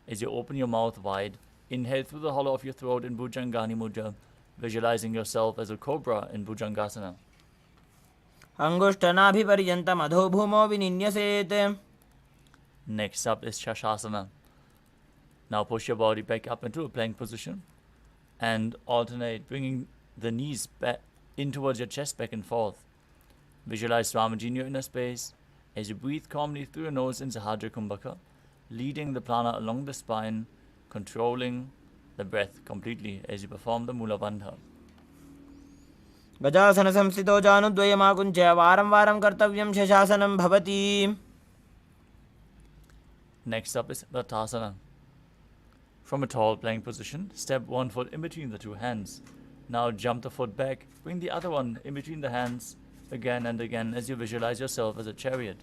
As you open your mouth wide, inhale through the hollow of your throat in Bhujangani Mudra, visualizing yourself as a cobra in Bhujangasana. अंगुष्ठनाभिपर्यन्तम् अधो भूमौ विनिन्यसेत्. Next up is Shashasana. Now push your body back up into a plank position and alternate, bringing the knees back in towards your chest, back and forth. Visualize Swamiji in your inner space as you breathe calmly through your nose in Sahajra Kumbhaka, leading the prana along the spine, controlling the breath completely as you perform the Mula Bandha. गजासन संस्थितो जानुद्वयमाकुञ्च वारं वारं कर्तव्यं शशासनं भवति. Next up is Rattasana. From a tall plank position, step one foot in between the two hands. Now jump the foot back, bring the other one in between the hands, again and again as you visualize yourself as a chariot.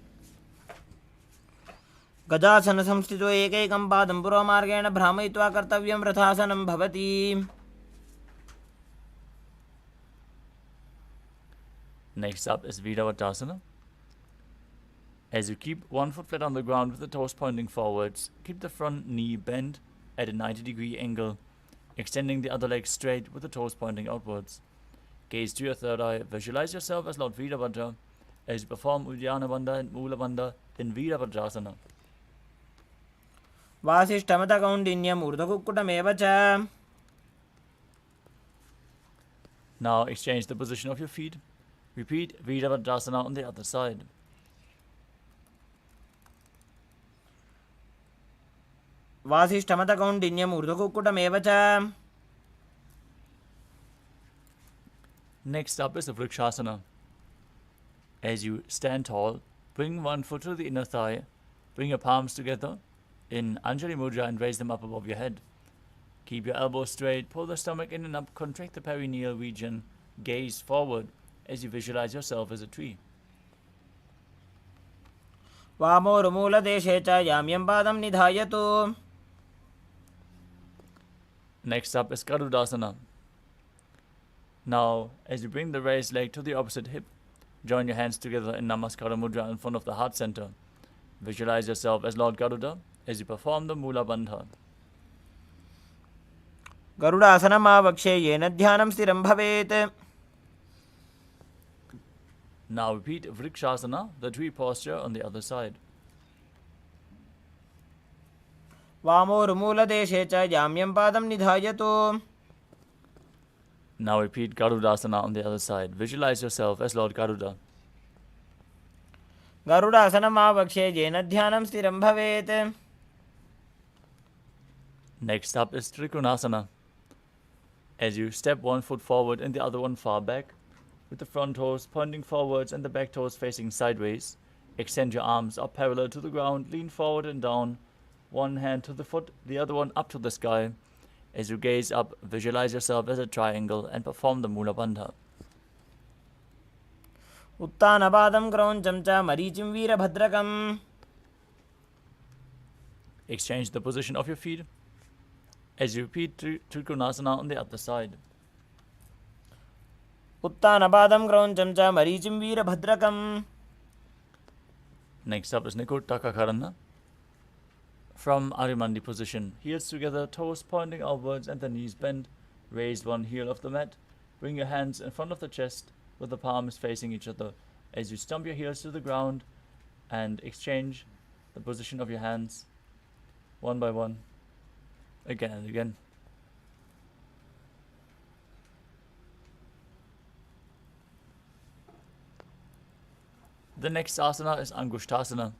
गजासन संस्थितो एकैकं पादं पुरोमार्गेण भ्रामयित्वा कर्तव्यं रथासनं भवति. Next up is Viravatasana. As you keep one foot flat on the ground with the toes pointing forwards, keep the front knee bent at a 90-degree angle, extending the other leg straight with the toes pointing outwards. Gaze to your third eye, visualize yourself as Lord Virabhadra as you perform Uddiyana Bandha and Mula Bandha in Virabhadrasana. वासिष्ठमतकौण्डिन्यम् ऊर्ध्वकुक्कुटमेव च. Now exchange the position of your feet. Repeat Virabhadrasana on the other side. वासिष्ठमतकौण्डिन्यम् ऊर्ध्वकुक्कुटमेव च. Next up is the Vrikshasana. As you stand tall, bring one foot to the inner thigh, bring your palms together in Anjali Mudra and raise them up above your head. Keep your elbows straight, pull the stomach in and up, contract the perineal region, gaze forward as you visualize yourself as a tree. वामोरुमूलदेशे च याम्यं पादं निधायतु. Next up is Garudasana. Now, as you bring the raised leg to the opposite hip, join your hands together in Namaskara Mudra in front of the heart center. Visualize yourself as Lord Garuda as you perform the Mula Bandha. गरुडासनमावक्षे येन ध्यानं स्थिरं भवेत्. Now repeat Vrikshasana, the tree posture on the other side. वामोरुमूलदेशे च याम्यं पादं निधायतु. Now repeat Garudasana on the other side. Visualize yourself as Lord Garuda. गरुडासनमावक्षे येन ध्यानं स्थिरं भवेत्. Next up is Trikonasana. As you step one foot forward and the other one far back, with the front toes pointing forwards and the back toes facing sideways, extend your arms up parallel to the ground, lean forward and down, one hand to the foot, the other one up to the sky. As you gaze up, visualize yourself as a triangle and perform the Mula Bandha. उत्तानपादं क्रौञ्चं च मरीचिं वीरभद्रकम्. Exchange the position of your feet as you repeat Trikonasana on the other side. उत्तानपादं क्रौञ्चं च मरीचिं वीरभद्रकम्. Next up is Nikuttakakarana. From Arimandi position, heels together, toes pointing outwards and the knees bent. Raise one heel off the mat. Bring your hands in front of the chest with the palms facing each other as you stump your heels to the ground and exchange the position of your hands one by one, again and again. The next asana is Angushtasana.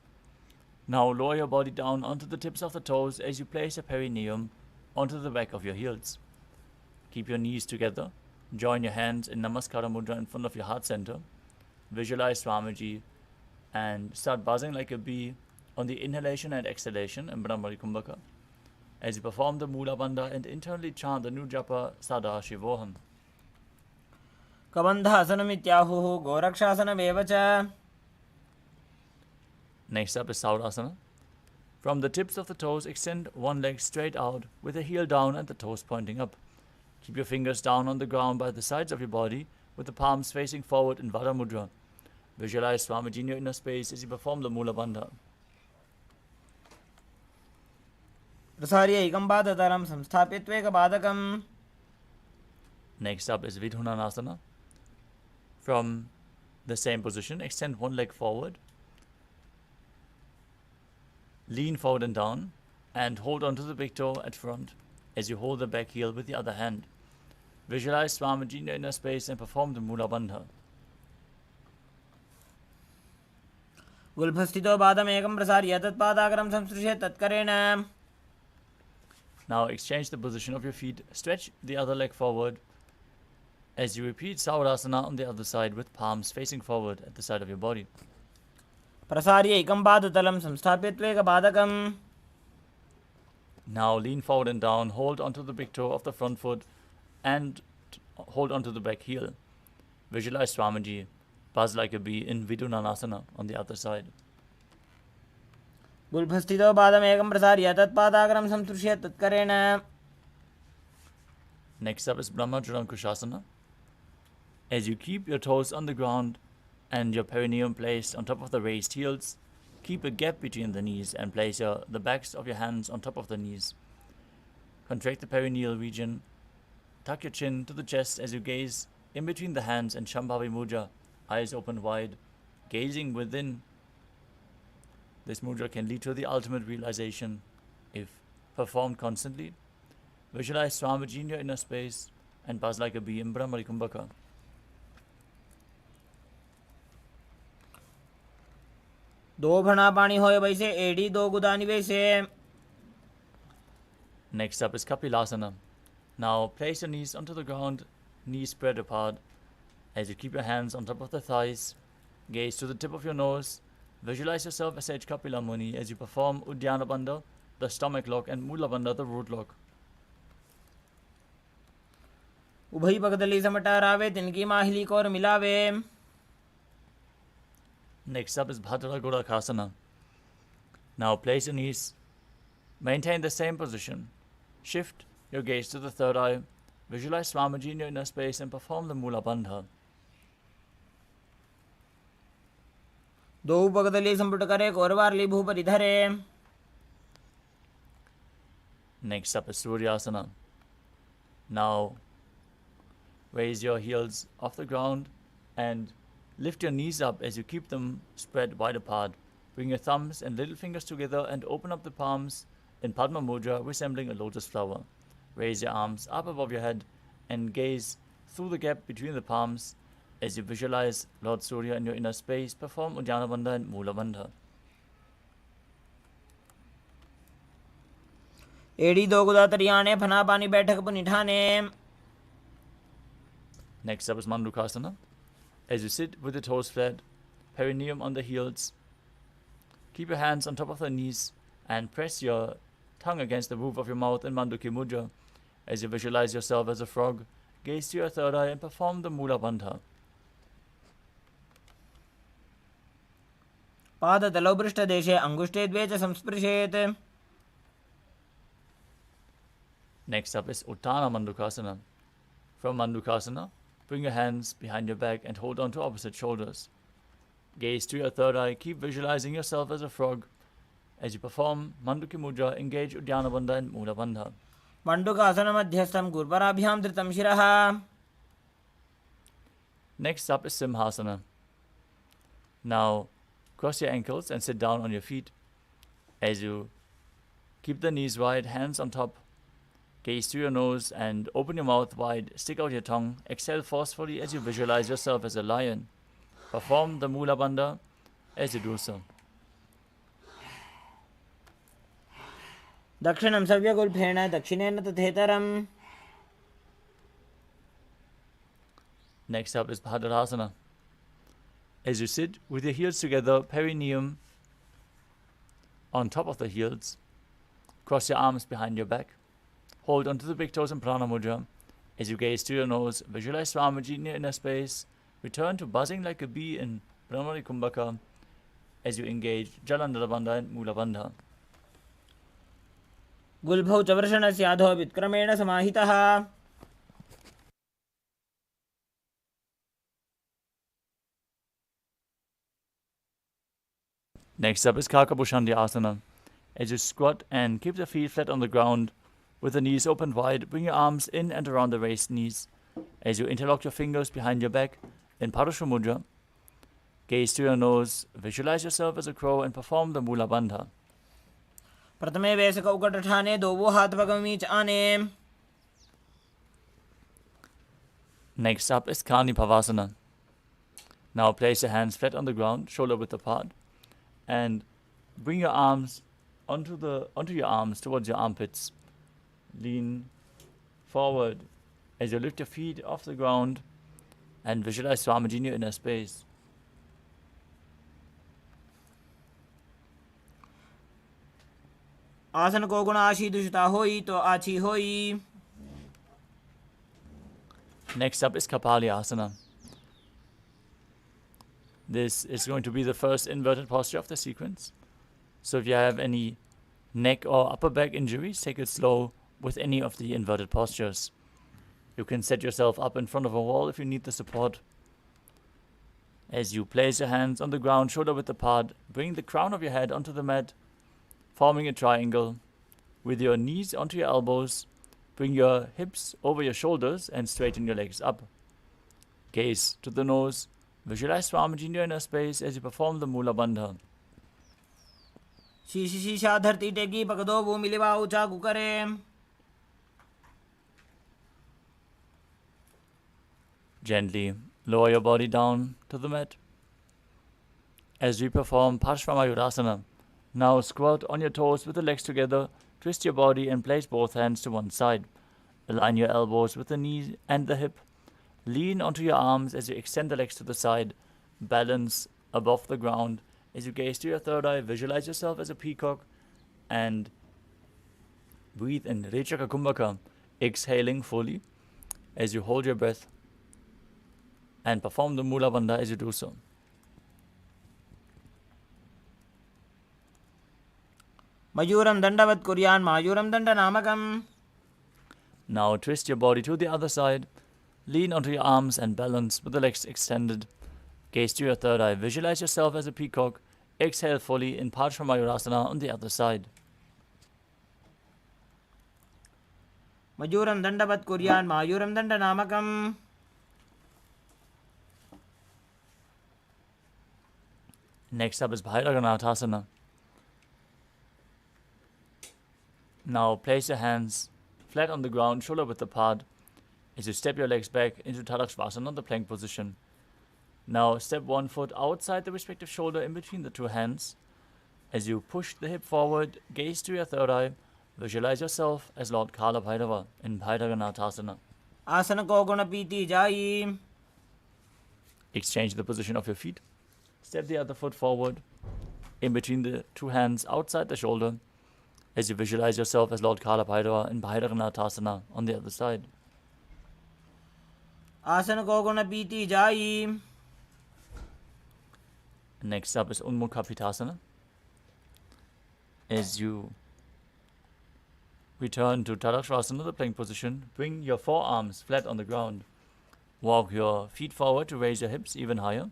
Now lower your body down onto the tips of the toes as you place your perineum onto the back of your heels. Keep your knees together. Join your hands in Namaskara Mudra in front of your heart center. Visualize Swamiji and start buzzing like a bee on the inhalation and exhalation in Brahmari Kumbhaka as you perform the Mula Bandha and internally chant the new japa Paramashivoham. कबन्धासनमित्याहुः गोरक्षासनमेव च. Next up is Saurasana. From the tips of the toes, extend one leg straight out with the heel down and the toes pointing up. Keep your fingers down on the ground by the sides of your body with the palms facing forward in Vara Mudra. Visualize Swamiji in your inner space as you perform the Mula Bandha. प्रसार्य एकं पादतलं संस्थाप्य त्वेकपादकम्. Next up is Vidhunanasana. From the same position, extend one leg forward, lean forward and down, and hold onto the big toe at front as you hold the back heel with the other hand. Visualize Swamiji in your inner space and perform the Mula Bandha. गुल्फस्थितो पादमेकं प्रसार्य तत्पादाग्रं संस्पृश्य तत्करेण. Now exchange the position of your feet, stretch the other leg forward as you repeat Saurasana on the other side with palms facing forward at the side of your body. प्रसार्य एकं पादतलं संस्थाप्य त्वेकपादकम्. Now lean forward and down, hold onto the big toe of the front foot and hold onto the back heel. Visualize Swamiji, buzz like a bee in Vidhunanasana on the other side. गुल्फस्थितो पादमेकं प्रसार्य तत्पादाग्रं संस्पृश्य तत्करेण. Next up is Brahmajalankushasana. As you keep your toes on the ground and your perineum placed on top of the raised heels, keep a gap between the knees and place the backs of your hands on top of the knees. Contract the perineal region. Tuck your chin to the chest as you gaze in between the hands and Shambhavi Mudra, eyes open wide, gazing within. This mudra can lead to the ultimate realization if performed constantly. Visualize Swamiji in your inner space and buzz like a bee in Brahmari Kumbhaka. दो भणा पानी होए वैसे एड़ी दो गुदानी वैसे. Next up is Kapilasana. Now place your knees onto the ground, knees spread apart. As you keep your hands on top of the thighs, gaze to the tip of your nose. Visualize yourself as Sage Kapila Muni as you perform Uddiyana Bandha, the stomach lock, and Mula Bandha, the root lock. उभई पगदली समटारावे तिनकी माहिली कोर मिलावे. Next up is Bhadra Gorakhasana. Now place your knees, maintain the same position. Shift your gaze to the third eye. Visualize Swamiji in your inner space and perform the Mula Bandha. दो पगदली संपुट करे कोरवारली भूपरि धरे. Next up is Suryasana. Now raise your heels off the ground and lift your knees up as you keep them spread wide apart. Bring your thumbs and little fingers together and open up the palms in Padma Mudra, resembling a lotus flower. Raise your arms up above your head and gaze through the gap between the palms as you visualize Lord Surya in your inner space. Perform Uddiyana Bandha and Mula Bandha. एड़ी दो गुदा तरियाने फना पानी बैठक पुनिठाने. Next up is Mandukasana. As you sit with the toes flat, perineum on the heels, keep your hands on top of the knees and press your tongue against the roof of your mouth in Manduki Mudra. As you visualize yourself as a frog, gaze to your third eye and perform the Mula Bandha. पादतलौ पृष्ठदेशे अंगुष्ठे द्वे च संस्पृशेत्. Next up is Uttana Mandukasana. From Mandukasana, bring your hands behind your back and hold on to opposite shoulders. Gaze to your third eye, keep visualizing yourself as a frog. As you perform Manduki Mudra, engage Uddiyana Bandha and Mula Bandha. मंडूकासन मध्यस्थं गुरुपराभ्यां धृतं शिरः. Next up is Simhasana. Now cross your ankles and sit down on your feet. As you keep the knees wide, hands on top, gaze to your nose and open your mouth wide, stick out your tongue, exhale forcefully as you visualize yourself as a lion. Perform the Mula Bandha as you do so. दक्षिणं सव्यगुल्फेण दक्षिणेन तथेतरम्. Next up is Bhadrasana. As you sit with your heels together, perineum on top of the heels, cross your arms behind your back, hold onto the big toes in Prana Mudra. As you gaze to your nose, visualize Swamiji in your inner space. Return to buzzing like a bee in Brahmari Kumbhaka as you engage Jalandhara Bandha and Mula Bandha. गुल्भौ च वृषणस्य अधो विक्रमेण समाहितः. Next up is Kakabushandya Asana. As you squat and keep the feet flat on the ground, with the knees open wide, bring your arms in and around the raised knees. As you interlock your fingers behind your back in Parashu Mudra, gaze to your nose, visualize yourself as a crow and perform the Mula Bandha. प्रथमे वैसक उकट ठाने दो वो हाथ भगमीच आने. Next up is Kani Pavasana. Now place your hands flat on the ground, shoulder width apart, and bring your arms onto your arms towards your armpits. Lean forward as you lift your feet off the ground and visualize Swamiji in your inner space. आसन को गुण आशी दुष्टा होई तो आची होई. Next up is Kapali Asana. This is going to be the first inverted posture of the sequence. So if you have any neck or upper back injuries, take it slow with any of the inverted postures. You can set yourself up in front of a wall if you need the support. As you place your hands on the ground, shoulder width apart, bring the crown of your head onto the mat, forming a triangle. With your knees onto your elbows, bring your hips over your shoulders and straighten your legs up. Gaze to the nose. Visualize Swamiji in your inner space as you perform the Mula Bandha. शीशी शीशा धरती टेकी पकदो भूमि लिवा ऊंचा कुकरे. Gently lower your body down to the mat. As we perform Parshvamayurasana, now squat on your toes with the legs together, twist your body and place both hands to one side. Align your elbows with the knee and the hip. Lean onto your arms as you extend the legs to the side. Balance above the ground. As you gaze to your third eye, visualize yourself as a peacock and breathe in Rechaka Kumbhaka, exhaling fully as you hold your breath and perform the Mula Bandha as you do so. मयूरम दंडवत कुर्यान मायूरम दंड नामकम. Now twist your body to the other side. Lean onto your arms and balance with the legs extended. Gaze to your third eye. Visualize yourself as a peacock. Exhale fully in Parshvamayurasana on the other side. मयूरम दंडवत कुर्यान मायूरम दंड नामकम. Next up is Bhairaganathasana. Now place your hands flat on the ground, shoulder width apart, as you step your legs back into Tadakshvasana, the plank position. Now step one foot outside the respective shoulder in between the two hands. As you push the hip forward, gaze to your third eye, visualize yourself as Lord Kala Bhairava in Bhairaganathasana. आसन को गुण पीती जाई. Exchange the position of your feet. Step the other foot forward in between the two hands outside the shoulder as you visualize yourself as Lord Kala Bhairava in Bhairaganathasana on the other side. आसन को गुण पीती जाई. Next up is Unmukhapitasana. As you return to Tadakshvasana, the plank position, bring your forearms flat on the ground. Walk your feet forward to raise your hips even higher.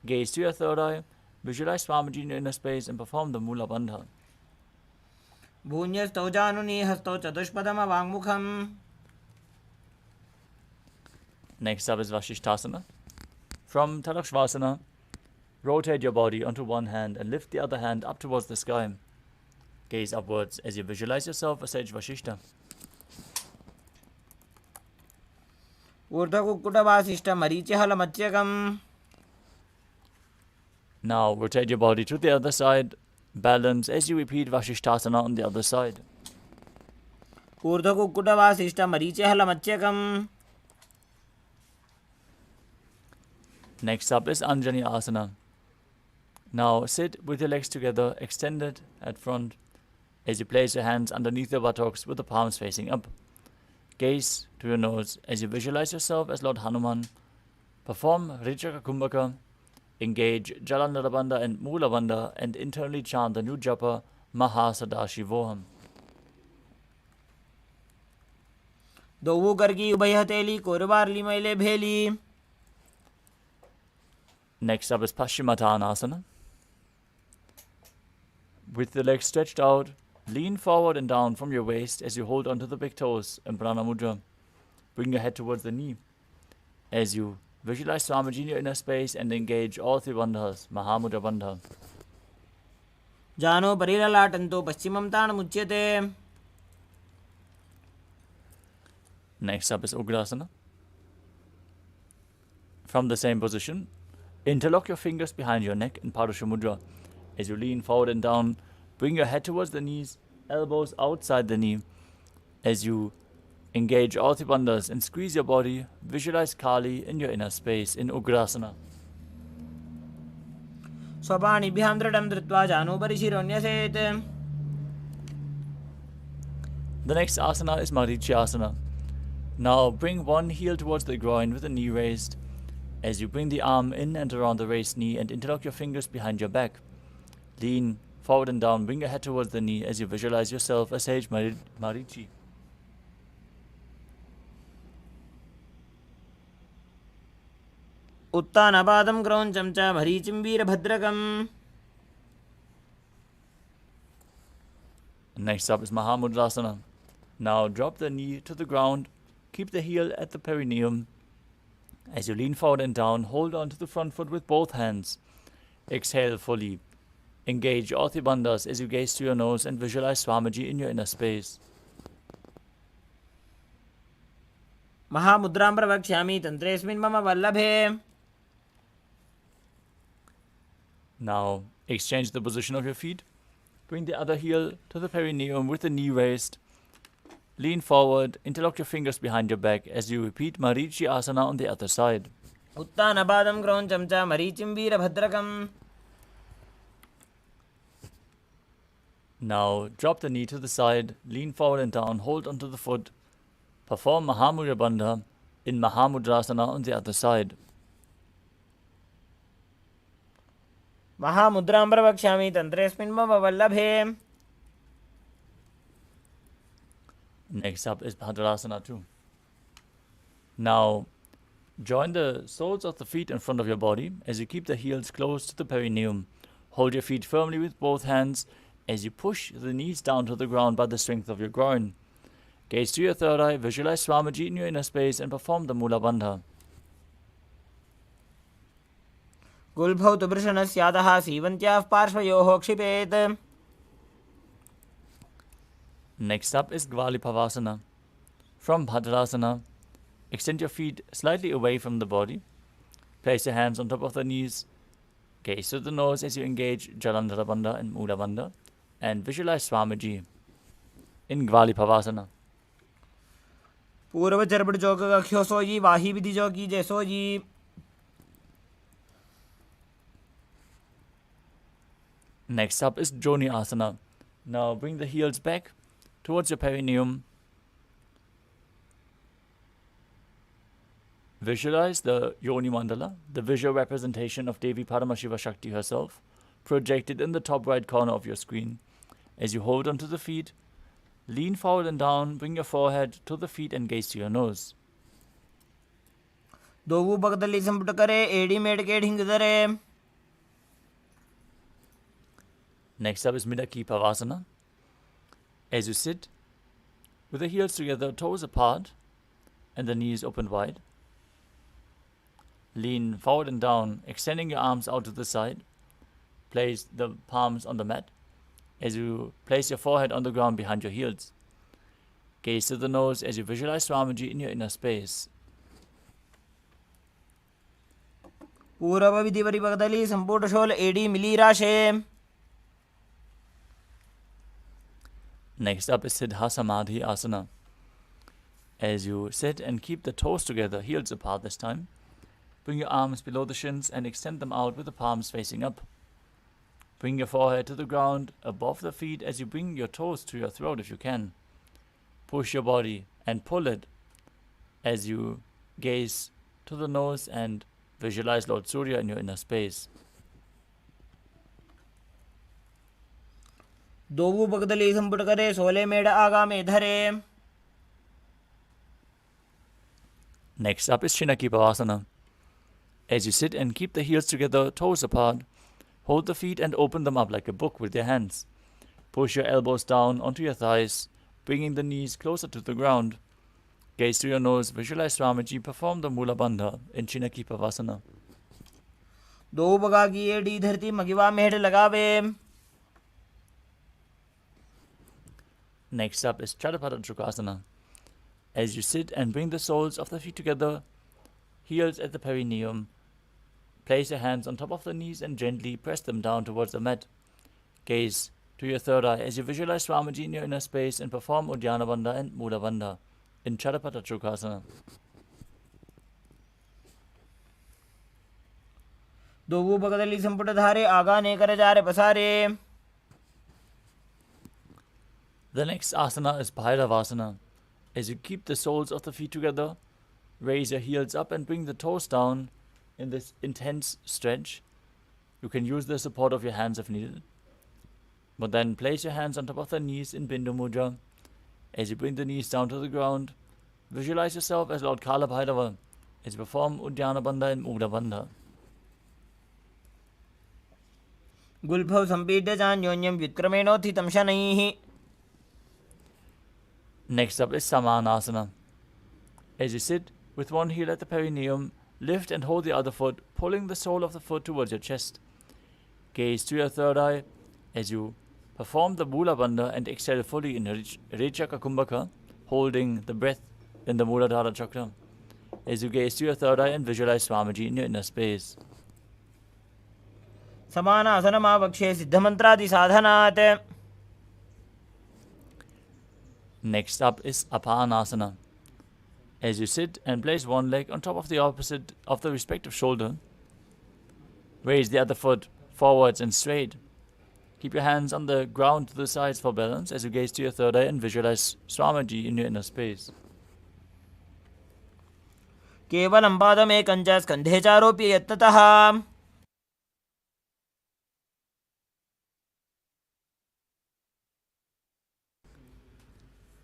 Gaze to your third eye, visualize Swamiji in your inner space and perform the Mula Bandha. भून्यस्तौ जानुनी हस्तौ चतुष्पदम वाङ्मुखम. Next up is Vashishthasana. From Tadakshvasana, rotate your body onto one hand and lift the other hand up towards the sky. Gaze upwards as you visualize yourself as Sage Vashishta. ऊर्ध्वकुक्कुटवासिष्ठ मरीचिहल मत्स्यकम. Now rotate your body to the other side. Balance as you repeat Vashishthasana on the other side. ऊर्ध्वकुक्कुटवासिष्ठ मरीचिहल मत्स्यकम. Next up is Anjani Asana. Now sit with your legs together, extended at front, as you place your hands underneath your buttocks with the palms facing up. Gaze to your nose as you visualize yourself as Lord Hanuman. Perform Rechaka Kumbhaka. Engage Jalandhara Bandha and Mula Bandha and internally chant the new japa Paramashivoham. दोवू करगी उभय हथेली कोरबारली मैले भेली. Next up is Paschimottanasana. With the legs stretched out, lean forward and down from your waist as you hold onto the big toes in Prana Mudra. Bring your head towards the knee as you visualize Swamiji in your inner space and engage all three bandhas, Mahamudra Bandha. जानो परिललाटन्तो पश्चिमं ताणमुच्यते. Next up is Ugrasana. From the same position, interlock your fingers behind your neck in Padusha Mudra. As you lean forward and down, bring your head towards the knees, elbows outside the knee. As you engage all three bandhas and squeeze your body, visualize Kali in your inner space in Ugrasana. स्वपाणिभ्यां दृढं धृत्वा जानोपरि शिरोन्यसेत्. The next asana is Marichyasana. Now bring one heel towards the groin with the knee raised. As you bring the arm in and around the raised knee and interlock your fingers behind your back. Lean forward and down, bring your head towards the knee as you visualize yourself as sage Marichi. उत्तानपादं क्रौञ्चं च मरीचिं वीरभद्रकम्. Next up is Mahamudrasana. Now drop the knee to the ground, keep the heel at the perineum. As you lean forward and down, hold on to the front foot with both hands. Exhale fully. Engage all three bandhas as you gaze to your nose and visualize Swamiji in your inner space. महामुद्रां प्रवक्ष्यामि तन्त्रेऽस्मिन् मम वल्लभे. Now exchange the position of your feet. Bring the other heel to the perineum with the knee raised. Lean forward, interlock your fingers behind your back as you repeat Marichi Asana on the other side. उत्तानपादं क्रौञ्चं च मरीचिं वीरभद्रकम्. Now drop the knee to the side, lean forward and down, hold onto the foot. Perform Mahamudra Bandha in Mahamudrasana on the other side. महामुद्रां प्रवक्ष्यामि तन्त्रेऽस्मिन् मम वल्लभे. Next up is Bhadrasana 2. Now join the soles of the feet in front of your body as you keep the heels close to the perineum. Hold your feet firmly with both hands as you push the knees down to the ground by the strength of your groin. Gaze to your third eye, visualize Swamiji in your inner space and perform the Mula Bandha. गुल्भौ तु वृषणस्यादः सीवन्त्याः पार्श्वयोः क्षिपेत्. Next up is Gvalipavasana. From Bhadrasana, extend your feet slightly away from the body. Place your hands on top of the knees. Gaze to the nose as you engage Jalandhara Bandha and Mula Bandha. And visualize Swamiji in Gvalipavasana. पूर्व चरपट चौक कख्यो सोजी वाही विधि चौकी जैसो जी. Next up is Joni Asana. Now bring the heels back towards your perineum. Visualize the Yoni Mandala, the visual representation of Devi Paramashiva Shakti herself, projected in the top right corner of your screen. As you hold onto the feet, lean forward and down, bring your forehead to the feet and gaze to your nose. दोवु बगदली संपुट करे AD made के ढिंग दरे. Next up is Midaki Pavasana. As you sit, with the heels together, toes apart, and the knees open wide. Lean forward and down, extending your arms out to the side. Place the palms on the mat. As you place your forehead on the ground behind your heels. Gaze to the nose as you visualize Swamiji in your inner space. पूर्व विधि वरि बगदली संपुट शोल एडी मिली राशे. Next up is Siddha Samadhi Asana. As you sit and keep the toes together, heels apart this time, bring your arms below the shins and extend them out with the palms facing up. Bring your forehead to the ground above the feet as you bring your toes to your throat if you can. Push your body and pull it as you gaze to the nose and visualize Lord Surya in your inner space. दोवु बगदली संपुट करे सोले made आगा में धरे. Next up is Shinaki Pavasana. As you sit and keep the heels together, toes apart, hold the feet and open them up like a book with your hands. Push your elbows down onto your thighs, bringing the knees closer to the ground. Gaze through your nose, visualize Swamiji perform the Mula Bandha in Chinaki Pavasana. दो बगा की AD धरती मगिवा में head लगावे. Next up is Chatupada Trikonasana. As you sit and bring the soles of the feet together, heels at the perineum, place your hands on top of the knees and gently press them down towards the mat. Gaze to your third eye as you visualize Swamiji in your inner space and perform Uddiyana Bandha and Mula Bandha in Chatupada Trikonasana. Dogu बगदली संपुट धारे आगा ने कर जा रे पसारे. The next asana is Bhairavasana. As you keep the soles of the feet together, raise your heels up and bring the toes down in this intense stretch. You can use the support of your hands if needed. But then place your hands on top of the knees in Bindu Mudra. As you bring the knees down to the ground, visualize yourself as Lord Kala Bhairava as you perform Uddiyana Bandha and Mula Bandha. गुल्फौ संपीड्य चान्योन्यं व्युत्क्रमेणोत्थितं शनैः. Next up is Samanasana. As you sit with one heel at the perineum, lift and hold the other foot, pulling the sole of the foot towards your chest. Gaze to your third eye as you perform the Mula Bandha and exhale fully in Rechaka Kumbhaka, holding the breath in the Muladhara Chakra. As you gaze to your third eye and visualize Swamiji in your inner space. समानासनमावक्ष्ये सिद्धमन्त्रादि साधनात्. Next up is Apanasana. As you sit and place one leg on top of the opposite of the respective shoulder, raise the other foot forwards and straight. Keep your hands on the ground to the sides for balance as you gaze to your third eye and visualize Swamiji in your inner space. केवलं पादमेकं च स्कन्धे चारोप्य यत्नतः.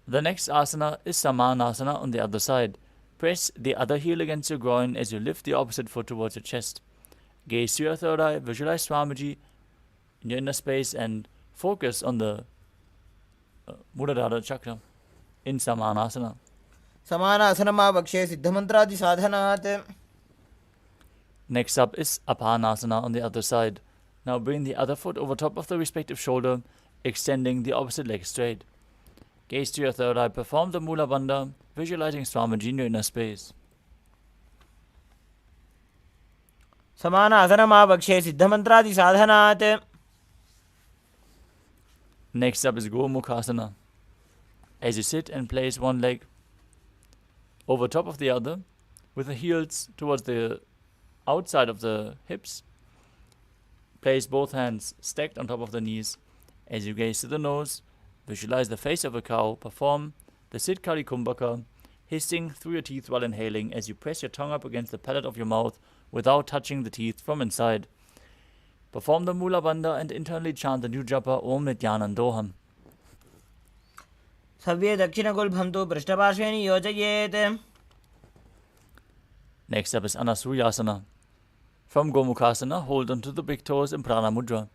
The next asana is Samanasana on the other side. Press the other heel against your groin as you lift the opposite foot towards your chest. Gaze to your third eye, visualize Swamiji in your inner space and focus on the Muladhara Chakra in Samanasana. समानासनमावक्ष्ये सिद्धमन्त्रादि साधनात्. Next up is Apanasana on the other side. Now bring the other foot over top of the respective shoulder, extending the opposite leg straight. Gaze to your third eye, perform the Mula Bandha, visualizing Swamiji in your inner space. समानासनमावक्ष्ये सिद्धमन्त्रादि साधनात्. Next up is Gomukhasana. As you sit and place one leg over top of the other, with the heels towards the outside of the hips, place both hands stacked on top of the knees. As you gaze to the nose, visualize the face of a cow, perform the Siddhkari Kumbhaka, hissing through your teeth while inhaling as you press your tongue up against the palate of your mouth without touching the teeth from inside. Perform the Mula Bandha and internally chant the new japa Om Nithyanandoham. सव्ये दक्षिणगुल्भं तु पृष्ठपार्श्वे नियोजयेत्. Next up is Anasuyasana. From Gomukhasana, hold onto the big toes in Prana Mudra.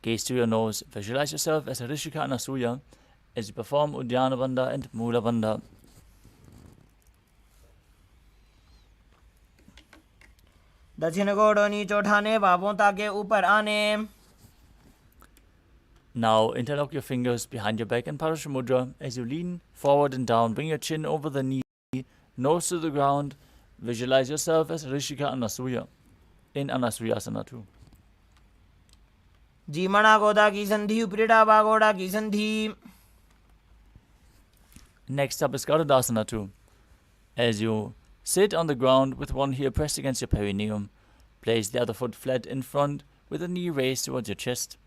Gaze to your nose, visualize yourself as a Rishika Anasuya as you perform Uddiyana Bandha and Mula Bandha. दक्षिण गोड़ों नीचे उठाने, बाबों ताके ऊपर आने. Now interlock your fingers behind your back in Parashamudra as you lean forward and down. Bring your chin over the knee, nose to the ground. Visualize yourself as Rishika Anasuya in Anasuyasana too. जीमणा गोदा की संधि, उपरिड़ा बागोड़ा की संधि. Next up is Garudasana too. As you sit on the ground with one heel pressed against your perineum, place the other foot flat in front with the knee raised towards your chest.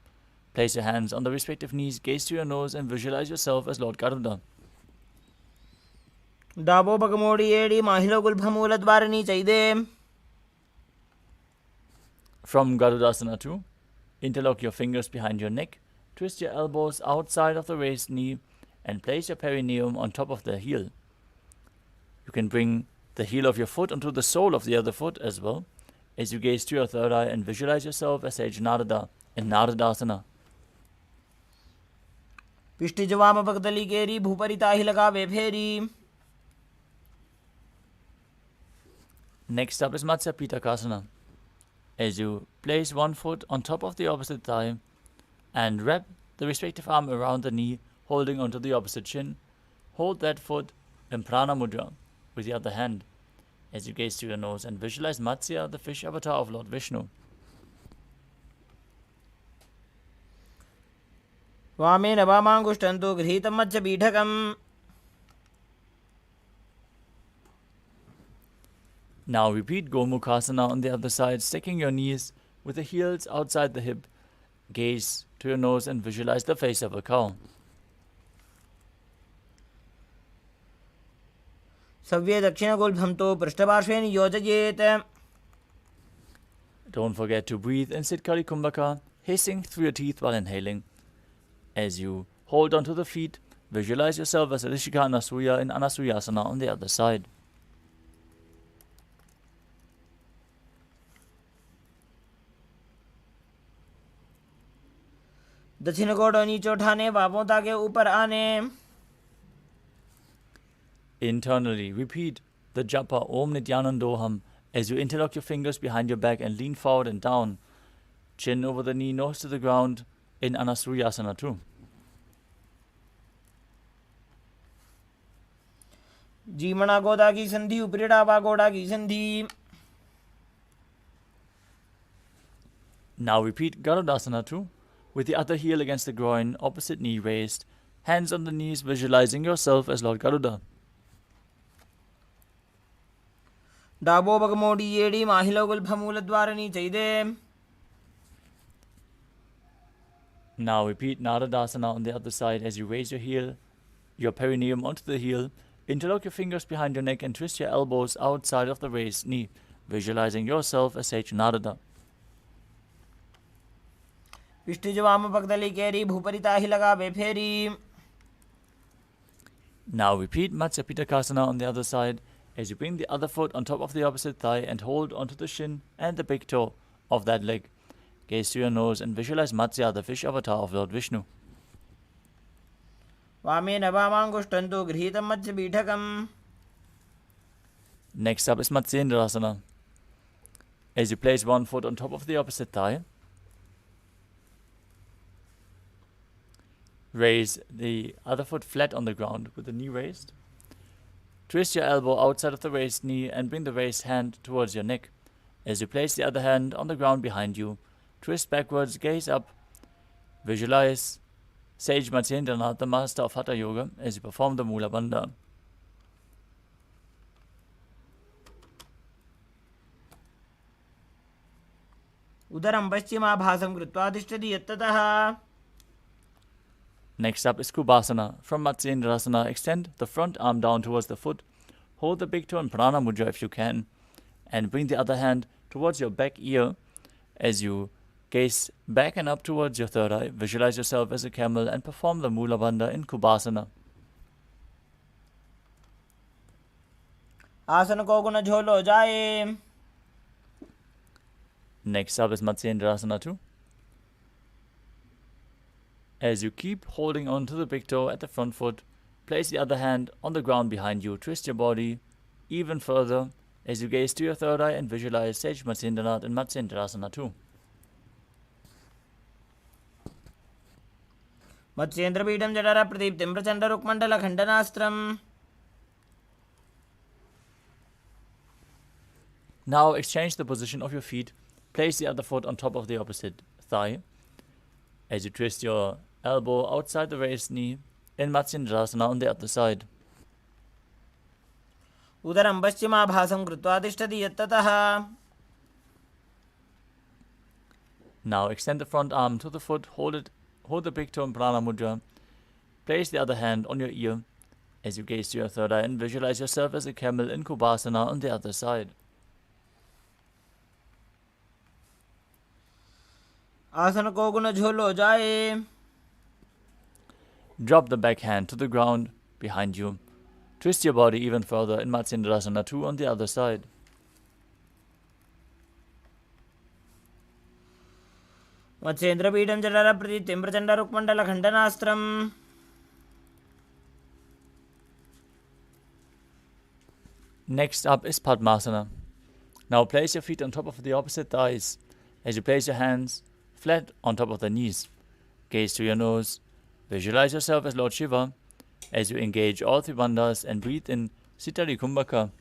Place your hands on the respective knees, gaze to your nose and visualize yourself as Lord Garuda. डाबो बगमोड़ी एड़ी माहिलो गुल्भमूलद्वारिणी चैदे. From Garudasana too, interlock your fingers behind your neck, twist your elbows outside of the raised knee and place your perineum on top of the heel. You can bring the heel of your foot onto the sole of the other foot as well as you gaze to your third eye and visualize yourself as Sage Narada in Naradasana. पिष्टिज वाम पगदली केरी भूपरि ताहि लगावे फेरी. Next up is Matsya Pitakasana. As you place one foot on top of the opposite thigh and wrap the respective arm around the knee, holding onto the opposite shin, hold that foot in Prana Mudra with the other hand as you gaze to your nose and visualize Matsya, the fish avatar of Lord Vishnu. वामेन वामाङ्गुष्ठं तु गृहीतं मत्स्यपीठकम्. Now repeat Gomukhasana on the other side, sticking your knees with the heels outside the hip. Gaze to your nose and visualize the face of a cow. सव्ये दक्षिणगोल्भं तु पृष्ठपार्श्वे नियोजयेत्. Don't forget to breathe in Sitkari Kumbhaka, hissing through your teeth while inhaling. As you hold onto the feet, visualize yourself as Rishika Anasuya in Anasuyasana on the other side. दक्षिण गोड़ नीचे उठाने, बाहों ताके ऊपर आने. Internally, repeat the japa Om Nithyanandoham as you interlock your fingers behind your back and lean forward and down. Chin over the knee, nose to the ground in Anasuyasana too. जीमणा गोदा की संधि, ऊपरी डाबा गोड़ा की संधि. Now repeat Garudasana too, with the other heel against the groin, opposite knee raised, hands on the knees, visualizing yourself as Lord Garuda. डाबो बगमोडी येडी माहिलो गुल्भमूलद्वारणी चैदे. Now repeat Naradasana on the other side as you raise your perineum onto the heel, interlock your fingers behind your neck and twist your elbows outside of the raised knee, visualizing yourself as Sage Narada. पिष्टिज वाम पगदली केरी भूपरि ताहि लगावे फेरी. Now repeat Matsya Pitakasana on the other side as you bring the other foot on top of the opposite thigh and hold onto the shin and the big toe of that leg. Gaze to your nose and visualize Matsya, the fish avatar of Lord Vishnu. वामेन वामाङ्गुष्ठं तु गृहीतं मत्स्यपीठकम्. Next up is Matsyendrasana. As you place one foot on top of the opposite thigh, raise the other foot flat on the ground with the knee raised. Twist your elbow outside of the raised knee and bring the raised hand towards your neck. As you place the other hand on the ground behind you, twist backwards, gaze up, visualize Sage Matsyendranath, the master of Hatha Yoga, as you perform the Mula Bandha. उदरं पश्चिमाभासं कृत्वा तिष्ठति यत्ततः. Next up is Kubasana. From Matsyendrasana, extend the front arm down towards the foot. Hold the big toe in Prana Mudra if you can. And bring the other hand towards your back ear as you gaze back and up towards your third eye. Visualize yourself as a camel and perform the Mula Bandha in Kubasana. आसन को गुण झोलो जाए. Next up is Matsyendrasana too. As you keep holding on to the big toe at the front foot, place the other hand on the ground behind you. Twist your body even further as you gaze to your third eye and visualize Sage Matsyendranath in Matsyendrasana too. मत्स्येन्द्रपीठं जठर प्रदीप्तिं प्रचण्डरुक्मण्डलखण्डनास्त्रम्. Now exchange the position of your feet. Place the other foot on top of the opposite thigh. As you twist your elbow outside the raised knee in Matsyendrasana on the other side. उदरं पश्चिमाभासं कृत्वा तिष्ठति यत्ततः. Now extend the front arm to the foot, hold the big toe in Prana Mudra. Place the other hand on your ear as you gaze to your third eye and visualize yourself as a camel in Kubasana on the other side. आसन को गुण झोलो जाए. Drop the back hand to the ground behind you. Twist your body even further in Matsyendrasana too on the other side. मत्स्येन्द्रपीठं जठर प्रदीप्तिं प्रचण्डरुक्मण्डलखण्डनास्त्रम्. Next up is Padmasana. Now place your feet on top of the opposite thighs as you place your hands flat on top of the knees. Gaze to your nose. Visualize yourself as Lord Shiva as you engage all three bandhas and breathe in Sitali Kumbhaka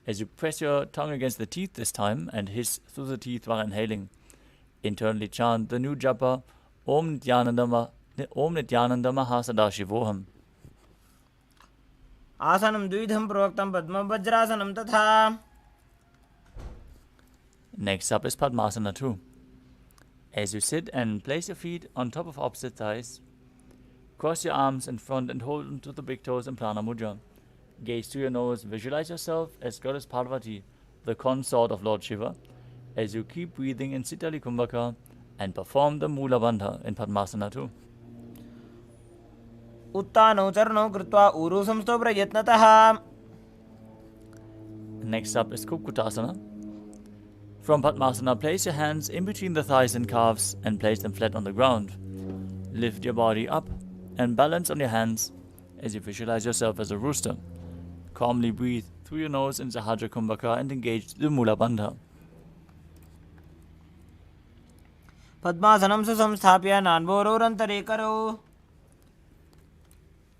as you press your tongue against the teeth this time and hiss through the teeth while inhaling. Internally chant the new japa Om Nithyananda Sadashivoham. आसनं द्विधं प्रोक्तं पद्मवज्रासनं तथा. Next up is Padmasana 2. As you sit and place your feet on top of opposite thighs, cross your arms in front and hold onto the big toes in Prana Mudra. Gaze to your nose, visualize yourself as Goddess Parvati, the consort of Lord Shiva, as you keep breathing in Sitali Kumbhaka and perform the Mula Bandha in Padmasana 2. उत्तानौ चरणौ कृत्वा ऊरु संस्थो प्रयत्नतः. Next up is Kukutasana. From Padmasana, place your hands in between the thighs and calves and place them flat on the ground. Lift your body up and balance on your hands as you visualize yourself as a rooster. Calmly breathe through your nose in Sahajra Kumbhaka and engage the Mula Bandha. पद्मासनं सुसंस्थाप्य नान्वोरोरन्तरे करौ.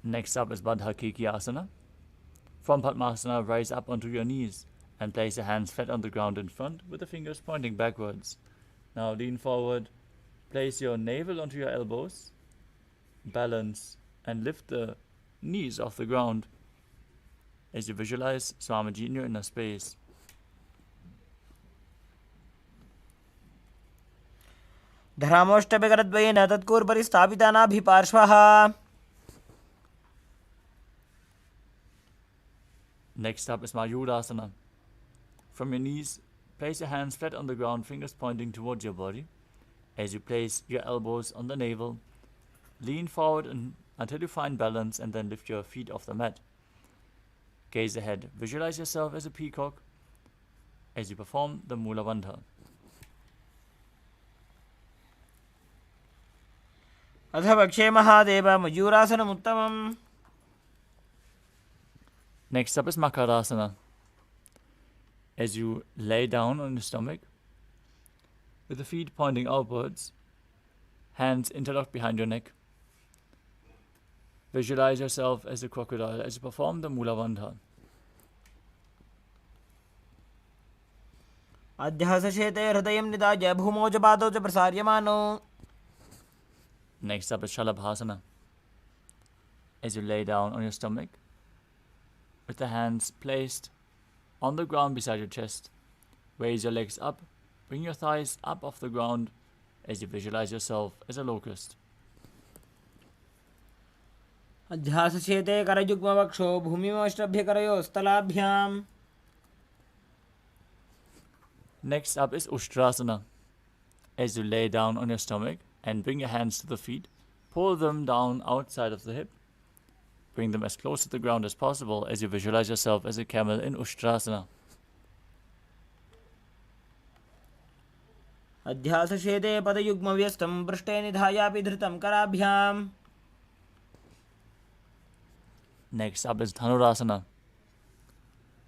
Next up is Bandha Asana. From Padmasana, rise up onto your knees and place your hands flat on the ground in front with the fingers pointing backwards. Now lean forward, place your navel onto your elbows, balance and lift the knees off the ground as you visualize Swamiji in your inner space. धरामोष्टभिकरद्वयेन तत्कूर्परिस्थापितानाभिपार्श्वः. Next up is Mayurasana. From your knees, place your hands flat on the ground, fingers pointing towards your body. As you place your elbows on the navel, lean forward until you find balance and then lift your feet off the mat. Gaze ahead. Visualize yourself as a peacock as you perform the Mula Bandha. अथ वक्षे Mahadev मयूरासनमुत्तमम्. Next up is Makarasana. As you lay down on your stomach, with the feet pointing outwards, hands interlocked behind your neck. Visualize yourself as a crocodile as you perform the Mula Bandha. अध्यासशेते हृदयं निदाय भूमौ च पादौ च प्रसार्यमानौ. Next up is Shalabhasana. As you lay down on your stomach, with the hands placed on the ground beside your chest, raise your legs up, bring your thighs up off the ground as you visualize yourself as a locust. अध्यासशेते करयुग्मवक्षो भूमिमष्टभ्यकरयोः स्थलाभ्याम्. Next up is Ushtrasana. As you lay down on your stomach and bring your hands to the feet, pull them down outside of the hip. Bring them as close to the ground as possible as you visualize yourself as a camel in Ushtrasana. अध्यासशेते पदयुग्मव्यस्तं पृष्ठे निधायापि धृतं कराभ्याम्. Next up is Dhanurasana.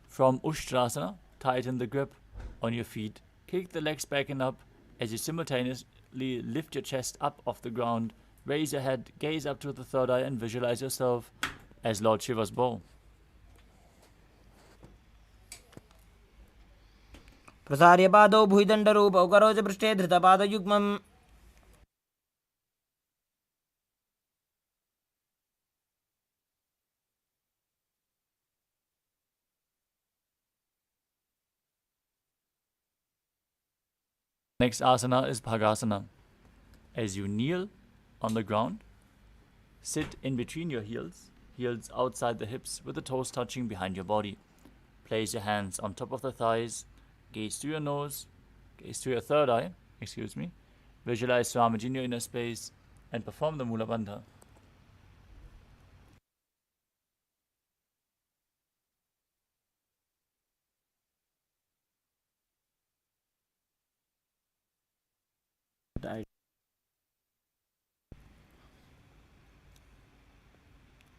From Ushtrasana, tighten the grip on your feet. Kick the legs back and up as you simultaneously lift your chest up off the ground. Raise your head, gaze up to the third eye and visualize yourself as Lord Shiva's bow. प्रसार्य पादौ भुजदण्डरूपौ करोच पृष्ठे धृतपादयुग्मम्. Next asana is Bhagasana. As you kneel on the ground, sit in between your heels outside the hips with the toes touching behind your body. Place your hands on top of the thighs, gaze to your nose, gaze to your third eye, visualize Swamiji in your inner space and perform the Mula Bandha.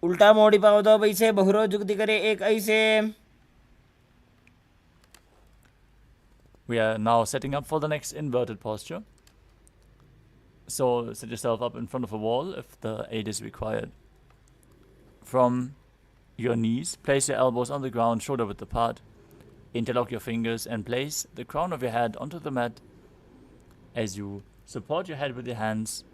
उल्टा मोड़ी पाँव दो वैसे बहुरो जुगती करे एक ऐसे. We are now setting up for the next inverted posture. So set yourself up in front of a wall if the aid is required. From your knees, place your elbows on the ground, shoulder width apart. Interlock your fingers and place the crown of your head onto the mat. As you support your head with your hands,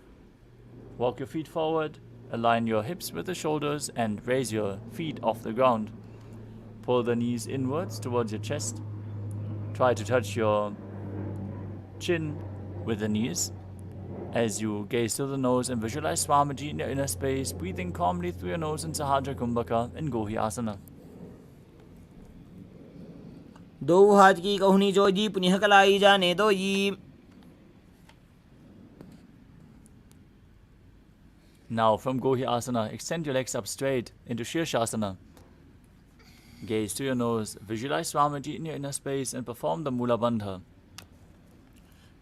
walk your feet forward, align your hips with the shoulders and raise your feet off the ground. Pull the knees inwards towards your chest. Try to touch your chin with the knees. As you gaze through the nose and visualize Swamiji in your inner space, breathing calmly through your nose in Sahaja Kumbhaka in Gohi Asana. दो हाथ की कहुनी जोजी पुनः कलाई जाने दो जी. Now from Gohi Asana, extend your legs up straight into Shirshasana. Gaze through your nose, visualize Swamiji in your inner space and perform the Mula Bandha.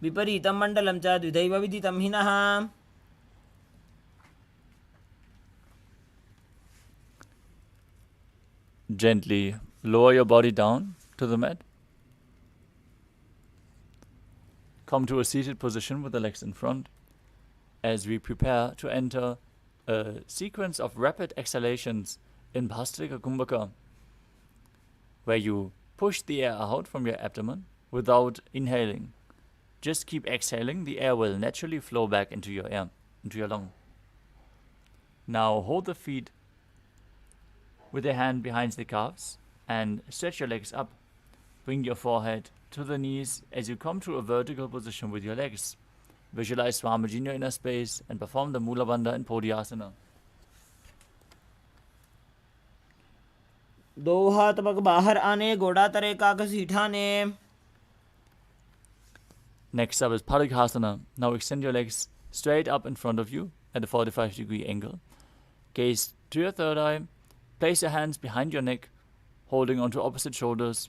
विपरीतं मण्डलं च द्विधैव विदितं हिनः. Gently lower your body down to the mat. Come to a seated position with the legs in front as we prepare to enter a sequence of rapid exhalations in Bhastrika Kumbhaka, where you push the air out from your abdomen without inhaling. Just keep exhaling, the air will naturally flow back into your lung. Now hold the feet with your hand behind the calves and stretch your legs up. Bring your forehead to the knees as you come to a vertical position with your legs. Visualize Swamiji in your inner space and perform the Mula Bandha in Podhyasana. दो हाथ पग बाहर आने गोड़ा तरे काक सीठाने. Next up is Parighasana. Now extend your legs straight up in front of you at a 45-degree angle. Gaze to your third eye. Place your hands behind your neck, holding onto opposite shoulders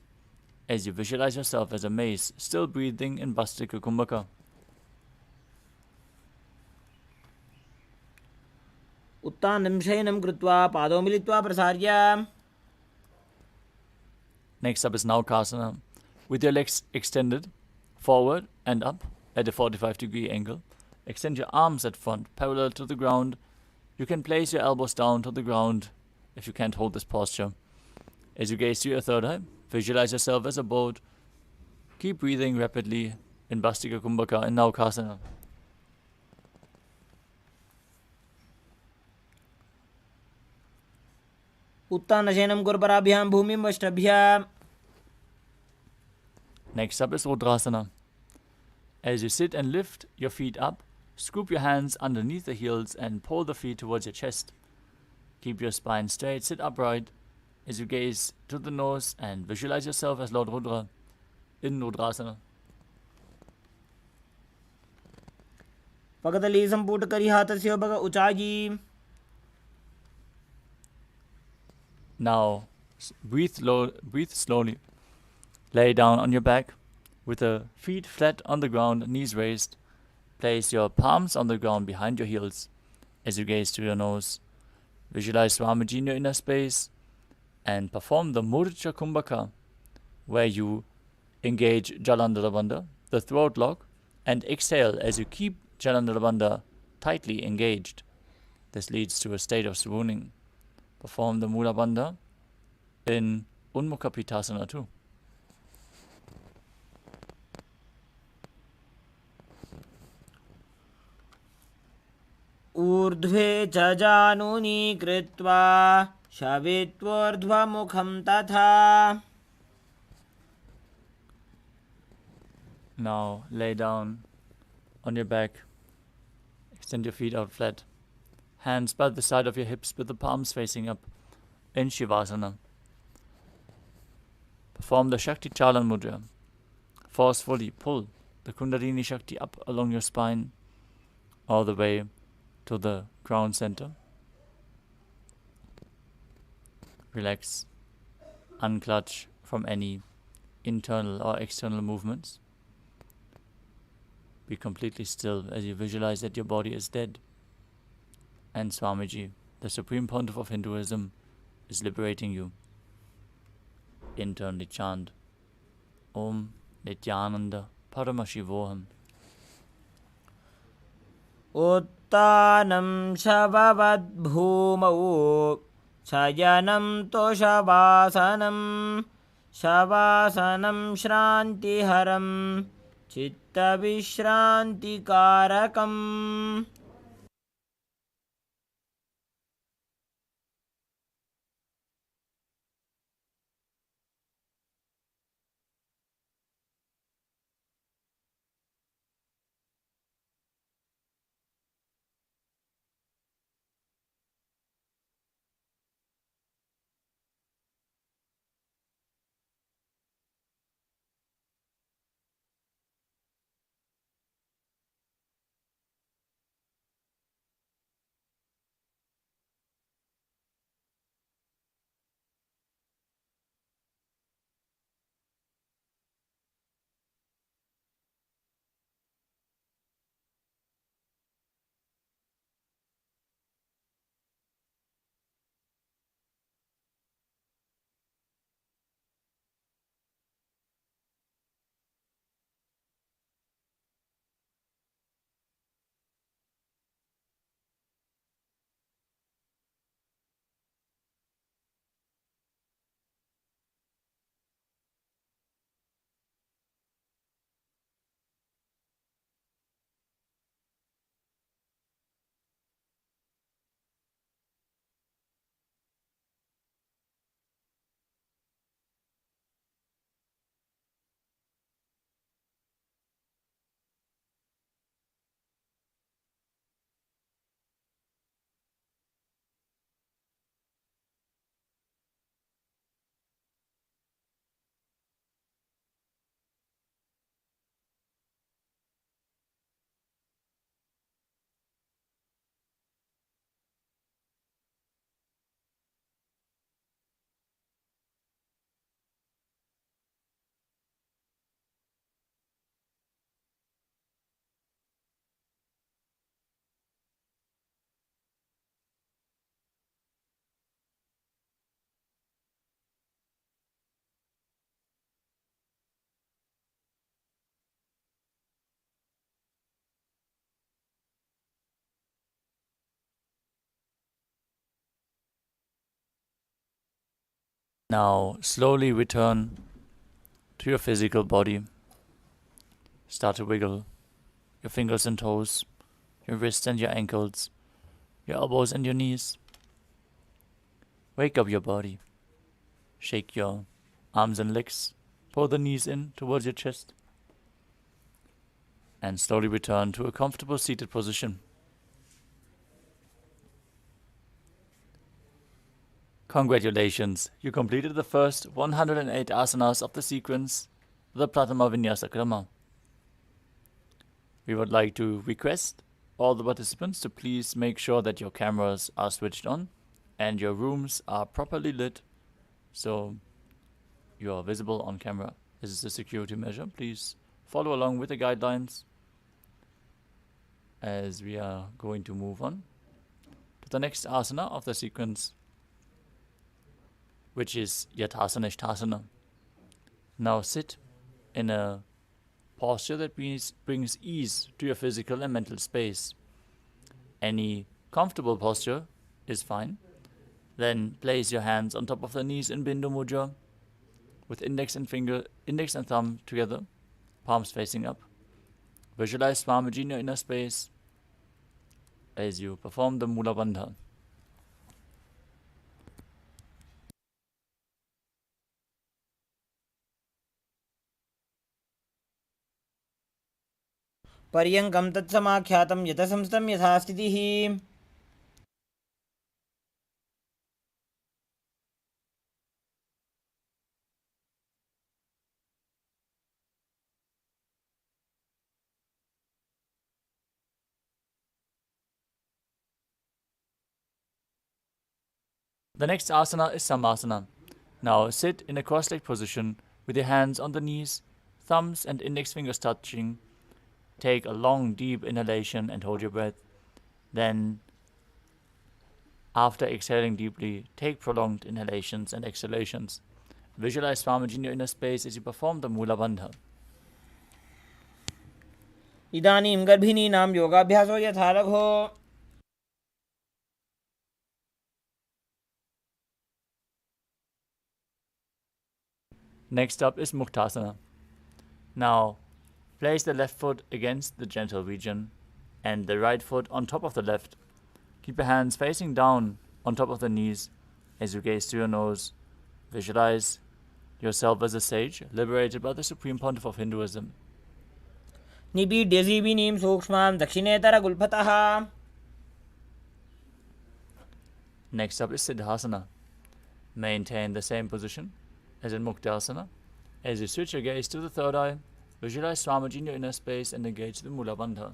as you visualize yourself as a mace, still breathing in Bhastrika Kumbhaka. उत्तानं शयनं कृत्वा पादौ मिलित्वा प्रसार्य. Next up is Naukasana. With your legs extended forward and up at a 45-degree angle, extend your arms at front, parallel to the ground. You can place your elbows down to the ground if you can't hold this posture. As you gaze to your third eye, visualize yourself as a boat. Keep breathing rapidly in Bhastrika Kumbhaka and Naukasana. उत्तानं शयनं गुरुपराभ्यां भूमिं वष्टभ्य. Next up is Rudrasana. As you sit and lift your feet up, scoop your hands underneath the heels and pull the feet towards your chest. Keep your spine straight, sit upright as you gaze to the nose and visualize yourself as Lord Rudra in Rudrasana. पगतली संपुट करी हाथस्य bug उचाजी. Now breathe slowly. Lay down on your back with the feet flat on the ground, knees raised. Place your palms on the ground behind your heels as you gaze to your nose. Visualize Swamiji in your inner space and perform the Murcha Kumbhaka, where you engage Jalandhara Bandha, the throat lock, and exhale as you keep Jalandhara Bandha tightly engaged. This leads to a state of swooning. Perform the Mula Bandha in Unmukha Pitasana too. ऊर्ध्वे च जानूनि कृत्वा शवित्वोर्ध्वमुखं तथा. Now lay down on your back. Extend your feet out flat. Hands by the side of your hips with the palms facing up in Shivasana. Perform the Shakti Chalan Mudra. Forcefully pull the Kundalini Shakti up along your spine all the way to the ground center. Relax. Unclutch from any internal or external movements. Be completely still as you visualize that your body is dead. And Swamiji, the Supreme Pontiff of Hinduism, is liberating you. Internally chant Om Nithyananda Paramashivoham. उत्तानं शववद्भूमौ शयनं तोषवासनं शवासनं श्रान्तिहरं चित्तविश्रान्तिकारकम्. Now slowly return to your physical body. Start to wiggle your fingers and toes, your wrists and your ankles, your elbows and your knees. Wake up your body. Shake your arms and legs. Pull the knees in towards your chest. And slowly return to a comfortable seated position. Congratulations, you completed the first 108 asanas of the sequence, the Pratama Vinyasa Krama. We would like to request all the participants to please make sure that your cameras are switched on and your rooms are properly lit so you are visible on camera. This is a security measure. Please follow along with the guidelines as we are going to move on to the next asana of the sequence, which is Yathasana Ishthasana. Now sit in a posture that brings ease to your physical and mental space. Any comfortable posture is fine. Then place your hands on top of the knees in Bindu Mudra with index and thumb together, palms facing up. Visualize Swamiji in your inner space as you perform the Mula Bandha. पर्यङ्कं तत्समाख्यातं यथसंस्थं यथा स्थितिः. The next asana is Samasana. Now sit in a cross-legged position with your hands on the knees, thumbs and index fingers touching. Take a long, deep inhalation and hold your breath. Then, after exhaling deeply, take prolonged inhalations and exhalations. Visualize Swamiji in your inner space as you perform the Mula Bandha. इदानीं गर्भिणीनां योगाभ्यासो यथा लघो। Next up is Muktasana. Now, place the left foot against the genital region and the right foot on top of the left. Keep your hands facing down on top of the knees as you gaze through your nose. Visualize yourself as a sage liberated by the Supreme Pontiff of Hinduism. निपीड्य जीविनीं सूक्ष्मां दक्षिणेतरगुल्फतः। Next up is Siddhasana. Maintain the same position as in Muktasana. As you switch your gaze to the third eye, visualize Swamiji in your inner space and engage the Mula Bandha.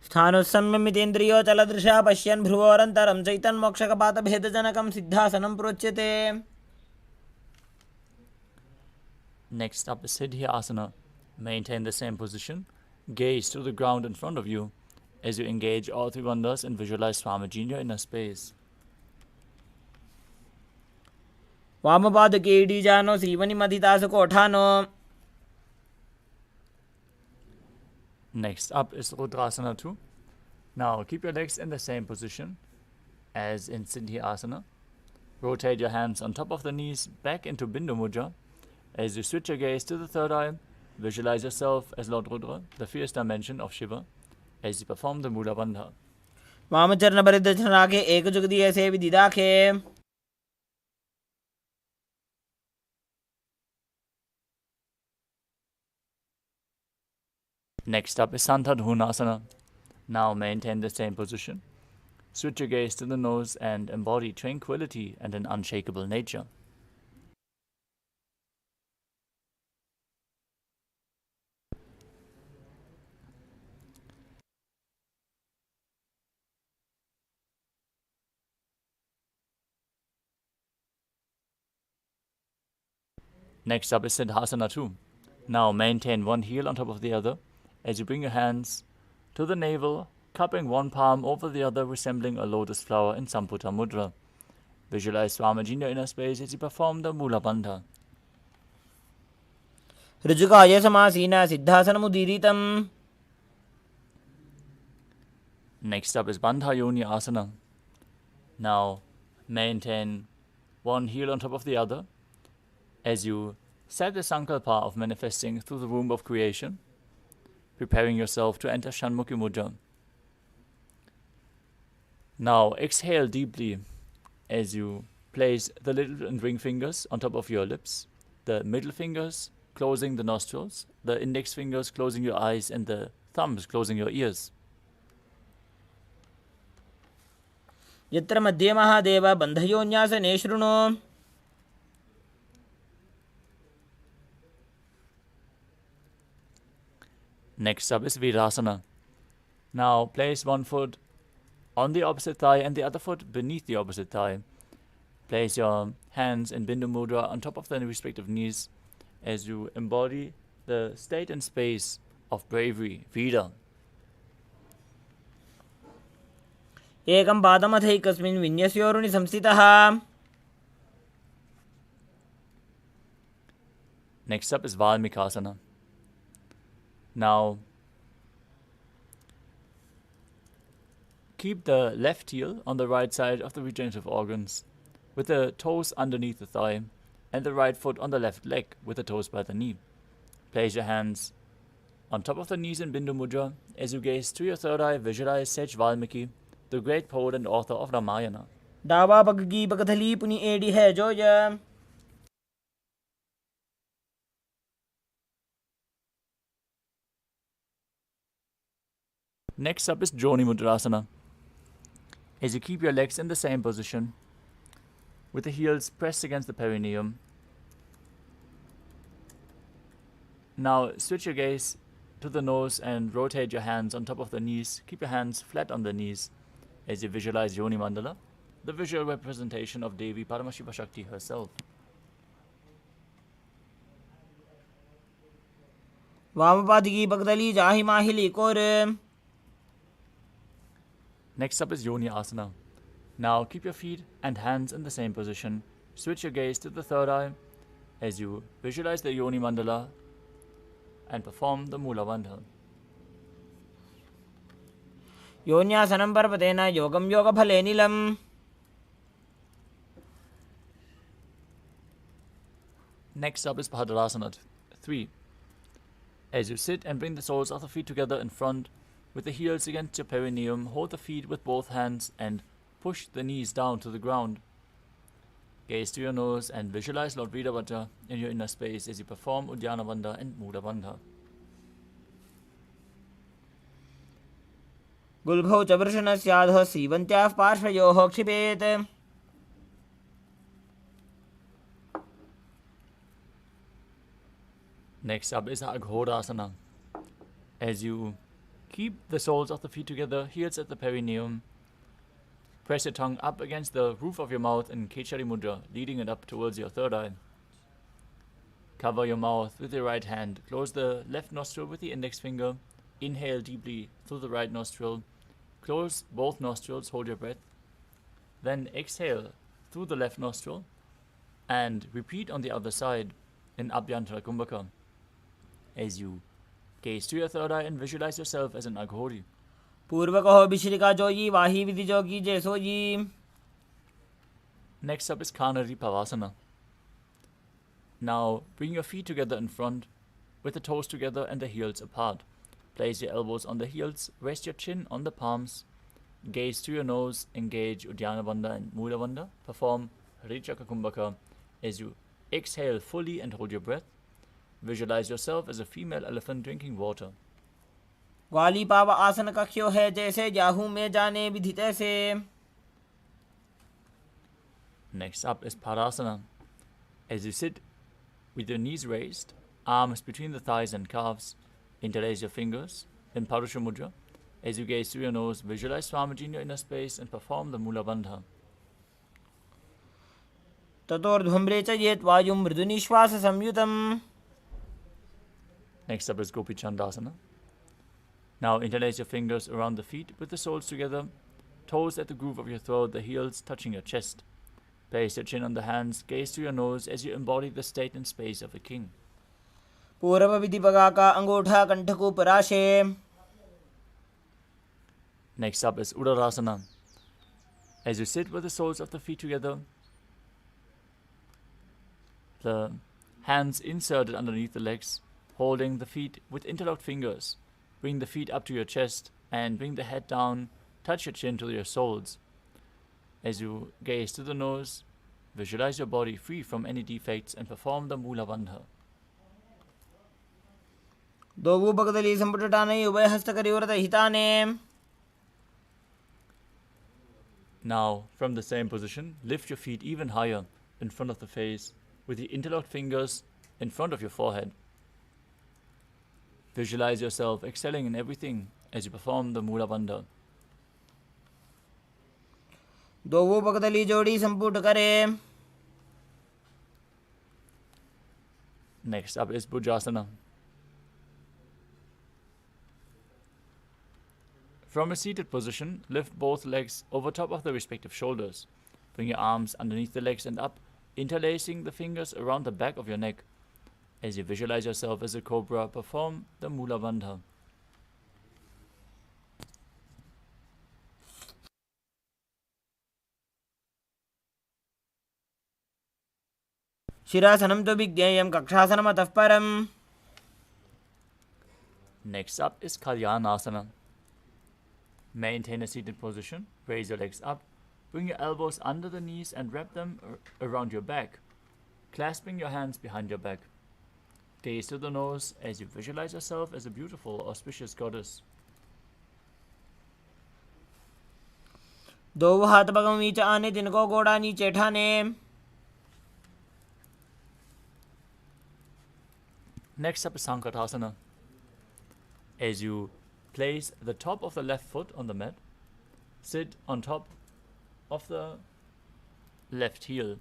स्थानोत्सम्यमितेन्द्रियोचलदृशा पश्यन् भ्रुवोरन्तरं चैतन्मोक्षकपातभेदजनकं सिद्धासनं प्रोच्यते। Next up is Siddhi Asana. Maintain the same position. Gaze to the ground in front of you as you engage all three bandhas and visualize Swamiji in your inner space. वामपादके इडीजानो श्रीवनिमधितासुकोठानो। Next up is Rudrasana 2. Now keep your legs in the same position as in Siddhi Asana. Rotate your hands on top of the knees back into Bindu Mudra. As you switch your gaze to the third eye, visualize yourself as Lord Rudra, the fierce dimension of Shiva, as you perform the Mula Bandha. वामचरणपरिदर्शनाखे एकजुगदीय सेवि दिदाखे। Next up is Santadhunasana. Now maintain the same position. Switch your gaze to the nose and embody tranquility and an unshakable nature. Next up is Siddhasana 2. Now maintain one heel on top of the other as you bring your hands to the navel, cupping one palm over the other, resembling a lotus flower in Samputa Mudra. Visualize Swamiji in your inner space as you perform the Mula Bandha. ऋजुकाय समासीना सिद्धासनमुदीरितम्। Next up is Bandha Yoni Asana. Now maintain one heel on top of the other as you set the sankalpa of manifesting through the womb of creation, preparing yourself to enter Shanmukhi Mudra. Now exhale deeply as you place the little and ring fingers on top of your lips, the middle fingers closing the nostrils, the index fingers closing your eyes, and the thumbs closing your ears. यत्र मध्ये महादेव बन्धयोन्यासने शृणु। Next up is Virasana. Now place one foot on the opposite thigh and the other foot beneath the opposite thigh. Place your hands in Bindu Mudra on top of the respective knees as you embody the state and space of bravery, Vida. एकं पादमथैकस्मिन् विन्यस्योरुणि संस्थितः। Next up is Valmikasana. Now keep the left heel on the right side of the regenerative organs, with the toes underneath the thigh, and the right foot on the left leg, with the toes by the knee. Place your hands on top of the knees in Bindu Mudra. As you gaze through your third eye, visualize Sage Valmiki, the great poet and author of Ramayana. दावा पगगी पगथली पुनि AD है जोय। Next up is Joni Mudrasana. As you keep your legs in the same position, with the heels pressed against the perineum. Now switch your gaze to the nose and rotate your hands on top of the knees. Keep your hands flat on the knees as you visualize Yoni Mandala, the visual representation of Devi Paramashiva Shakti herself. वामपादकी पगदली जाहि माहिली core. Next up is Yoni Asana. Now keep your feet and hands in the same position. Switch your gaze to the third eye as you visualize the Yoni Mandala and perform the Mula Bandha. योन्यासनं पर्वतेन योगं योगफले नीलम्. Next up is Bhadrasana 3. As you sit and bring the soles of the feet together in front, with the heels against your perineum, hold the feet with both hands and push the knees down to the ground. Gaze to your nose and visualize Lord Vidavata in your inner space as you perform Uddiyana Bandha and Mula Bandha. गुल्भौ च वृषणस्याधः सीवन्त्याः पार्श्वयोः क्षिपेत्. Next up is Aghodasana. As you keep the soles of the feet together, heels at the perineum, press your tongue up against the roof of your mouth in Kechari Mudra, leading it up towards your third eye. Cover your mouth with your right hand, close the left nostril with the index finger, inhale deeply through the right nostril, close both nostrils, hold your breath, then exhale through the left nostril, and repeat on the other side in Abhyantara Kumbhaka. As you gaze to your third eye and visualize yourself as an Aghori. पूर्वकहो विश्रिका जोयी वाही विधि जोगी जय सोयी. Next up is Kanari Pavasana. Now bring your feet together in front, with the toes together and the heels apart. Place your elbows on the heels, rest your chin on the palms, gaze to your nose, engage Uddiyana Bandha and Mula Bandha, perform Harichaka Kumbhaka as you exhale fully and hold your breath. Visualize yourself as a female elephant drinking water. ग्वाली पाव आसन कख्यो है जैसे जाहू में जाने विधि तैसे. Next up is Parasana. As you sit with your knees raised, arms between the thighs and calves, interlace your fingers in Parusha Mudra. As you gaze through your nose, visualize Swamiji in your inner space and perform the Mula Bandha. ततोर्ध्वम्रे च येत् वायुं मृदुनिश्वास संयुतम्. Next up is Gopi Chandasana. Now interlace your fingers around the feet with the soles together, toes at the groove of your throat, the heels touching your chest. Place your chin on the hands, gaze to your nose as you embody the state and space of a king. पूर्व विधि पगा का अंगूठा कंठकू पराशे. Next up is Uddarasana. As you sit with the soles of the feet together, the hands inserted underneath the legs, holding the feet with interlocked fingers. Bring the feet up to your chest and bring the head down, touch your chin to your soles. As you gaze to the nose, visualize your body free from any defects and perform the Mula Bandha. दोवु बगदली संपुटटाने उभय हस्तकरिव्रत हिताने. Now, from the same position, lift your feet even higher in front of the face with the interlocked fingers in front of your forehead. Visualize yourself excelling in everything as you perform the Mula Bandha. दोवु बगदली जोड़ी संपुट करे. Next up is Bhujasana. From a seated position, lift both legs over top of the respective shoulders. Bring your arms underneath the legs and up, interlacing the fingers around the back of your neck. As you visualize yourself as a cobra, perform the Mula Bandha. शिरासनं तु विज्ञेयं कक्षासनमतः परम्. Next up is Kalyanasana. Maintain a seated position, raise your legs up, bring your elbows under the knees and wrap them around your back, clasping your hands behind your back. Gaze to the nose as you visualize yourself as a beautiful, auspicious goddess. दोवु हाथ Burgman नीचे आने तिनको गोड़ा नीचे ठाने. Next up is Sankatasana. As you place the top of the left foot on the mat, sit on top of the left heel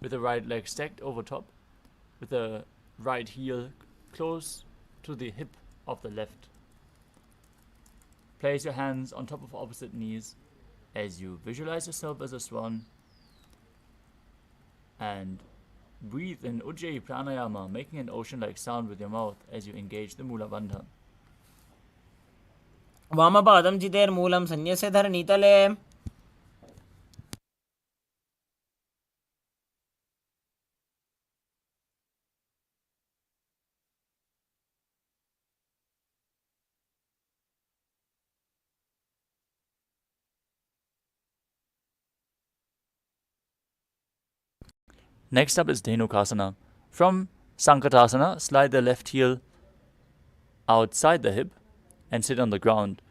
with the right leg stacked over top, with the right heel close to the hip of the left. Place your hands on top of opposite knees as you visualize yourself as a swan and Breathe in Ujjayi Pranayama, making an ocean-like sound with your mouth as you engage the Mula Bandha. वामपादं चितेर्मूलं सन्न्यस्य धरणीतले. Next up is Dhenukasana. From Sankatasana, slide the left heel outside the hip and sit on the ground.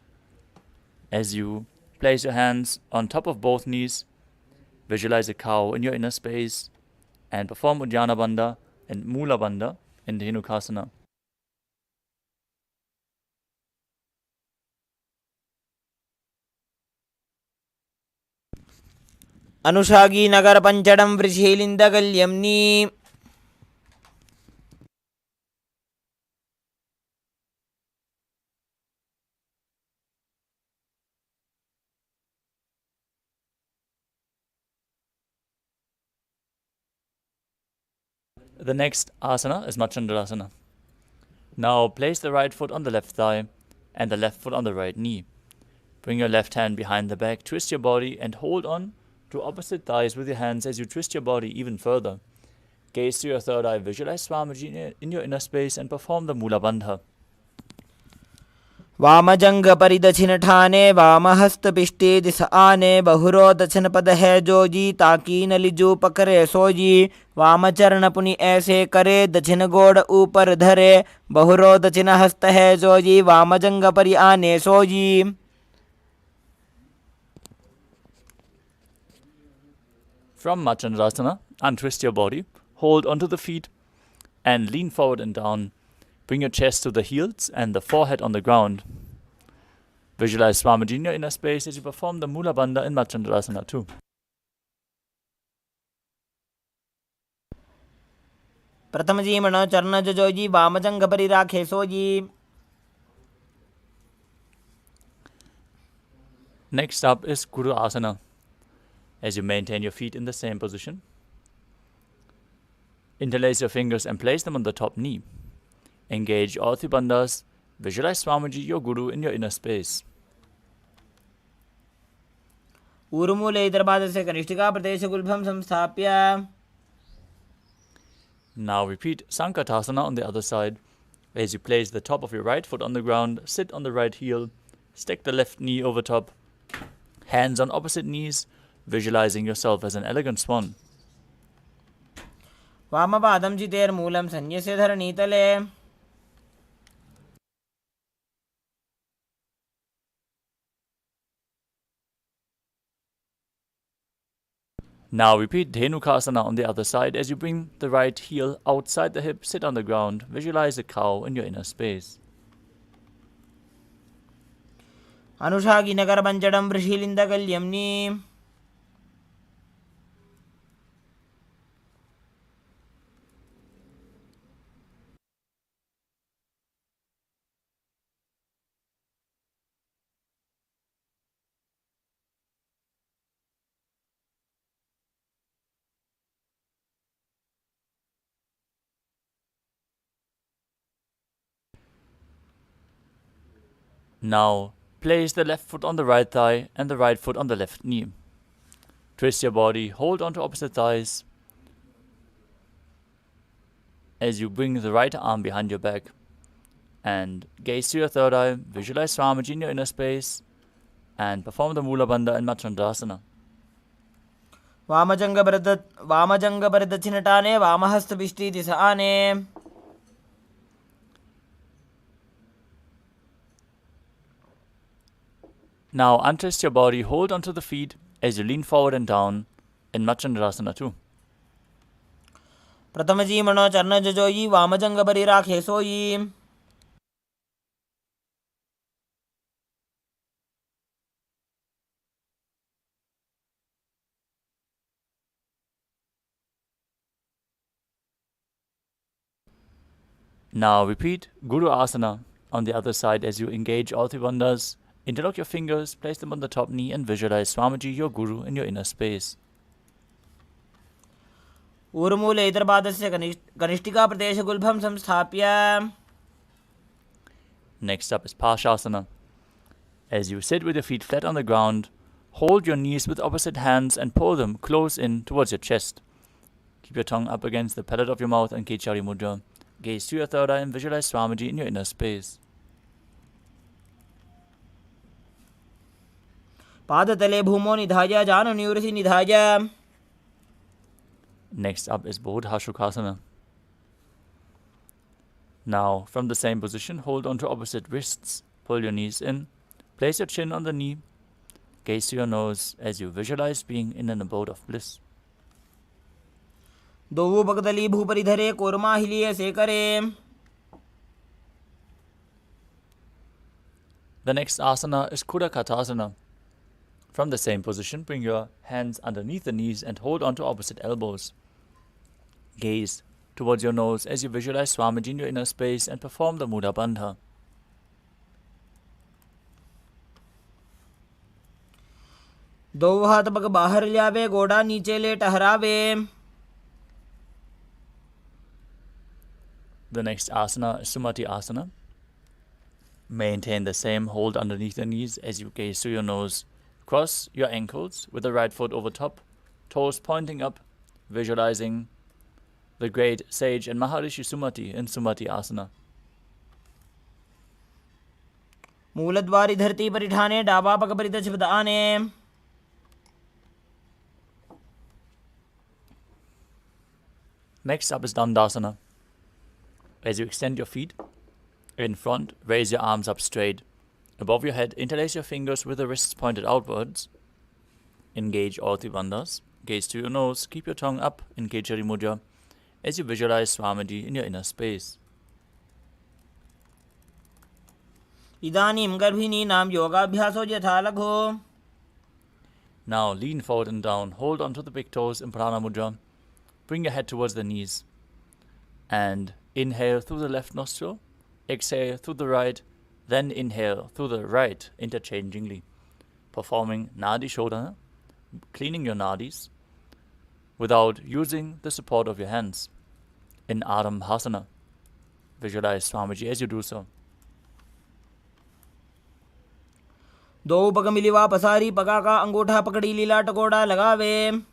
As you place your hands on top of both knees, visualize a cow in your inner space and perform Uddiyana Bandha and Mula Bandha in Dhenukasana. अनुषागी नगर पंचडं वृषीलिन्दगल्यम्नी. The next asana is Machandasana. Now place the right foot on the left thigh and the left foot on the right knee. Bring your left hand behind the back, twist your body and hold on to opposite thighs with your hands as you twist your body even further. Gaze to your third eye, visualize Swamiji in your inner space and perform the Mula Bandha. वामजंग परिदक्षिण ठाने वामहस्त पिष्टे दिस आने बहुरो दक्षिण पद है जोजी ताकी नलिजू पकड़े सोजी. वाम चरण पुनि ऐसे करे दक्षिण गोड़ ऊपर धरे बहुरो दक्षिण हस्त है जोजी वामजंग परि आने sooji. From Machandasana, untwist your body, hold onto the feet and lean forward and down. Bring your chest to the heels and the forehead on the ground. Visualize Swamiji in your inner space as you perform the Mula Bandha in Machandasana too. प्रथम जी मनो चरण जोजी वामजंग परि राखे sooji. Next up is Guru Asana. As you maintain your feet in the same position, interlace your fingers and place them on the top knee. Engage all three bandhas. Visualize Swamiji, your Guru, in your inner space. ऊर्मूले इतरपाद से कनिष्ठिका प्रदेश गुल्भम संस्थाप्य. Now repeat Sankatasana on the other side. As you place the top of your right foot on the ground, sit on the right heel, stick the left knee over top, hands on opposite knees, visualizing yourself as an elegant swan. वामपादं चितेर्मूलं सन्न्यस्य धरणीतले. Now repeat Dhenukasana on the other side. As you bring the right heel outside the hip, sit on the ground, visualize a cow in your inner space. अनुषागी नगर पंचडं वृषीलिन्दगल्यम्नी. Now place the left foot on the right thigh and the right foot on the left knee. Twist your body, hold on to opposite thighs as you bring the right arm behind your back and gaze to your third eye, visualize Swamiji in your inner space and perform the Mula Bandha in Machandasana. वामजंग परिदक्षिण टाने वामहस्त पिष्टी दिस आने. Now untwist your body, hold onto the feet as you lean forward and down in Machandasana too. प्रथम जी मनो चरण जोजी वामजंग परि राखे सोई. Now repeat Guru Asana on the other side as you engage all three bandhas. Interlock your fingers, place them on the top knee and visualize Swamiji, your Guru, in your inner space. ऊर्मूले इतरपादस्य कनिष्ठिकाप्रदेशगुल्भं संस्थाप्य. Next up is Parshasana. As you sit with your feet flat on the ground, hold your knees with opposite hands and pull them close in towards your chest. Keep your tongue up against the palate of your mouth and Kechari Mudra. Gaze to your third eye and visualize Swamiji in your inner space. पादतले भूमो निधाय जानन्यूरसि निधाय. Next up is Bodhashukasana. Now, from the same position, hold on to opposite wrists, pull your knees in, place your chin on the knee, gaze to your nose as you visualize being in an abode of bliss. दोवु पगदली भूपरिधरे korma हिलिये सेकरे. The next asana is Kudakatasana. From the same position, bring your hands underneath the knees and hold on to opposite elbows. Gaze towards your nose as you visualize Swamiji in your inner space and perform the Mudra Bandha. दोवु हाथ पग बाहर ल्यावे गोड़ा नीचे ले टहरावे. The next asana is Sumati Asana. Maintain the same hold underneath the knees as you gaze to your nose. Cross your ankles with the right foot over top, toes pointing up, visualizing the great sage and Maharishi Sumati in Sumati Asana. मूलद्वारि धरती परिठाने डाबा पग परितच बदाने. Next up is Dandasana. As you extend your feet in front, raise your arms up straight. Above your head, interlace your fingers with the wrists pointed outwards. Engage all three bandhas. Gaze to your nose. Keep your tongue up in Kechari Mudra as you visualize Swamiji in your inner space. इदानीं गर्भिणीनां योगाभ्यासो यथा लघो. Now lean forward and down. Hold onto the big toes in Prana Mudra. Bring your head towards the knees. And inhale through the left nostril. Exhale through the right. Then inhale through the right interchangingly. Performing Nadi Shodhana, cleaning your nadis, without using the support of your hands. In Arambhasana, visualize Swamiji as you do so. दो पग मिलिवा पसारी पगा का अंगूठा पकड़ी लीला टकोड़ा लगावे.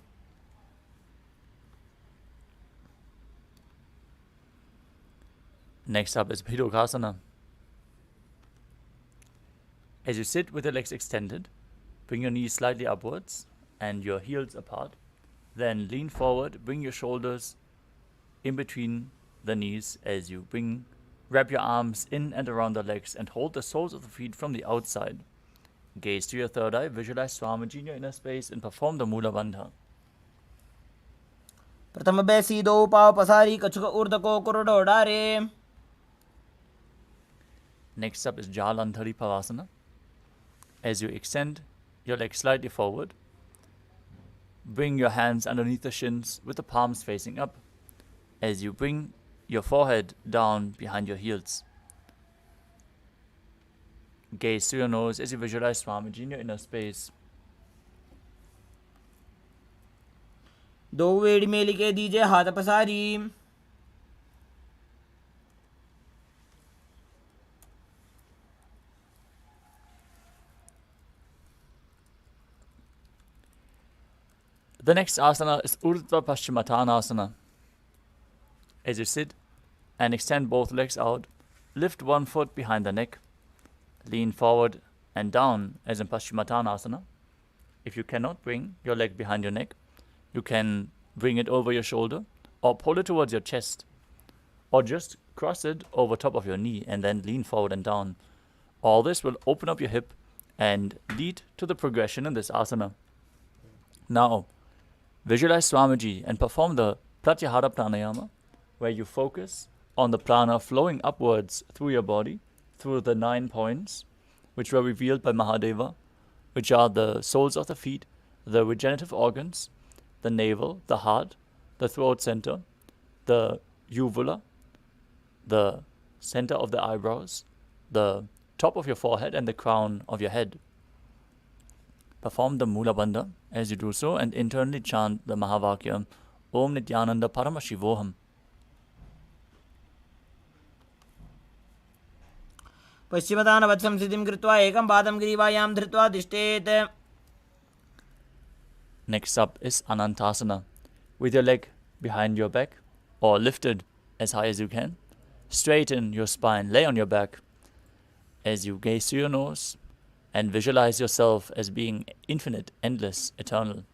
Next up is Bhidokasana. As you sit with your legs extended, bring your knees slightly upwards and your heels apart. Then lean forward, bring your shoulders in between the knees as you wrap your arms in and around the legs and hold the soles of the feet from the outside. Gaze to your third eye, visualize Swamiji in your inner space and perform the Mula Bandha. प्रथम बैसी दो पाव पसारी कछुक ऊर्ध को कुरडो डारे. Next up is Jalandhari Pavasana. As you extend your legs slightly forward, bring your hands underneath the shins with the palms facing up as you bring your forehead down behind your heels. Gaze to your nose as you visualize Swamiji in your inner space. दो वेड़ में लिखे दीजिए हाथ पसारी. The next asana is Urdhva Paschimottanasana. As you sit and extend both legs out, lift one foot behind the neck, lean forward and down as in Paschimottanasana. If you cannot bring your leg behind your neck, you can bring it over your shoulder or pull it towards your chest or just cross it over top of your knee and then lean forward and down. All this will open up your hip and lead to the progression in this asana. Now, visualize Swamiji and perform the Pratyahara Pranayama, where you focus on the prana flowing upwards through your body, through the 9 points, which were revealed by Mahadeva, which are the soles of the feet, the regenerative organs, the navel, the heart, the throat center, the uvula, the center of the eyebrows, the top of your forehead, and the crown of your head. Perform the Mula Bandha as you do so and internally chant the Mahavakya, Om Nithyananda Paramashivoham. पश्चिमतानवत्संस्थितिं कृत्वा एकं पादं ग्रीवायां धृत्वा तिष्ठेत्. Next up is Anantasana, with your leg behind your back or lifted as high as you can. Straighten your spine, lay on your back as you gaze through your nose and visualize yourself as being infinite, endless, eternal.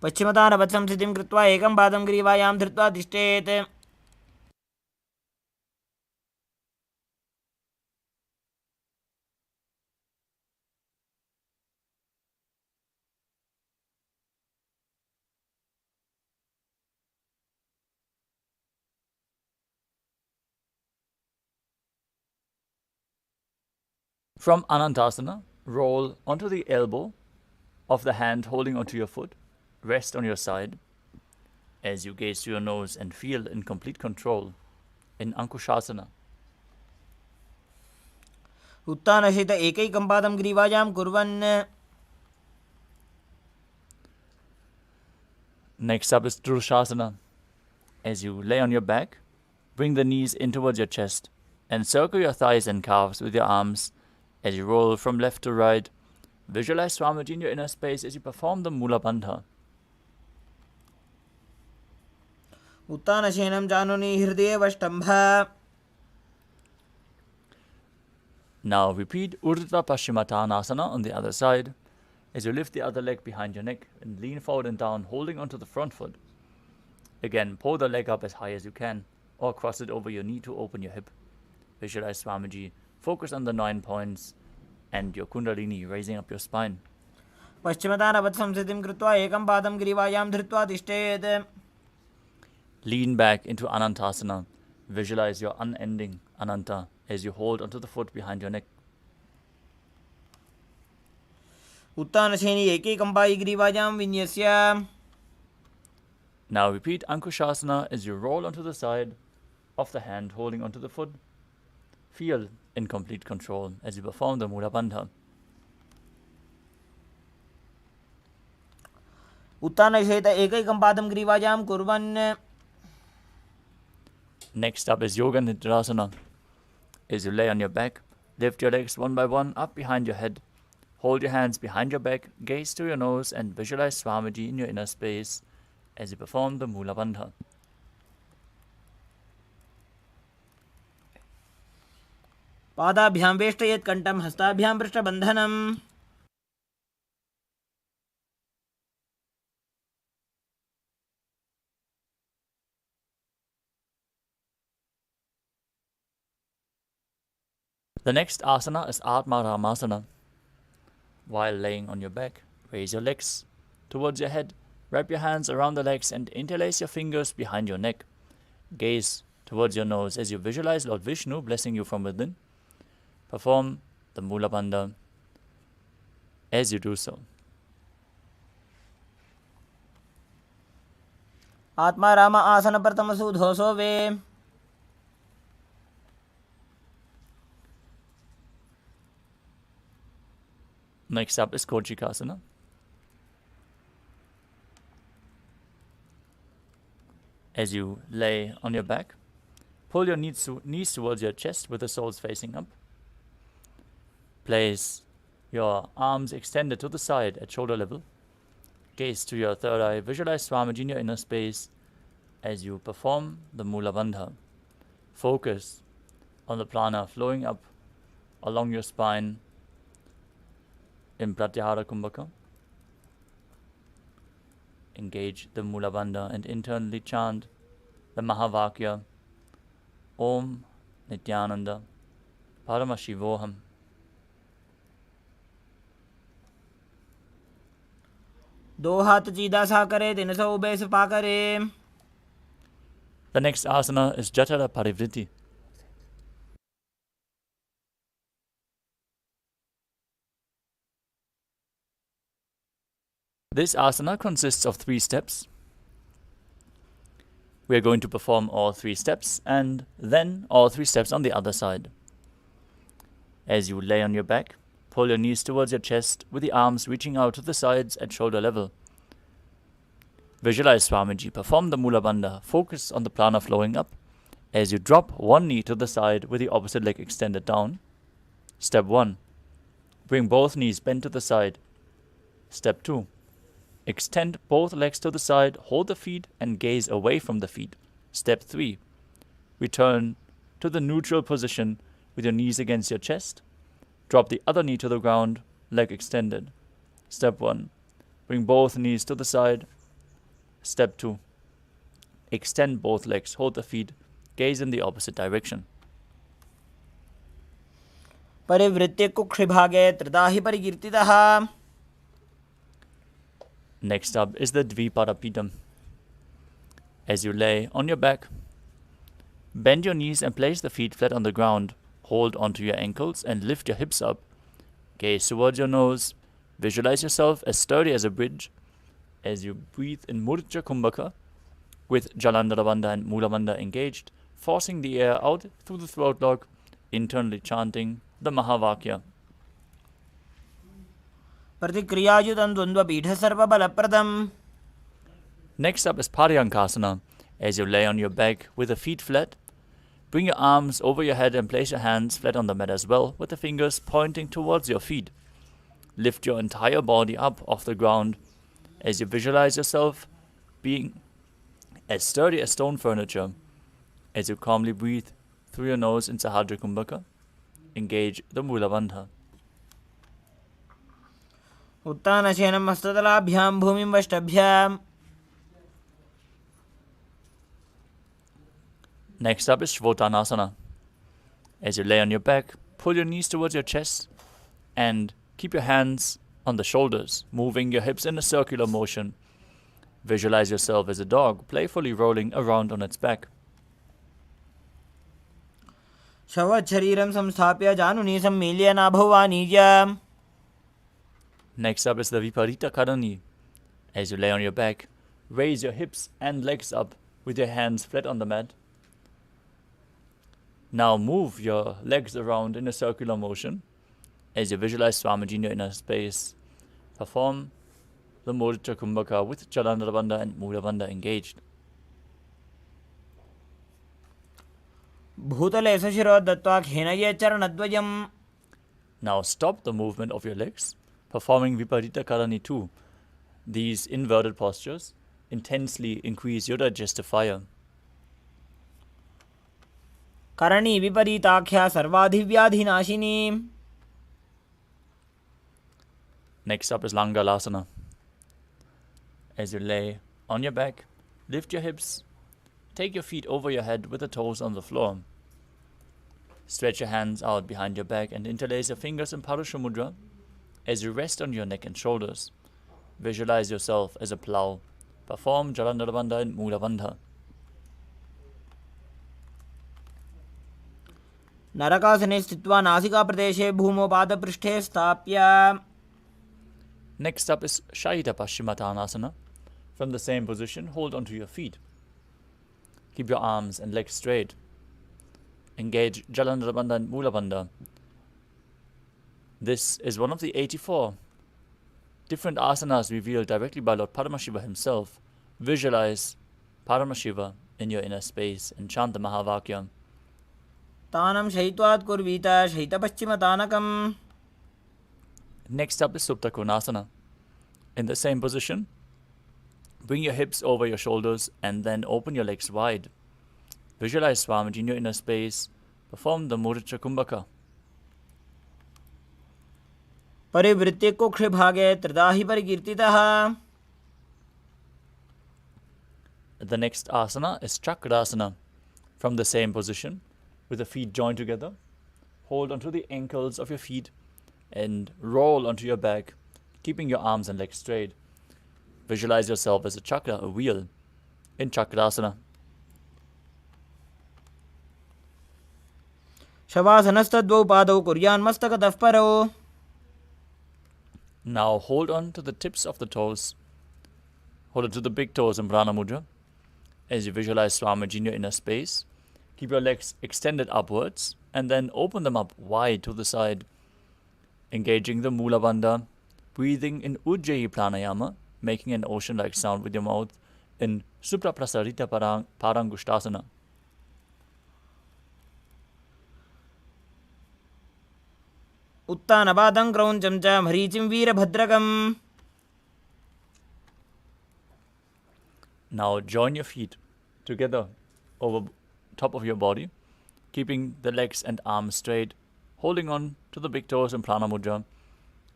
पश्चिमतानवत्संस्थितिं कृत्वा एकं पादं ग्रीवायां धृत्वा तिष्ठेत्. From Anantasana, roll onto the elbow of the hand holding onto your foot. Rest on your side as you gaze through your nose and feel in complete control in Ankushasana. उत्थानसहित एकैकं पादं ग्रीवायां कुर्वन्. Next up is Drushasana. As you lay on your back, bring the knees in towards your chest and circle your thighs and calves with your arms as you roll from left to right. Visualize Swamiji in your inner space as you perform the Mula Bandha. उत्थानशयनं जानुनि हृदयेवष्टम्भ. Now repeat Urdhva Paschimottanasana on the other side as you lift the other leg behind your neck and lean forward and down, holding onto the front foot. Again, pull the leg up as high as you can or cross it over your knee to open your hip. Visualize Swamiji, focus on the 9 points and your Kundalini raising up your spine. पश्चिमतानवत्संस्थितिं कृत्वा एकं पादं ग्रीवायां धृत्वा तिष्ठेत्. Lean back into Anantasana. Visualize your unending Ananta as you hold onto the foot behind your neck. उत्थानशयनि एकैकं Pai ग्रीवायां विन्यस्य. Now repeat Ankushasana as you roll onto the side of the hand holding onto the foot. Feel in complete control as you perform the Mula Bandha. उत्थानसहित एकैकं पादं ग्रीवायां कुर्वन्. Next up is Yoga Nidrasana. As you lay on your back, lift your legs one by one up behind your head. Hold your hands behind your back, gaze to your nose and visualize Swamiji in your inner space as you perform the Mula Bandha. पादाभ्यां वेष्टयेत् कण्ठं हस्ताभ्यां पृष्ठबन्धनम्. The next asana is Atma Ramasana. While laying on your back, raise your legs towards your head, wrap your hands around the legs and interlace your fingers behind your neck. Gaze towards your nose as you visualize Lord Vishnu blessing you from within. Perform the Mula Bandha as you do so. आत्मा राम आसन प्रथमसु धोसो वे. Next up is Kochikasana. As you lay on your back, pull your knees towards your chest with the soles facing up. Place your arms extended to the side at shoulder level. Gaze to your third eye. Visualize Swamiji in your inner space as you perform the Mula Bandha. Focus on the prana flowing up along your spine in Pratyahara Kumbhaka. Engage the Mula Bandha and internally chant the Mahavakya Om Nithyananda Paramashivoham. दो हाथ सीधा सा करे, 300 ube Sapa करे. The next asana is Jatara Parivritti. This asana consists of 3 steps. We are going to perform all 3 steps and then all 3 steps on the other side. As you lay on your back, pull your knees towards your chest with the arms reaching out to the sides at shoulder level. Visualize Swamiji. Perform the Mula Bandha. Focus on the prana flowing up. As you drop one knee to the side with the opposite leg extended down. Step 1. Bring both knees bent to the side. Step 2. Extend both legs to the side, hold the feet and gaze away from the feet. Step 3. Return to the neutral position with your knees against your chest. Drop the other knee to the ground, leg extended. Step 1. Bring both knees to the side. Step 2. Extend both legs, hold the feet, gaze in the opposite direction. परिवृत्ते कुक्षिभागे त्रिदाहि परिकीर्तितः. Next up is the Dviparapidam. As you lay on your back, bend your knees and place the feet flat on the ground. Hold onto your ankles and lift your hips up. Gaze towards your nose. Visualize yourself as sturdy as a bridge. As you breathe in Mudra Kumbhaka, with Jalandhara Bandha and Mula Bandha engaged, forcing the air out through the throat lock, internally chanting the Mahavakya. प्रतिक्रियायुतं द्वन्द्वपीठ सर्वबलप्रदम्. Next up is Paryankasana. As you lay on your back with the feet flat, bring your arms over your head and place your hands flat on the mat as well, with the fingers pointing towards your feet. Lift your entire body up off the ground as you visualize yourself being as sturdy as stone furniture. As you calmly breathe through your nose in Sahadra Kumbhaka, engage the Mula Bandha. उत्तानशयनं हस्ततलाभ्यां भूमिं वष्टभ्याम्. Next up is Shvotanasana. As you lay on your back, pull your knees towards your chest and keep your hands on the shoulders, moving your hips in a circular motion. Visualize yourself as a dog, playfully rolling around on its back. शवच्छरीरं संस्थाप्य जानुनी सम्मील्य नाभौ वाणिज्य. Next up is the Viparita Karani. As you lay on your back, raise your hips and legs up with your hands flat on the mat. Now move your legs around in a circular motion. As you visualize Swamiji in your inner space, perform the Mudra Kumbhaka with Jalandhara Bandha and Mula Bandha engaged. भूतले सशिरो दत्त्वा खेनये चरणद्वयम्. Now stop the movement of your legs, performing Viparita Karani 2. These inverted postures intensely increase your digestive fire. Karni विपरीताख्या सर्वाधिव्याधिनाशिनी. Next up is Langalasana. As you lay on your back, lift your hips, take your feet over your head with the toes on the floor. Stretch your hands out behind your back and interlace your fingers in Parusha Mudra as you rest on your neck and shoulders. Visualize yourself as a plow. Perform Jalandhara Bandha and Mula Bandha. नरकासने स्थित्वा नासिकाप्रदेशे भूमौ पादपृष्ठे स्थाप्य. Next up is Shahita Paschimottanasana. From the same position, hold onto your feet. Keep your arms and legs straight. Engage Jalandhara Bandha and Mula Bandha. This is one of the 84 different asanas revealed directly by Lord Paramashiva himself. Visualize Paramashiva in your inner space and chant the Mahavakya. तानं शयित्वात् कुर्वीत शयितपश्चिमतानकम्. Next up is Supta Konasana. In the same position, bring your hips over your shoulders and then open your legs wide. Visualize Swamiji in your inner space. Perform the Mudra Kumbhaka. परिवृत्ते कुक्षिभागे त्रिदाहि परिकीर्तितः. The next asana is Chakrasana. From the same position, with the feet joined together, hold onto the ankles of your feet and roll onto your back, keeping your arms and legs straight. Visualize yourself as a chakra, a wheel, in Chakrasana. शवासनस्तद्वौ पादौ कुर्यान्मस्तकतः परौ. Now hold on to the tips of the toes. Hold on to the big toes in Prana Mudra. As you visualize Swamiji in your inner space, keep your legs extended upwards and then open them up wide to the side. engaging the Mula Bandha, breathing in Ujjayi Pranayama, making an ocean-like sound with your mouth in Supraprasarita Parangushtasana. उत्तानपादं क्रौञ्चं च मरीचिं वीरभद्रकम्. Now join your feet together over top of your body, keeping the legs and arms straight, holding on to the big toes in Prana Mudra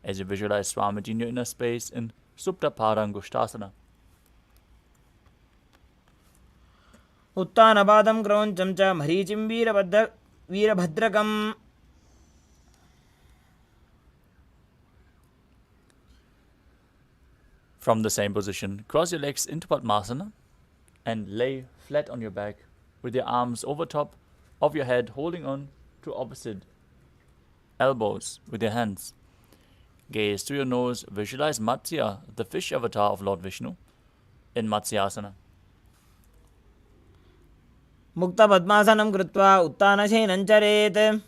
as you visualize Swamiji in your inner space in Supta Parangushtasana. उत्तानपादं क्रौञ्चं च मरीचिं वीरभद्रकम्. From the same position, cross your legs into Padmasana and lay flat on your back with your arms over top of your head, holding on to opposite elbows with your hands. Gaze to your nose, visualize Matsya, the fish avatar of Lord Vishnu, in Matsyasana. मुक्तपद्मासनं कृत्वा उत्तानशयनं चरेत्.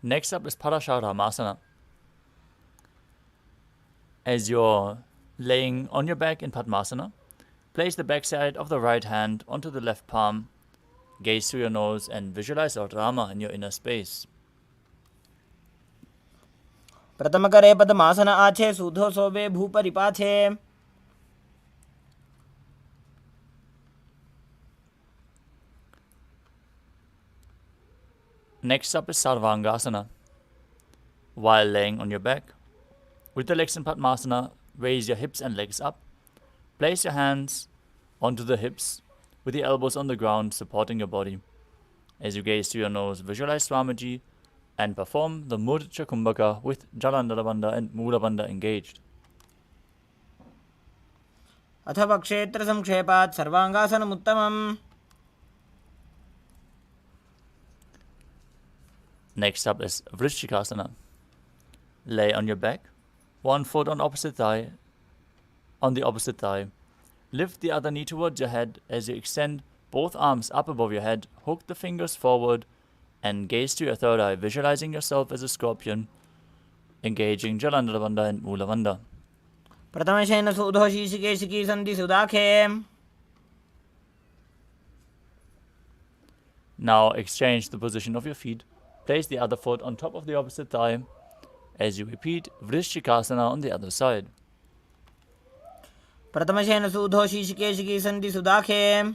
Next up is Parasharamasana. As you're laying on your back in Padmasana, place the backside of the right hand onto the left palm, gaze through your nose and visualize Lord Rama in your inner space. प्रथमकरे पद्मासन आछे सूधो सोबे भूपरिपाछे. Next up is Sarvangasana. While laying on your back, with the legs in Padmasana, raise your hips and legs up. Place your hands onto the hips, with the elbows on the ground, supporting your body. As you gaze through your nose, visualize Swamiji and perform the Mudra Kumbhaka with Jalandhara Bandha and Mula Bandha engaged. अथवा क्षेत्र संक्षेपात् सर्वांगासनमुत्तमम्. Next up is Vrishchikasana. Lay on your back, one foot on the opposite thigh. Lift the other knee towards your head as you extend both arms up above your head, hook the fingers forward, and gaze to your third eye, visualizing yourself as a scorpion, engaging Jalandhara Bandha and Mula Bandha. प्रथमशयन सूधो शीशिकेशिकी सन्धि सुदाखे. Now exchange the position of your feet. Place the other foot on top of the opposite thigh as you repeat Vrishchikasana on the other side. प्रथमशयन सूधो शीशिकेशिकी सन्धि सुदाखे.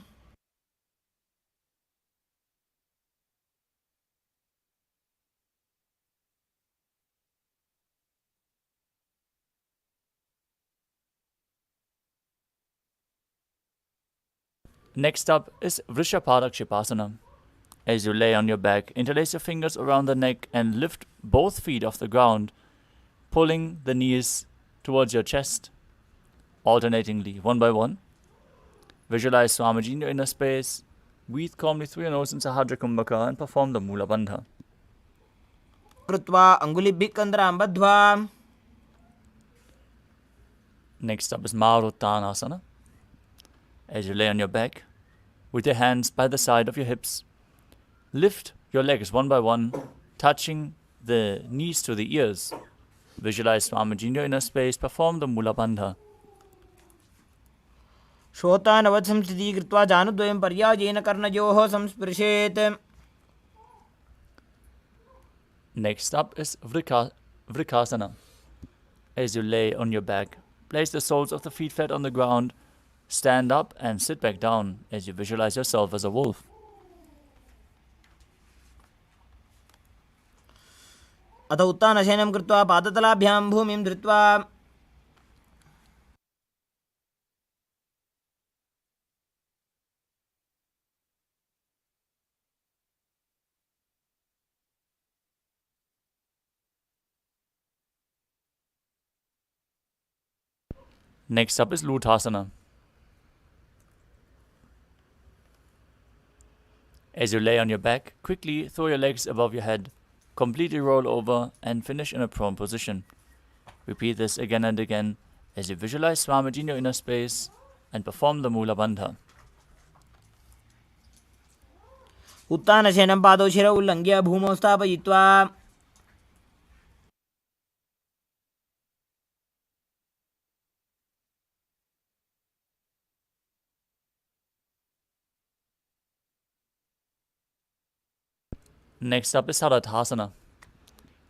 Next up is Vrishaparakshipasana. As you lay on your back, interlace your fingers around the neck and lift both feet off the ground, pulling the knees towards your chest, alternatingly, one by one. Visualize Swamiji in your inner space. Breathe calmly through your nose in Sahadra Kumbhaka and perform the Mula Bandha. कृत्वा अंगुलिभिः कन्द्रां बद्ध्वा. Next up is Maruttanasana. As you lay on your back, with your hands by the side of your hips, lift your legs one by one, touching the knees to the ears. Visualize Swamiji in your inner space, perform the Mula Bandha. श्रोतानवत् संस्थितिः कृत्वा जानुद्वयं पर्यायेन कर्णयोः संस्पृशेत्. Next up is Vrikasana. As you lay on your back, place the soles of the feet flat on the ground, stand up and sit back down as you visualize yourself as a wolf. अथ उत्तानशयनं कृत्वा पादतलाभ्यां भूमिं धृत्वा. Next up is Lutasana. As you lay on your back, quickly throw your legs above your head, completely roll over and finish in a prone position. Repeat this again and again as you visualize Swamiji in your inner space and perform the Mula Bandha. उत्तानशयनं पादौ शिरौ उल्लङ्घ्य भूमौ स्थापयित्वा Next up is Harathasana.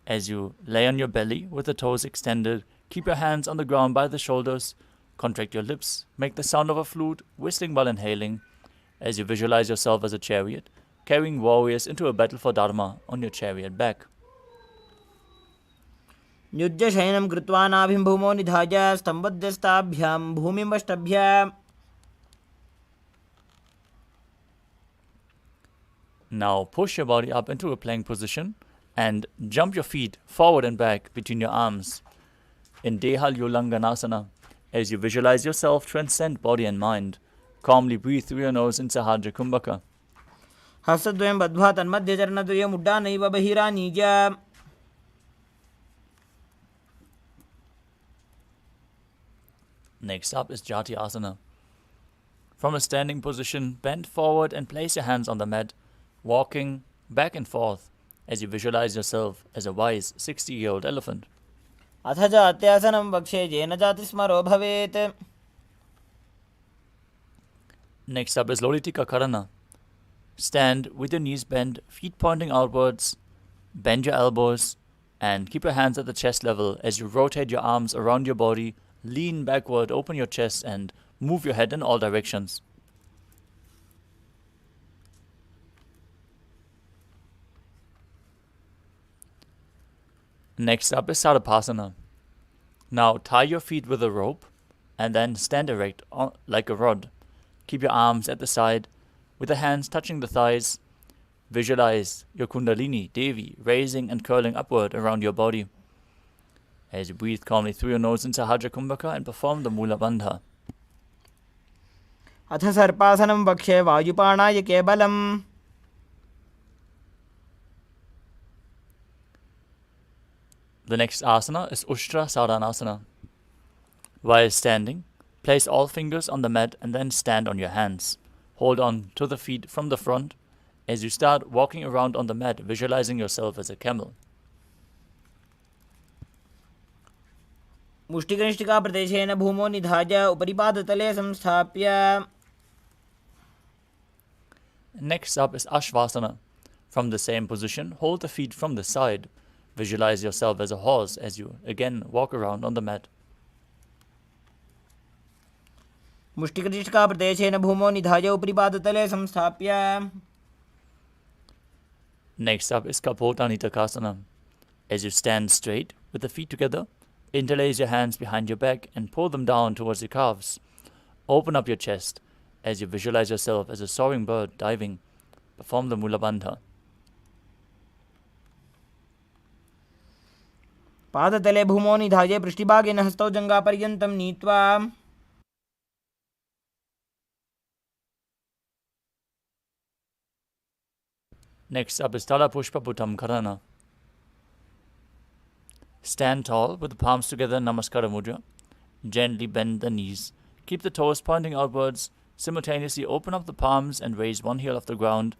As you lay on your belly with the toes extended, keep your hands on the ground by the shoulders, contract your lips, make the sound of a flute, whistling while inhaling, as you visualize yourself as a chariot, carrying warriors into a battle for Dharma on your chariot back. युज्य शयनं कृत्वा नाभिं भूमौ निधाय स्तम्भध्यस्ताभ्यां भूमिमष्टभ्य. Now push your body up into a plank position and jump your feet forward and back between your arms in Dehal Yolanganasana. As you visualize yourself transcend body and mind, calmly breathe through your nose in Sahajra Kumbhaka. हस्तद्वयं बद्ध्वा तन्मध्यचरणद्वयम् उड्डानैव बहिरानीय. Next up is Jati Asana. From a standing position, bend forward and place your hands on the mat, walking back and forth as you visualize yourself as a wise 60-year-old elephant. अथ च अत्यासनं वक्षे येन जातिस्मरो भवेत्. Next up is Lolitika Karana. Stand with your knees bent, feet pointing outwards, bend your elbows, and keep your hands at the chest level as you rotate your arms around your body, lean backward, open your chest, and move your head in all directions. Next up is Sarapasana. Now tie your feet with a rope and then stand erect like a rod. Keep your arms at the side with the hands touching the thighs. Visualize your Kundalini, Devi, raising and curling upward around your body. As you breathe calmly through your nose in Sahajra Kumbhaka and perform the Mula Bandha. अथ सर्पासनं वक्षे वायुपाणाय केवलम्. The next asana is Ushtra Sadhanasana. While standing, place all fingers on the mat and then stand on your hands. Hold on to the feet from the front as you start walking around on the mat, visualizing yourself as a camel. मुष्टिकनिष्ठिकाप्रदेशेन भूमौ निधाय उपरिपादतले संस्थाप्य. Next up is Ashvasana. From the same position, hold the feet from the side. Visualize yourself as a horse as you again walk around on the mat. मुष्टिकनिष्ठिकाप्रदेशेन भूमौ निधाय उपरिपादतले संस्थाप्य. Next up is Kapota Nitakasana. As you stand straight with the feet together, interlace your hands behind your back and pull them down towards your calves. Open up your chest as you visualize yourself as a soaring bird diving. Perform the Mula Bandha. पादतले भूमौ निधाय पृष्ठभागेन हस्तौ जङ्घापर्यन्तं नीत्वा. Next up is Tala Pushpa Putam Karana. Stand tall with the palms together, Namaskara Mudra. Gently bend the knees. Keep the toes pointing outwards. Simultaneously open up the palms and raise one heel off the ground,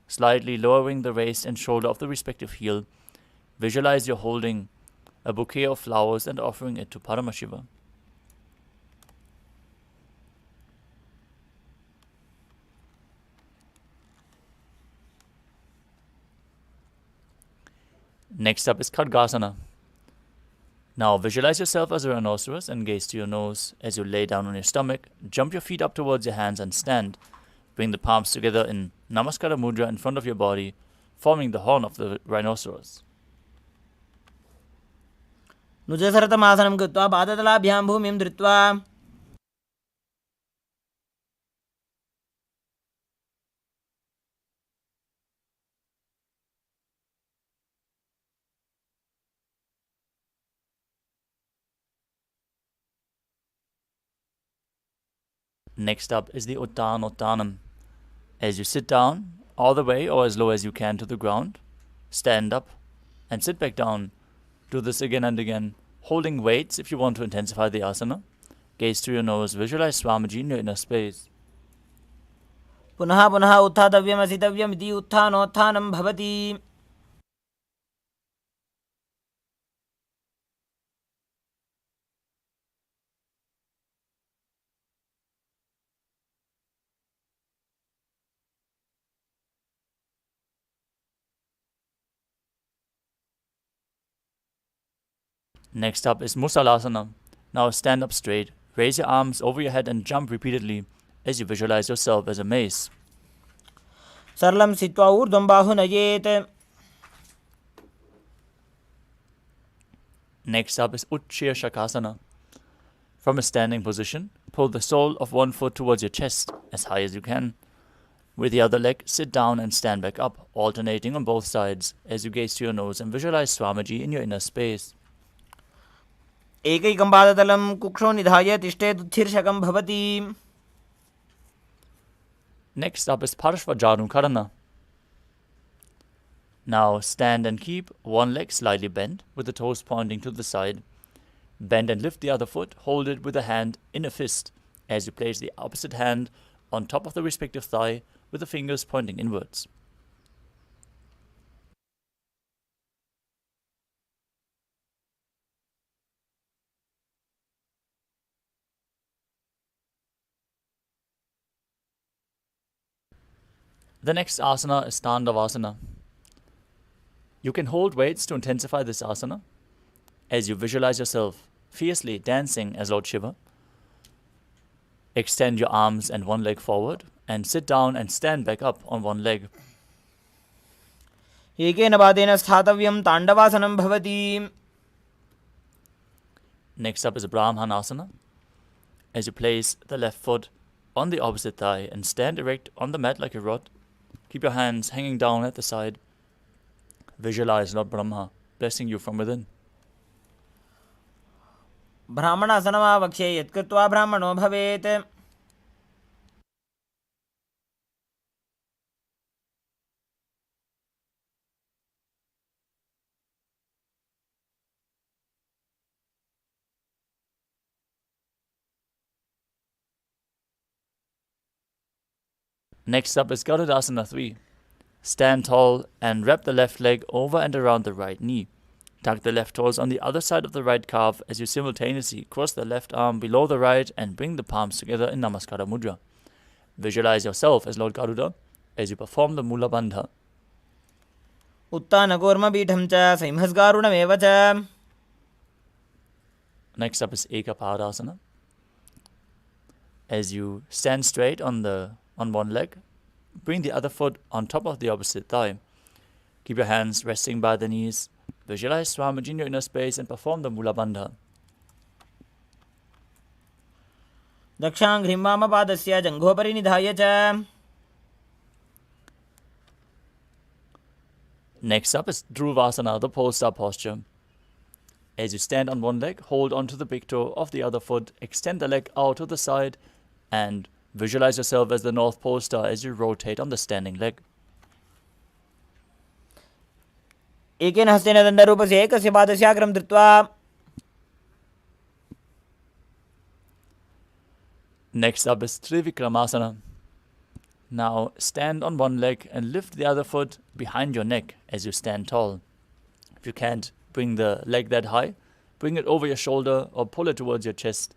slightly lowering the waist and shoulder of the respective heel. Visualize you're holding a bouquet of flowers and offering it to Paramashiva. Next up is Khadgasana. Now visualize yourself as a rhinoceros and gaze to your nose as you lay down on your stomach. Jump your feet up towards your hands and stand. Bring the palms together in Namaskara Mudra in front of your body, forming the horn of the rhinoceros. नुजसरतमासनं कृत्वा पादतलाभ्यां भूमिं धृत्वा. Next up is the Uttanottanam. As you sit down, all the way or as low as you can to the ground, stand up and sit back down. Do this again and again, Holding weights if you want to intensify the asana. Gaze through your nose, visualize Swamiji in your inner space. पुनः पुनः उत्थातव्यम् असितव्यम् इति उत्थानोत्थानं भवति. Next up is Musalasana. Now stand up straight, raise your arms over your head and jump repeatedly as you visualize yourself as a mace. सरलं स्थित्वा ऊर्ध्वं बाहु नयेत्. Next up is Utshir Shakasana. From a standing position, pull the sole of one foot towards your chest as high as you can. With the other leg, sit down and stand back up, alternating on both sides as you gaze to your nose and visualize Swamiji in your inner space. एकैकं पादतलं कुक्षौ निधाय तिष्ठेत् उत्थिर्षकं भवति. Next up is Parshvajanukarana. Now stand and keep one leg slightly bent with the toes pointing to the side. Bend and lift the other foot, hold it with a hand in a fist as you place the opposite hand on top of the respective thigh with the fingers pointing inwards. The next asana is Tandavasana. You can hold weights to intensify this asana as you visualize yourself fiercely dancing as Lord Shiva. Extend your arms and one leg forward and sit down and stand back up on one leg. एकेन पादेन स्थातव्यं ताण्डवासनं भवति. Next up is Brahmanasana. As you place the left foot on the opposite thigh and stand erect on the mat like a rod, keep your hands hanging down at the side. Visualize Lord Brahma blessing you from within. ब्राह्मणासनमावक्ष्ये यत्कृत्वा ब्राह्मणो भवेत्. Next up is Garudasana 3. Stand tall and wrap the left leg over and around the right knee. Tuck the left toes on the other side of the right calf as you simultaneously cross the left arm below the right and bring the palms together in Namaskara Mudra. Visualize yourself as Lord Garuda as you perform the Mula Bandha. उत्तानकूर्मपीठं च संहस्गारुणमेव च. Next up is Ekapadasana. As you stand straight on one leg, bring the other foot on top of the opposite thigh. Keep your hands resting by the knees. Visualize Swamiji in your inner space and perform the Mula Bandha. दक्षाङ्घ्रिं वामपादस्य जङ्घोपरि निधाय च. Next up is Dhruvasana, the pole star posture. As you stand on one leg, hold onto the big toe of the other foot, extend the leg out to the side, and visualize yourself as the North Pole star as you rotate on the standing leg. एकेन हस्तेन दण्डरूपस्य एकस्य पादस्य अग्रं धृत्वा. Next up is Trivikramasana. Now stand on one leg and lift the other foot behind your neck as you stand tall. If you can't bring the leg that high, bring it over your shoulder or pull it towards your chest.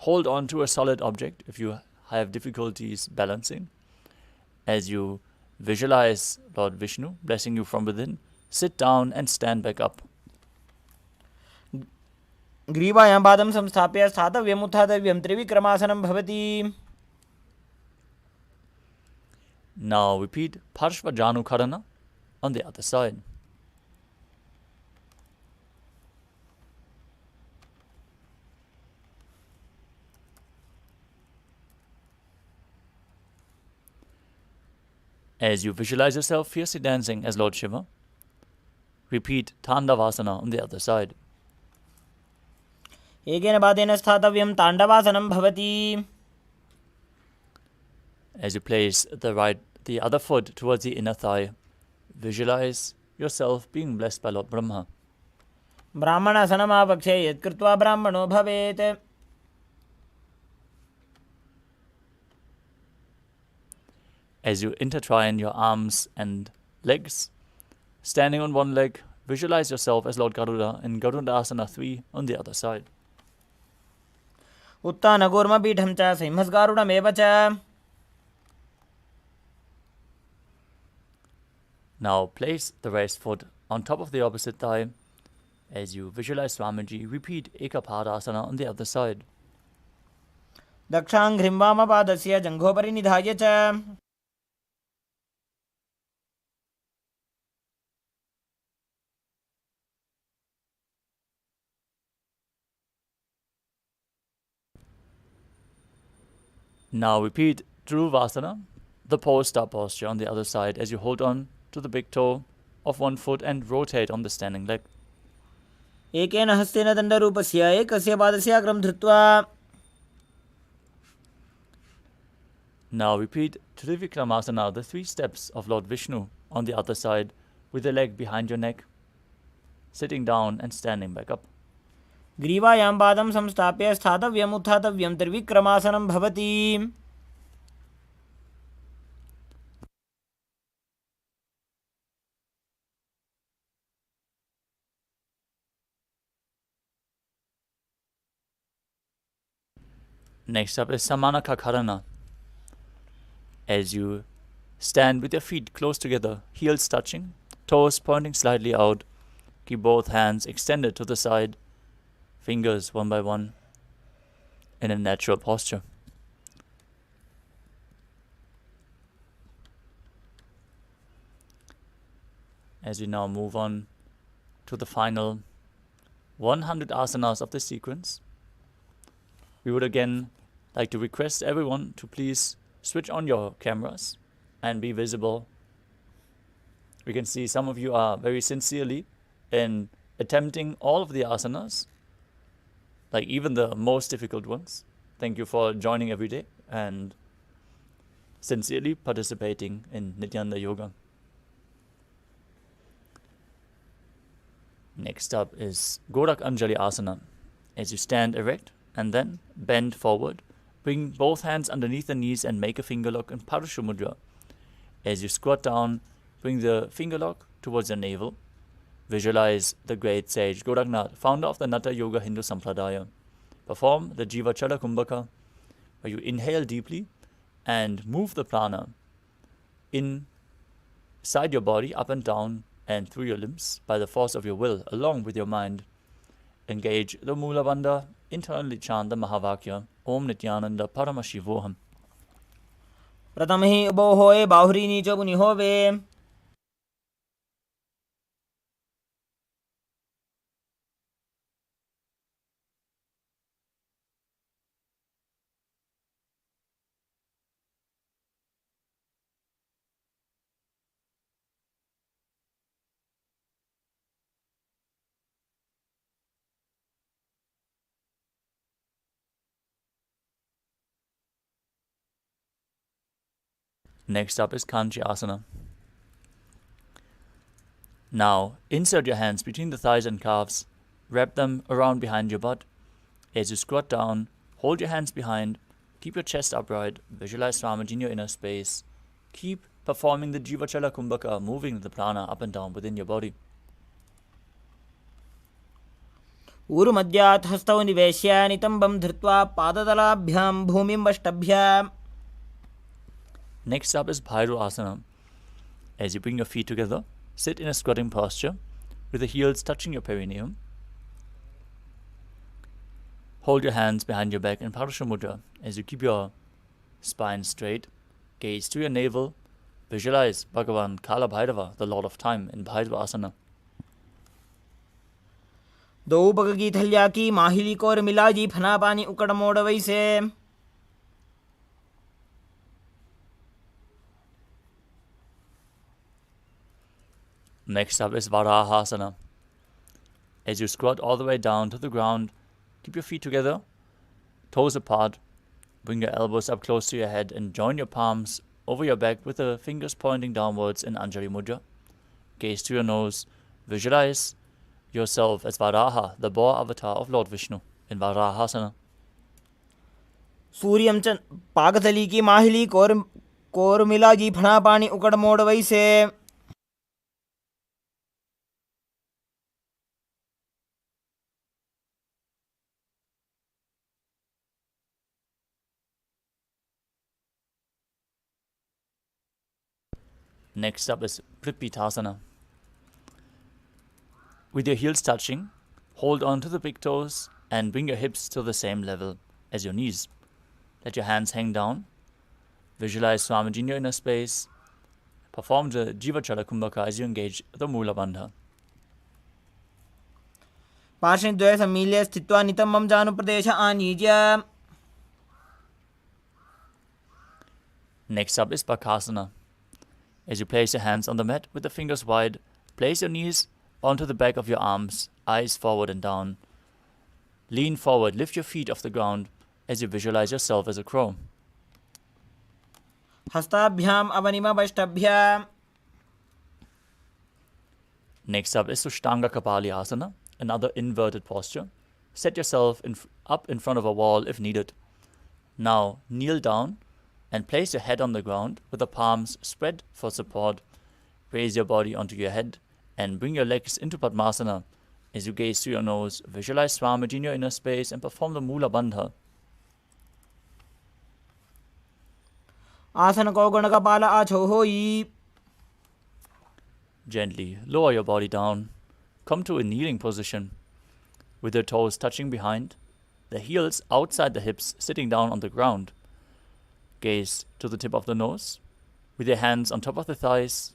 Hold on to a solid object if you have difficulties balancing. As you visualize Lord Vishnu blessing you from within, sit down and stand back up. ग्रीवायां पादं संस्थाप्य स्थातव्यम् उत्थातव्यं त्रिविक्रमासनं भवति. Now repeat Parshvajanukarana on the other side. As you visualize yourself fiercely dancing as Lord Shiva, repeat Tandavasana on the other side. एकेन पादेन स्थातव्यं ताण्डवासनं भवति. As you place the other foot towards the inner thigh, visualize yourself being blessed by Lord Brahma. ब्राह्मणसनमापक्षे यत्कृत्वा ब्राह्मणो भवेत्. As you intertwine your arms and legs, standing on one leg, visualize yourself as Lord Garuda in Garudasana 3 on the other side. उत्थानकूर्मपीठं च सिंहस्गारुडमेव च. Now place the raised foot on top of the opposite thigh. As you visualize Swamiji, repeat Ekapadasana on the other side. दक्षाङ्घ्रिं वामपादस्य जङ्घोपरि निधाय च. Now repeat Dhruvasana, the pose star posture on the other side, as you hold on to the big toe of one foot and rotate on the standing leg. एकेन हस्तेन दण्डरूपस्य एकस्य पादस्य अग्रं धृत्वा. Now repeat Trivikramasana, the 3 steps of Lord Vishnu on the other side, with the leg behind your neck, sitting down and standing back up. ग्रीवायां पादं संस्थाप्य स्थातव्यम् उत्थातव्यं त्रिविक्रमासनं भवति. Next up is Samanakakarana. As you stand with your feet close together, heels touching, toes pointing slightly out, keep both hands extended to the side, fingers one by one, in a natural posture. As we now move on to the final 100 asanas of the sequence, we would again like to request everyone to please switch on your cameras and be visible. We can see some of you are very sincerely in attempting all of the asanas, like even the most difficult ones. Thank you for joining every day and sincerely participating in Nithyananda Yoga. Next up is Gorak Anjali Asana. As you stand erect and then bend forward, bring both hands underneath the knees and make a finger lock in Parashu Mudra. As you squat down, bring the finger lock towards your navel. Visualize the great sage Goraknath, founder of the Natha Yoga Hindu Sampradaya. Perform the Jiva Chala Kumbhaka, where you inhale deeply and move the prana inside your body, up and down and through your limbs by the force of your will, along with your mind. Engage the Mula Bandha, internally chant the Mahavakya, Om Nithyananda Paramashivoham. प्रथम हि उभो होए बाहुरी नीचो पुनि होवे. Next up is Kanchi Asana. Now, insert your hands between the thighs and calves, wrap them around behind your butt. As you squat down, hold your hands behind, keep your chest upright, visualize Swamiji in your inner space. Keep performing the Jiva Chala Kumbhaka, moving the prana up and down within your body. ऊरुमध्यात् हस्तौ निवेश्य नितम्बं धृत्वा पादतलाभ्यां भूमिं वष्टभ्य. Next up is Bhairu Asana. As you bring your feet together, sit in a squatting posture with the heels touching your perineum. Hold your hands behind your back in Parashu Mudra. As you keep your spine straight, gaze to your navel, visualize Bhagavan Kala Bhairava, the Lord of Time, in Bhairu Asana. दो बगगी थल्या की माहिली core मिला जी फना पानी उकड़ मोड़ वैसे. Next up is Varahasana. As you squat all the way down to the ground, keep your feet together, toes apart, bring your elbows up close to your head and join your palms over your back with the fingers pointing downwards in Anjali Mudra. Gaze to your nose, visualize yourself as Varaha, the boar avatar of Lord Vishnu, in Varahasana. सूर्यं च पाकथली की माहिली कोरमिला जी फणा पानी उकड़ मोड़ वैसे. Next up is Prithvitasana. With your heels touching, hold on to the big toes and bring your hips to the same level as your knees. Let your hands hang down. Visualize Swamiji in your inner space. Perform the Jivachala Kumbhaka as you engage the Mula Bandha. पार्श्वद्वये सम्मील्य स्थित्वा नितम्बं जानुप्रदेश आनीज्य. Next up is Bakasana. As you place your hands on the mat with the fingers wide, place your knees onto the back of your arms, eyes forward and down. Lean forward, lift your feet off the ground as you visualize yourself as a crow. हस्ताभ्याम अवनिमवष्टभ्याम. Next up is Sushtanga Kapalyasana, another inverted posture. Set yourself up in front of a wall if needed. Now kneel down and place your head on the ground with the palms spread for support. Raise your body onto your head and bring your legs into Padmasana. As you gaze through your nose, visualize Swamiji in your inner space and perform the Mula Bandha. आसन को गणकपाल आछो होई. Gently lower your body down. Come to a kneeling position with your toes touching behind, the heels outside the hips sitting down on the ground. Gaze to the tip of the nose with your hands on top of the thighs.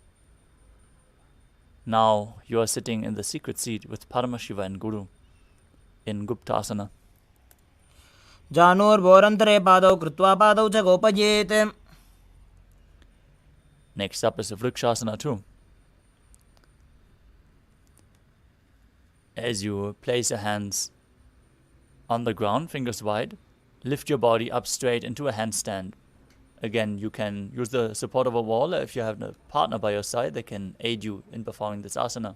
Now you are sitting in the secret seat with Paramashiva and Guru in Guptasana. जानोर्भोरन्तरे पादौ कृत्वा पादौ च गोपयेत्. Next up is Vrikshasana too. As you place your hands on the ground, fingers wide, lift your body up straight into a handstand. Again, you can use the support of a wall. If you have a partner by your side, they can aid you in performing this asana.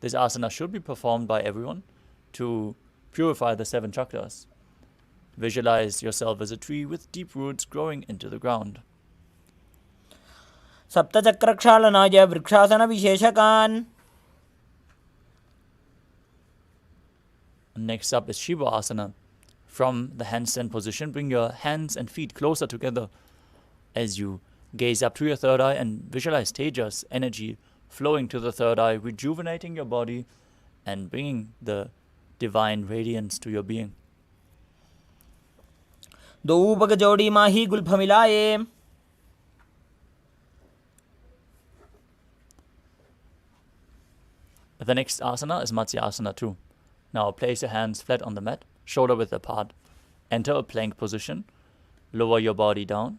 This asana should be performed by everyone to purify the 7 chakras. Visualize yourself as a tree with deep roots growing into the ground. सप्तचक्रक्षालनाय vrikshasana विशेषकान्. Next up is Shiva Asana. From the handstand position, bring your hands and feet closer together as you gaze up to your third eye and visualize Tejas, energy flowing to the third eye, rejuvenating your body and bringing the divine radiance to your being. दो ऊपक जोड़ी माही Gulf मिलाए. The next asana is Matsyasana too. Now place your hands flat on the mat, shoulder width apart. Enter a plank position. Lower your body down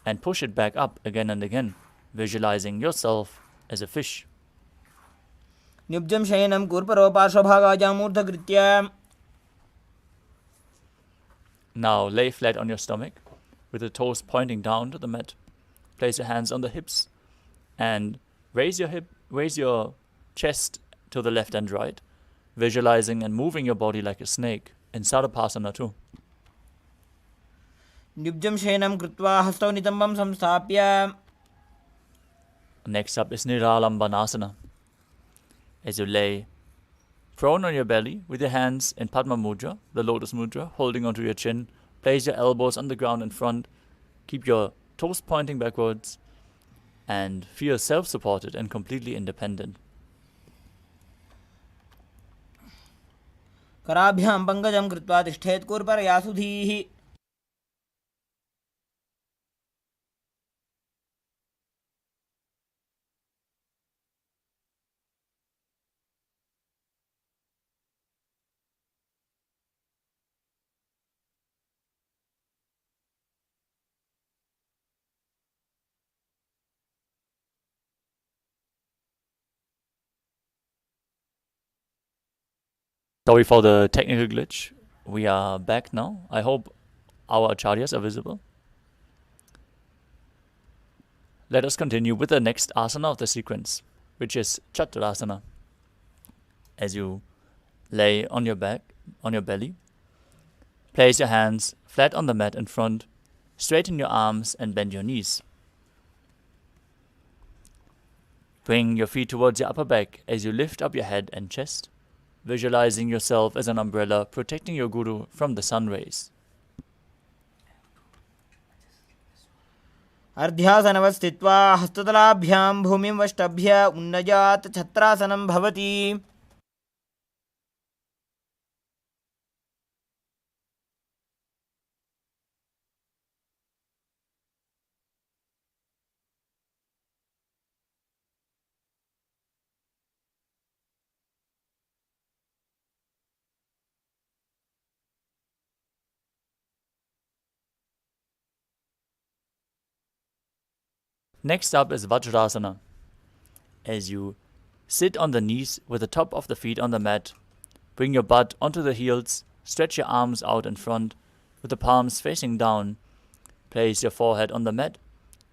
and push it back up again and again, visualizing yourself as a fish. निब्जं शयनं कुर्परो पार्श्वभागाजामूर्धकृत्य. Now lay flat on your stomach with the toes pointing down to the mat. Place your hands on the hips and raise your chest to the left and right, visualizing and moving your body like a snake in Sarapasana too. निब्जं शयनं कृत्वा हस्तौ नितम्बं संस्थाप्य. Next up is Niralambanasana. As you lay prone on your belly with your hands in Padma Mudra, the lotus mudra, holding onto your chin, place your elbows on the ground in front, keep your toes pointing backwards, and feel self-supported and completely independent. कराभ्यां पङ्कजं कृत्वा तिष्ठेत् कुर्परया सुधीः. Sorry for the technical glitch. We are back now. I hope our acharyas are visible. Let us continue with the next asana of the sequence, which is Chaturasana. as you lay on your back, on your belly. Place your hands flat on the mat in front, straighten your arms and bend your knees. Bring your feet towards your upper back as you lift up your head and chest, visualizing yourself as an umbrella protecting your guru from the sun rays. अर्ध्यासनवत् स्थित्वा हस्ततलाभ्यां भूमिं वष्टभ्य उन्नजात् छत्रासनं भवति. Next up is Vajrasana. As you sit on the knees with the top of the feet on the mat, bring your butt onto the heels, stretch your arms out in front with the palms facing down. Place your forehead on the mat,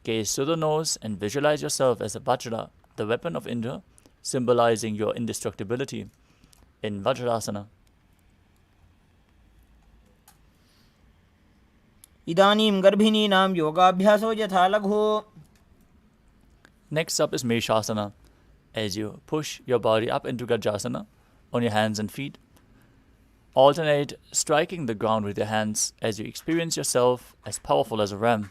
gaze to the nose and visualize yourself as a Vajra, the weapon of Indra, symbolizing your indestructibility in Vajrasana. इदानीं गर्भिणीनां योगाभ्यासो यथा लघु. Next up is Meshasana. As you push your body up into Gajasana on your hands and feet, alternate striking the ground with your hands as you experience yourself as powerful as a ram.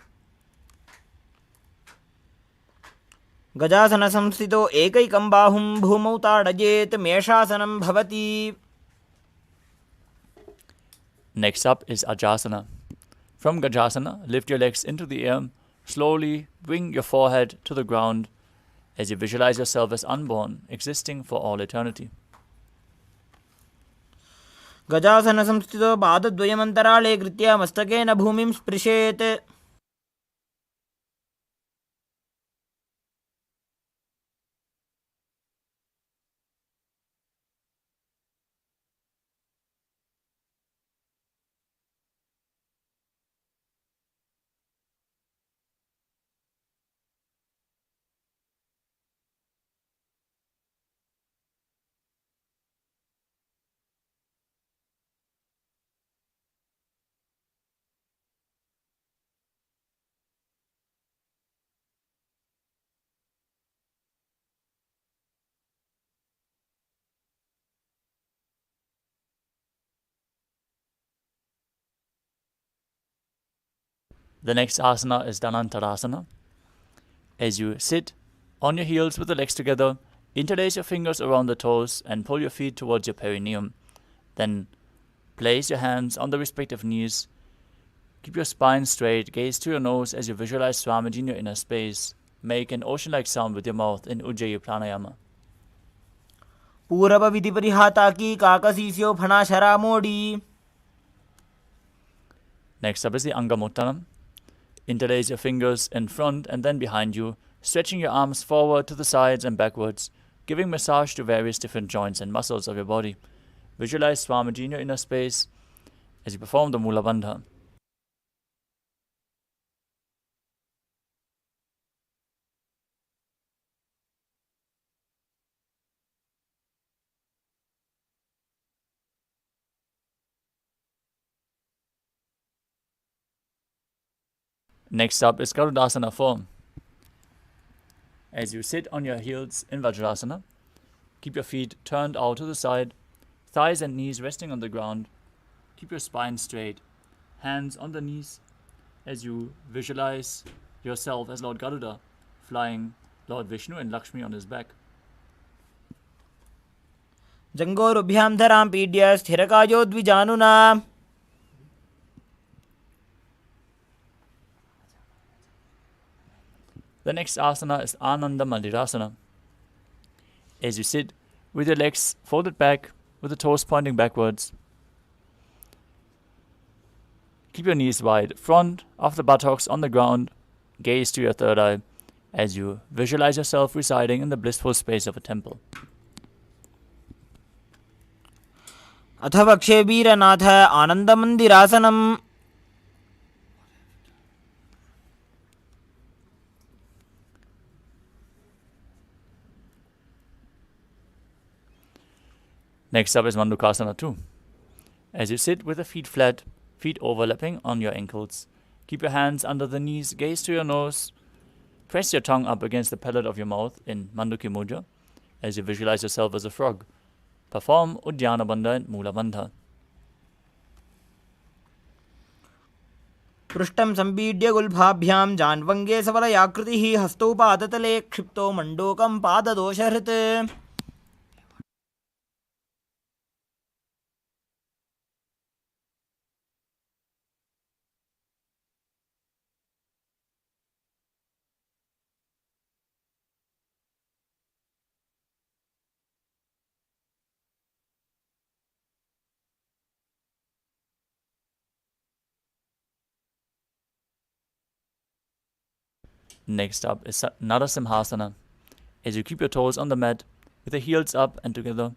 गजासन संस्थितो एकैकं बाहुं भूमौ ताडयेत् मेषासनं भवति. Next up is Ajasana. From Gajasana, lift your legs into the air. Slowly bring your forehead to the ground as you visualize yourself as unborn, existing for all eternity. गजासन संस्थितो पादद्वयमन्तराळे कृत्य मस्तकेन भूमिं स्पृशेत्. The next asana is Dhanantarasana. As you sit on your heels with the legs together, interlace your fingers around the toes and pull your feet towards your perineum. Then place your hands on the respective knees. Keep your spine straight, gaze to your nose as you visualize Swamiji in your inner space. Make an ocean-like sound with your mouth in Ujjayi Pranayama. पूरव विधि परिहाता की काकसीस्यो फणा शरा मोड़ी. Next up is the Angamottanam. Interlace your fingers in front and then behind you, stretching your arms forward to the sides and backwards, giving massage to various different joints and muscles of your body. Visualize Swamiji in your inner space as you perform the Mula Bandha. Next up is Garudasana form. As you sit on your heels in Vajrasana, keep your feet turned out to the side, thighs and knees resting on the ground. Keep your spine straight, hands on the knees as you visualize yourself as Lord Garuda, flying Lord Vishnu and Lakshmi on his back. जंगोरुभ्यां धरां पीड्य स्थिरकायो द्विजानुना. The next asana is Ananda Mandirasana. As you sit with your legs folded back, with the toes pointing backwards, keep your knees wide, front of the buttocks on the ground, gaze to your third eye as you visualize yourself residing in the blissful space of a temple. अथ वक्षे वीरनाथ आनन्दमन्दिरासनम्. Next up is Mandukasana 2. As you sit with the feet flat, feet overlapping on your ankles, keep your hands under the knees, gaze to your nose, press your tongue up against the palate of your mouth in Manduki Mudra as you visualize yourself as a frog. Perform Uddiyana Bandha and Mula Bandha. पृष्ठं सम्पीड्य गुल्फाभ्यां जान्वङ्गे सबलयाकृतिः हस्तौ पादतले क्षिप्तो मण्डूकं पाददोषहृत्. Next up is Narasimhasana. As you keep your toes on the mat, with the heels up and together,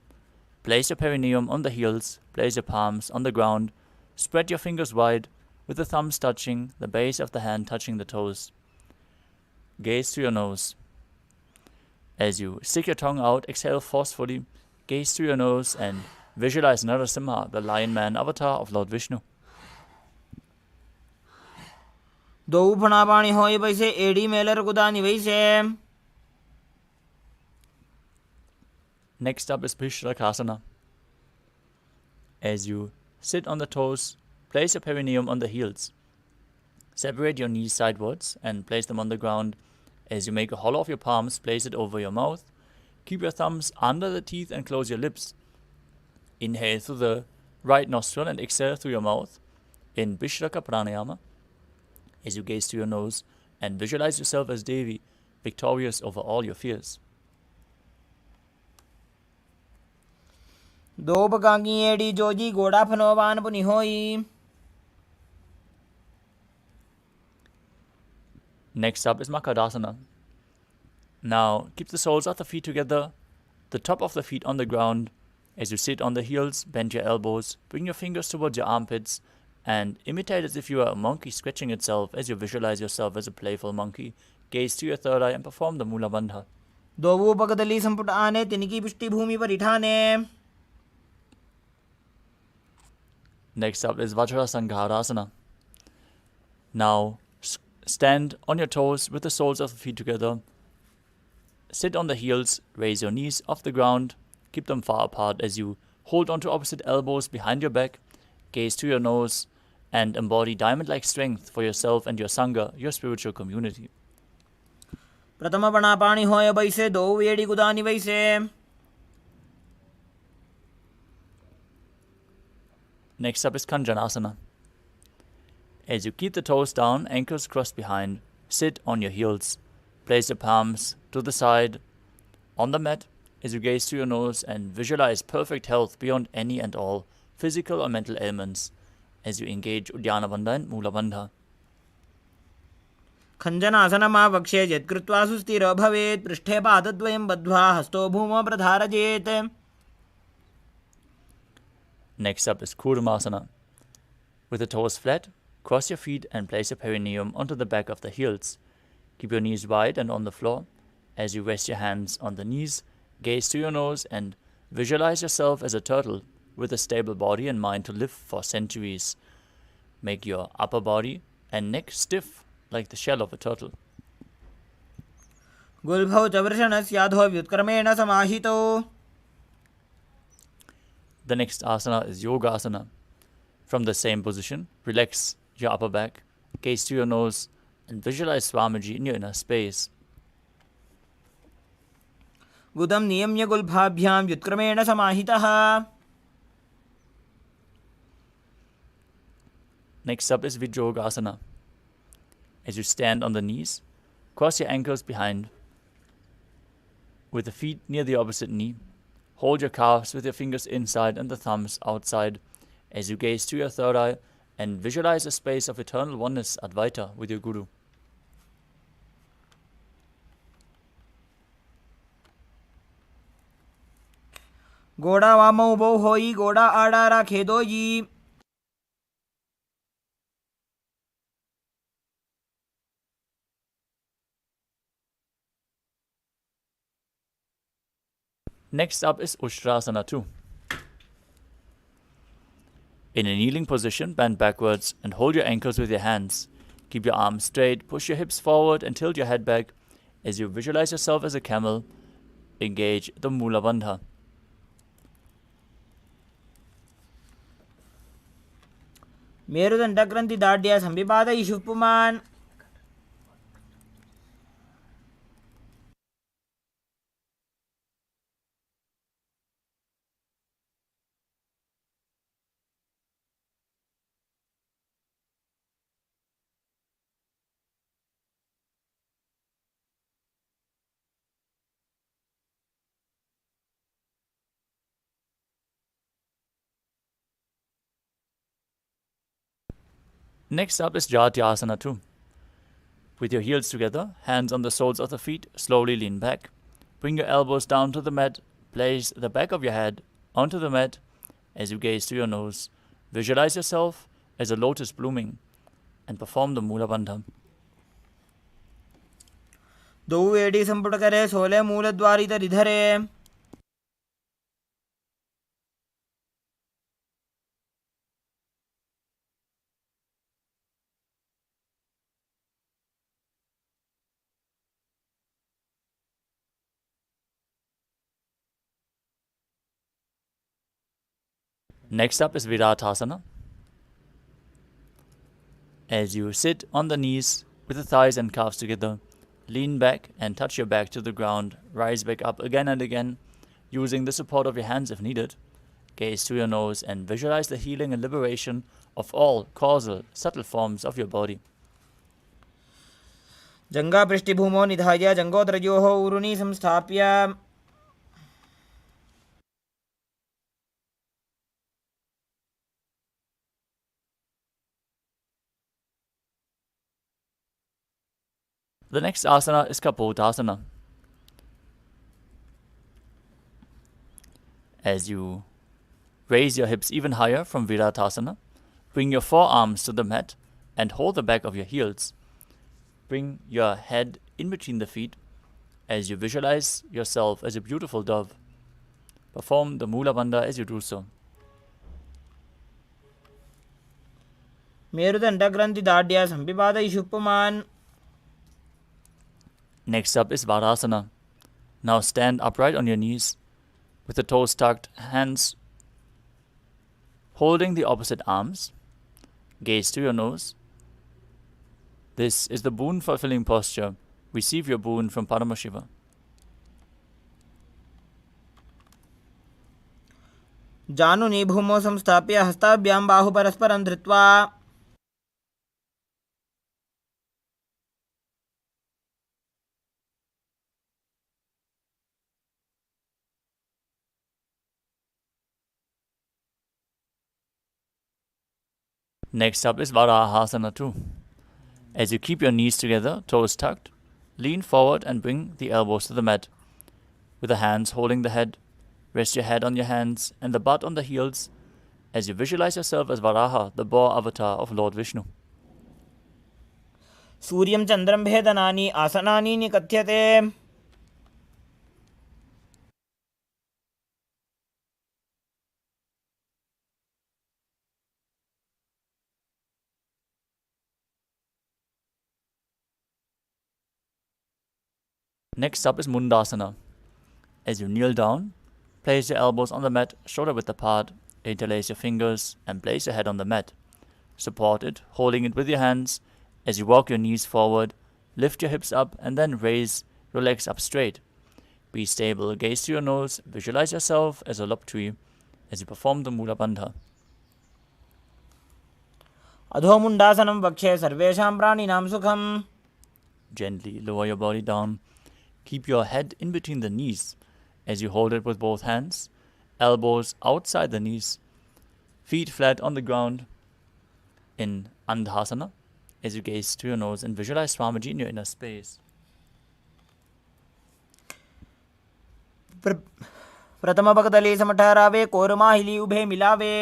place your perineum on the heels, place your palms on the ground, spread your fingers wide, with the thumbs touching, the base of the hand touching the toes. Gaze to your nose. As you stick your tongue out, exhale forcefully, gaze through your nose and visualize Narasimha, the lion man avatar of Lord Vishnu. द्वौ फणापाणि होय वैसे AD Mailer गुदानि वैसे. Next up is Bhishrakasana. As you sit on the toes, place your perineum on the heels. Separate your knees sidewards and place them on the ground. As you make a hollow of your palms, place it over your mouth. Keep your thumbs under the teeth and close your lips. Inhale through the right nostril and exhale through your mouth in Vishraka Pranayama. As you gaze to your nose and visualize yourself as Devi, victorious over all your fears. दो पकांगी AD Joji गोड़ा फनोवान पुनि होई. Next up is Makadasana. Now, keep the soles of the feet together, the top of the feet on the ground. As you sit on the heels, bend your elbows, bring your fingers towards your armpits, and imitate as if you are a monkey scratching itself as you visualize yourself as a playful monkey. Gaze to your third eye and perform the Mula Bandha. दोवो पगदली संपुट आने तिनकी पुष्टि भूमि पर इठाने. Next up is Vajrasangarasana. Now, stand on your toes with the soles of the feet together. Sit on the heels, raise your knees off the ground, keep them far apart as you hold onto opposite elbows behind your back, gaze to your nose, and embody diamond-like strength for yourself and your Sangha, your spiritual community. प्रथम फणापाणि होय वैसे दो AD गुदानि वैसे. Next up is Kanjanasana. As you keep the toes down, ankles crossed behind, sit on your heels. Place your palms to the side on the mat as you gaze to your nose and visualize perfect health beyond any and all physical or mental ailments as you engage Uddiyana Bandha and Mula Bandha. खञ्जनासनमा वक्षे यत्कृत्वा सुस्थिरो भवेत्. पृष्ठे पादद्वयं बद्ध्वा हस्तो भूमौ प्रधारयेत्. Next up is Kurumasana. With the toes flat, cross your feet and place your perineum onto the back of the heels. Keep your knees wide and on the floor. As you rest your hands on the knees, gaze to your nose and visualize yourself as a turtle with a stable body and mind to live for centuries. Make your upper body and neck stiff like the shell of a turtle. गुल्भौ च वृषणस्याधो व्युत्क्रमेण समाहितो. The next asana is Yogasana. From the same position, relax your upper back, gaze to your nose, and visualize Swamiji in your inner space. गुदं नियम्य गुल्फाभ्यां व्युत्क्रमेण समाहितः. Next up is Vijyogasana. As you stand on the knees, cross your ankles behind, with the feet near the opposite knee. Hold your calves with your fingers inside and the thumbs outside as you gaze to your third eye and visualize a space of eternal oneness, Advaita, with your Guru. गोड़ा वामौ बौ होई गोड़ा आड़ा राखे दोई. Next up is Ushtrasana 2. In a kneeling position, bend backwards and hold your ankles with your hands. Keep your arms straight, push your hips forward and tilt your head back. As you visualize yourself as a camel, engage the Mula Bandha. मेरुदण्डग्रन्थि दाढ्या संविपादयिषुः पुमान्. Next up is Jatyasana 2. With your heels together, hands on the soles of the feet, slowly lean back. Bring your elbows down to the mat. Place the back of your head onto the mat as you gaze to your nose. Visualize yourself as a lotus blooming and perform the Mula Bandha. द्वौ AD सम्पुटकरे Sole मूलद्वारितरिधरे. Next up is Viratasana. As you sit on the knees with the thighs and calves together, lean back and touch your back to the ground. Rise back up again and again, using the support of your hands if needed. Gaze to your nose and visualize the healing and liberation of all causal, subtle forms of your body. जङ्घापृष्ठभूमौ निधाय जङ्घोदरयोः ऊरुनी संस्थाप्य. The next asana is Kapotasana. As you raise your hips even higher from Viratasana, bring your forearms to the mat and hold the back of your heels. Bring your head in between the feet as you visualize yourself as a beautiful dove. Perform the Mula Bandha as you do so. मेरुदण्डग्रन्थि दाढ्या संविपादयिषुः पुमान्. Next up is Varasana. Now stand upright on your knees with the toes tucked, hands holding the opposite arms. Gaze to your nose. This is the boon fulfilling posture. Receive your boon from Paramashiva. जानुनी भूमौ संस्थाप्य हस्ताभ्यां बाहु परस्परं धृत्वा. Next up is Varahasana 2. As you keep your knees together, toes tucked, lean forward and bring the elbows to the mat. With the hands holding the head, rest your head on your hands and the butt on the heels as you visualize yourself as Varaha, the boar avatar of Lord Vishnu. सूर्यं चन्द्रं भेदनानि आसनानि निकथ्यते. Next up is Mundasana. As you kneel down, place your elbows on the mat, shoulder width apart, interlace your fingers and place your head on the mat. Support it, holding it with your hands. As you walk your knees forward, lift your hips up and then raise your legs up straight. Be stable, gaze to your nose, visualize yourself as a lop tree as you perform the Mula Bandha. अधोमुण्डासनं वक्षे सर्वेषां प्राणिनां सुखम्. Gently lower your body down. Keep your head in between the knees as you hold it with both hands, elbows outside the knees, feet flat on the ground in Andhasana as you gaze to your nose and visualize Swamiji in your inner space. प्रथमपकदले समठहरावे कोरमाहिली उभे मिलावे.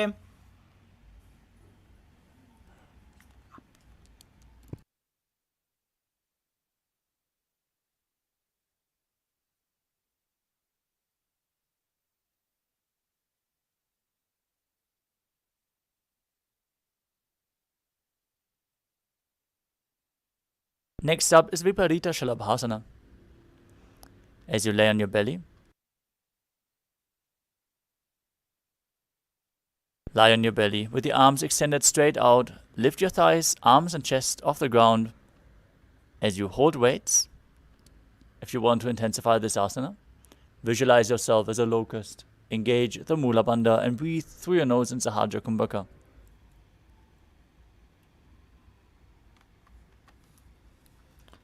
Next up is Viparita Shalabhasana. As you lay on your belly, lie on your belly with the arms extended straight out. Lift your thighs, arms and chest off the ground. As you hold weights, if you want to intensify this asana, visualize yourself as a locust. Engage the Mula Bandha and breathe through your nose in Sahajra Kumbhaka.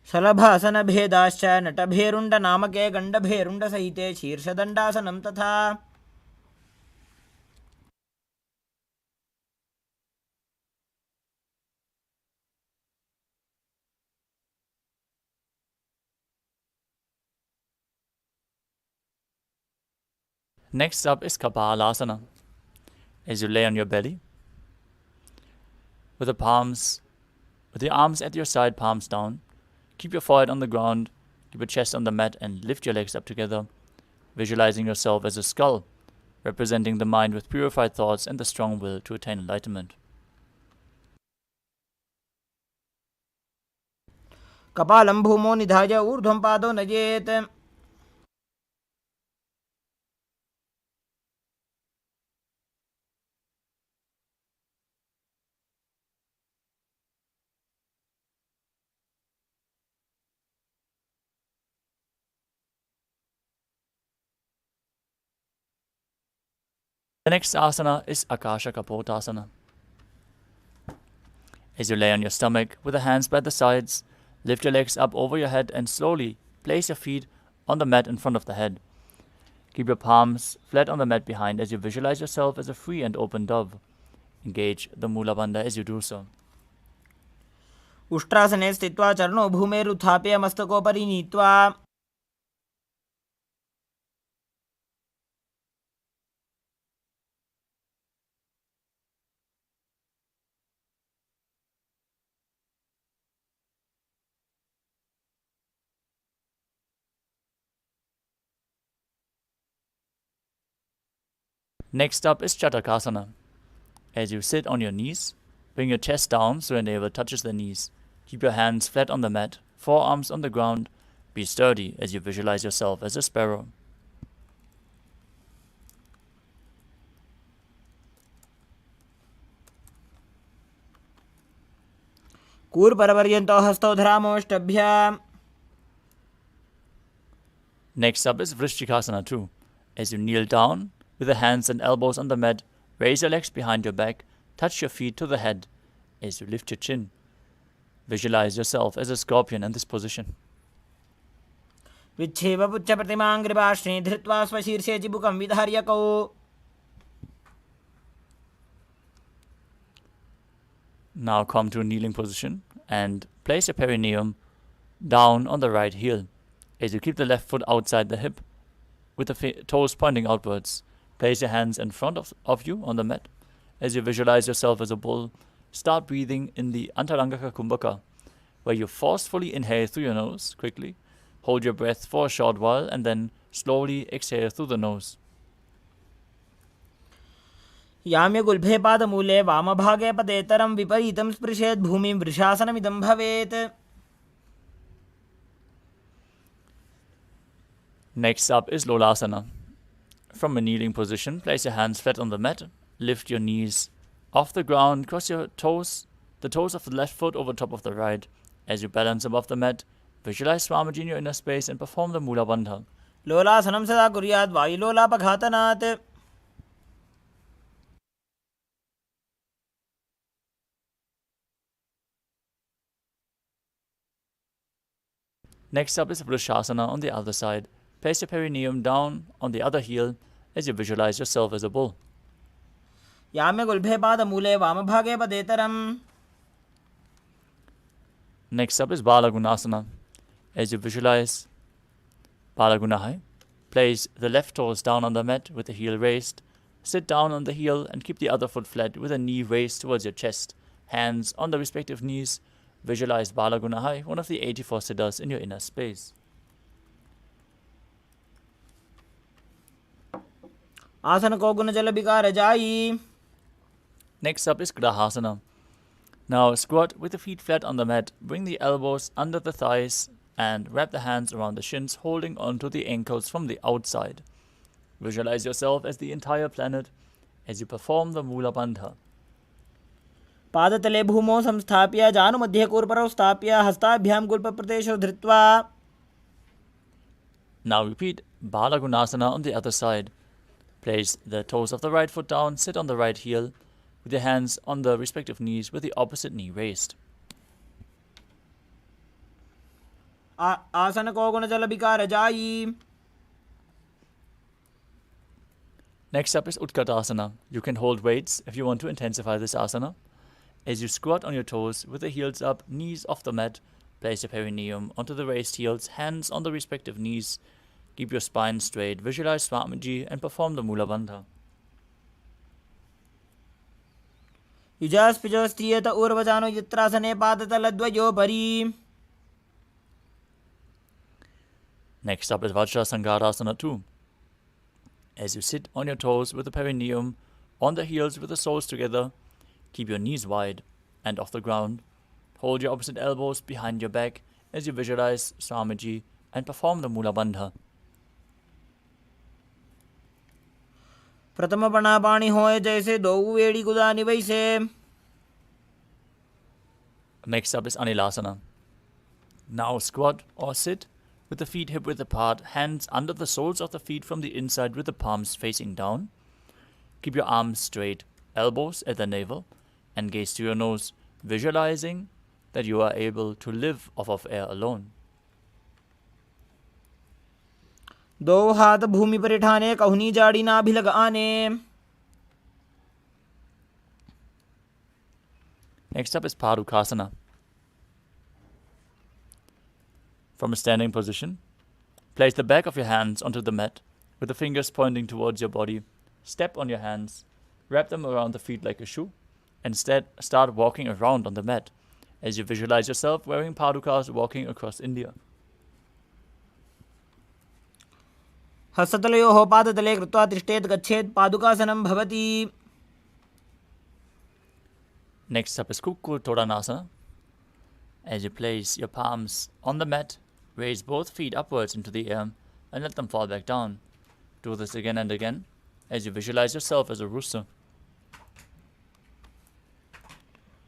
शलभासन भेदाश्च नटभेरुण्ड नामके गण्डभेरुण्ड सहिते शीर्षदण्डासनं तथा. Next up is Kapalasana. As you lay on your belly, with the arms at your side, palms down, keep your forehead on the ground, keep your chest on the mat, and lift your legs up together, visualizing yourself as a skull, representing the mind with purified thoughts and the strong will to attain enlightenment. कपालं भूमो निधाय ऊर्ध्वं पादो नयेत्. The next asana is Akasha Kapotasana. As you lay on your stomach with the hands by the sides, lift your legs up over your head and slowly place your feet on the mat in front of the head. Keep your palms flat on the mat behind as you visualize yourself as a free and open dove. Engage the Mula Bandha as you do so. उष्ट्रासने स्थित्वा चरणो भूमेरुत्थाप्य मस्तकोपरि नीत्वा. Next up is Chatakasana. As you sit on your knees, bring your chest down so your navel touches the knees. Keep your hands flat on the mat, forearms on the ground. Be sturdy as you visualize yourself as a sparrow. कूर्परपर्यन्तो हस्तौ धरामोष्टभ्याम्. Next up is Vrishchikasana too. As you kneel down, with the hands and elbows on the mat, raise your legs behind your back, touch your feet to the head. As you lift your chin, visualize yourself as a scorpion in this position. विच्छेव पुच्छ प्रतिमां ग्रीवाश्ने धृत्वा स्वशीर्षे चिबुकं विधार्यकौ. Now come to a kneeling position and place your perineum down on the right heel. As you keep the left foot outside the hip, with the toes pointing outwards, place your hands in front of you on the mat. As you visualize yourself as a bull, start breathing in the Antarangaka Kumbhaka, where you forcefully inhale through your nose quickly, hold your breath for a short while, and then slowly exhale through the nose. याम्य गुल्फे पादमूले वामभागे पदेतरं विपरीतं स्पृशेत् भूमिं वृषासनमिदं भवेत्. Next up is Lolasana. From a kneeling position, place your hands flat on the mat, lift your knees off the ground, cross your toes, the toes of the left foot over top of the right. As you balance above the mat, visualize Swamiji in your inner space and perform the Mula Bandha. लोलासनं सदा कुर्यात् वायुलोलापघातनात्. Next up is Vrishasana on the other side. Place your perineum down on the other heel as you visualize yourself as a bull. याम्य गुल्फे पादमूले वामभागे पदेतरम्. Next up is Balagunasana. As you visualize Balagunahai, place the left toes down on the mat with the heel raised. Sit down on the heel and keep the other foot flat with the knee raised towards your chest. Hands on the respective knees. Visualize Balagunahai, one of the 84 siddhas in your inner space. आसन को गुण जल विकार जाई. Next up is Grahasana. Now squat with the feet flat on the mat, bring the elbows under the thighs and wrap the hands around the shins, holding onto the ankles from the outside. Visualize yourself as the entire planet as you perform the Mula Bandha. पादतले भूमौ संस्थाप्य जानुमध्ये कूर्परौ स्थाप्य हस्ताभ्यां गुल्पप्रदेशौ धृत्वा. Now repeat Balagunasana on the other side. Place the toes of the right foot down, sit on the right heel, with your hands on the respective knees with the opposite knee raised. आसन को गुण जल विकार जाई. Next up is Utkatasana. You can hold weights if you want to intensify this asana. As you squat on your toes with the heels up, knees off the mat, place your perineum onto the raised heels, hands on the respective knees. Keep your spine straight. Visualize Swamiji and perform the Mula Bandha. युजास्पिजोस्त्रियत ऊर्वजानो यत्रासने पादतलद्वयोपरि. Next up is Vajrasangarasana 2. As you sit on your toes with the perineum on the heels with the soles together, keep your knees wide and off the ground. Hold your opposite elbows behind your back as you visualize Swamiji and perform the Mula Bandha. प्रथम पणापाणी होए जैसे दो वेड़ी गुदानी वैसे. Next up is Anilasana. Now squat or sit with the feet hip width apart, hands under the soles of the feet from the inside with the palms facing down. Keep your arms straight, elbows at the navel, and gaze to your nose, visualizing that you are able to live off of air alone. दो हाथ भूमि पर ठाने कहुनी जाड़ी ना भी लगाने. Next up is Padukasana. From a standing position, place the back of your hands onto the mat with the fingers pointing towards your body. Step on your hands, wrap them around the feet like a shoe, and start walking around on the mat as you visualize yourself wearing padukas walking across India. हस्ततलयोः पादतले कृत्वा तिष्ठेत् गच्छेत् पादुकासनं भवति. Next up is Kukku Todanasana. As you place your palms on the mat, raise both feet upwards into the air and let them fall back down. Do this again and again as you visualize yourself as a rooster.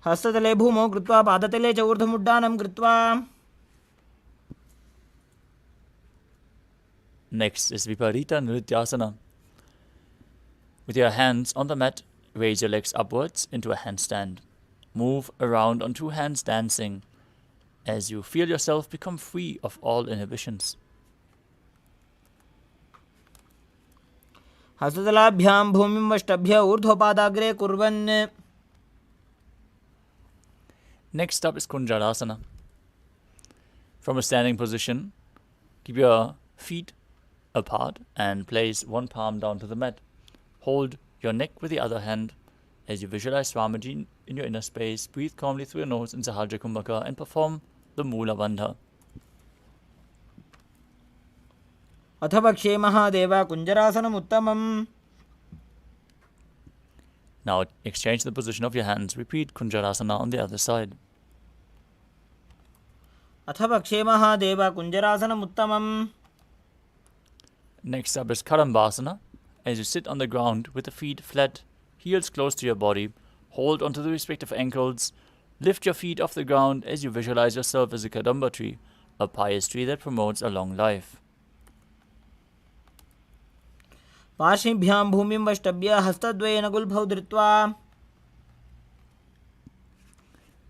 हस्ततले भूमौ कृत्वा पादतले च ऊर्ध्वमुड्डानं कृत्वा. Next is Viparita Nrityasana. With your hands on the mat, raise your legs upwards into a handstand. Move around on two hands dancing as you feel yourself become free of all inhibitions. हस्ततलाभ्यां भूमिं वष्टभ्य ऊर्ध्वपादाग्रे कुर्वन्. Next up is Kunjarasana. From a standing position, keep your feet apart and place one palm down to the mat. Hold your neck with the other hand as you visualize Swamiji in your inner space. Breathe calmly through your nose in Sahajra Kumbhaka and perform the Mula Bandha. अथ वक्षे महादेव कुञ्जरासनम् उत्तमम्. Now exchange the position of your hands. Repeat Kunjarasana on the other side. अथ वक्षे महादेव कुञ्जरासनम् उत्तमम्. Next up is Karambasana. As you sit on the ground with the feet flat, heels close to your body, hold onto the respective ankles, lift your feet off the ground as you visualize yourself as a Kadamba tree, a pious tree that promotes a long life. पार्श्वभ्यां भूमिं वष्टभ्य हस्तद्वयेन गुल्फौ धृत्वा.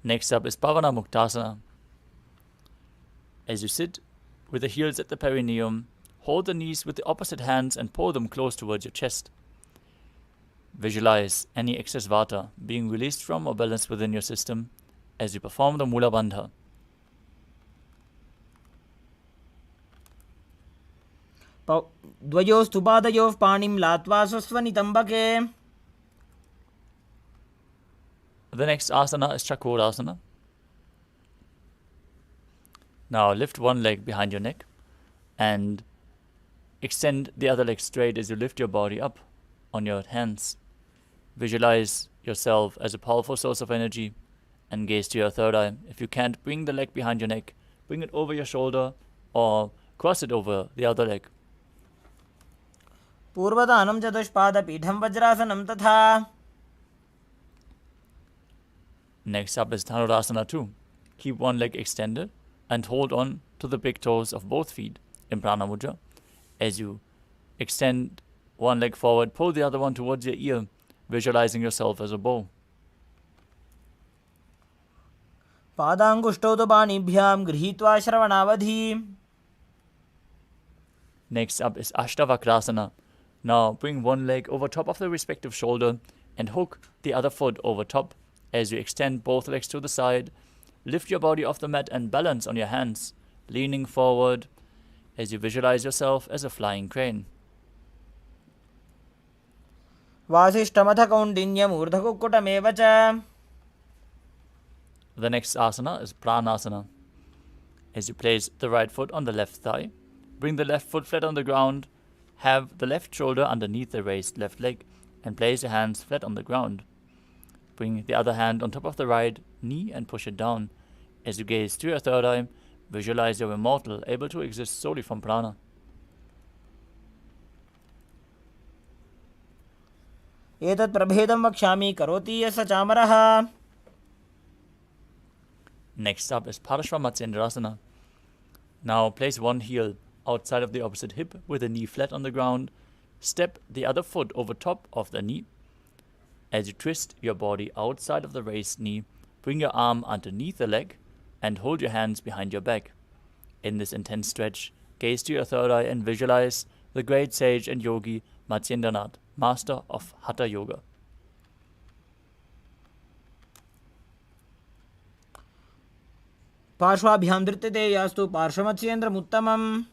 Next up is Pavana Muktasana. As you sit with the heels at the perineum, hold the knees with the opposite hands and pull them close towards your chest. Visualize any excess vata being released from or balanced within your system as you perform the Mula Bandha. द्वयोस्तु पादयोः पाणिं लात्वा स्वस्वनितम्बके. The next asana is Chakorasana. Now lift one leg behind your neck and extend the other leg straight as you lift your body up on your hands. Visualize yourself as a powerful source of energy and gaze to your third eye. If you can't, bring the leg behind your neck, bring it over your shoulder, or cross it over the other leg. पूर्वदानं चतुष्पादपीठं वज्रासनं तथा. Next up is Dhanurasana 2. Keep one leg extended and hold on to the big toes of both feet in Prana Mudra. As you extend one leg forward, pull the other one towards your ear, visualizing yourself as a bow. पादाङ्गुष्ठौ तु पाणिभ्यां गृहीत्वा श्रवणावधि. Next up is Ashtavakrasana. Now bring one leg over top of the respective shoulder and hook the other foot over top. As you extend both legs to the side, lift your body off the mat and balance on your hands, leaning forward as you visualize yourself as a flying crane. वासिष्ठमथ कौण्डिन्यमूर्धकुक्कुटमेव च. The next asana is Pranasana. As you place the right foot on the left thigh, bring the left foot flat on the ground, have the left shoulder underneath the raised left leg, and place your hands flat on the ground. Bring the other hand on top of the right knee and push it down. As you gaze to your third eye, visualize you're immortal, able to exist solely from prana. एतत् प्रभेदं वक्ष्यामि करोति यः स चामरः. Next up is Parashvamatsendrasana. Now place one heel outside of the opposite hip with the knee flat on the ground. Step the other foot over top of the knee. As you twist your body outside of the raised knee, bring your arm underneath the leg and hold your hands behind your back. In this intense stretch, gaze to your third eye and visualize the great sage and yogi Matsyendranath, master of Hatha Yoga. पार्श्वाभ्यां धृत्यते यास्तु पार्श्वमत्स्येन्द्रमुत्तमम्.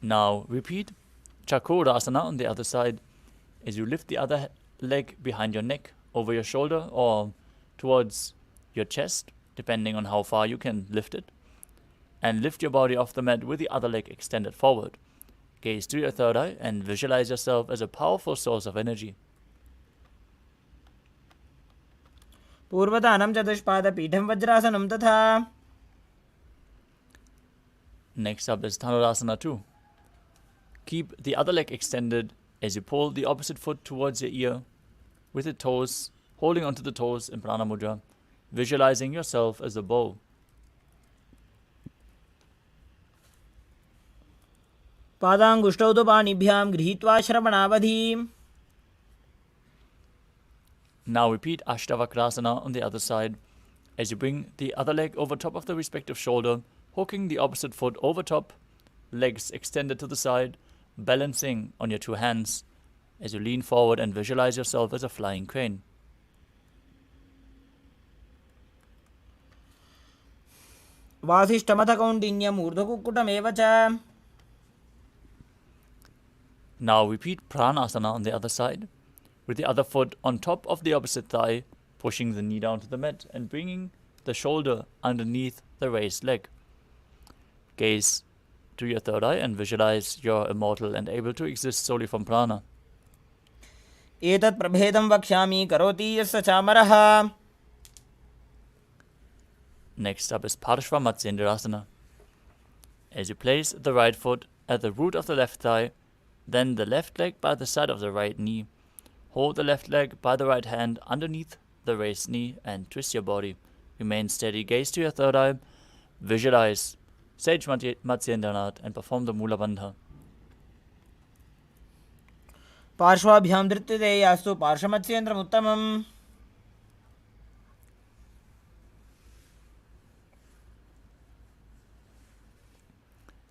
Now repeat Chakrasana on the other side as you lift the other leg behind your neck, over your shoulder or towards your chest, depending on how far you can lift it. And lift your body off the mat with the other leg extended forward. Gaze to your third eye and visualize yourself as a powerful source of energy. पूर्वदानं चतुष्पादपीठं वज्रासनं तथा. Next up is Dhanurasana 2. Keep the other leg extended as you pull the opposite foot towards your ear with the toes, holding onto the toes in Prana Mudra, visualizing yourself as a bow. पादाङ्गुष्ठौ तु पाणिभ्यां गृहीत्वा श्रवणावधि. Now repeat Ashtavakrasana on the other side as you bring the other leg over top of the respective shoulder, hooking the opposite foot over top, legs extended to the side, balancing on your two hands as you lean forward and visualize yourself as a flying crane. वासिष्ठमथ कौण्डिन्यमूर्धकुक्कुटमेव च. Now repeat Pranasana on the other side, with the other foot on top of the opposite thigh, pushing the knee down to the mat and bringing the shoulder underneath the raised leg. Gaze to your third eye and visualize you're immortal and able to exist solely from prana. एतत् प्रभेदं वक्ष्यामि करोति यः स चामरः. Next up is Parashvamatsendrasana. As you place the right foot at the root of the left thigh, then the left leg by the side of the right knee. Hold the left leg by the right hand underneath the raised knee and twist your body. Remain steady, gaze to your third eye, visualize Sage Matsyendranath and perform the Mula Bandha. पार्श्वाभ्यां धृत्यते यास्तु पार्श्वमत्स्येन्द्रमुत्तमम्.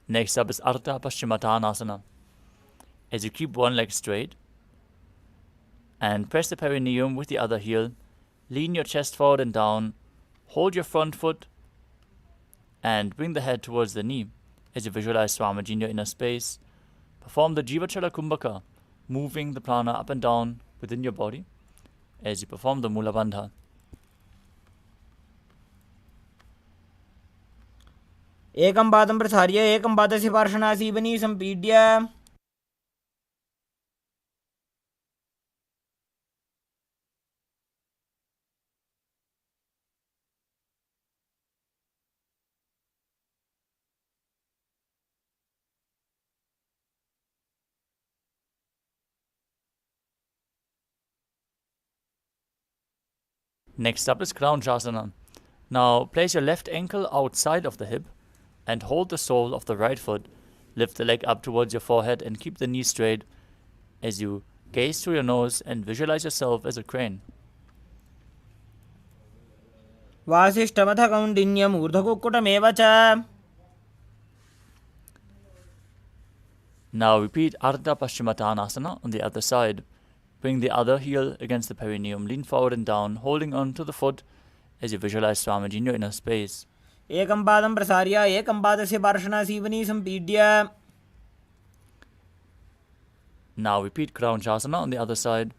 Next up is Ardha Paschimottanasana. As you keep one leg straight and press the perineum with the other heel, lean your chest forward and down, hold your front foot and bring the head towards the knee. As you visualize Swamiji in your inner space, perform the Jivachala Kumbhaka, moving the prana up and down within your body as you perform the Mula Bandha. एकं पादं प्रसार्य एकं पादस्य पार्श्वनासीवनी सम्पीड्य. Next up is Kraunchasana. Now place your left ankle outside of the hip and hold the sole of the right foot. Lift the leg up towards your forehead and keep the knee straight as you gaze through your nose and visualize yourself as a crane. वासिष्ठमथ कौण्डिन्यम् ऊर्ध्वकुक्कुटमेव च. Now repeat Ardha Paschimottanasana on the other side. Bring the other heel against the perineum, lean forward and down, holding on to the foot as you visualize Swamiji in your inner space. एकं पादं प्रसार्य एकं पादस्य पार्श्वनासीवनी सम्पीड्य. Now repeat Kraunchasana on the other side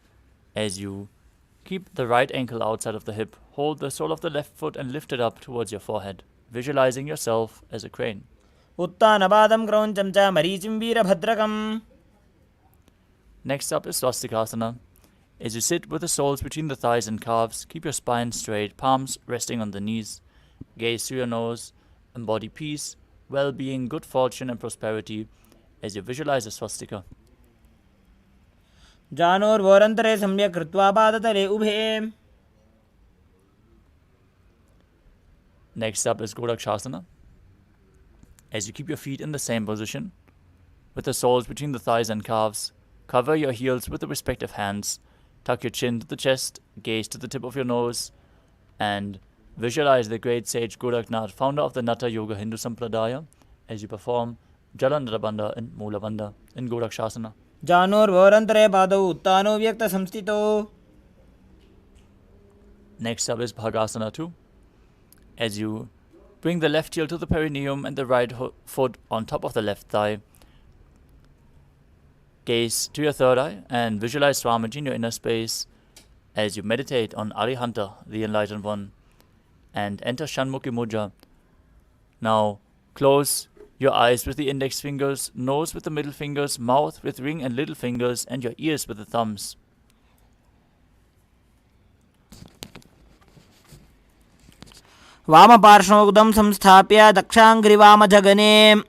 as you keep the right ankle outside of the hip, hold the sole of the left foot and lift it up towards your forehead, visualizing yourself as a crane. उत्तानपादं क्रौञ्चं च मरीचिं वीरभद्रकम्. Next up is Swastikasana. As you sit with the soles between the thighs and calves, keep your spine straight, palms resting on the knees. Gaze through your nose, embody peace, well-being, good fortune and prosperity as you visualize a swastika. जानोर्वोरन्तरे सम्यक् कृत्वा पादतले उभे. Next up is Godakshasana. As you keep your feet in the same position, with the soles between the thighs and calves, cover your heels with the respective hands, tuck your chin to the chest, gaze to the tip of your nose, and visualize the great sage Goraknath, founder of the Natha Yoga Hindu Sampradaya, as you perform Jalandhara Bandha and Mula Bandha in Godakshasana. जानोर्वोरन्तरे पादौ उत्तानो व्यक्तसंस्थितौ. Next up is Bhagasana 2. As you bring the left heel to the perineum and the right foot on top of the left thigh, gaze to your third eye and visualize Swamiji in your inner space as you meditate on Arihanta, the enlightened one, and enter Shanmukhi Mudra. Now close your eyes with the index fingers, nose with the middle fingers, mouth with ring and little fingers, and your ears with the thumbs. वामपार्श्वोदं संस्थाप्य दक्षाङ्घ्रिवामजगने.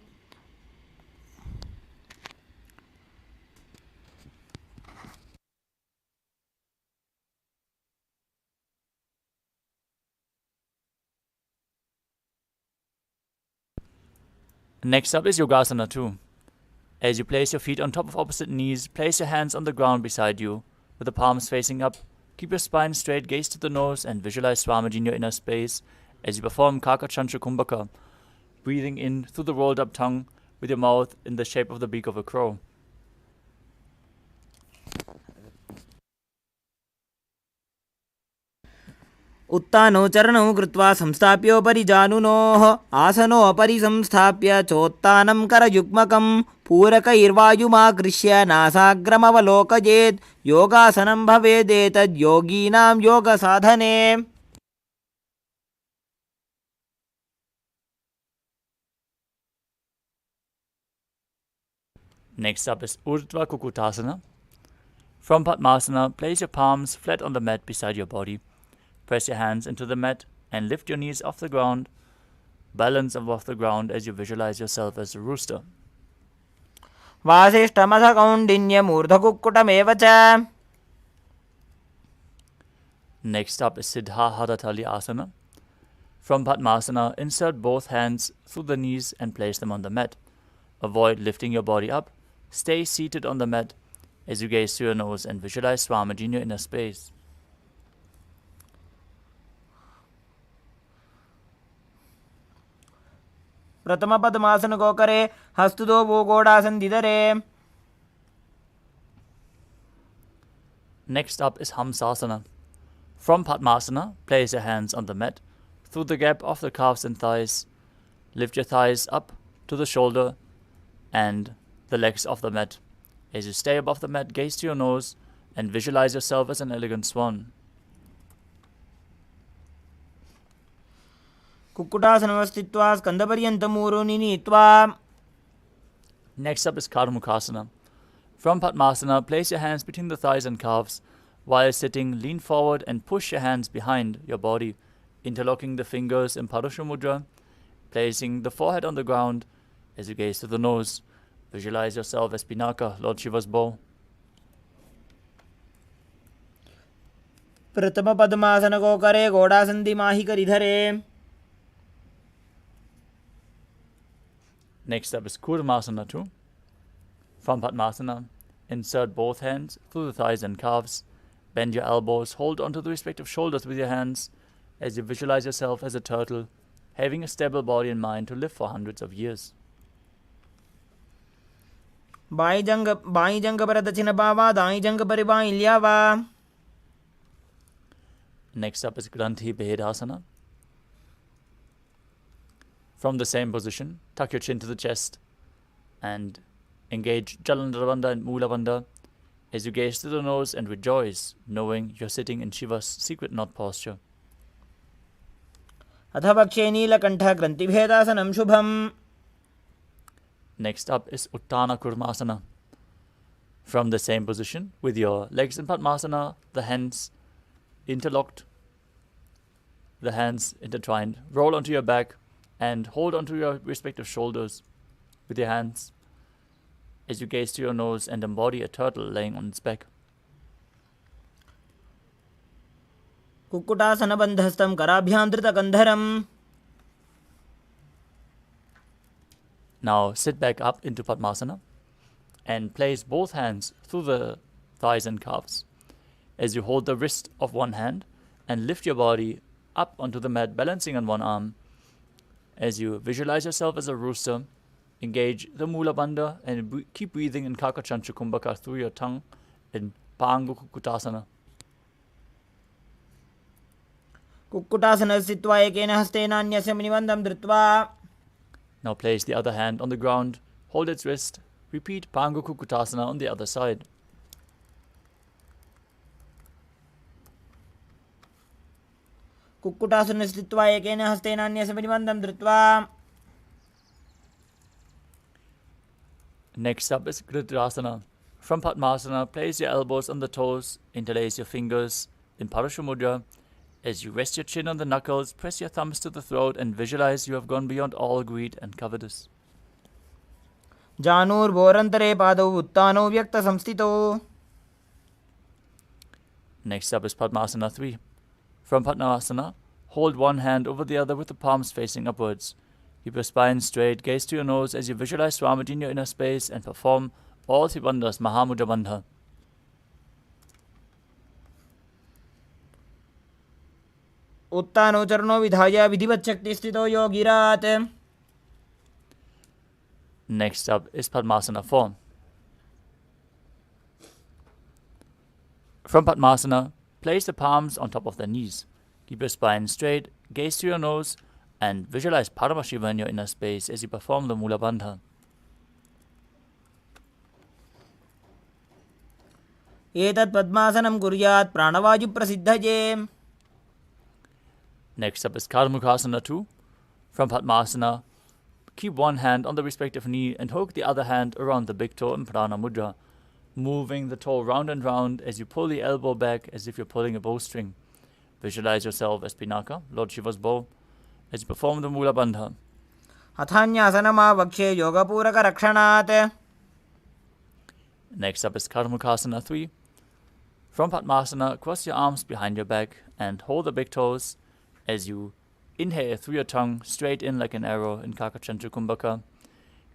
Next up is Yogasana 2. As you place your feet on top of opposite knees, place your hands on the ground beside you, with the palms facing up. Keep your spine straight, gaze to the nose, and visualize Swamiji in your inner space as you perform Kakachantra Kumbhaka, breathing in through the rolled up tongue with your mouth in the shape of the beak of a crow. उत्तानो चरणौ कृत्वा संस्थाप्योपरि जानुनोः आसनोपरि संस्थाप्य चोत्तानं करयुग्मकं पूरकैर्वायुमाकृष्य नासाग्रमवलोकयेत्. योगासनं भवेदेतद् योगीनां योगसाधने. Next up is Urdhva Kukutasana. From Padmasana, place your palms flat on the mat beside your body. Press your hands into the mat and lift your knees off the ground. Balance above the ground as you visualize yourself as a rooster. वासिष्ठमथ कौण्डिन्यम् ऊर्ध्वकुक्कुटमेव च. Next up is Siddha Hadatali Asana. From Padmasana, insert both hands through the knees and place them on the mat. Avoid lifting your body up. Stay seated on the mat as you gaze through your nose and visualize Swamiji in your inner space. प्रथम पद्मासन गोकरे हस्तुदो वो गोडासन दिदरे. Next up is Hamsasana. From Padmasana, place your hands on the mat through the gap of the calves and thighs. Lift your thighs up to the shoulder and the legs of the mat. As you stay above the mat, gaze to your nose and visualize yourself as an elegant swan. कुक्कुटासनं स्थित्वा स्कन्धपर्यन्तं ऊरोनि नीत्वा. Next up is Karmukasana. From Padmasana, place your hands between the thighs and calves. While sitting, lean forward and push your hands behind your body, interlocking the fingers in Parusha Mudra, placing the forehead on the ground as you gaze to the nose. Visualize yourself as Pinaka, Lord Shiva's bow. प्रथम पद्मासन को करे, घोड़ासन दिमाही करी धरे. Next up is Kurmasana 2. From Padmasana, insert both hands through the thighs and calves. Bend your elbows, hold onto the respective shoulders with your hands as you visualize yourself as a turtle, having a stable body and mind to live for hundreds of years. By जंग पर दक्षिण बावा, दाई जंग पर by ल्यावा. Next up is Granthi Behedasana. From the same position, tuck your chin to the chest and engage Jalandhara and Mula Bandha as you gaze through the nose and rejoice, knowing you're sitting in Shiva's secret knot posture. अथ वक्षे नीलकण्ठ ग्रन्थिभेदासनं शुभम्. Next up is Uttana Kurmasana. From the same position, with your legs in Padmasana, the hands interlocked, the hands intertwined, roll onto your back and hold onto your respective shoulders with your hands as you gaze to your nose and embody a turtle laying on its back. कुक्कुटासनबन्धस्थं कराभ्यां धृतकन्धरम्. Now sit back up into Padmasana and place both hands through the thighs and calves as you hold the wrist of one hand and lift your body up onto the mat, balancing on one arm. As you visualize yourself as a rooster, engage the Mula Bandha and keep breathing in Kakachanchu Kumbhaka through your tongue in Pangu Kukkutasana. Kukkutasana स्थित्वा एकेन हस्तेन अन्यस्य मुनिबन्धं धृत्वा. Now place the other hand on the ground, hold its wrist, repeat Pangu Kukkutasana on the other side. Kukkutasana स्थित्वा एकेन हस्तेन अन्यस्य मुनिबन्धं धृत्वा. Next up is Gridrasana. From Padmasana, place your elbows on the toes, interlace your fingers in Parashamudra. As you rest your chin on the knuckles, press your thumbs to the throat and visualize you have gone beyond all greed and covetous. जानुर्भोरन्तरे पादौ उत्तानौ व्यक्तसंस्थितौ. Next up is Padmasana 3. From Padmasana, hold one hand over the other with the palms facing upwards. Keep your spine straight, gaze to your nose as you visualize Swamiji in your inner space and perform all Tribandhas Mahamudra Bandha. उत्तानौ चरणौ विधाय विधिवच्छक्तिस्थितो योगिरात्. Next up is Padmasana 4. From Padmasana, place the palms on top of the knees. Keep your spine straight, gaze to your nose, and visualize Paramashiva in your inner space as you perform the Mula Bandha. एतत् पद्मासनं कुर्यात् प्राणवायुप्रसिद्धये. Next up is Karmukhasana 2. From Padmasana, keep one hand on the respective knee and hook the other hand around the big toe in Prana Mudra, moving the toe round and round as you pull the elbow back as if you're pulling a bowstring. Visualize yourself as Pinaka, Lord Shiva's bow, as you perform the Mula Bandha. अथान्यासनमावक्षे योगपूरकरक्षणात्. Next up is Karmukhasana 3. From Padmasana, cross your arms behind your back and hold the big toes as you inhale through your tongue straight in like an arrow in Kakachanchu Kumbhaka.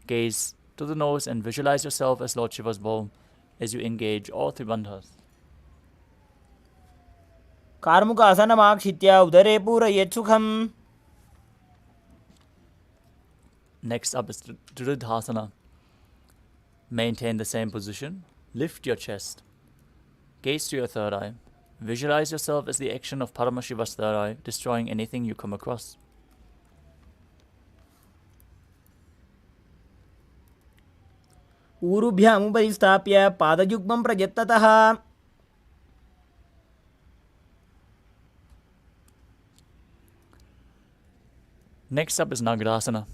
Gaze to the nose and visualize yourself as Lord Shiva's bow as you engage all three bandhas. कार्मुकासनमाक्षित्य उदरे पूरयेत् सुखम्. Next up is Dridhasana. Maintain the same position. Lift your chest. Gaze to your third eye. Visualize yourself as the action of Paramashiva's third eye, destroying anything you come across. ऊरुभ्यामुपरिस्थाप्य पादयुग्मं प्रयत्ततः. Next up is Nagarasana.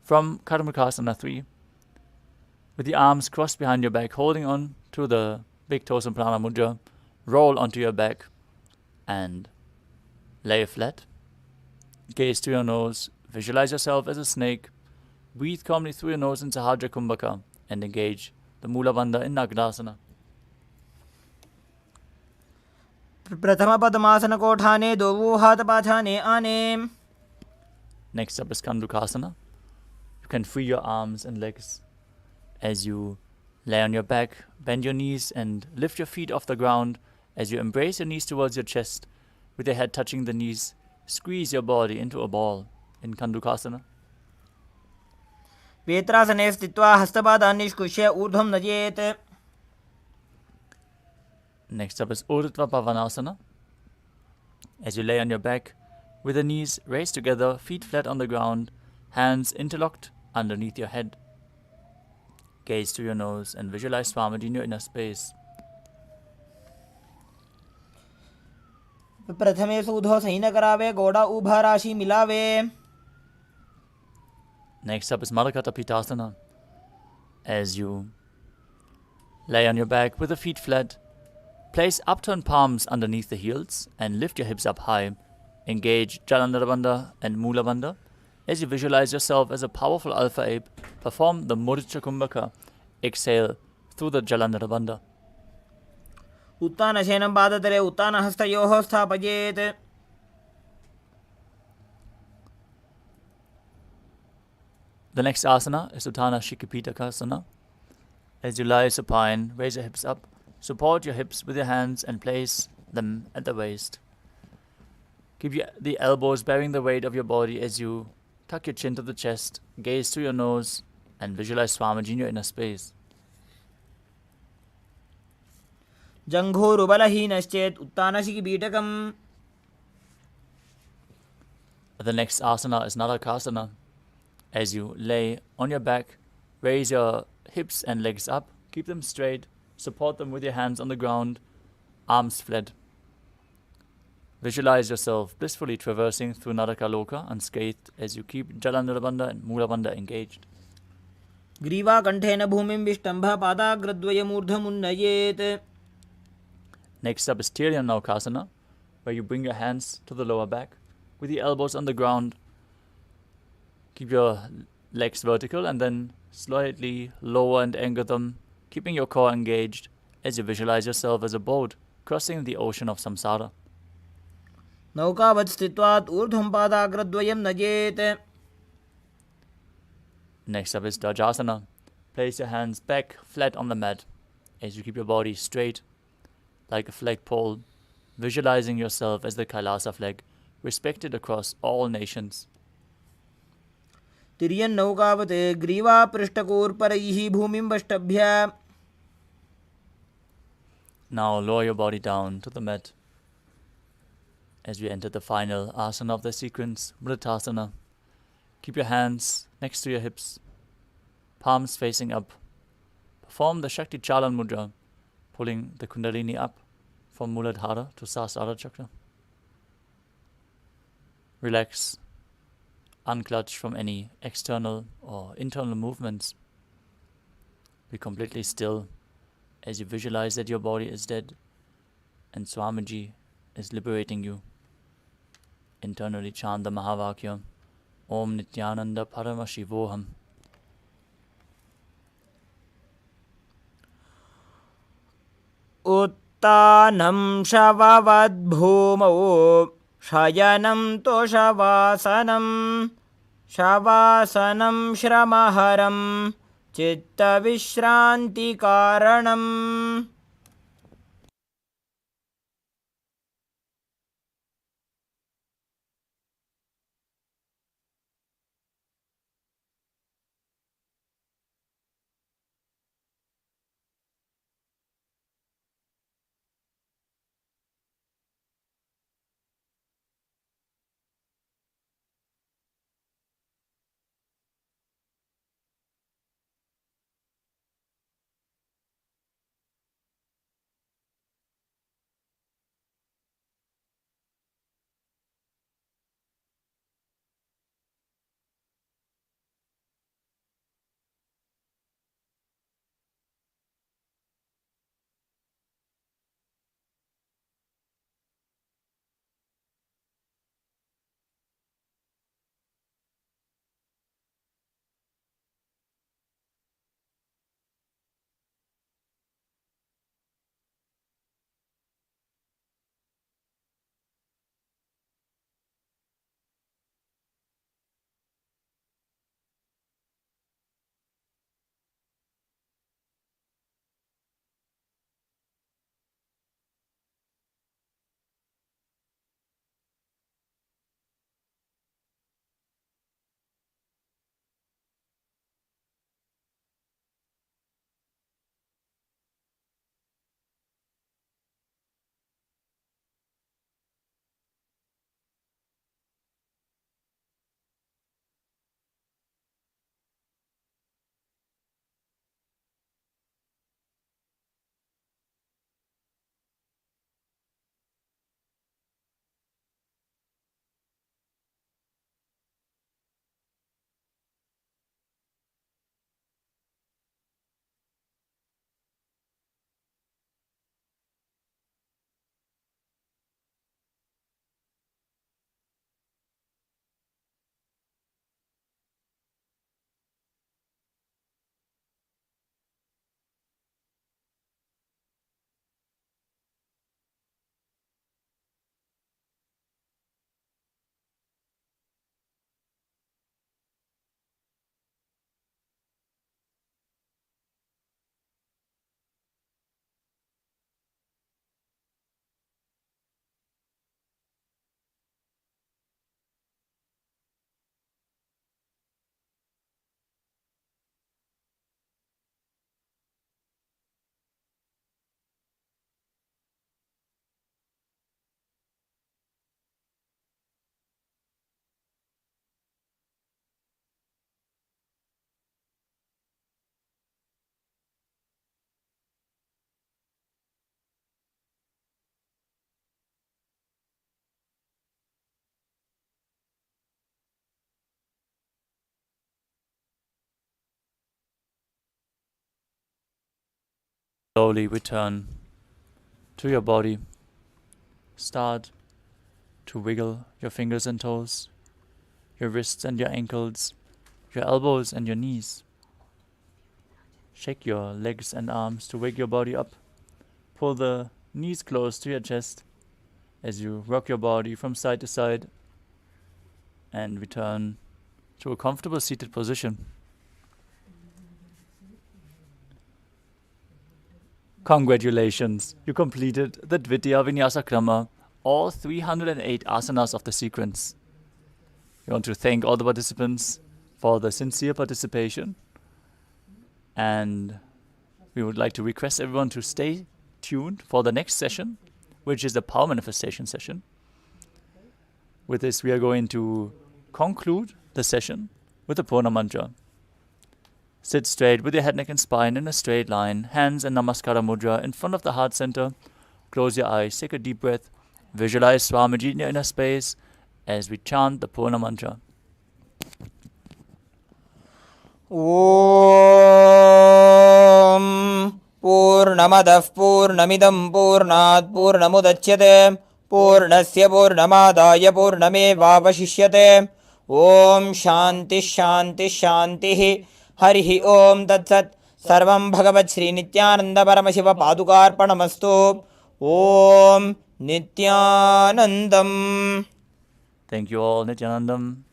From Karmakasana 3, with the arms crossed behind your back, holding on to the big toes in Prana Mudra, roll onto your back and lay flat. Gaze to your nose, visualize yourself as a snake, breathe calmly through your nose in Sahadra Kumbhaka, and engage the Mula Bandha in Nagarasana. प्रथम पद्मासन कोठाने दो हाथ पाछाने आने. Next up is Kandukasana. You can free your arms and legs as you lay on your back, bend your knees and lift your feet off the ground as you embrace your knees towards your chest with your head touching the knees. Squeeze your body into a ball in Kandukasana. वेत्रासने स्थित्वा हस्तपादान् निष्कुष्य ऊर्ध्वं नयेत्. Next up is Urdhva Pavanasana. As you lay on your back, with the knees raised together, feet flat on the ground, hands interlocked underneath your head. Gaze to your nose and visualize Swamiji in your inner space. प्रथमे सूधो सही न करावे गोड़ा उभा राशि मिलावे. Next up is Madhakata Pitasana. As you lay on your back with the feet flat, place upturned palms underneath the heels and lift your hips up high. Engage Jalandhara Bandha and Mula Bandha. As you visualize yourself as a powerful alpha ape, perform the Mudra Kumbhaka. Exhale through the Jalandhara Bandha. उत्तानशयनं पादतले उत्तानहस्तयोः स्थापयेत्. The next asana is Uttana Shikipitakasana. As you lie supine, raise your hips up, support your hips with your hands and place them at the waist. Keep the elbows bearing the weight of your body as you tuck your chin to the chest, gaze through your nose, and visualize Swamiji in your inner space. जङ्घोरुबलहीनश्चेत् उत्तानशिखिपीठकम्. The next asana is Narakasana. As you lay on your back, raise your hips and legs up, keep them straight, support them with your hands on the ground, arms flat. Visualize yourself blissfully traversing through Narakaloka unscathed as you keep Jalandhara Bandha and Mula Bandha engaged. ग्रीवाकण्ठेन भूमिं विष्टम्भ पादाग्रद्वयमूर्ध्वमुन्नयेत्. Next up is Tiryan Naukasana, where you bring your hands to the lower back with the elbows on the ground. Keep your legs vertical and then slightly lower and anchor them, keeping your core engaged as you visualize yourself as a boat crossing the ocean of samsara. नौकावत् स्थित्वात् ऊर्ध्वं पादाग्रद्वयं नयेत्. Next up is Dajasana. Place your hands back flat on the mat as you keep your body straight like a flagpole, visualizing yourself as the Kailasa flag, respected across all nations. तिर्यन् नौकावत् ग्रीवापृष्ठकोर्परैः भूमिं वष्टभ्य. Now lower your body down to the mat as we enter the final asana of the sequence, Mritasana. Keep your hands next to your hips, palms facing up. Perform the Shakti Chalan Mudra, pulling the Kundalini up from Muladhara to Sahasrara Chakra. Relax, unclutch from any external or internal movements. Be completely still as you visualize that your body is dead and Swamiji is liberating you. Internally chant the Mahavakya, Om Nithyananda Paramashivoham. उत्तानं शववद्भूमौ शयनं तोषवासनं. शवासनं श्रमहरं चित्तविश्रान्तिकारणम्. Slowly return to your body. Start to wiggle your fingers and toes, your wrists and your ankles, your elbows and your knees. Shake your legs and arms to wake your body up. Pull the knees close to your chest as you rock your body from side to side and return to a comfortable seated position. Congratulations, you completed the Dvitiya Vinyasa Krama, all 308 asanas of the sequence. We want to thank all the participants for the sincere participation, and we would like to request everyone to stay tuned for the next session, which is the power manifestation session. With this, we are going to conclude the session with the Purna Mantra. Sit straight with your head, neck and spine in a straight line, hands in Namaskara Mudra in front of the heart center. Close your eyes, take a deep breath, visualize Swamiji in your inner space as we chant the Purna Mantra. Om Purnamadav Purnamidam Purnat Purnamudachyate Purnasya Purnamadaya Purnamevavashishyate. Om Shanti Shanti Shanti Harihi Om Tatsat. Sarvam Bhagavat Sri Nithyananda Paramashiva Padukarpanamastu. Om Nithyanandam. Thank you all, Nithyanandam.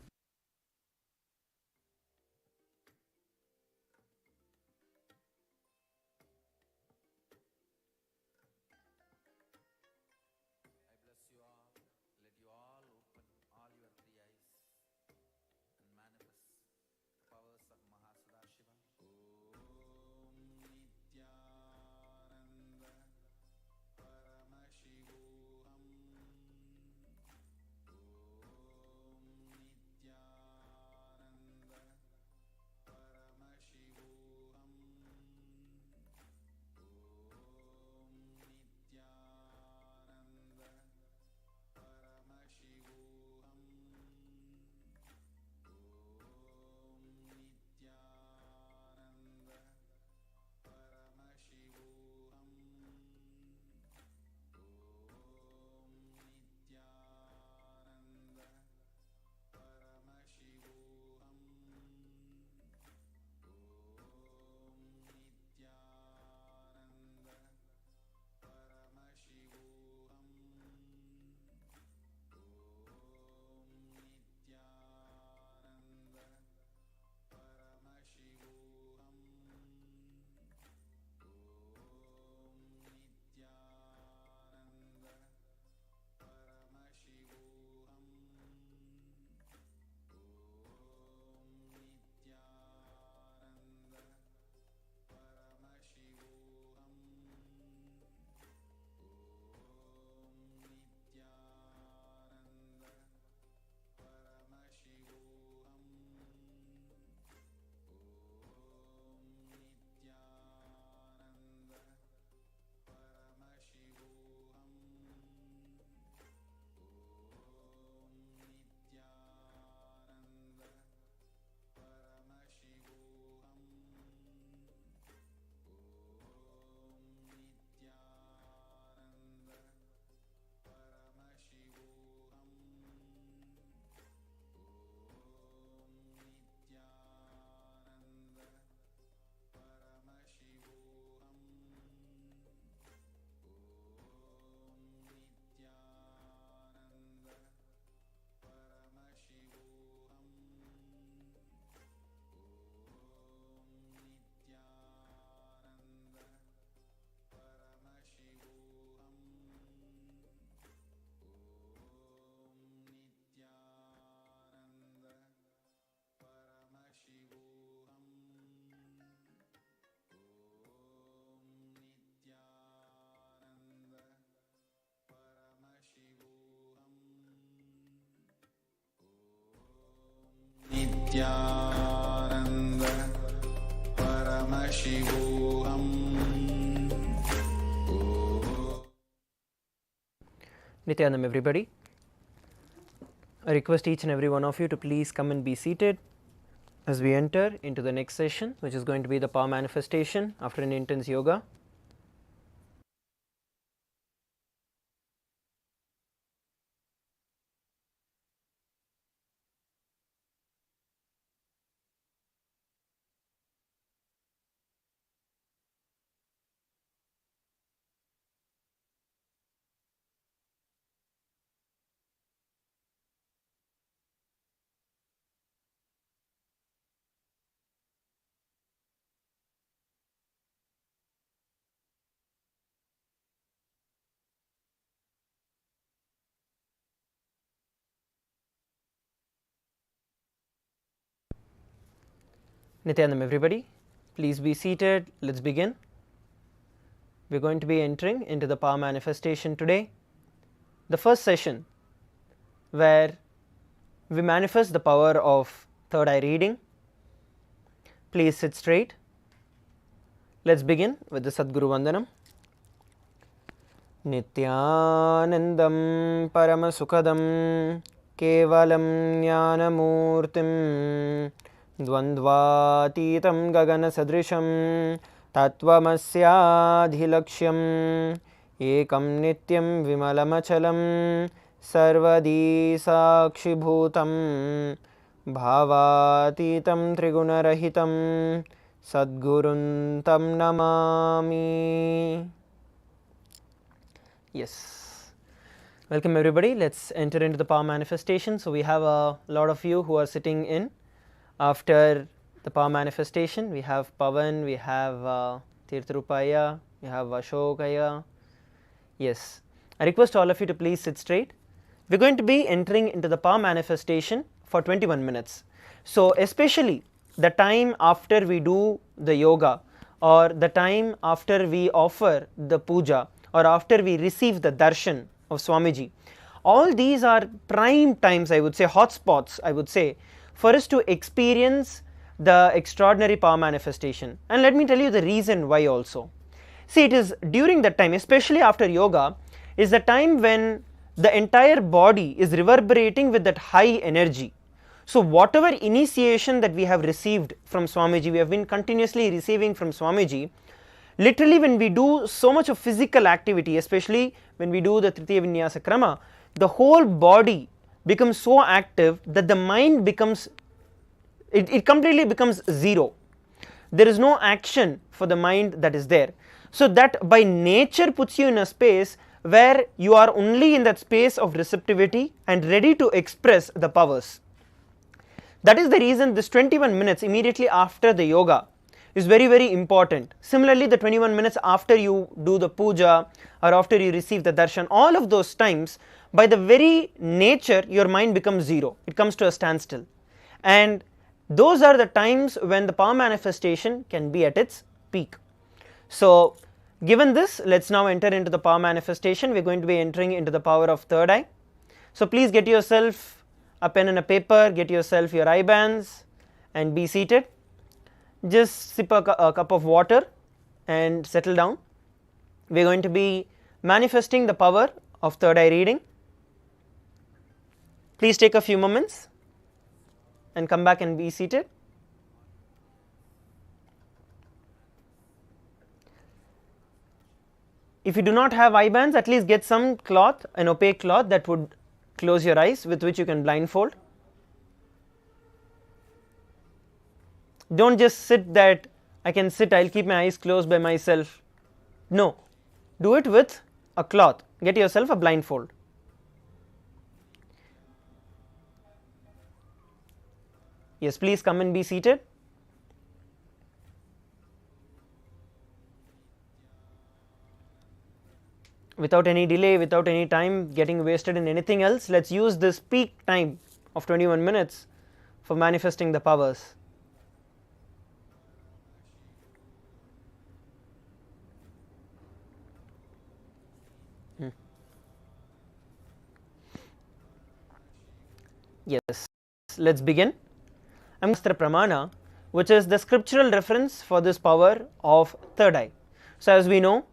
Nithyananda Paramashivoham. Nithyanandam, everybody. I request each and every one of you to please come and be seated as we enter into the next session, which is going to be the power manifestation after an intense yoga. Nithyananda everybody, please be seated. Let's begin. We're going to be entering into the power manifestation today. The first session where we manifest the power of third eye reading. Please sit straight. Let's begin with the Sadguru Vandanam. Nithyanandam Paramasukadam Kevalam Jnanamurtim Dvandvatitam Gagana Sadrisham Tattvamasyaadhilaksham Ekam Nityam Vimalamachalam Sarvadi Sakshibhutam Bhavatitam Trigunarahitam Sadgurun Tam Namami. Yes. Welcome everybody. Let's enter into the power manifestation. So we have a lot of you who are sitting in after the power manifestation. We have Pavan, we have Tirthrupaya, we have Ashokaya. Yes. I request all of you to please sit straight. We're going to be entering into the power manifestation for 21 minutes. So especially the time after we do the yoga, or the time after we offer the puja, or after we receive the darshan of Swamiji, all these are prime times, I would say, hotspots, I would say, for us to experience the extraordinary power manifestation. And let me tell you the reason why also. See, it is during that time, especially after yoga, is the time when the entire body is reverberating with that high energy. So whatever initiation that we have received from Swamiji, we have been continuously receiving from Swamiji. Literally, when we do so much of physical activity, especially when we do the Tritiya Vinyasa Krama, the whole body becomes so active that the mind becomes, it completely becomes zero. There is no action for the mind that is there. So that by nature puts you in a space where you are only in that space of receptivity and ready to express the powers. That is the reason this 21 minutes immediately after the yoga is very, very important. Similarly, the 21 minutes after you do the puja or after you receive the darshan, all of those times, by the very nature, your mind becomes zero. It comes to a standstill. And those are the times when the power manifestation can be at its peak. So, given this, let's now enter into the power manifestation. We're going to be entering into the power of third eye. So, please get yourself a pen and a paper, get yourself your eye bands and be seated. Just sip a cup of water and settle down. We are going to be manifesting the power of third eye reading. Please take a few moments and come back and be seated. If you do not have eye bands, at least get some cloth, an opaque cloth that would close your eyes, with which you can blindfold. Don't just sit that I can sit, I'll keep my eyes closed by myself. No, do it with a cloth. Get yourself a blindfold. Yes, please come and be seated. Without any delay, without any time getting wasted in anything else, let's use this peak time of 21 minutes for manifesting the powers. Yes, let's begin. Shastra Pramana, which is the scriptural reference for this power of third eye. So as we know,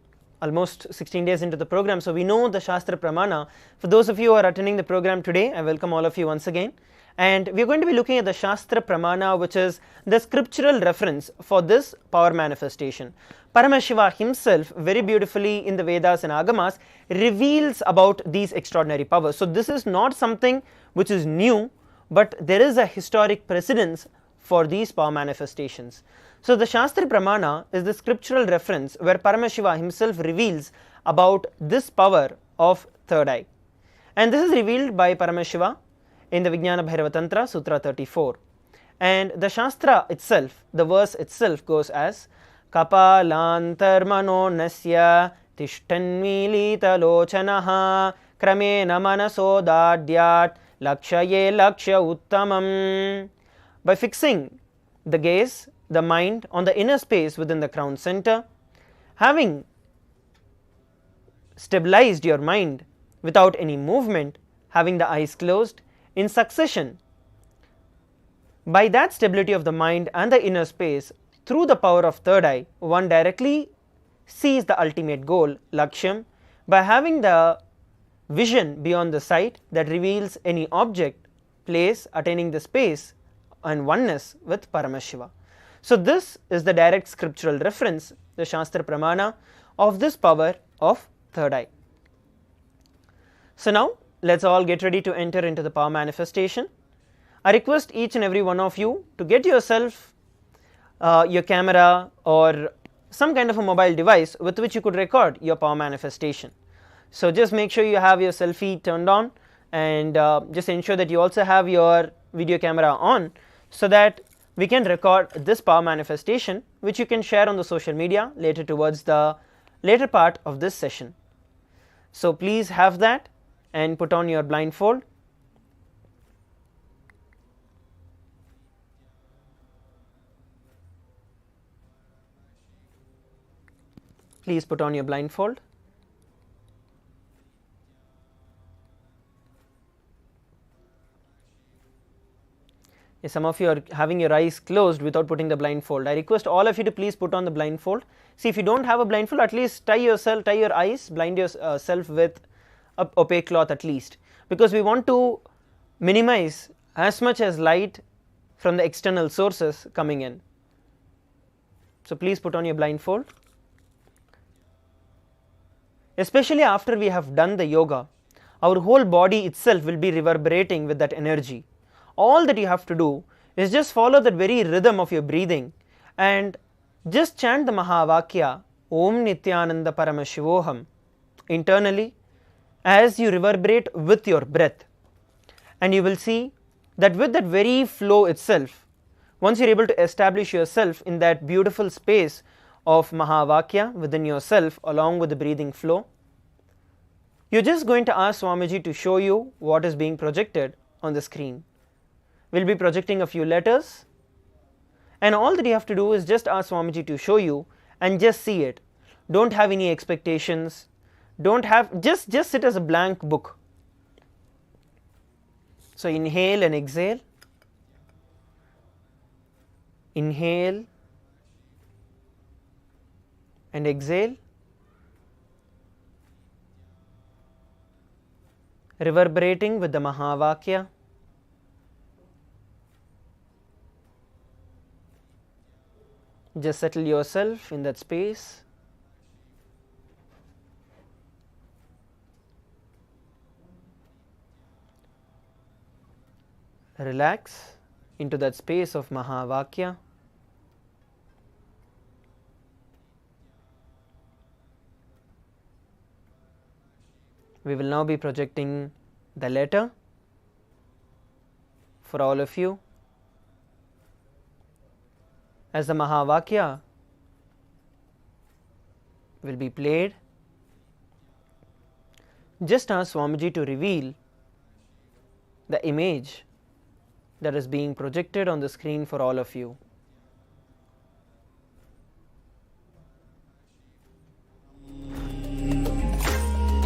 almost 16 days into the program, so we know the Shastra Pramana. For those of you who are attending the program today, I welcome all of you once again. And we are going to be looking at the Shastra Pramana, which is the scriptural reference for this power manifestation. Paramashiva himself, very beautifully in the Vedas and Agamas, reveals about these extraordinary powers. So this is not something which is new, but there is a historic precedence for these power manifestations. So the Shastra Pramana is the scriptural reference where Paramashiva himself reveals about this power of third eye. And this is revealed by Paramashiva in the Vijnana Bhairava Tantra, Sutra 34. And the Shastra itself, the verse itself goes as Kapalantarmano nasya tishtanmilita lochanaha kramena manaso dadyat lakshaye laksha uttamam. By fixing the gaze the mind on the inner space within the crown center, having stabilized your mind without any movement, having the eyes closed in succession. By that stability of the mind and the inner space, through the power of third eye, one directly sees the ultimate goal, Lakshyam, by having the vision beyond the sight that reveals any object, place, attaining the space and oneness with Paramashiva. So this is the direct scriptural reference, the Shastra Pramana of this power of third eye. So now let us all get ready to enter into the power manifestation. I request each and every one of you to get yourself your camera or some kind of a mobile device with which you could record your power manifestation. So just make sure you have your selfie turned on, and just ensure that you also have your video camera on, so that we can record this power manifestation, which you can share on the social media later towards the later part of this session. So please have that and put on your blindfold. Please put on your blindfold. Yes, some of you are having your eyes closed without putting the blindfold. I request all of you to please put on the blindfold. See, if you don't have a blindfold, at least tie your eyes, blind yourself with a opaque cloth at least, because we want to minimize as much as light from the external sources coming in. So please put on your blindfold. Especially after we have done the yoga, our whole body itself will be reverberating with that energy. All that you have to do is just follow that very rhythm of your breathing and just chant the Mahavakya Om Nithyananda Paramashivoham internally as you reverberate with your breath, and you will see that with that very flow itself, once you are able to establish yourself in that beautiful space of Mahavakya within yourself along with the breathing flow, you are just going to ask Swamiji to show you what is being projected on the screen. We will be projecting a few letters, and all that you have to do is just ask Swamiji to show you and just see it. Don't have any expectations, don't have, just sit as a blank book. So inhale and exhale, inhale and exhale, reverberating with the Mahavakya. Just settle yourself in that space. Relax into that space of Mahavakya. We will now be projecting the letter for all of you. As the Mahavakya will be played, just ask Swamiji to reveal the image that is being projected on the screen for all of you.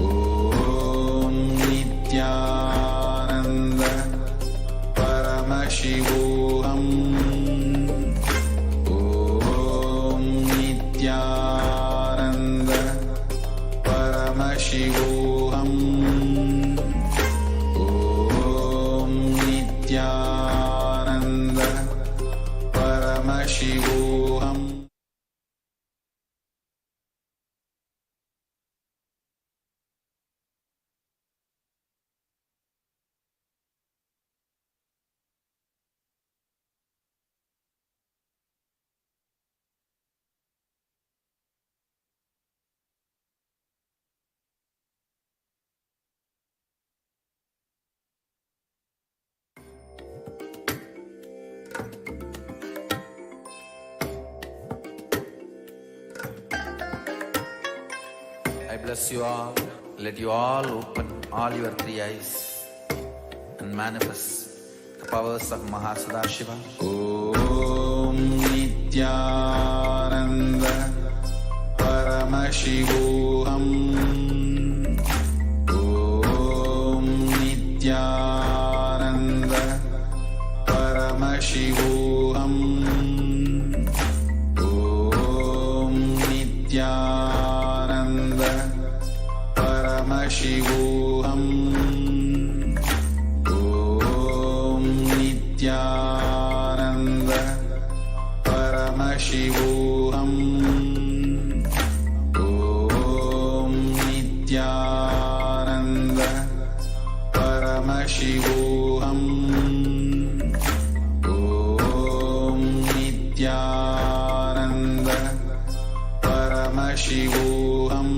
Om Nithyananda Paramashivoham. Om Nithyananda Paramashivoham. Om Nithyananda Paramashivoham. I bless you all. Let you all open all your three eyes and manifest the powers of Mahasadashiva. Om Nithyananda Paramashivoham. Om Nithyananda Paramashivoham. Om Nithyananda Paramashivoham. Om Nithyananda Paramashivoham. Om Nithyananda Paramashivoham. Om Nithyananda Paramashivoham.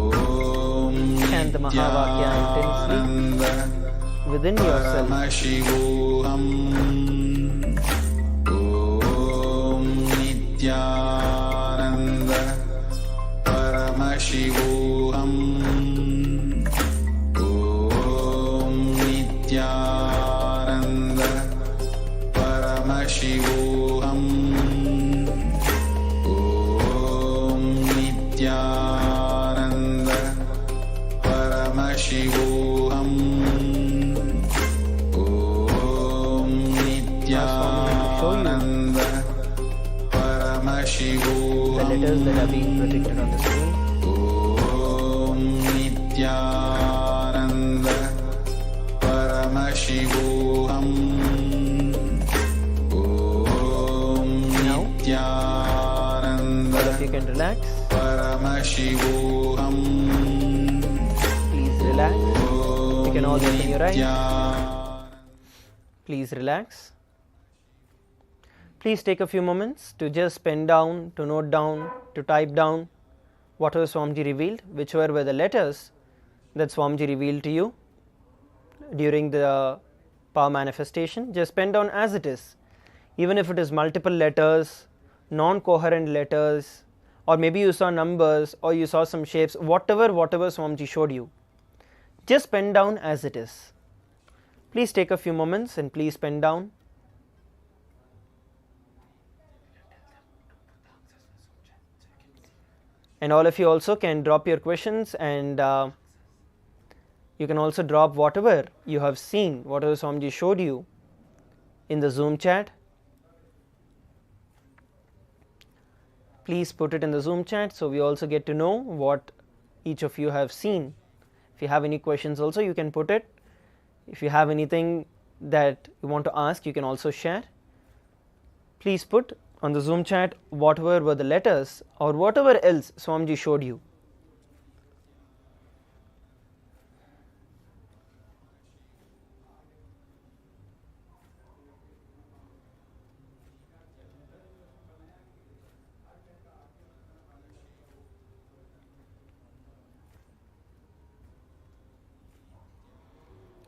Om Chant the Mahavakya intensely within yourself. Paramashivoham. Om Nithyananda Paramashivoham. Om Nithyananda Paramashivoham. Om Nithyananda Paramashivoham. Om Nithyananda Paramashivoham. The letters that are being projected on the screen. Om Nithyananda Paramashivoham. Om Nithyananda All of you can relax. Paramashivoham. Please relax. You can all open your eyes. Nithyananda Please relax. Please take a few moments to just pen down, to note down, to type down whatever Swamiji revealed, whichever were the letters that Swamiji revealed to you during the power manifestation. Just pen down as it is, even if it is multiple letters, non-coherent letters, or maybe you saw numbers or you saw some shapes, whatever Swamiji showed you, just pen down as it is. Please take a few moments and please pen down. And all of you also can drop your questions, and you can also drop whatever you have seen, whatever Swamiji showed you in the Zoom chat. Please put it in the Zoom chat so we also get to know what each of you have seen. If you have any questions also, you can put it. If you have anything that you want to ask, you can also share. Please put on the Zoom chat whatever were the letters or whatever else Swamiji showed you.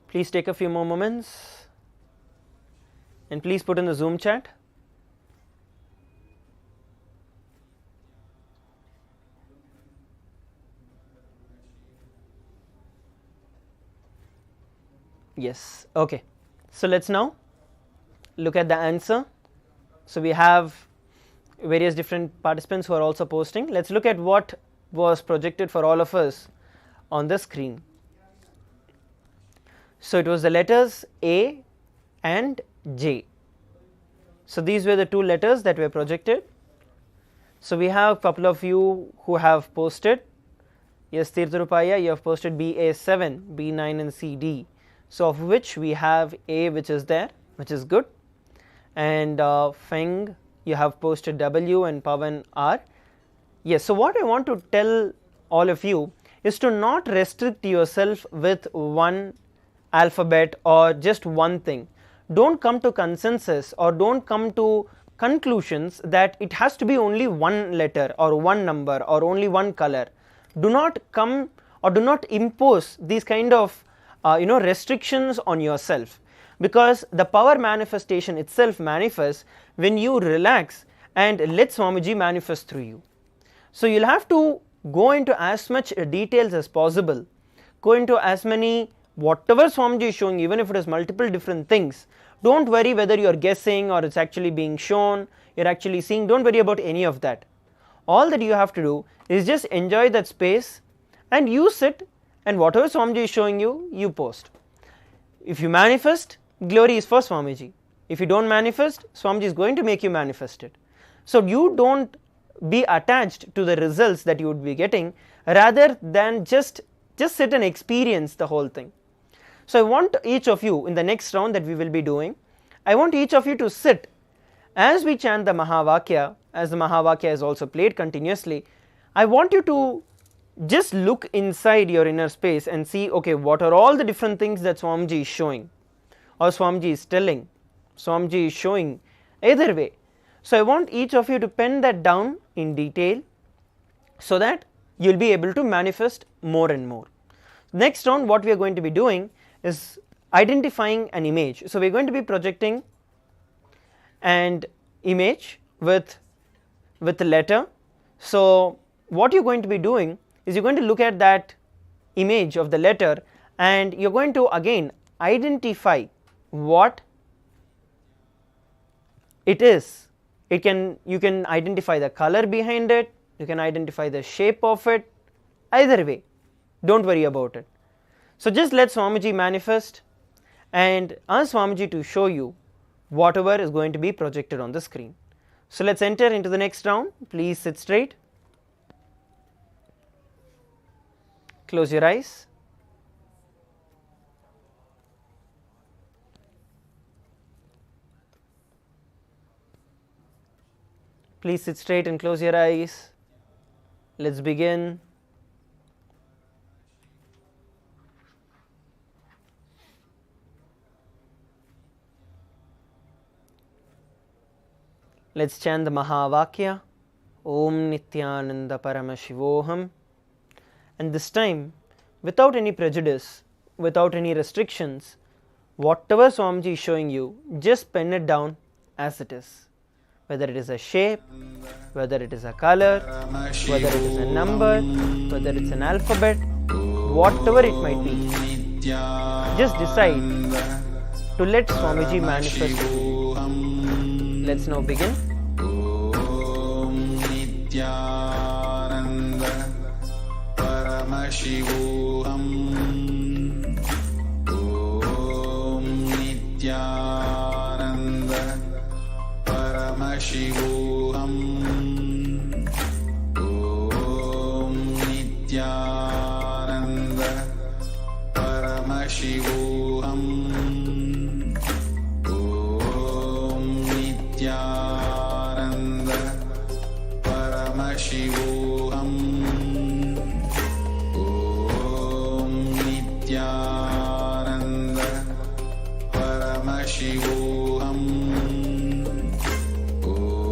Please take a few more moments and please put in the Zoom chat. Yes, okay. So let's now look at the answer. So we have various different participants who are also posting. Let's look at what was projected for all of us on the screen. So it was the letters A and J. So these were the two letters that were projected. So we have a couple of you who have posted. Yes, Tirtharupaya, you have posted BA7, B9 and CD. So of which we have A, which is there, which is good, and Feng, you have posted W, and Pavan R. Yes, so what I want to tell all of you is to not restrict yourself with one alphabet or just one thing. Don't come to consensus or don't come to conclusions that it has to be only one letter or one number or only one color. Do not come or do not impose these kind of restrictions on yourself, because the power manifestation itself manifests when you relax and let Swamiji manifest through you. So you'll have to go into as much details as possible, go into as many whatever Swamiji is showing, even if it is multiple different things. Don't worry whether you are guessing or it's actually being shown, you're actually seeing, don't worry about any of that. All that you have to do is just enjoy that space and you sit, and whatever Swamiji is showing you, you post. If you manifest, glory is for Swamiji. If you don't manifest, Swamiji is going to make you manifest it. So you don't be attached to the results that you would be getting, rather than just sit and experience the whole thing. So I want each of you, in the next round that we will be doing, I want each of you to sit as we chant the Mahavakya, as the Mahavakya is also played continuously. I want you to just look inside your inner space and see, okay, what are all the different things that Swamiji is showing, or Swamiji is telling, Swamiji is showing, either way. So I want each of you to pen that down in detail so that you will be able to manifest more and more. Next round, what we are going to be doing is identifying an image. So we are going to be projecting an image with a letter. So what you are going to be doing is you are going to look at that image of the letter, and you are going to again identify what it is. You can identify the color behind it, you can identify the shape of it, either way, don't worry about it. So just let Swamiji manifest and ask Swamiji to show you whatever is going to be projected on the screen. So let's enter into the next round. Please sit straight, close your eyes. Please sit straight and close your eyes. Let's begin. Let's chant the Mahavakya, Om Nithyananda Paramashivoham. And this time, without any prejudice, without any restrictions, whatever Swamiji is showing you, just pen it down as it is. Whether it is a shape, whether it is a color, whether it is a number, whether it's an alphabet, whatever it might be, just decide to let Swamiji manifest it. Let's now begin. Om Nithyananda Paramashivoham. Om Nithyananda Paramashivoham. Om Nithyananda Paramashivoham. Om Nithyananda Paramashivoham. Om Nithyananda Paramashivoham.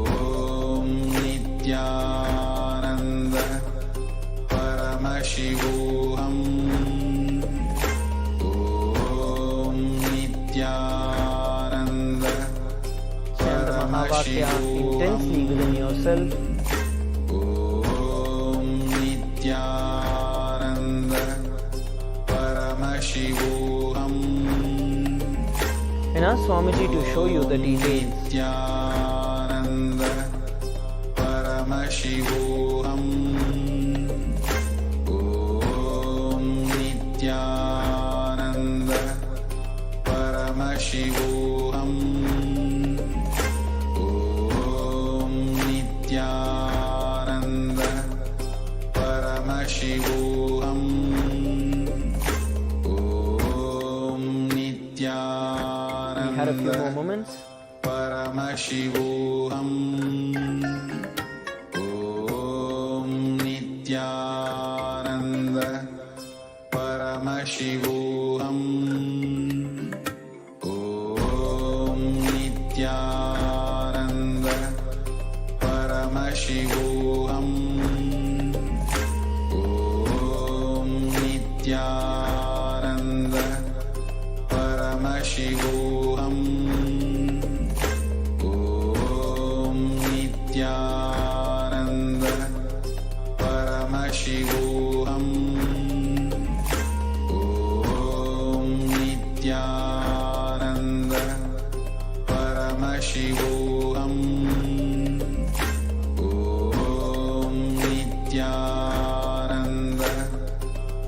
Om Nithyananda Paramashivoham. Om Nithyananda Chant the Mahavakya intensely within yourself. Om Nithyananda Paramashivoham. And ask Swamiji to show you the details. Nithyananda Paramashivoham. Om Nithyananda Paramashivoham. Om Nithyananda Paramashivoham. Om Nithyananda We had a few more moments. Paramashivoham. Om Nithyananda Paramashivoham. Om Nithyananda Paramashivoham. Om Nithyananda Paramashivoham. Om Nithyananda Paramashivoham. Om Nithyananda Paramashivoham. Om Nithyananda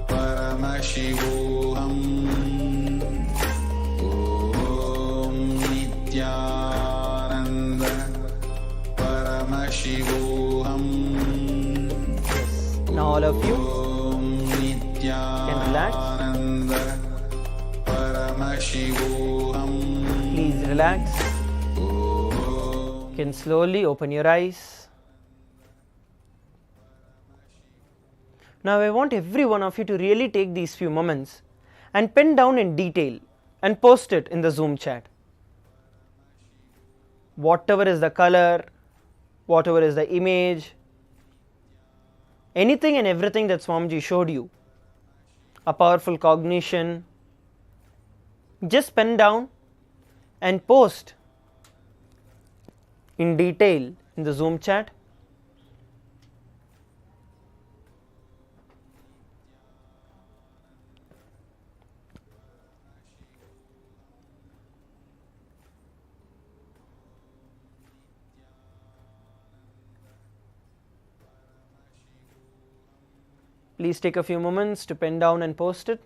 Paramashivoham. Om Nithyananda Paramashivoham. Now all of you Can relax. Please relax. You can slowly open your eyes. Now I want every one of you to really take these few moments and pen down in detail and post it in the Zoom chat. Whatever is the color, whatever is the image, anything and everything that Swamiji showed you, a powerful cognition, just pen down and post in detail in the Zoom chat. Please take a few moments to pen down and post it.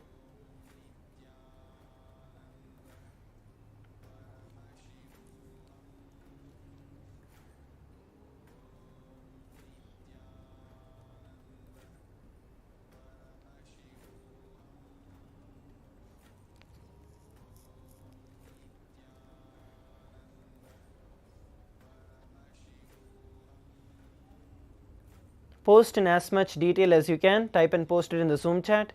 Post in as much detail as you can. Type and post it in the Zoom chat.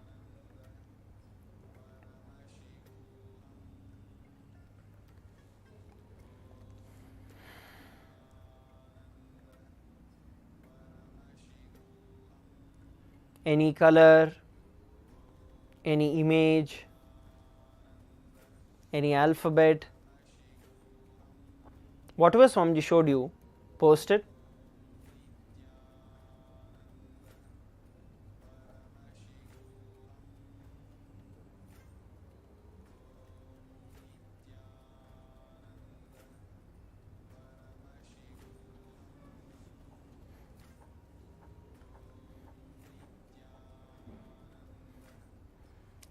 Any color, any image, any alphabet, whatever Swamiji showed you, post it.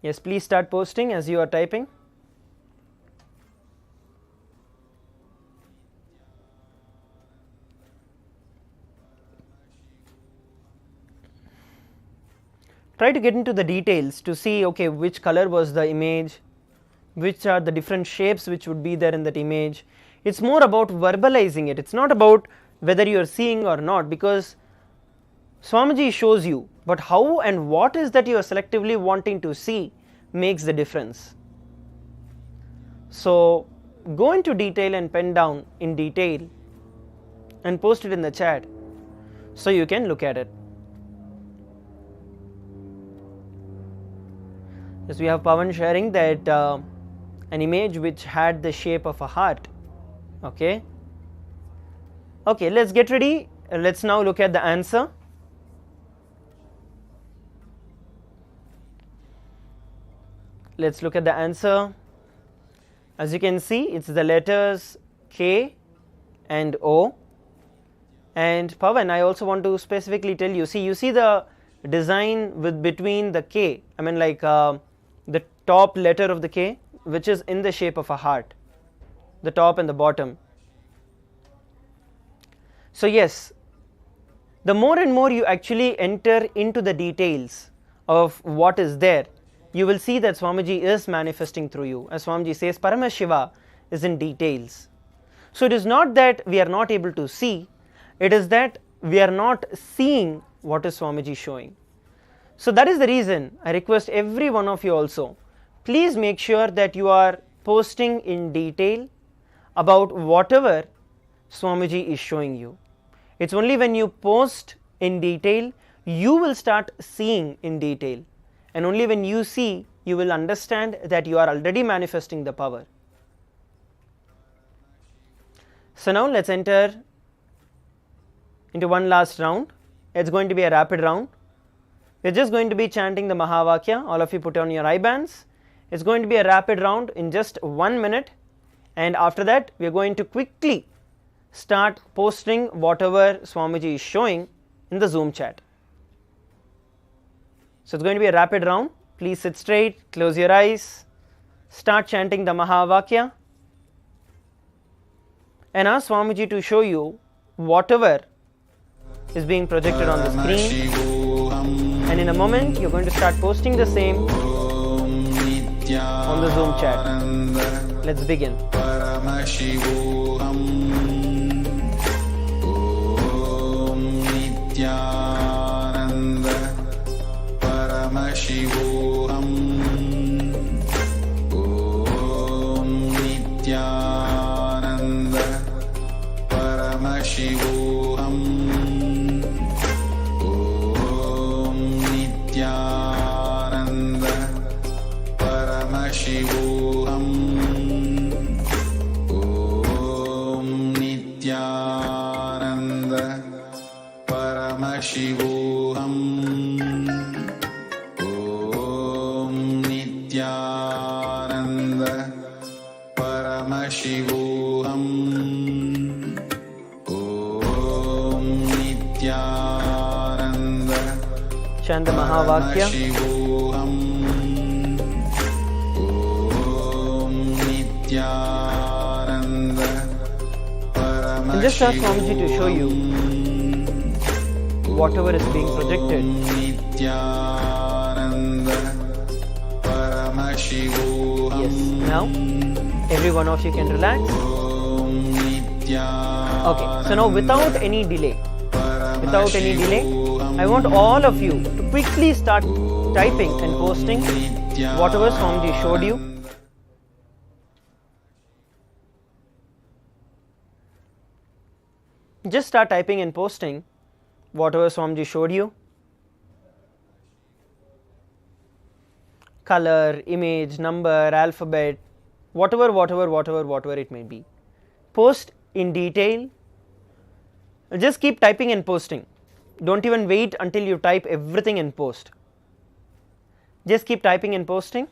Yes, please start posting as you are typing. Try to get into the details to see, okay, which color was the image, which are the different shapes which would be there in that image. It's more about verbalizing it. It's not about whether you are seeing or not, because Swamiji shows you, but how and what is that you are selectively wanting to see makes the difference. So go into detail and pen down in detail and post it in the chat so you can look at it. Yes, we have Pavan sharing that an image which had the shape of a heart. Okay, let's get ready. Let's now look at the answer. Let's look at the answer. As you can see, it's the letters K and O. And Pavan, I also want to specifically tell you, you see the design with between the K, I mean like the top letter of the K, which is in the shape of a heart, the top and the bottom. So yes, the more and more you actually enter into the details of what is there, you will see that Swamiji is manifesting through you. As Swamiji says, Paramashiva is in details. So it is not that we are not able to see, it is that we are not seeing what is Swamiji showing. So that is the reason I request every one of you also, please make sure that you are posting in detail about whatever Swamiji is showing you. It's only when you post in detail, you will start seeing in detail. And only when you see, you will understand that you are already manifesting the power. So now let's enter into one last round. It's going to be a rapid round. We're just going to be chanting the Mahavakya. All of you put on your eye bands. It's going to be a rapid round in just 1 minute. and after that we are going to quickly start posting whatever Swamiji is showing in the Zoom chat. So, it is going to be a rapid round. Please sit straight, close your eyes, start chanting the Mahavakya and ask Swamiji to show you whatever is being projected on the screen, and in a moment you are going to start posting the same on the Zoom chat. Let us begin. Paramashivoham. Om Nithyananda Paramashivoham. Om Nithyananda Paramashivoham. Om Nithyananda Paramashivoham. Om Nithyananda Paramashivoham. Om Nithyananda Paramashivoham. Om Nithyananda Chant the Mahavakya. Paramashivoham. Om Nithyananda And just ask Swamiji to show you whatever is being projected. Nithyananda Paramashivoham. Yes, now every one of you can relax. Om Nithyananda Okay, so now without any delay, I want all of you to quickly start typing and posting whatever Swamiji showed you. Just start typing and posting whatever Swamiji showed you. Color, image, number, alphabet, whatever it may be. Post in detail. Just keep typing and posting. Don't even wait until you type everything and post. Just keep typing and posting.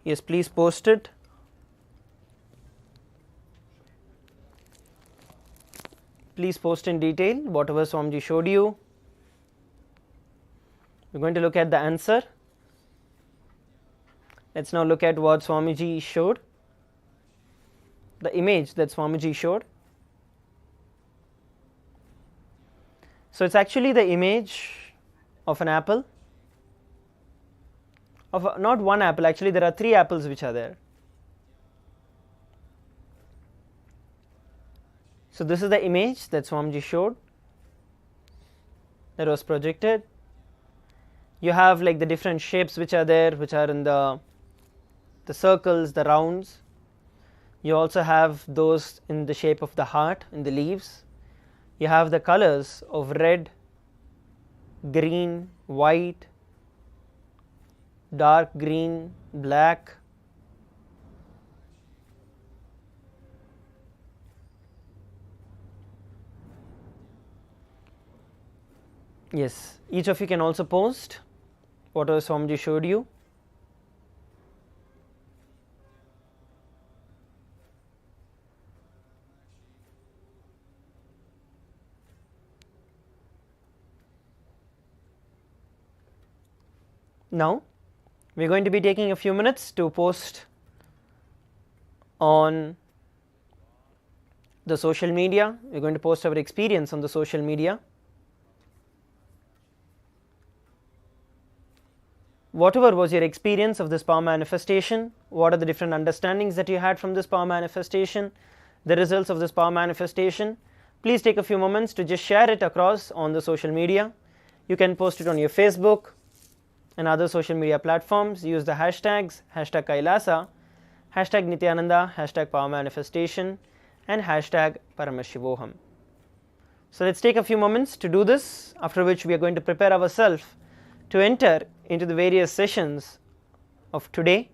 Yes, please post it. Please post in detail whatever Swamiji showed you. We are going to look at the answer. Let us now look at what Swamiji showed. The image that Swamiji showed. So, it is actually the image of an apple. Not one apple, actually there are 3 apples which are there. So, this is the image that Swamiji showed, that was projected. You have like the different shapes which are there, which are in the circles, the rounds. You also have those in the shape of the heart, in the leaves. You have the colors of red, green, white, dark green, black. Yes, each of you can also post whatever Swamiji showed you Now we are going to be taking a few minutes to post on the social media. We are going to post our experience on the social media. Whatever was your experience of this power manifestation, what are the different understandings that you had from this power manifestation, the results of this power manifestation, please take a few moments to just share it across on the social media. You can post it on your Facebook and other social media platforms. Use the hashtags hashtag Kailasa, hashtag Nithyananda, hashtag power manifestation, and hashtag Paramashivoham. So let's take a few moments to do this, after which we are going to prepare ourselves to enter into the various sessions of today.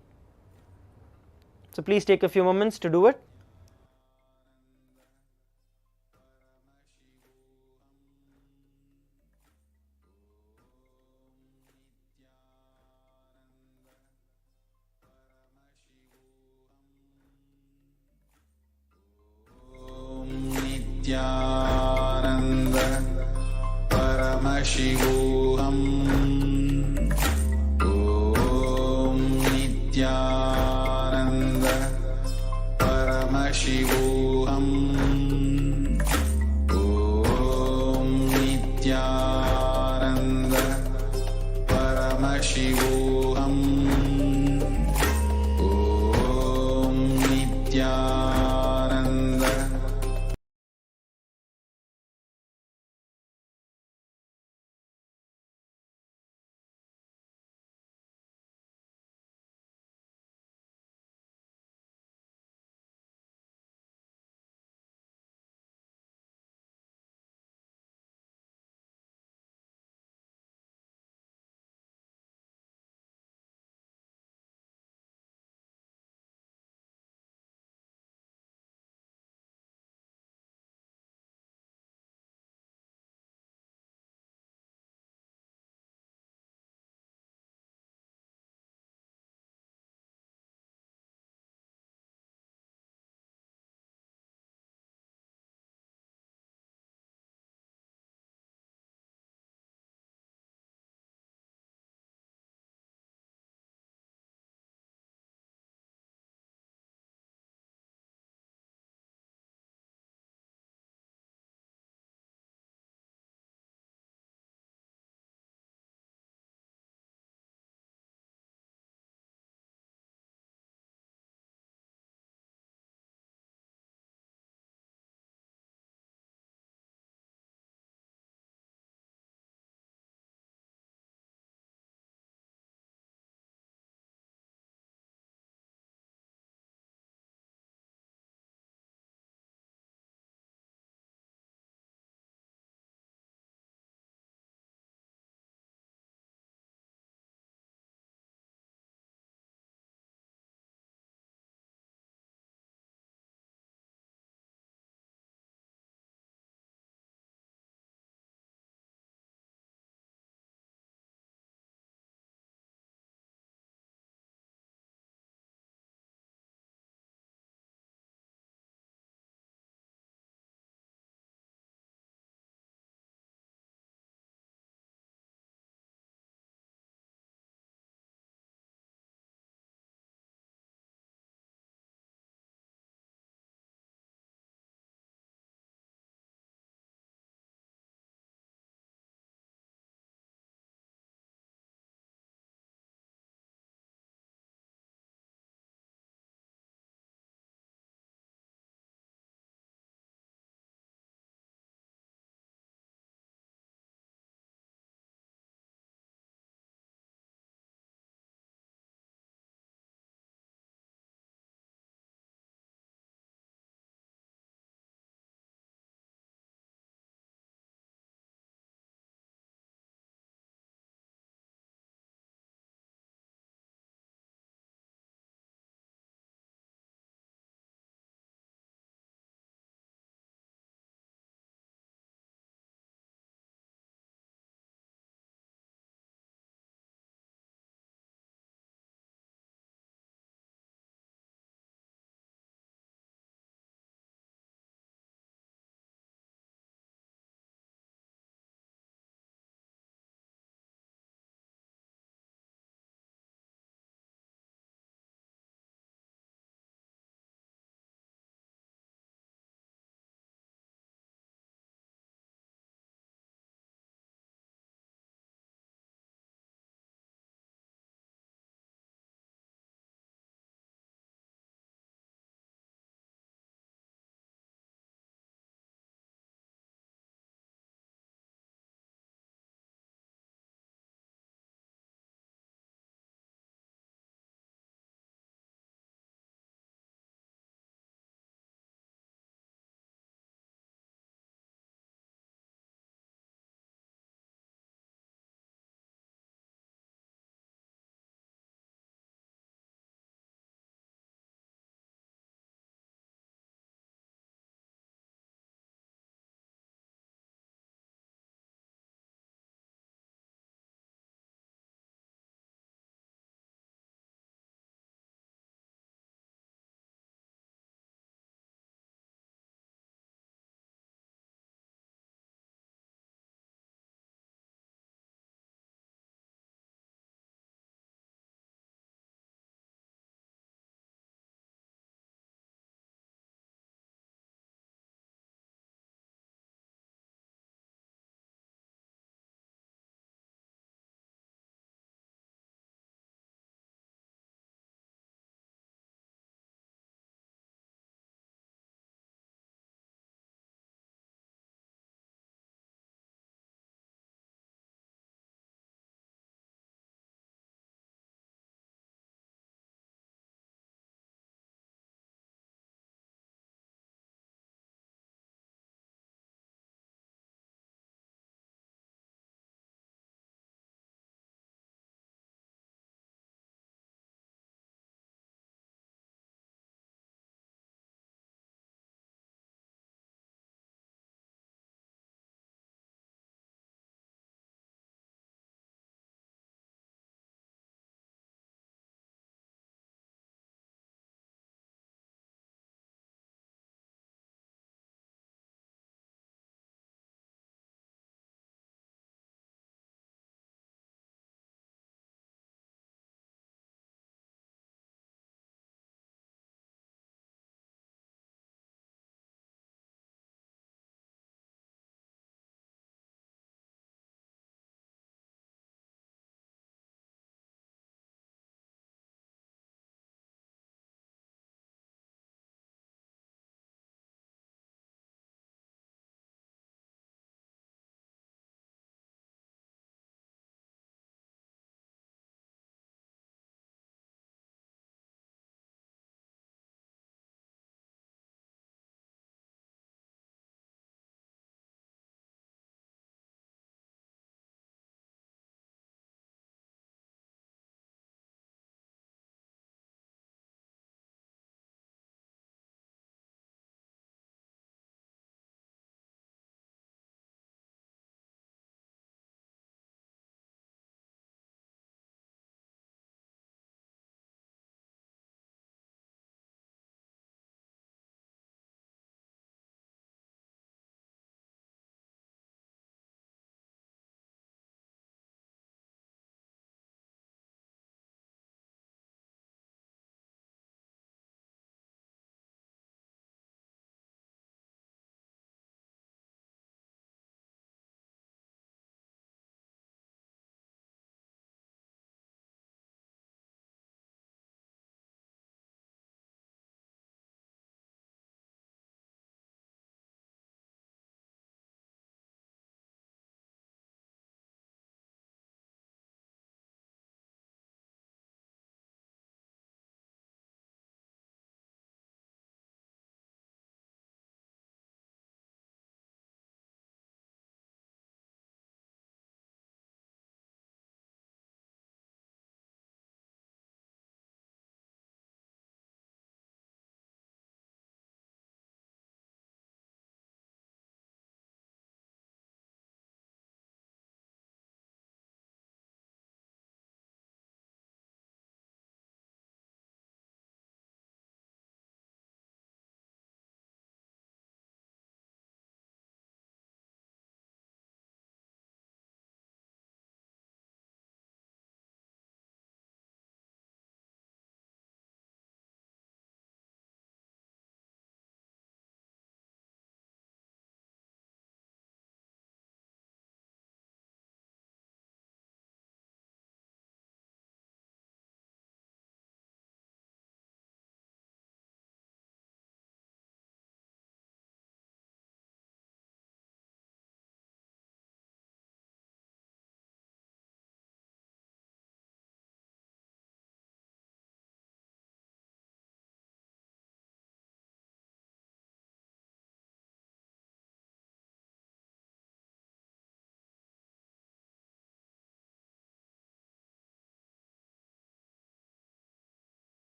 So please take a few moments to do it. Nithyananda Paramashivoham. Om Nithyananda Paramashivoham. Om Nithyananda Paramashivoham. Om Nithyananda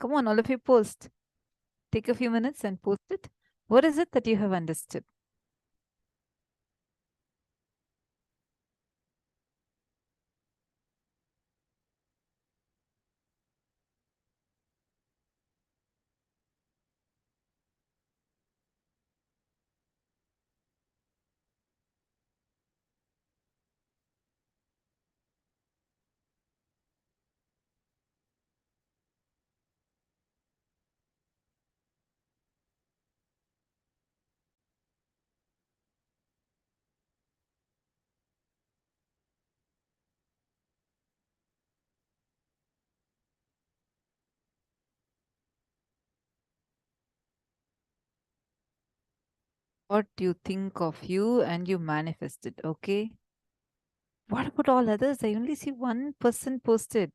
Come on, all of you post. Take a few minutes and post it. What is it that you have understood? What you think of you and you manifest it, okay? What about all others? I only see one person posted.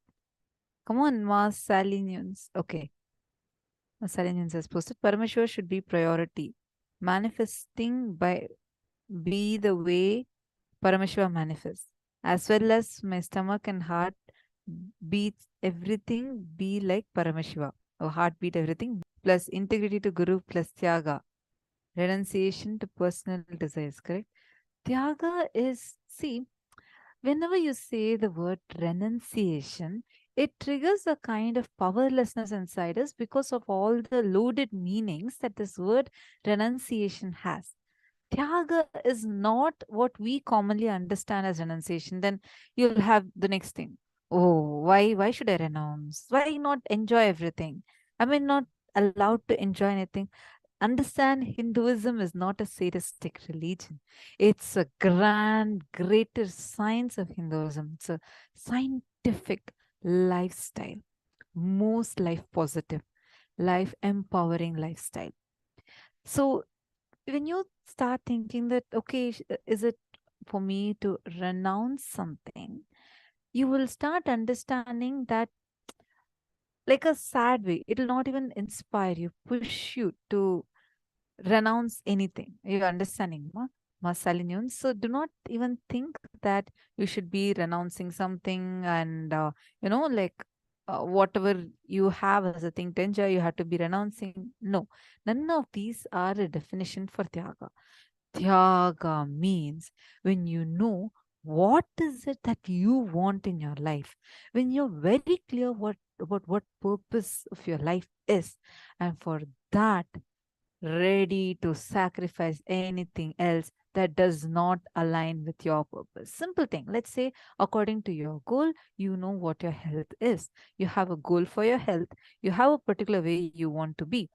Come on, Mas Salinians. Okay. Mas Salinians has posted. Paramashiva should be priority. Manifesting by be the way Paramashiva manifests. As well as my stomach and heart beats everything be like Paramashiva. Or heartbeat everything. Plus integrity to Guru plus Tyaga. Renunciation to personal desires, correct? Tyaga is, see, whenever you say the word renunciation, it triggers a kind of powerlessness inside us because of all the loaded meanings that this word renunciation has. Tyaga is not what we commonly understand as renunciation. Then you'll have the next thing. Oh, why should I renounce? Why not enjoy everything? I mean, not allowed to enjoy anything. Understand, Hinduism is not a sadistic religion. It's a grand, greater science of Hinduism. It's a scientific lifestyle, most life positive, life empowering lifestyle. So when you start thinking that, okay, is it for me to renounce something? You will start understanding that, like a sad way, it'll not even inspire you, push you to renounce anything. You're understanding, Masalinians. So do not even think that you should be renouncing something and, like whatever you have as a thing to enjoy, you have to be renouncing. No, none of these are a definition for Tyaga. Tyaga means when you know what is it that you want in your life, when you're very clear about what purpose of your life is, and for that ready to sacrifice anything else that does not align with your purpose. Simple thing. Let's say, according to your goal, you know what your health is. You have a goal for your health. You have a particular way you want to be.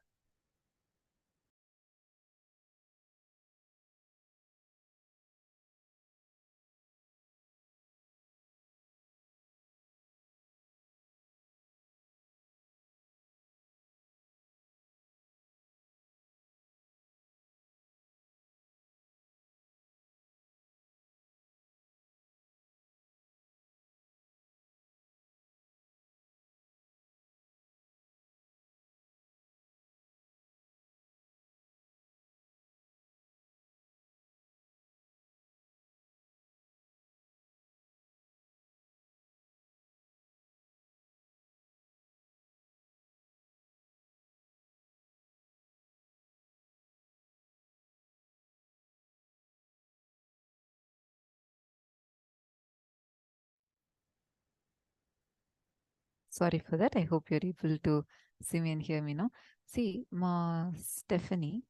Sorry for that. I hope you're able to see me and hear me now. See, Ma Stephanie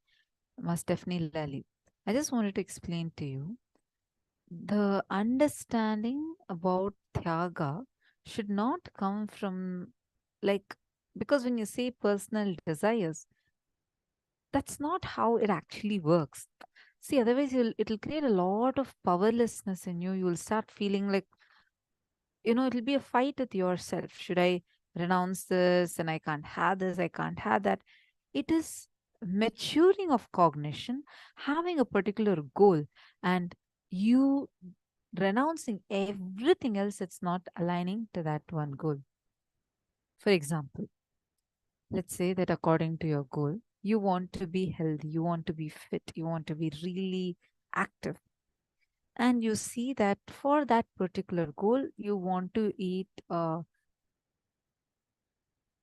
Lally. I just wanted to explain to you the understanding about Tyaga should not come from, like, because when you say personal desires, that's not how it actually works. See, otherwise it'll create a lot of powerlessness in you. You'll start feeling like, it'll be a fight with yourself. Should I renounce this? And I can't have this, I can't have that. It is maturing of cognition, having a particular goal, and you renouncing everything else that's not aligning to that one goal. For example, let's say that according to your goal, you want to be healthy, you want to be fit, you want to be really active. And you see that for that particular goal, you want to eat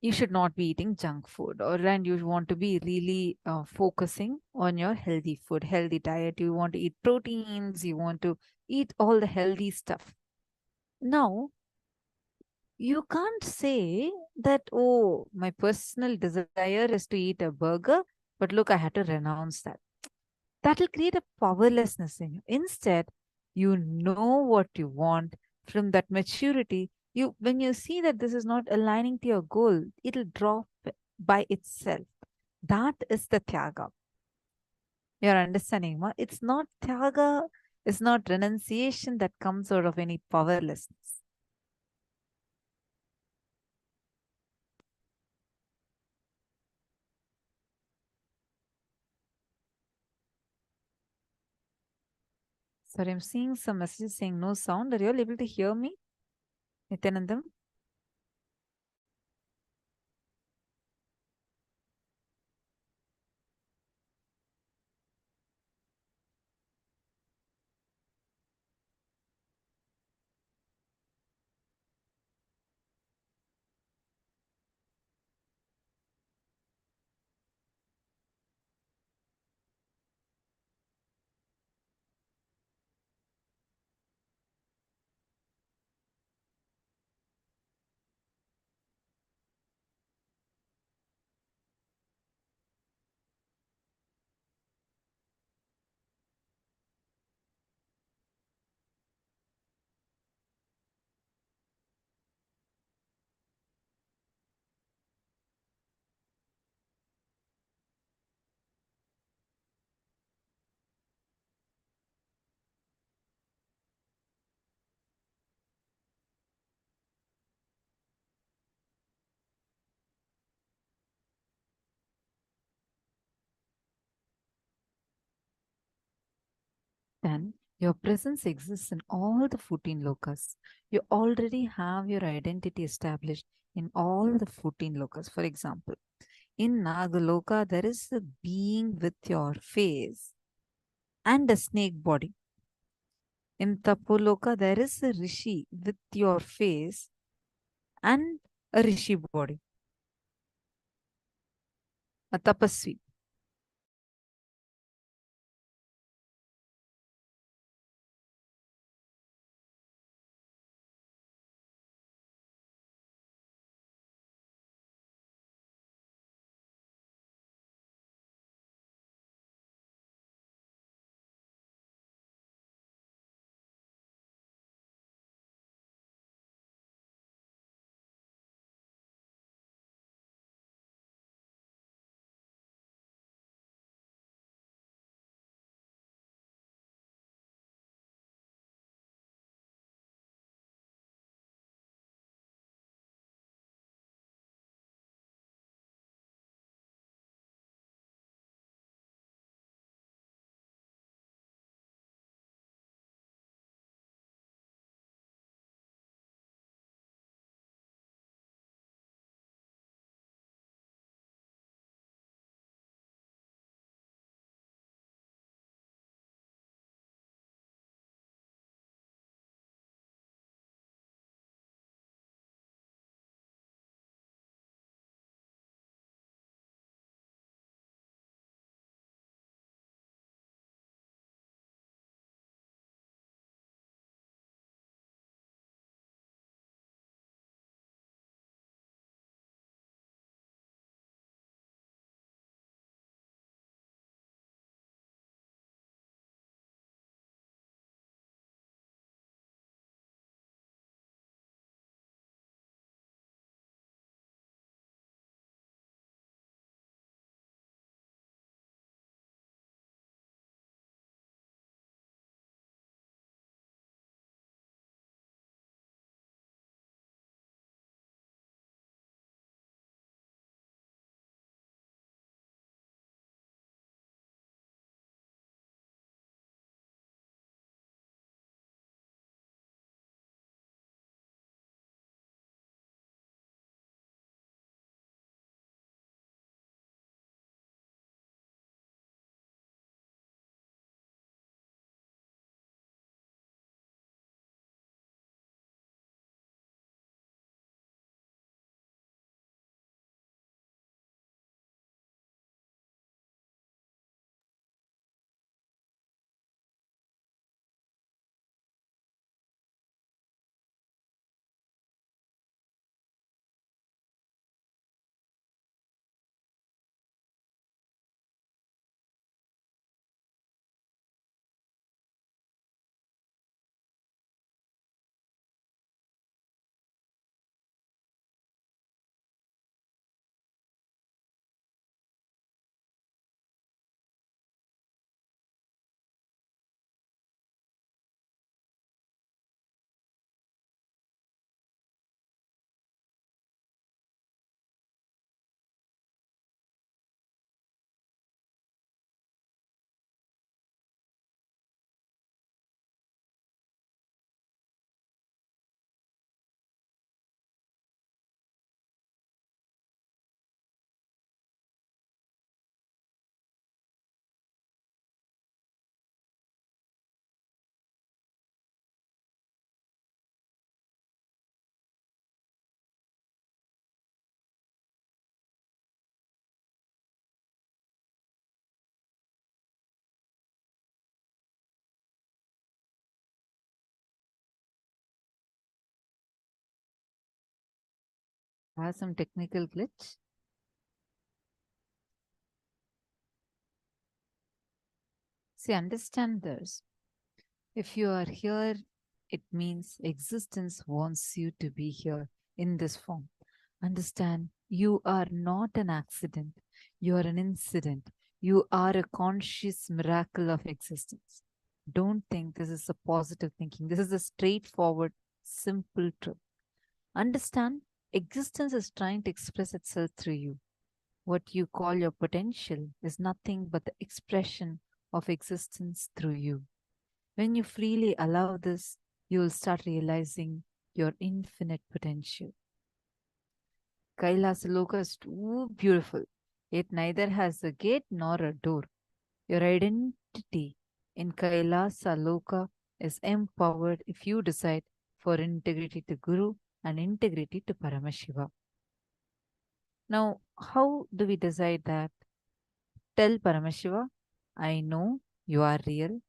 you should not be eating junk food, or and you want to be really focusing on your healthy food, healthy diet. You want to eat proteins, you want to eat all the healthy stuff. Now, you can't say that, oh, my personal desire is to eat a burger, but look, I had to renounce that. That'll create a powerlessness in you. Instead, you know what you want. From that maturity, you when you see that this is not aligning to your goal, it'll drop by itself. That is the tyaga. You're understanding, ma? It's not tyaga, it's not renunciation that comes out of any powerlessness. Sorry, I'm seeing some messages saying no sound. Are you all able to hear me, Nityanandam? Then your presence exists in all the 14 lokas. You already have your identity established in all the 14 lokas. For example, in Nagaloka, there is a being with your face and a snake body. In Tapoloka, there is a rishi with your face and a rishi body, a tapasvi. have some technical glitch. See, understand this. If you are here, it means existence wants you to be here in this form. Understand, you are not an accident. You are an incident. You are a conscious miracle of existence. Don't think this is a positive thinking. This is a straightforward, simple truth. Understand, existence is trying to express itself through you. What you call your potential is nothing but the expression of existence through you. When you freely allow this, you will start realizing your infinite potential. Kailasa Loka is too beautiful. It neither has a gate nor a door. Your identity in Kailasa Loka is empowered if you decide for integrity to Guru and integrity to Paramashiva. Now, how do we decide that? Tell Paramashiva, I know you are real.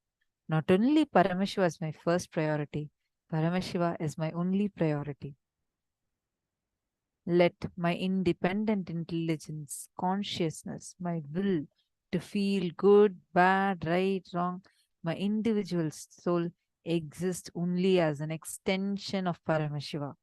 Not only Paramashiva is my first priority, Paramashiva is my only priority. Let my independent intelligence, consciousness, my will to feel good, bad, right, wrong, my individual soul exist only as an extension of Paramashiva.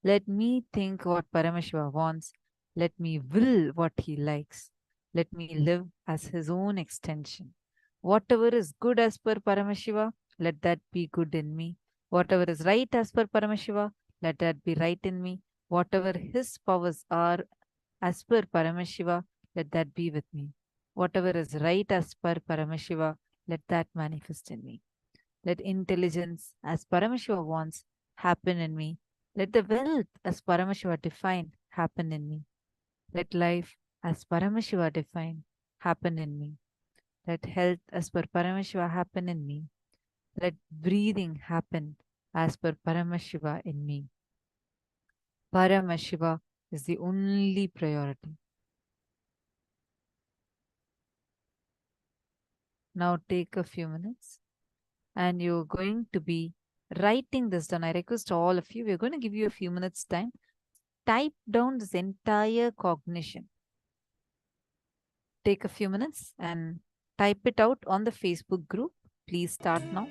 Let me think what Paramashiva wants. Let me will what he likes. Let me live as his own extension. Whatever is good as per Paramashiva, let that be good in me. Whatever is right as per Paramashiva, let that be right in me. Whatever his powers are as per Paramashiva, let that be with me. Whatever is right as per Paramashiva, let that manifest in me. Let intelligence as Paramashiva wants happen in me. Let the wealth as Paramashiva defined happen in me. Let life as Paramashiva defined happen in me. Let health as per Paramashiva happen in me. Let breathing happen as per Paramashiva in me. Paramashiva is the only priority. Now take a few minutes and you're going to be writing this down. I request all of you, we're going to give you a few minutes time. Type down this entire cognition. Take a few minutes and type it out on the Facebook group. Please start now.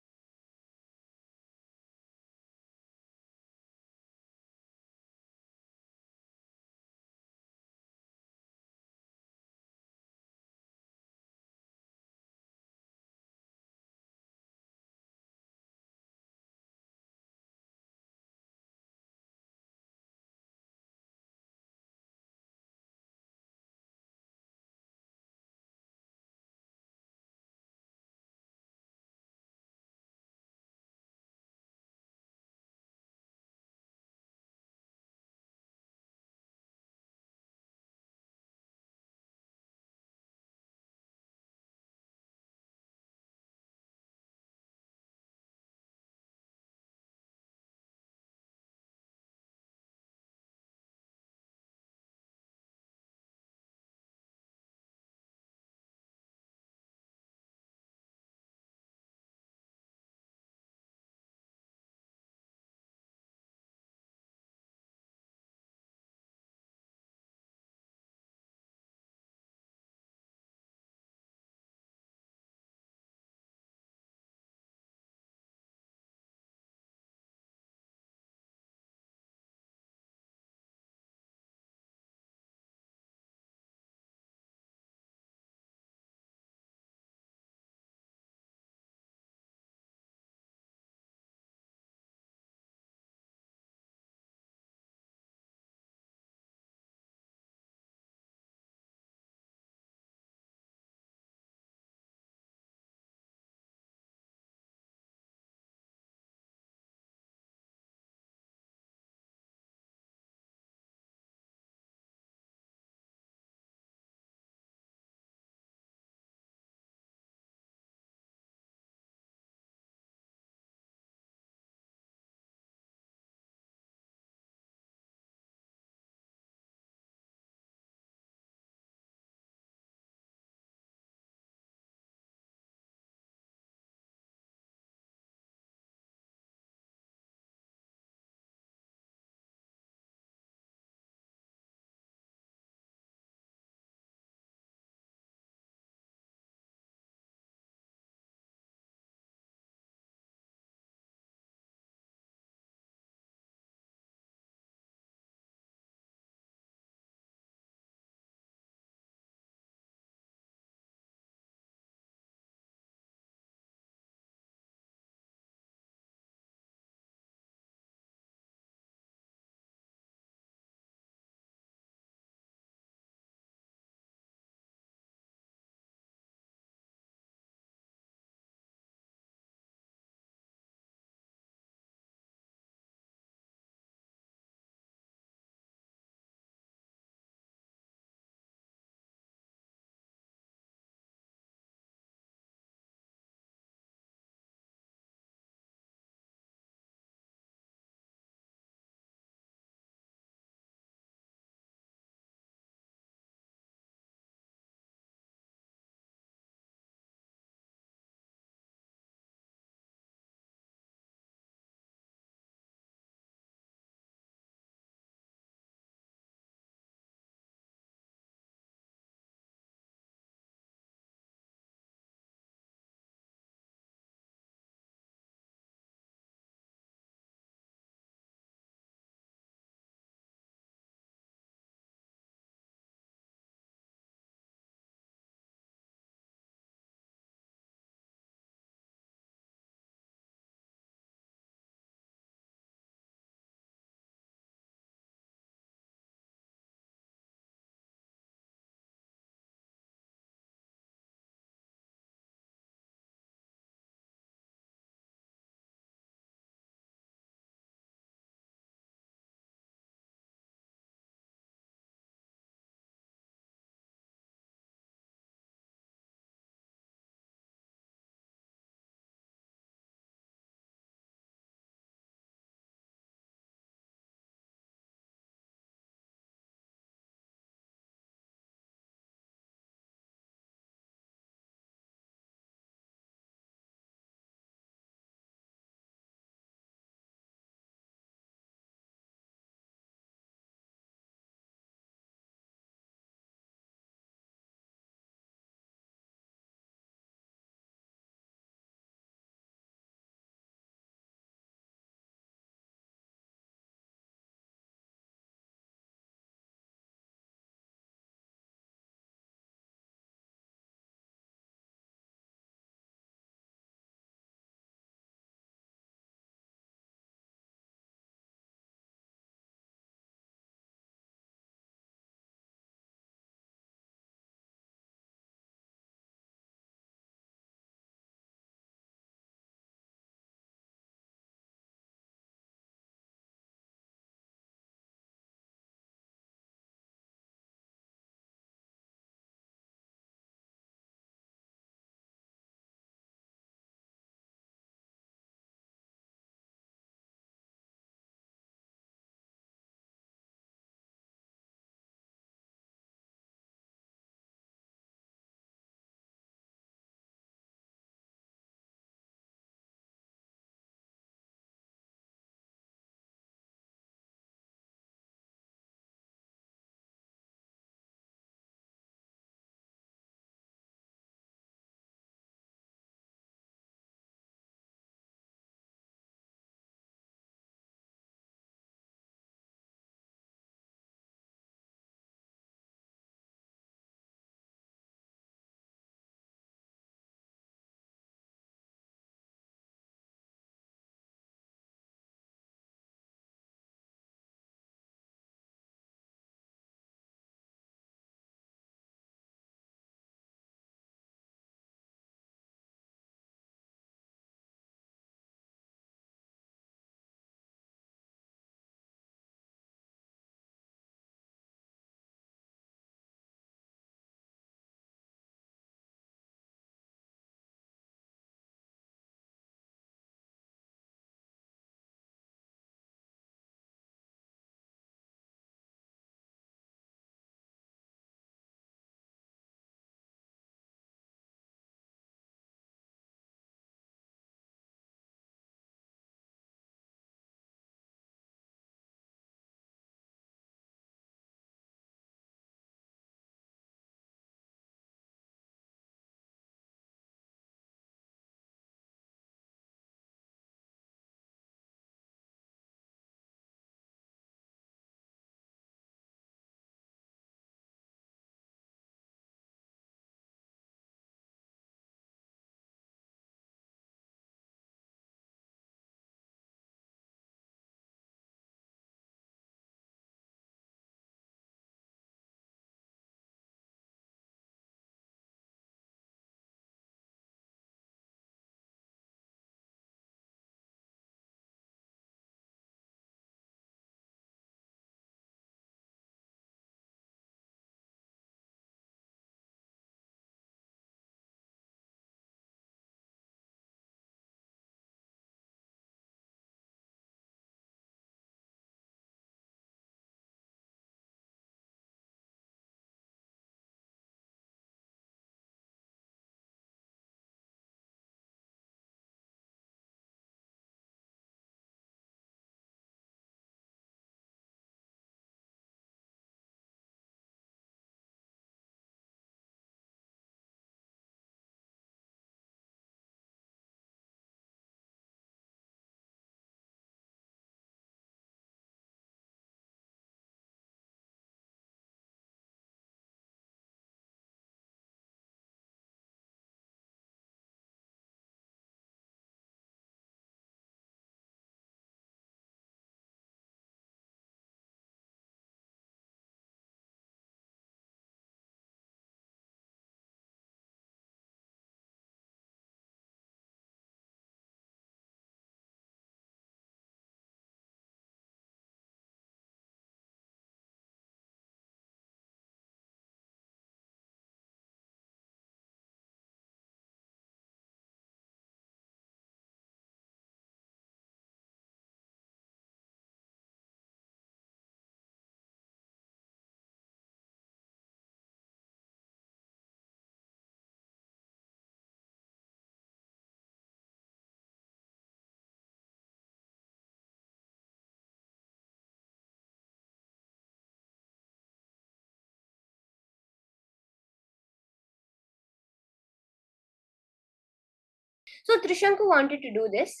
So Trishanku wanted to do this,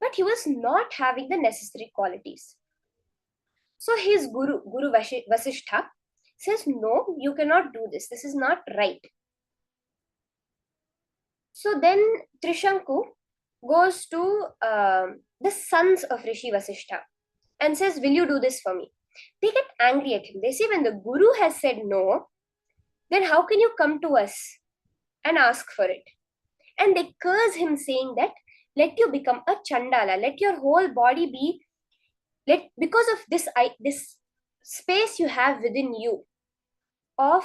but he was not having the necessary qualities. So his Guru Vasishtha says, no, you cannot do this. This is not right. So then Trishanku goes to the sons of Rishi Vasishtha and says, will you do this for me? They get angry at him. They say, when the Guru has said no, then how can you come to us and ask for it? And they curse him, saying that, let you become a Chandala, let your whole body be, because of this space you have within you of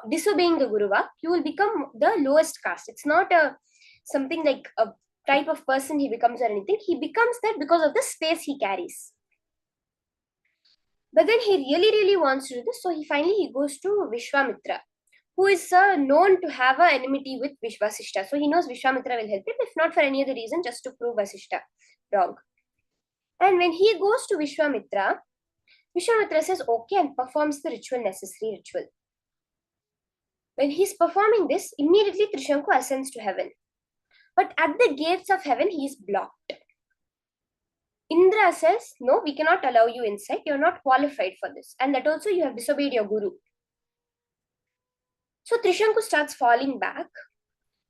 disobeying the Guruva, you will become the lowest caste. It's not something like a type of person he becomes or anything. He becomes that because of the space he carries. But then he really wants to do this, so he goes to Vishwamitra, who is known to have an enmity with Vasishtha. So he knows Vishwamitra will help him, if not for any other reason, just to prove Vasishtha wrong. And when he goes to Vishwamitra, Vishwamitra says, okay, and performs the necessary ritual. When he's performing this, immediately Trishanku ascends to heaven. But at the gates of heaven, he is blocked. Indra says, no, we cannot allow you inside. You're not qualified for this. And that also you have disobeyed your Guru. So Trishanku starts falling back.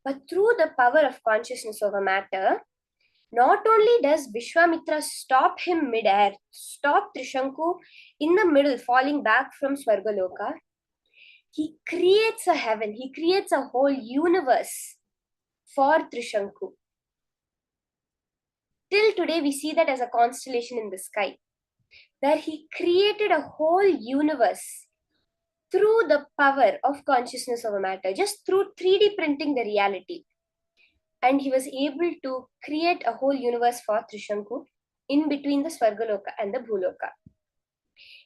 But through the power of consciousness over matter, not only does Vishwamitra stop him mid-air, stop Trishanku in the middle, falling back from Swargaloka, he creates a heaven, he creates a whole universe for Trishanku. Till today, we see that as a constellation in the sky, where he created a whole universe through the power of consciousness over matter, just through 3D printing the reality. And he was able to create a whole universe for Trishanku in between the Swargaloka and the Bhuloka.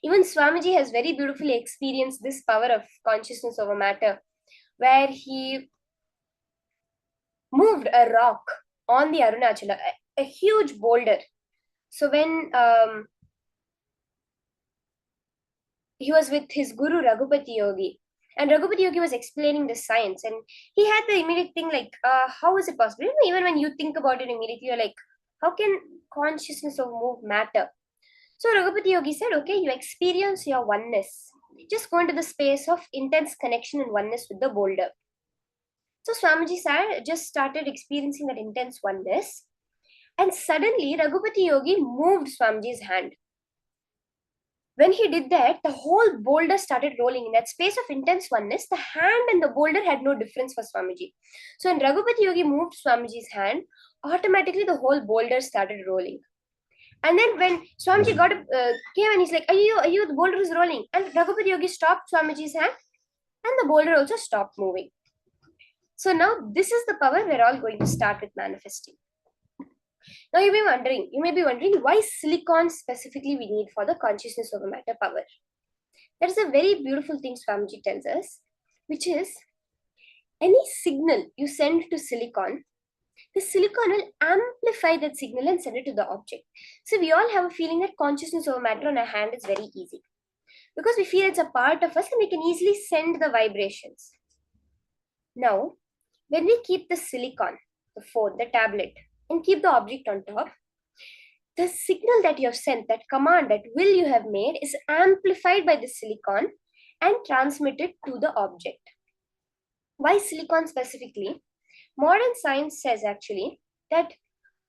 Even Swamiji has very beautifully experienced this power of consciousness over matter, where he moved a rock on the Arunachala, a huge boulder. So when he was with his Guru Raghupati Yogi, and Raghupati Yogi was explaining the science, and he had the immediate thing like, how is it possible? Even when you think about it immediately, you're like, how can consciousness of move matter? So Raghupati Yogi said, okay, you experience your oneness. Just go into the space of intense connection and oneness with the boulder. So Swamiji just started experiencing that intense oneness. And suddenly Raghupati Yogi moved Swamiji's hand. When he did that, the whole boulder started rolling. In that space of intense oneness, the hand and the boulder had no difference for Swamiji. So when Raghupati Yogi moved Swamiji's hand, automatically the whole boulder started rolling. And then when Swamiji came and he's like, are the boulder is rolling. And Raghupati Yogi stopped Swamiji's hand and the boulder also stopped moving. So now this is the power we're all going to start with manifesting. Now you may be wondering why silicon specifically we need for the consciousness over matter power. That is a very beautiful thing Swamiji tells us, which is any signal you send to silicon, the silicon will amplify that signal and send it to the object. So we all have a feeling that consciousness over matter on our hand is very easy, because we feel it's a part of us and we can easily send the vibrations. Now, when we keep the silicon, the phone, the tablet, and keep the object on top, the signal that you have sent, that command, that will you have made is amplified by the silicon and transmitted to the object. Why silicon specifically? Modern science says actually that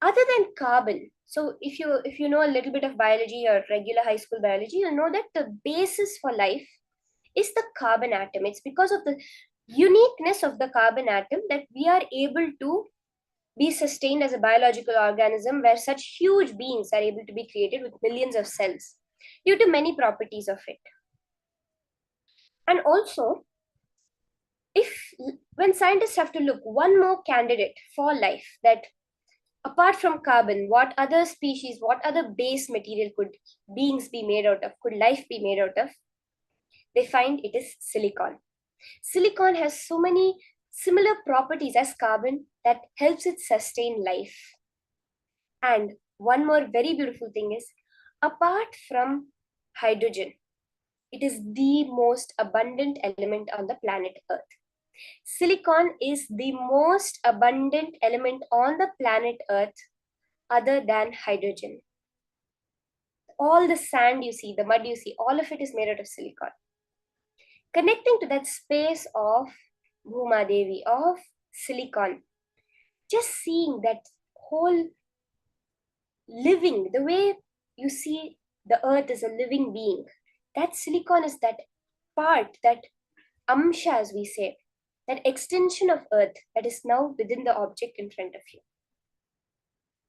other than carbon, so if you know a little bit of biology or regular high school biology, you'll know that the basis for life is the carbon atom. It's because of the uniqueness of the carbon atom that we are able to be sustained as a biological organism, where such huge beings are able to be created with millions of cells due to many properties of it. And also, when scientists have to look one more candidate for life, that apart from carbon, what other species, what other base material could beings be made out of, could life be made out of, they find it is silicon. Silicon has so many similar properties as carbon that helps it sustain life. And one more very beautiful thing is, apart from hydrogen, it is the most abundant element on the planet Earth. Silicon is the most abundant element on the planet Earth other than hydrogen. All the sand you see, the mud you see, all of it is made out of silicon. Connecting to that space of Bhuma Devi, of silicon, just seeing that whole living, the way you see the earth as a living being, that silicon is that part, that amsha as we say, that extension of earth that is now within the object in front of you.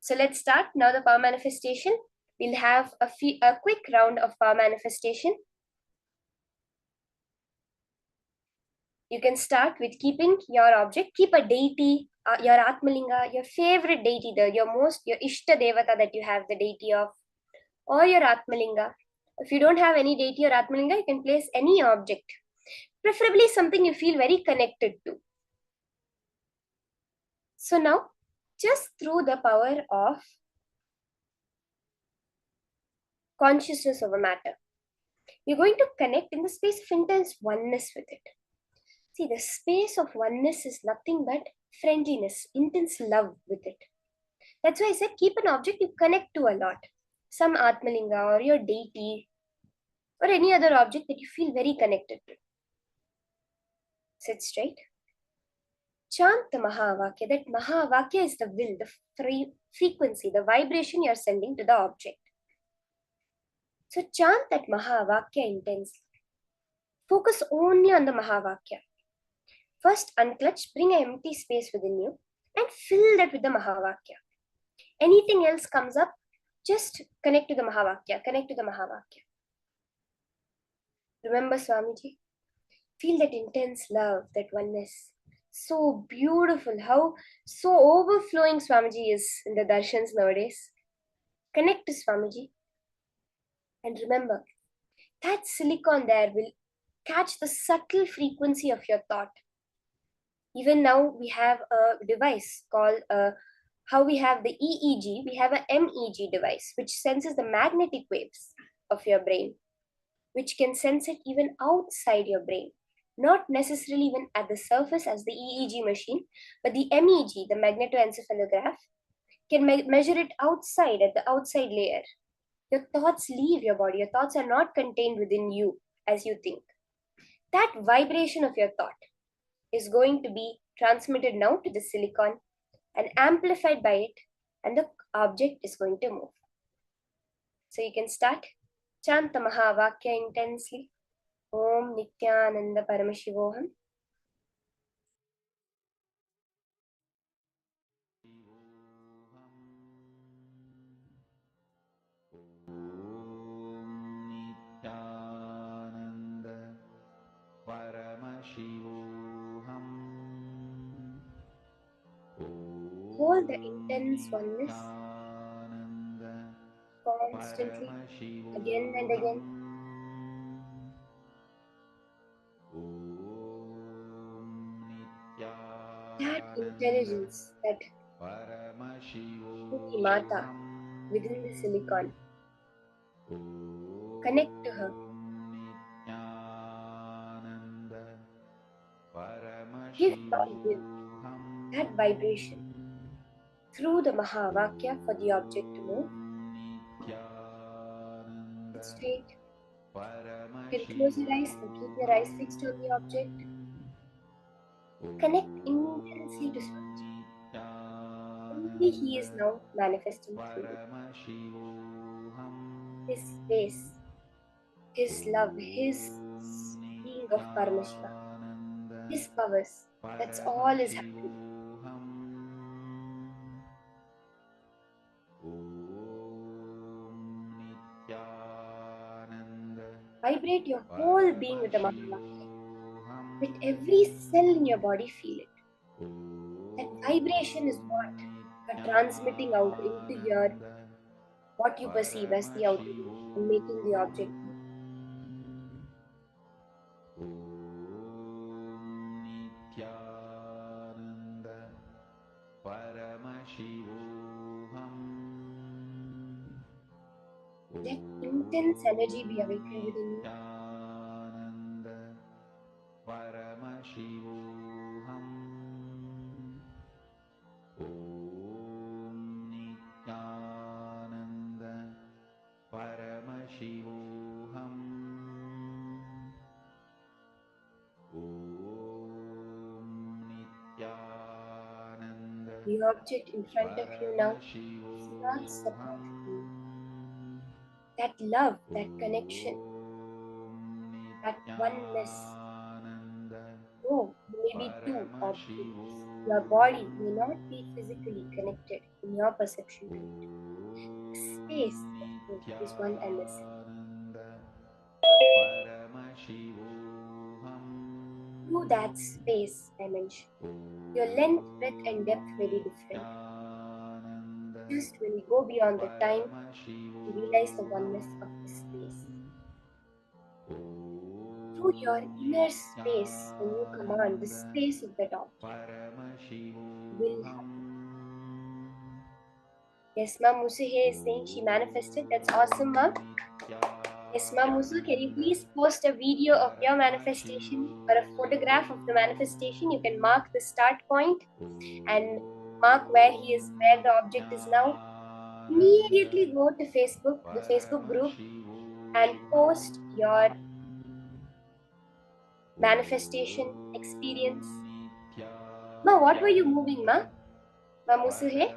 So let's start now the power manifestation. We'll have a quick round of power manifestation. You can start with keeping your object, keep a deity, your Atmalinga, your favorite deity, your Ishta Devata that you have, the deity of, or your Atmalinga. If you don't have any deity or Atmalinga, you can place any object, preferably something you feel very connected to. So now, just through the power of consciousness over matter, you're going to connect in the space of intense oneness with it. See, the space of oneness is nothing but friendliness, intense love with it. That's why I said keep an object you connect to a lot. Some Atmalinga or your deity or any other object that you feel very connected to. Sit straight. Chant the Mahavakya. That Mahavakya is the will, the frequency, the vibration you are sending to the object. So chant that Mahavakya intensely. Focus only on the Mahavakya. First unclutch, bring an empty space within you and fill that with the Mahavakya. Anything else comes up, just connect to the Mahavakya, connect to the Mahavakya. Remember Swamiji, feel that intense love, that oneness. So beautiful, how so overflowing Swamiji is in the darshans nowadays. Connect to Swamiji. And remember, that silicon there will catch the subtle frequency of your thought. Even now we have a device called, how we have the EEG, we have a MEG device, which senses the magnetic waves of your brain, which can sense it even outside your brain. Not necessarily even at the surface as the EEG machine, but the MEG, the magnetoencephalograph, can measure it outside, at the outside layer. Your thoughts leave your body. Your thoughts are not contained within you as you think. That vibration of your thought is going to be transmitted now to the silicon and amplified by it, and the object is going to move. So you can start. Chant the Mahavakya intensely. Om Nithyananda Paramashivoham. Nithyananda Paramashivoham. Hold the intense oneness constantly, again and again. That intelligence, that Shruti Mata within the silicon. Connect to her. Give your will, that vibration, through the Mahavakya for the object to move. Sit straight. You can close your eyes and keep your eyes fixed on the object. Connect intensely to Swamiji. Only He is now manifesting through you. His space, His love, His being of Paramashiva, His powers. That's all is happening. Vibrate your whole being with the Mahavakya. Let every cell in your body feel it. That vibration is what you're transmitting out into your, what you perceive as the outer world and making the object move. Nithyananda Paramashivoham. Let intense energy be awakened within you. Nithyananda Paramashivoham. Paramashivoham. Om Nithyananda The object in front of you now is not separate from you. That love, that connection, that oneness. No, maybe two objects. Your body may not be physically connected in your perception to it. The space of both is one and the same. Through that space dimension, your length, breadth, and depth may be different. Just when we go beyond the time, we realize the oneness of the space. Through your inner space, when you command the space of that object, will happen. Yes, Ma'am Musuhe is saying she manifested. That's awesome, Ma'am. Yes, Ma'am Musu, can you please post a video of your manifestation or a photograph of the manifestation? You can mark the start point and mark where the object is now. Immediately go to Facebook, the Facebook group, and post your manifestation experience. Ma, what were you moving, Ma? Ma Musuhe?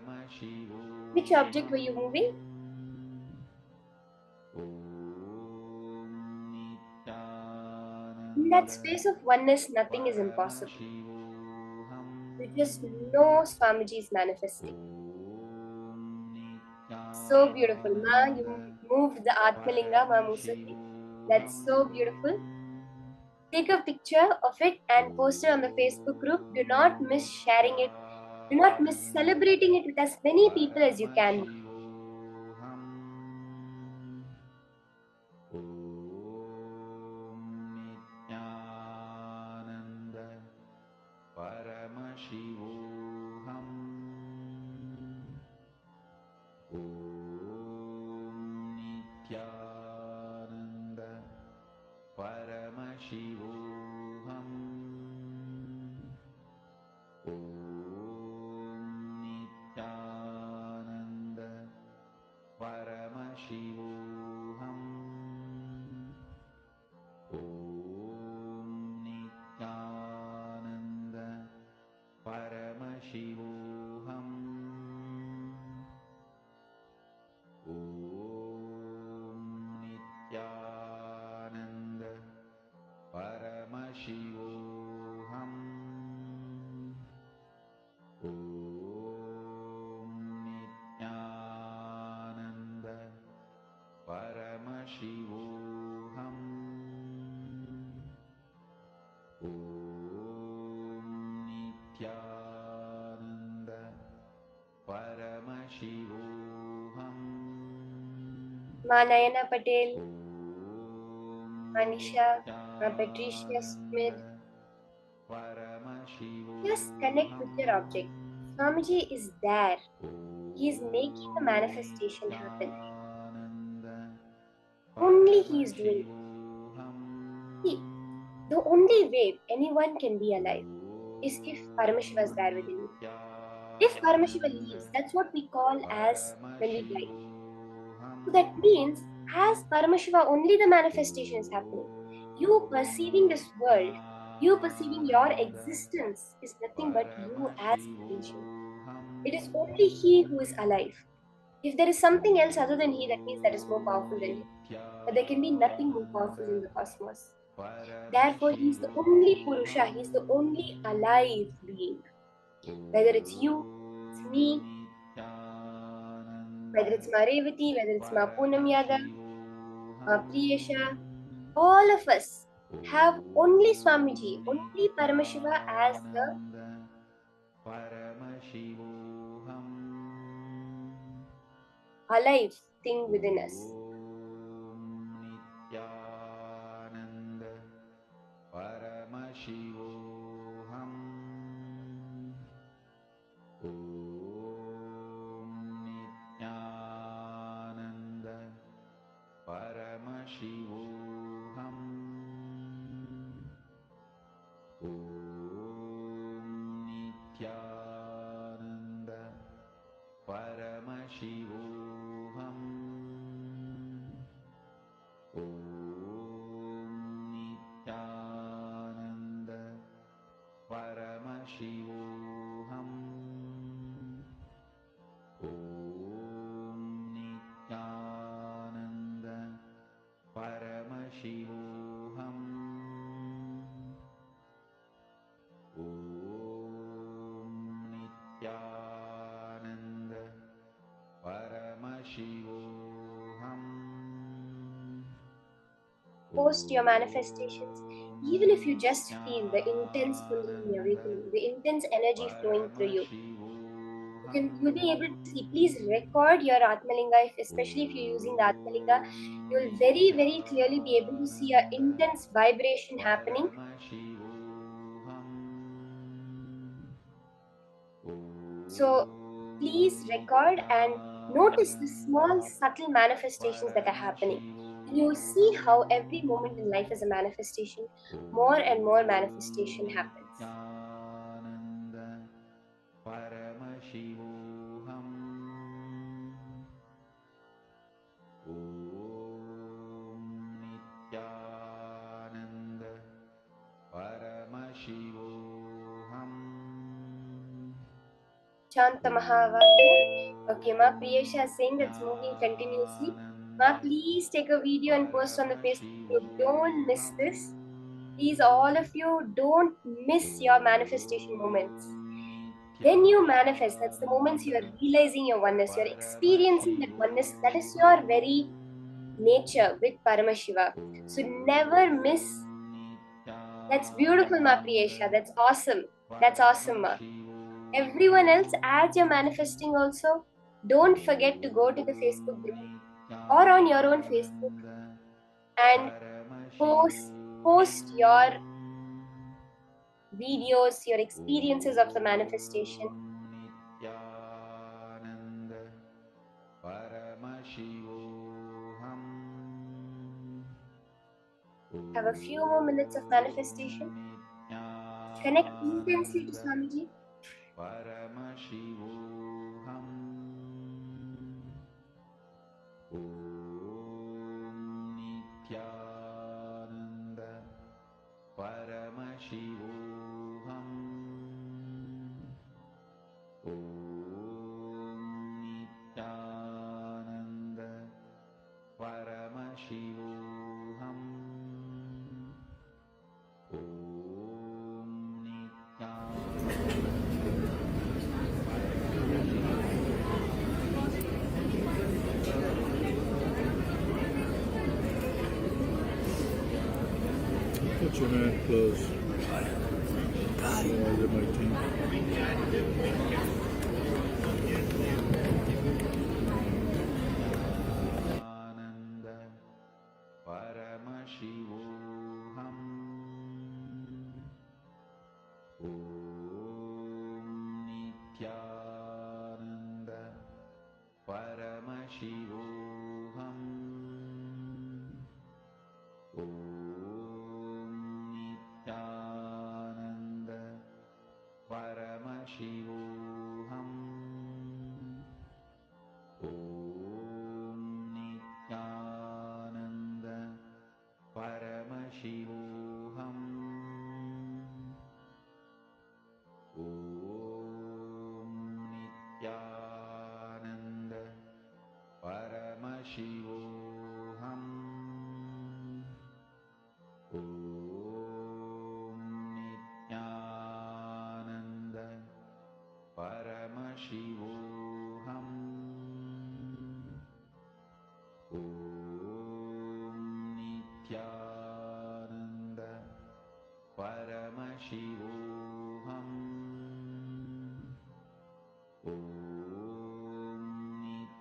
Which object were you moving? In that space of oneness, nothing is impossible. You just know Swamiji is manifesting. So beautiful, Ma. You moved the Atmalinga, Ma Musuhe. That's so beautiful. Take a picture of it and post it on the Facebook group. Do not miss sharing it. Do not miss celebrating it with as many people as you can. Paramashivoham. Om Nithyananda Paramashivoham. Om Nithyananda Paramashivoham. Om Nithyananda Paramashivoham. Om Nithyananda Paramashivoham. Om Nithyananda Paramashivoham. Om Nithyananda Paramashivoham. Ma Nayana Patel, Manisha, Ma Patricia Smith. Just connect with your object. Swamiji is there. He is making the manifestation happen. Only he is doing it. See, the only way anyone can be alive is if Paramashiva is there within you. If Paramashiva leaves, that's what we call as when we die. So that means, as Paramashiva, only the manifestation is happening. You perceiving this world, you perceiving your existence is nothing but you as creation. It is only he who is alive. If there is something else other than he, that means that is more powerful than him. But there can be nothing more powerful in the cosmos. Therefore, he is the only Purusha, he is the only alive being. Whether it's you, it's me, whether it's Ma Revati, whether it's Ma Poonam Yadav, Ma Priyesha, all of us have only Swamiji, only Paramashiva as the alive thing within us. Paramashivoham. Om Nithyananda Paramashivoham. Om Nithyananda Paramashivoham. Paramashivoham. Om Nithyananda Paramashivoham. Post your manifestations, even if you just feel the intense Kundalini awakening, the intense energy flowing through you. You'll be able to see. Please record your Atmalinga, especially if you're using the Atmalinga. You'll very, very clearly be able to see an intense vibration happening. So please record and notice the small, subtle manifestations that are happening. And you'll see how every moment in life is a manifestation. More and more manifestation happens. Paramashivoham. Om Nithyananda Paramashivoham. Chanta Mahavakya. Okay, Ma Priyesha is saying that's moving continuously. Ma, please take a video and post on the Facebook group. Don't miss this. Please, all of you, don't miss your manifestation moments. When you manifest, that's the moments you are realizing your oneness, you're experiencing that oneness. That is your very nature with Paramashiva. So never miss. That's beautiful, Ma Priyesha. That's awesome. That's awesome, Ma. Everyone else, as you're manifesting also, don't forget to go to the Facebook group or on your own Facebook and post your videos, your experiences of the manifestation. Nithyananda Paramashivoham. Have a few more minutes of manifestation. Connect intensely to Swamiji. Paramashivoham. Om Nithyananda Paramashivoham. Om Nithyananda Paramashivoham. Om Put your hand close. Otherwise it might tingle. Nithyananda Paramashivoham. Om Nithyananda Paramashivoham. Om Nithyananda Paramashivoham. Om Nithyananda Paramashivoham. Om Nithyananda Paramashivoham. Om Nithyananda Paramashivoham. Om Nithyananda Paramashivoham. Om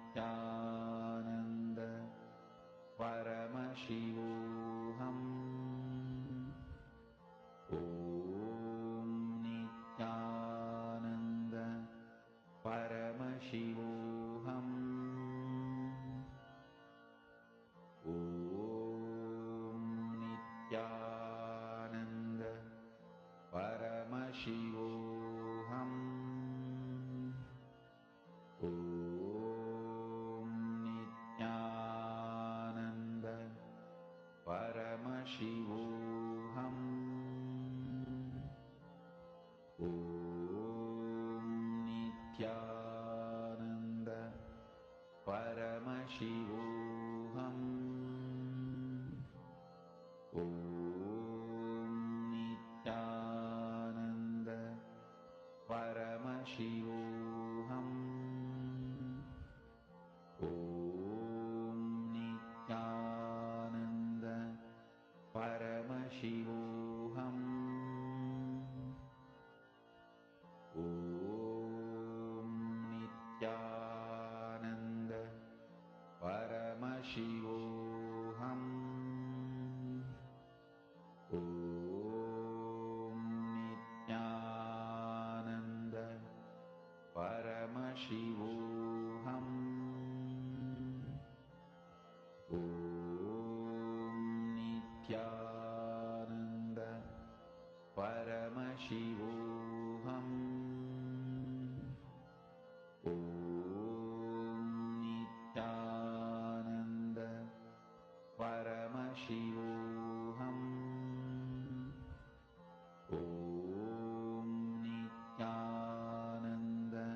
Nithyananda Paramashivoham. Om Nithyananda Paramashivoham. Om Nithyananda Paramashivoham. Om Nithyananda Om Nithyananda Paramashivoham. Om Nithyananda Paramashivoham. Om Nithyananda Paramashivoham. Om Nithyananda Paramashivoham. Om Nithyananda Paramashivoham. Om Nithyananda Paramashivoham. Om Nithyananda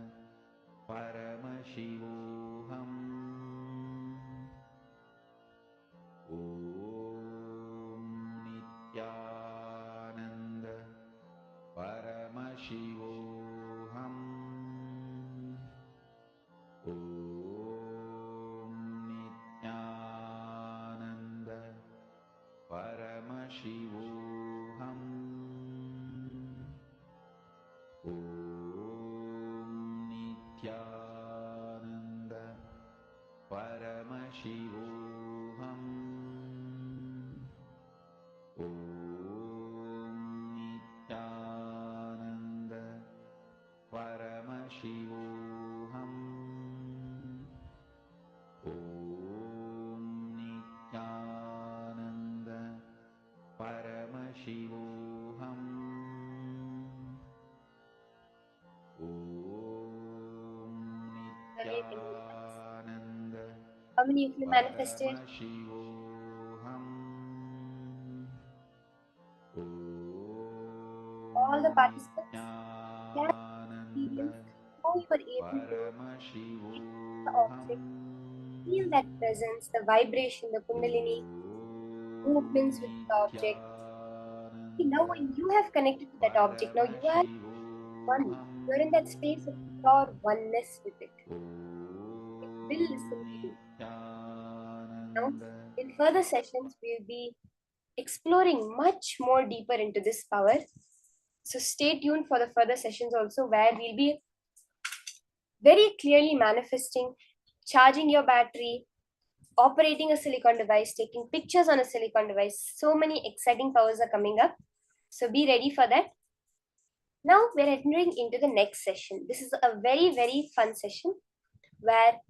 Paramashivoham. Om Nithyananda Paramashivoham. Om Nithyananda Paramashivoham. Om Nithyananda Paramashivoham. Om Nithyananda Paramashivoham. Om Nithyananda Paramashivoham. Om Nithyananda How many of you manifested? Paramashivoham. All the participants can Nithyananda experience how you were able to take the object, feel that presence, the vibration, the kundalini movements with the object. See, now when you have connected to that object, now you are one. You are in that space of pure oneness with it. It will listen to you. Now, in further sessions, we will be exploring much more deeper into this power. So stay tuned for the further sessions also, where we'll be very clearly manifesting, charging your battery, operating a silicon device, taking pictures on a silicon device. So many exciting powers are coming up. So be ready for that. Now we're entering into the next session. This is a very, very fun session where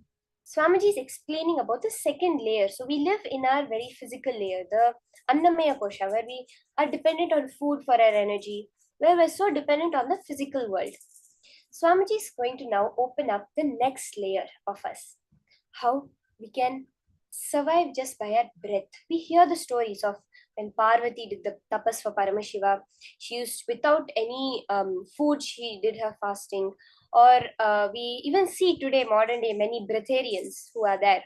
Swamiji is explaining about the second layer. So we live in our very physical layer, the Annamaya Kosha, where we are dependent on food for our energy, where we're so dependent on the physical world. Swamiji is going to now open up the next layer of us. How we can survive just by our breath. We hear the stories of when Parvati did the tapas for Paramashiva. She used, without any food, she did her fasting. Or we even see today, modern day, many breatharians who are there.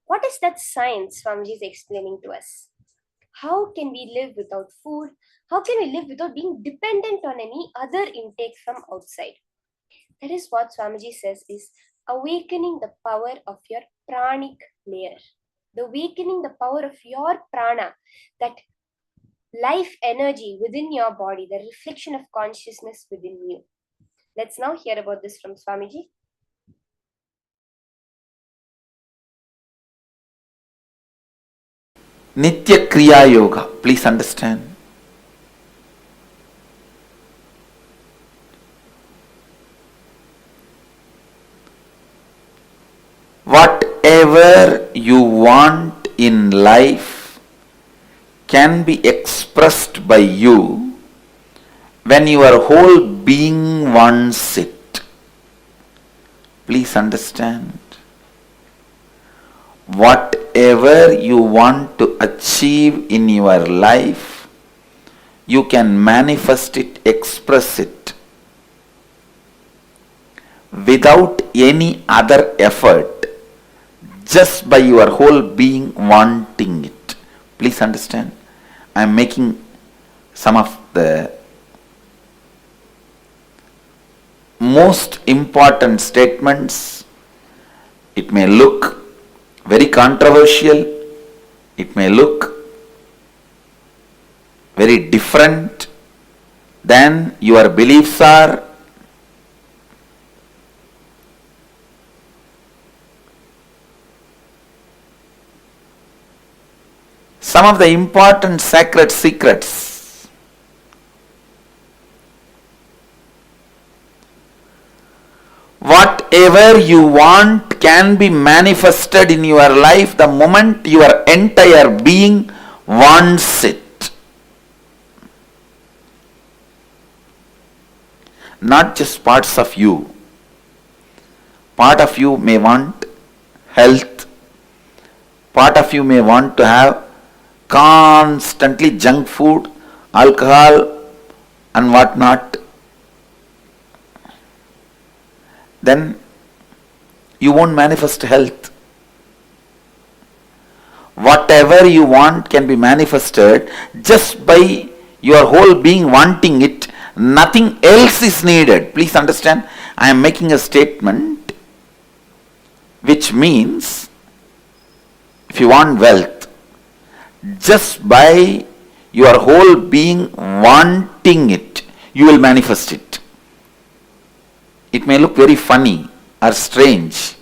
What is that science Swamiji is explaining to us? How can we live without food? How can we live without being dependent on any other intake from outside? That is what Swamiji says is awakening the power of your pranic layer. The awakening the power of your prana, that life energy within your body, the reflection of consciousness within you. Let's now hear about this from Swamiji. Nitya Kriya Yoga, please understand. Whatever you want in life can be expressed by you when your whole being wants it. Please understand. Whatever you want to achieve in your life, you can manifest it, express it without any other effort, just by your whole being wanting it. Please understand. I am making some of the most important statements. It may look very controversial, it may look very different than your beliefs are. Some of the important sacred secrets. Whatever you want can be manifested in your life the moment your entire being wants it. Not just parts of you. Part of you may want health. Part of you may want to have constantly junk food, alcohol and whatnot. Then you won't manifest health. Whatever you want can be manifested just by your whole being wanting it. Nothing else is needed. Please understand, I am making a statement which means if you want wealth, just by your whole being wanting it, you will manifest it. It may look very funny or strange,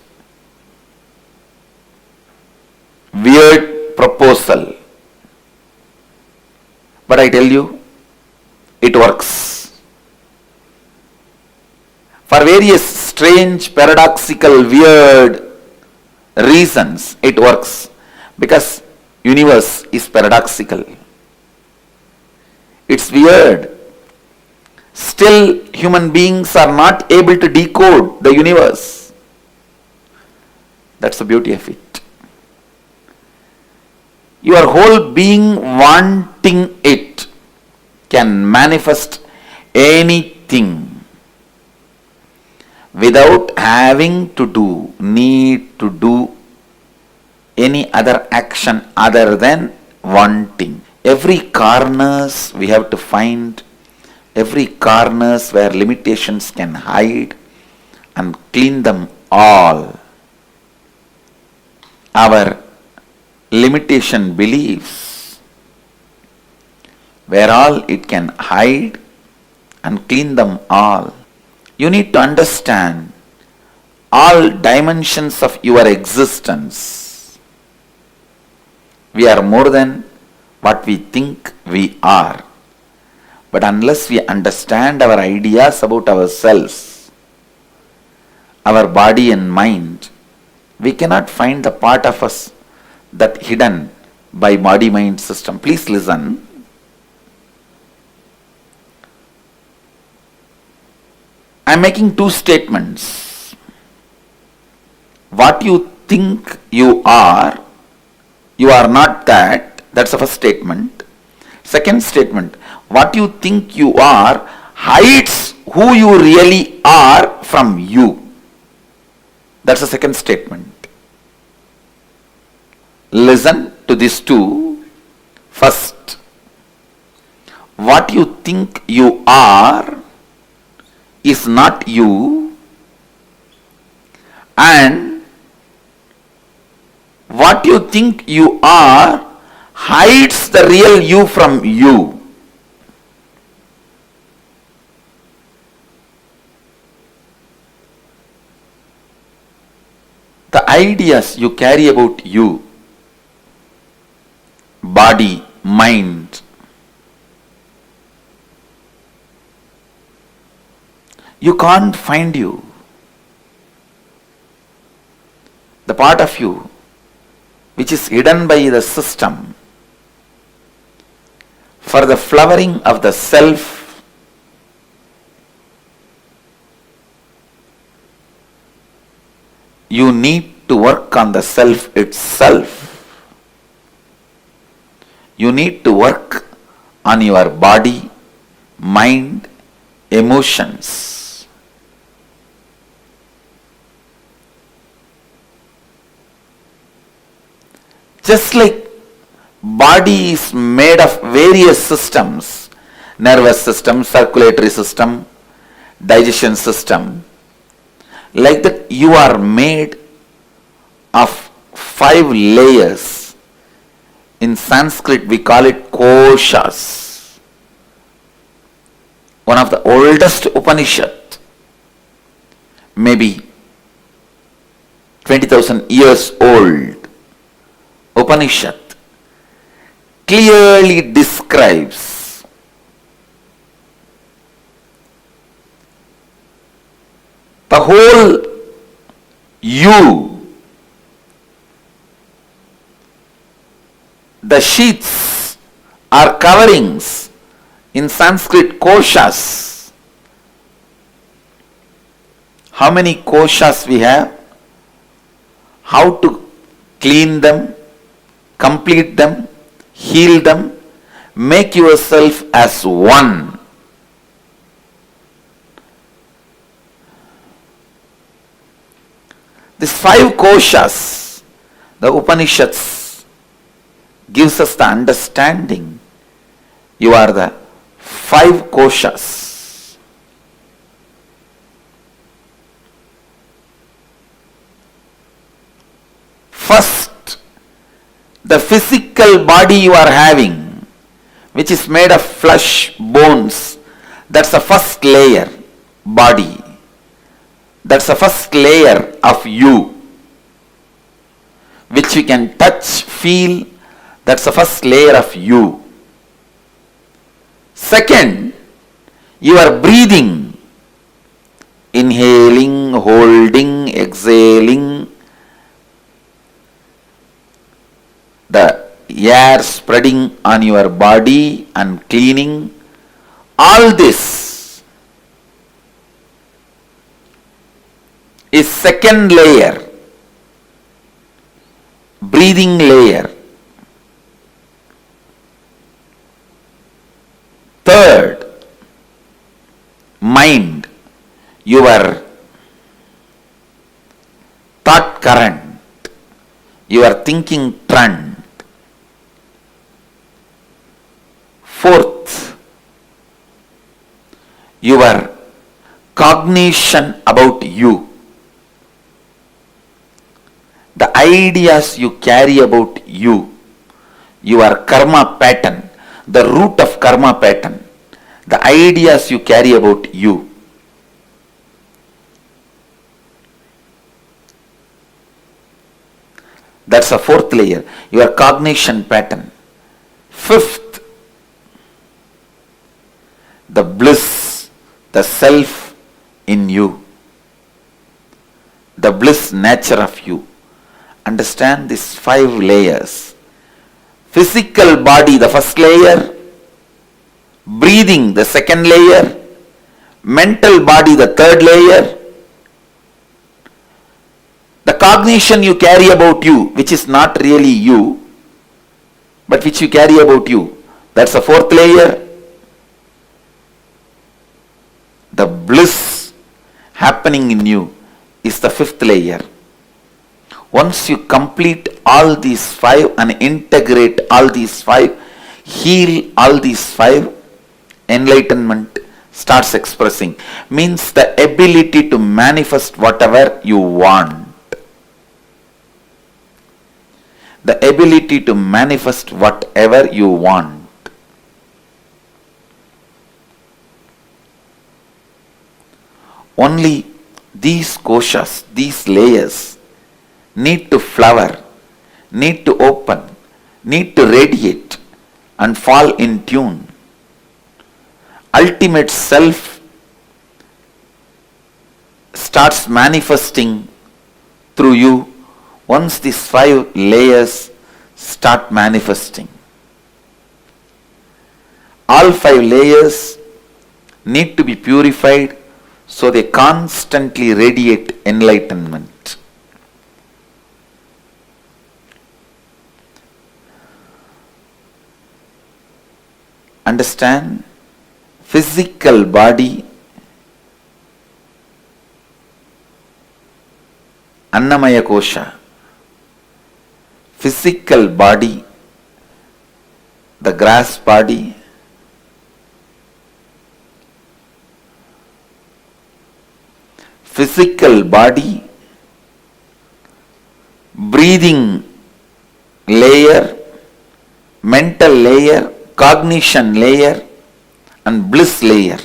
weird proposal, but I tell you, it works. For various strange, paradoxical, weird reasons, it works. Because universe is paradoxical. It's weird. Still, human beings are not able to decode the universe. That's the beauty of it. Your whole being wanting it can manifest anything without having to need to do any other action other than wanting. Every corners we have to find, every corners where limitations can hide, and clean them all. Our limitation beliefs, where all it can hide, and clean them all. You need to understand all dimensions of your existence. We are more than what we think we are. But unless we understand our ideas about ourselves, our body and mind, we cannot find the part of us that hidden by body-mind system. Please listen. I am making two statements. What you think you are not that. That's the first statement. Second statement, what you think you are hides who you really are from you. That's the second statement. Listen to these two. First, what you think you are is not you, and what you think you are hides the real you from you. The ideas you carry about you, body, mind, you can't find you. The part of you which is hidden by the system for the flowering of the self, you need to work on the self itself. You need to work on your body, mind, emotions. Just like body is made of various systems, nervous system, circulatory system, digestion system. Like that, you are made of 5 layers. In Sanskrit, we call it koshas. One of the oldest Upanishad, maybe 20,000 years old Upanishad, clearly describes the whole you. The sheets are coverings, in Sanskrit koshas. How many koshas we have? How to clean them, complete them, heal them, make yourself as one. These 5 koshas, the Upanishads gives us the understanding. You are the 5 koshas. First, the physical body you are having, which is made of flesh, bones, that's the first layer, body. That's the first layer of you, which you can touch, feel. That's the first layer of you. Second, you are breathing, inhaling, holding, exhaling, the air spreading on your body and cleaning. All this is second layer, breathing layer. Third, mind, your thought current, your thinking trend. Fourth, your cognition about you, the ideas you carry about you, your karma pattern, the root of karma pattern, the ideas you carry about you. That's the fourth layer, your cognition pattern. Fifth, the bliss, the self in you, the bliss nature of you. Understand these 5 layers. Physical body, the first layer. Breathing, the second layer. Mental body, the third layer. The cognition you carry about you, which is not really you, but which you carry about you, that's the fourth layer. The bliss happening in you is the fifth layer. Once you complete all these 5 and integrate all these 5, heal all these 5, enlightenment starts expressing. Means the ability to manifest whatever you want. The ability to manifest whatever you want. Only these koshas, these layers, need to flower, need to open, need to radiate and fall in tune. Ultimate self starts manifesting through you once these 5 layers start manifesting. All 5 layers need to be purified so they constantly radiate enlightenment. Understand? Physical body, Annamaya Kosha. Physical body, the grass body, physical body, breathing layer, mental layer, cognition layer, and bliss layer.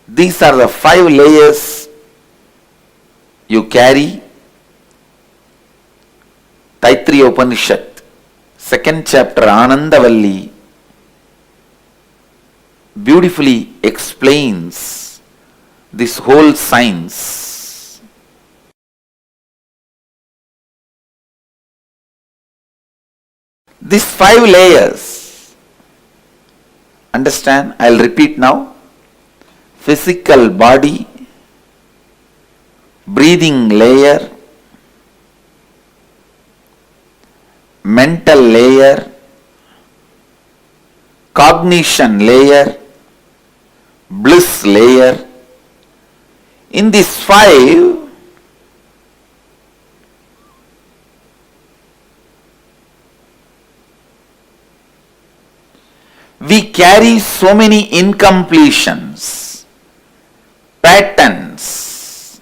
These are the 5 layers you carry. Taittiriya Upanishad, 2nd chapter, Anandavalli, beautifully explains this whole science. These 5 layers, understand, I'll repeat now. Physical body, breathing layer, mental layer, cognition layer, bliss layer. In these 5, we carry so many incompletions, patterns.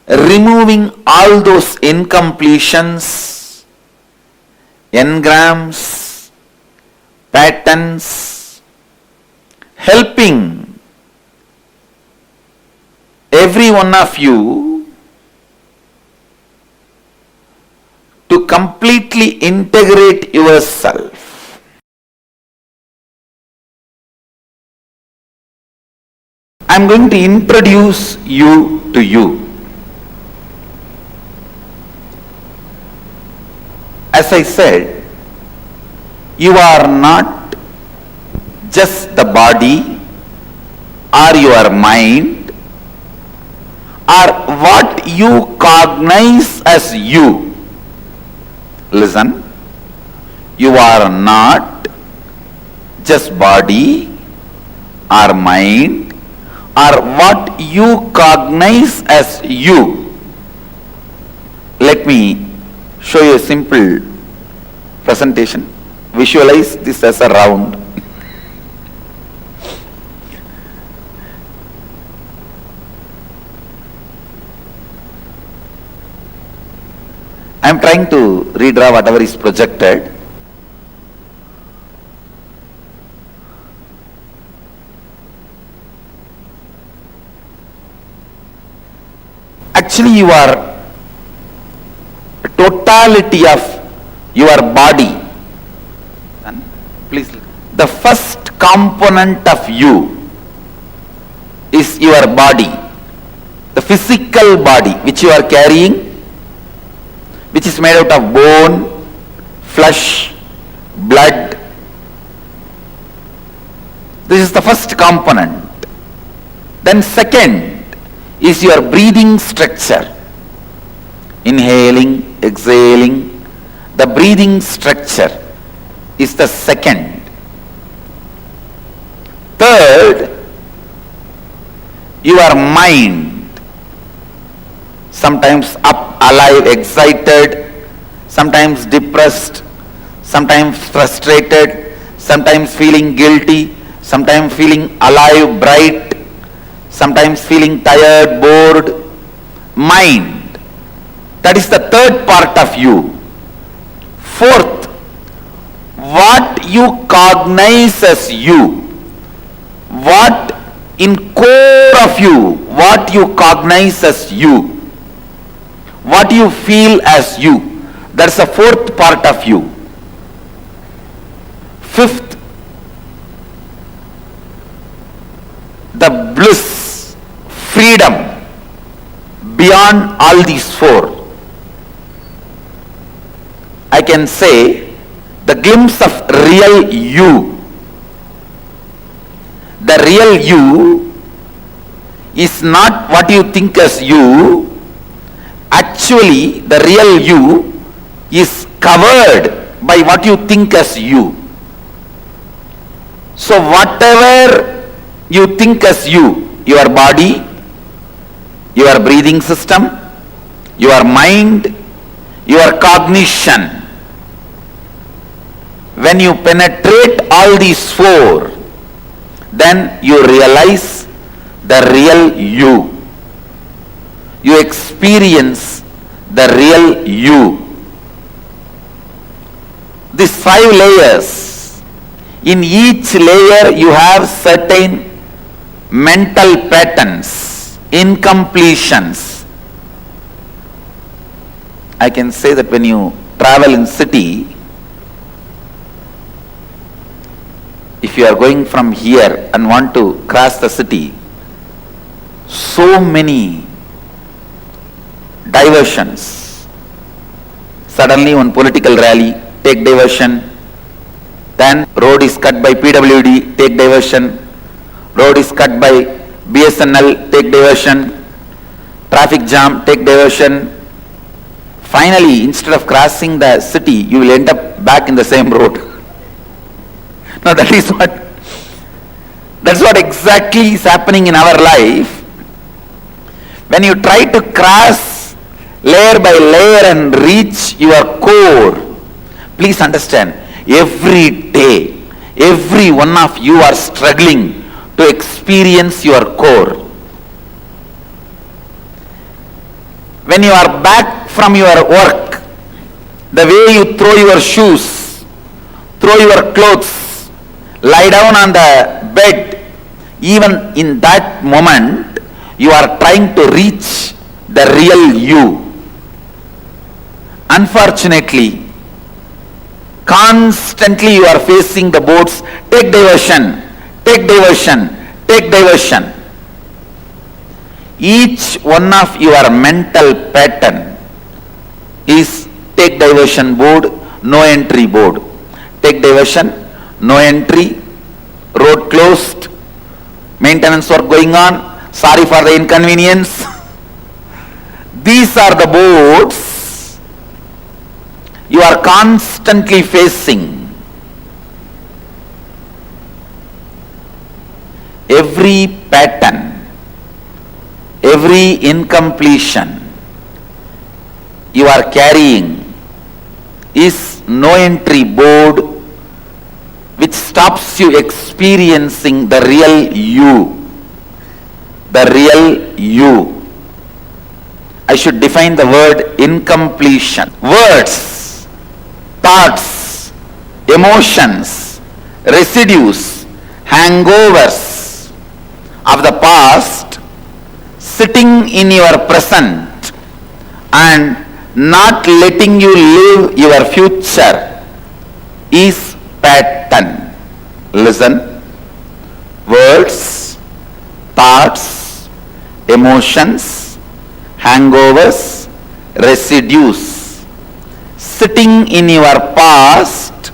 Removing all those incompletions, engrams, patterns, helping every one of you to completely integrate yourself. I am going to introduce you to you. As I said, you are not just the body or your mind or what you cognize as you. Listen, you are not just body or mind or what you cognize as you. Let me show you a simple presentation. Visualize this as a round. I am trying to redraw whatever is projected. Actually, you are totality of your body. Please, the first component of you is your body, the physical body which you are carrying, which is made out of bone, flesh, blood. This is the first component. Then second is your breathing structure. Inhaling, exhaling, the breathing structure is the second. Third, your mind, sometimes up, alive, excited, sometimes depressed, sometimes frustrated, sometimes feeling guilty, sometimes feeling alive, bright, sometimes feeling tired, bored. Mind. That is the third part of you. Fourth, what you cognize as you, what in core of you, what you cognize as you, what you feel as you, that's the fourth part of you. Fifth, the bliss, freedom beyond all these 4. I can say the glimpse of real you. The real you is not what you think as you. Actually, the real you is covered by what you think as you. So whatever you think as you, your body, your breathing system, your mind, your cognition. When you penetrate all these four, then you realize the real you. You experience the real you. These 5 layers, in each layer you have certain mental patterns, incompletions. I can say that when you travel in city, if you are going from here and want to cross the city, so many diversions. Suddenly one political rally, take diversion. Then road is cut by PWD, take diversion. Road is cut by BSNL, take diversion. Traffic jam, take diversion. Finally, instead of crossing the city, you will end up back in the same road. Now that's what exactly is happening in our life. When you try to cross layer by layer and reach your core, please understand, every day, every one of you are struggling to experience your core. When you are back from your work, the way you throw your shoes, throw your clothes, lie down on the bed, even in that moment, you are trying to reach the real you. Unfortunately, constantly you are facing the boards, take diversion, take diversion, take diversion. Each one of your mental pattern is take diversion board, no entry board. Take diversion, no entry, road closed, maintenance work going on, sorry for the inconvenience. These are the boards you are constantly facing. Every pattern, every incompletion you are carrying is no entry board which stops you experiencing the real you. The real you. I should define the word incompletion. Words, thoughts, emotions, residues, hangovers of the past sitting in your present and not letting you live your future is pattern. Listen. Words, thoughts, emotions, hangovers, residues sitting in your past,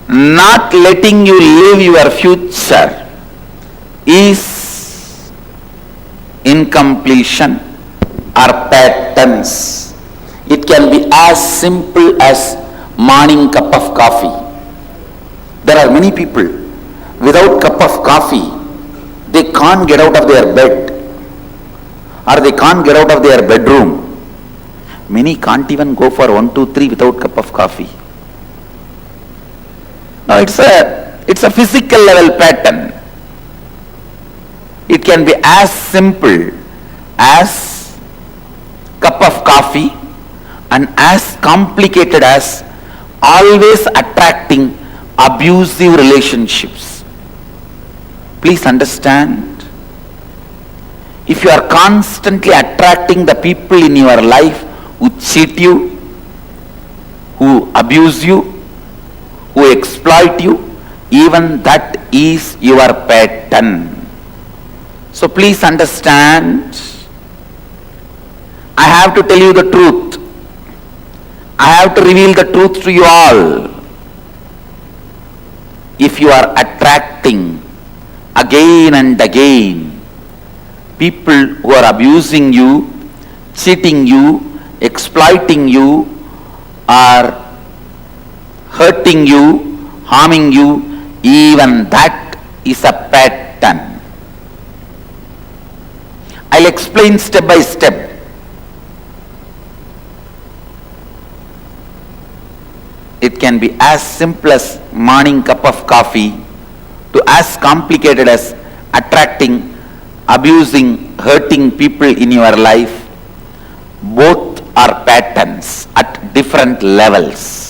not letting you live your future is incompletion or patterns. It can be as simple as morning cup of coffee. There are many people without cup of coffee, they can't get out of their bed or they can't get out of their bedroom. Many can't even go for 1, 2, 3 without cup of coffee. Now it's a physical level pattern. It can be as simple as cup of coffee and as complicated as always attracting abusive relationships. Please understand, if you are constantly attracting the people in your life who cheat you, who abuse you, who exploit you, even that is your pattern. So please understand, I have to tell you the truth. I have to reveal the truth to you all. If you are attracting again and again people who are abusing you, cheating you, exploiting you, or hurting you, harming you, even that is a pattern. I'll explain step by step. It can be as simple as morning cup of coffee to as complicated as attracting, abusing, hurting people in your life. Both are patterns at different levels.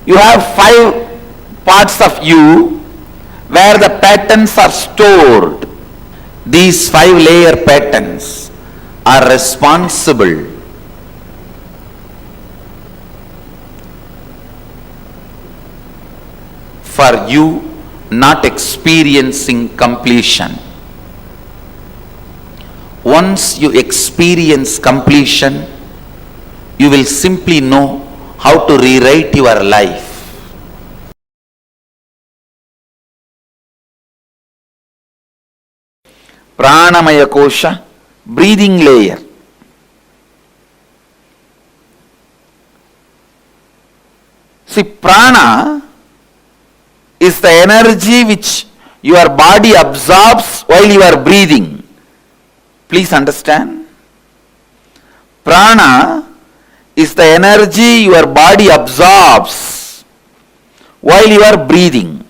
You have 5 parts of you where the patterns are stored. These 5-layer patterns are responsible for you not experiencing completion. Once you experience completion, you will simply know how to rewrite your life. Pranamaya kosha, breathing layer. See, prana is the energy which your body absorbs while you are breathing. Please understand. Prana is the energy your body absorbs while you are breathing.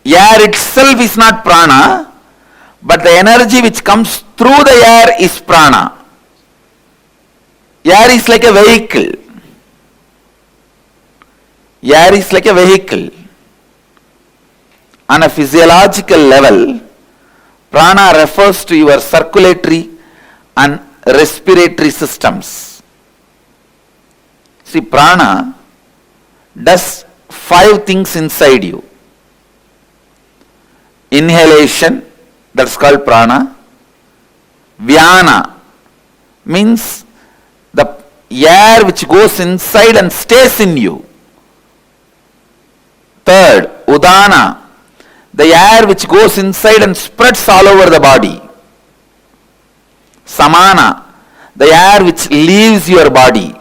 Air itself is not prana, but the energy which comes through the air is prana. Air is like a vehicle. Air is like a vehicle. On a physiological level, prana refers to your circulatory and respiratory systems. See, prana does 5 things inside you. Inhalation, that's called prana. Vyana means the air which goes inside and stays in you. Third, udana, the air which goes inside and spreads all over the body. Samana, the air which leaves your body.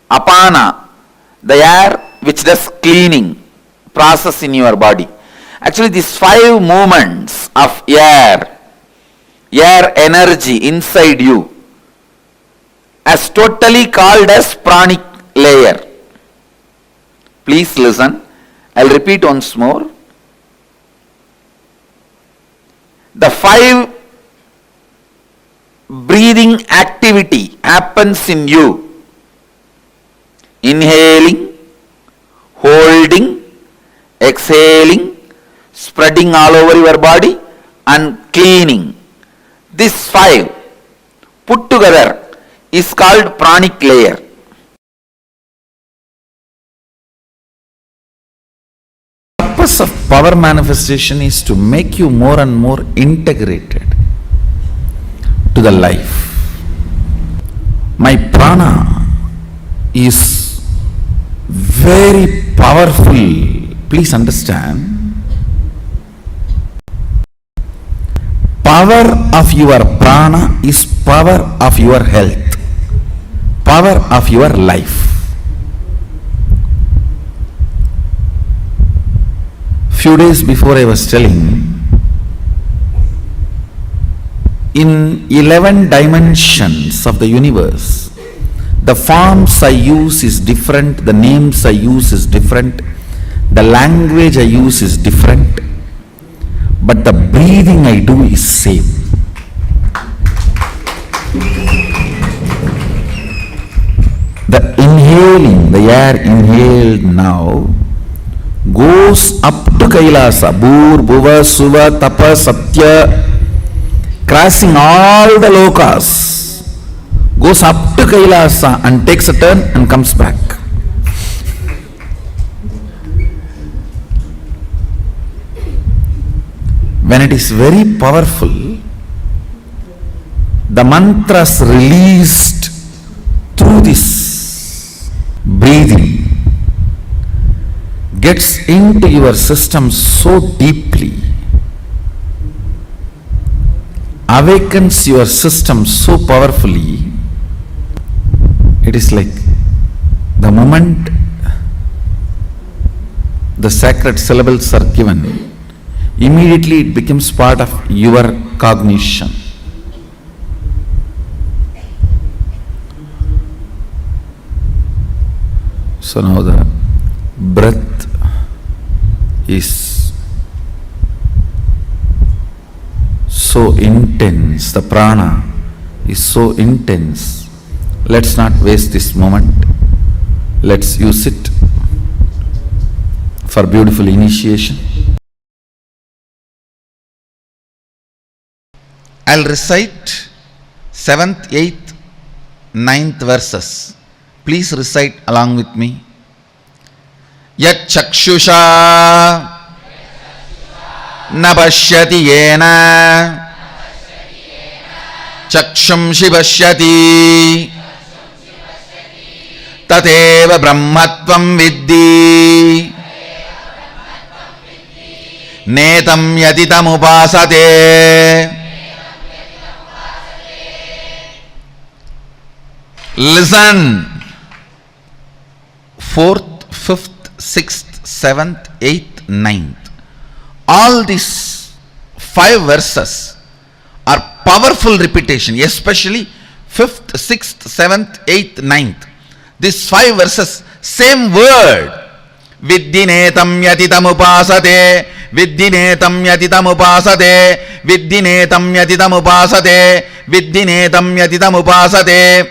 Apana, the air which does cleaning process in your body. Actually, these 5 movements of air energy inside you, as totally called as pranic layer. Please listen. I'll repeat once more. The 5 breathing activity happens in you. Inhaling, holding, exhaling, spreading all over your body, and cleaning. These 5 put together is called pranic layer. The purpose of power manifestation is to make you more and more integrated to the life. My prana is very powerful. Please understand. Power of your prana is power of your health, power of your life. Few days before I was telling, in 11 dimensions of the universe, the forms I use is different, the names I use is different, the language I use is different, but the breathing I do is same. The inhaling, the air inhaled now goes up to Kailasa, Bhur, Bhuva, Suva, Tapa, Satya, crossing all the lokas, goes up to Kailasa and takes a turn and comes back. When it is very powerful, the mantras released through this breathing gets into your system so deeply, awakens your system so powerfully, it is like The moment the sacred syllables are given, immediately it becomes part of your cognition. So now the breath is so intense, the prana is so intense. Let's not waste this moment. Let's use it for beautiful initiation. I'll recite 7th, 8th, 9th verses. Please recite along with me. Yat chakshusha na pashyati yena chakshumshi pashyati tateva brahmatvam viddhi netam yatitam upasate. Listen. 4th, 5th, 6th, 7th, 8th, 9th. All these 5 verses are powerful repetition, especially 5th, 6th, 7th, 8th, 9th. These 5 verses, same word. Viddinetam yatitam upasate, viddinetam yatitam upasate, viddinetam yatitam upasate, viddinetam yatitam upasate.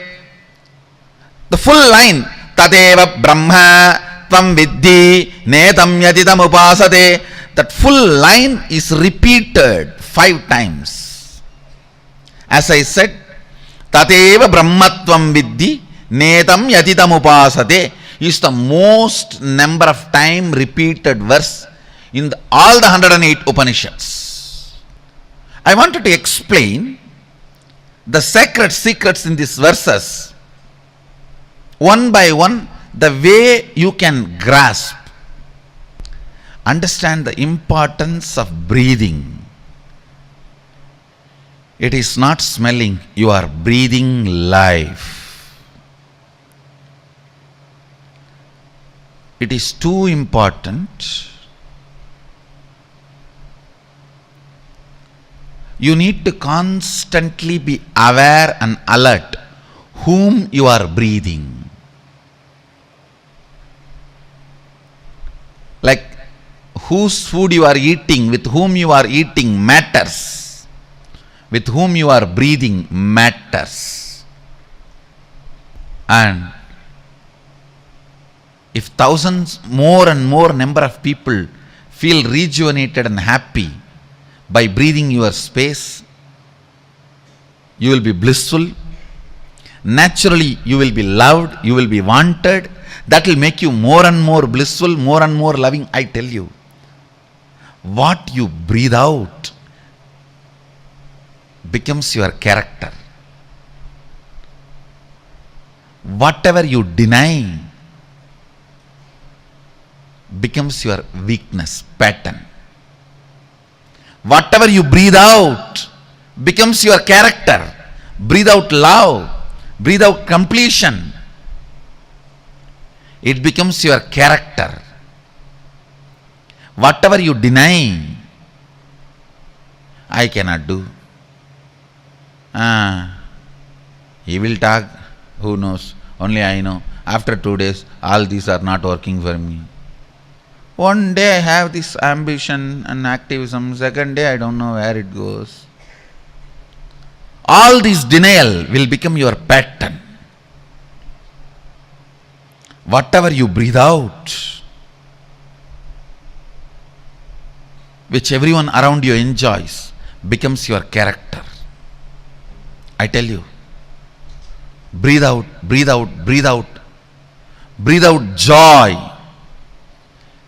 The full line, Tadeva Brahma Tvam Viddhi Netam Yatitam Upasate. That full line is repeated 5 times. As I said, Tadeva Brahmatvam Viddhi Netam Yatitam Upasate is the most number of time repeated verse in all the 108 Upanishads. I wanted to explain the sacred secrets in these verses one by one, the way you can grasp. Understand the importance of breathing. It is not smelling, you are breathing life. It is too important. You need to constantly be aware and alert whom you are breathing. Like whose food you are eating, with whom you are eating matters. With whom you are breathing matters. And if thousands more and more number of people feel rejuvenated and happy by breathing your space, you will be blissful. Naturally, you will be loved, you will be wanted. That will make you more and more blissful, more and more loving. I tell you, what you breathe out becomes your character. Whatever you deny becomes your weakness pattern. Whatever you breathe out becomes your character. Breathe out love, breathe out completion. It becomes your character. Whatever you deny, I cannot do. He will talk, who knows, only I know. After 2 days, all these are not working for me. One day I have this ambition and activism, second day I don't know where it goes. All this denial will become your pattern. Whatever you breathe out, which everyone around you enjoys, becomes your character. I tell you, breathe out, breathe out, breathe out. Breathe out joy.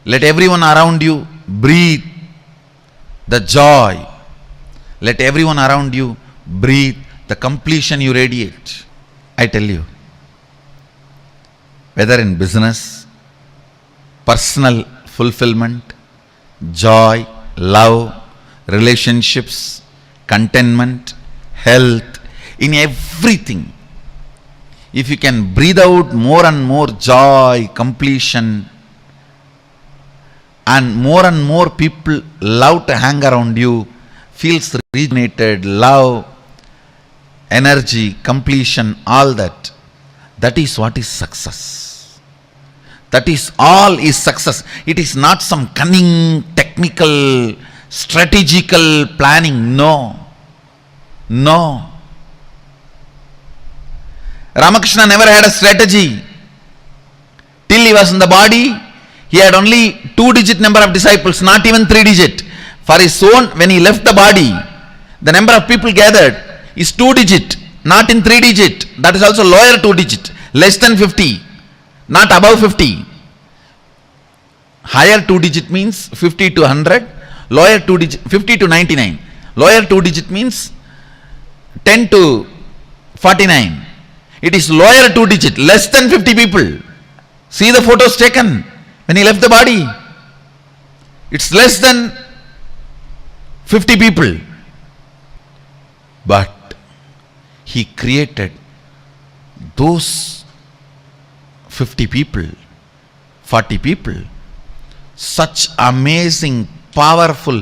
Let everyone around you breathe the joy. Let everyone around you breathe the completion you radiate. I tell you, whether in business, personal fulfillment, joy, love, relationships, contentment, health, in everything, if you can breathe out more and more joy, completion, and more people love to hang around you, feels rejuvenated, love, energy, completion, all that. That is what is success. That is all is success. It is not some cunning, technical, strategical planning. No. No. Ramakrishna never had a strategy. Till he was in the body, he had only 2-digit number of disciples, not even 3-digit. For his own, when he left the body, the number of people gathered is 2-digit, not in 3-digit. That is also lower 2-digit, less than 50, not above 50. Higher 2-digit means 50 to 100, lower 2-digit 50 to 99. Lower 2-digit means 10 to 49. It is lower 2-digit, less than 50 people. See the photos taken when he left the body. It's less than 50 people. But he created those 50 people, 40 people, such amazing, powerful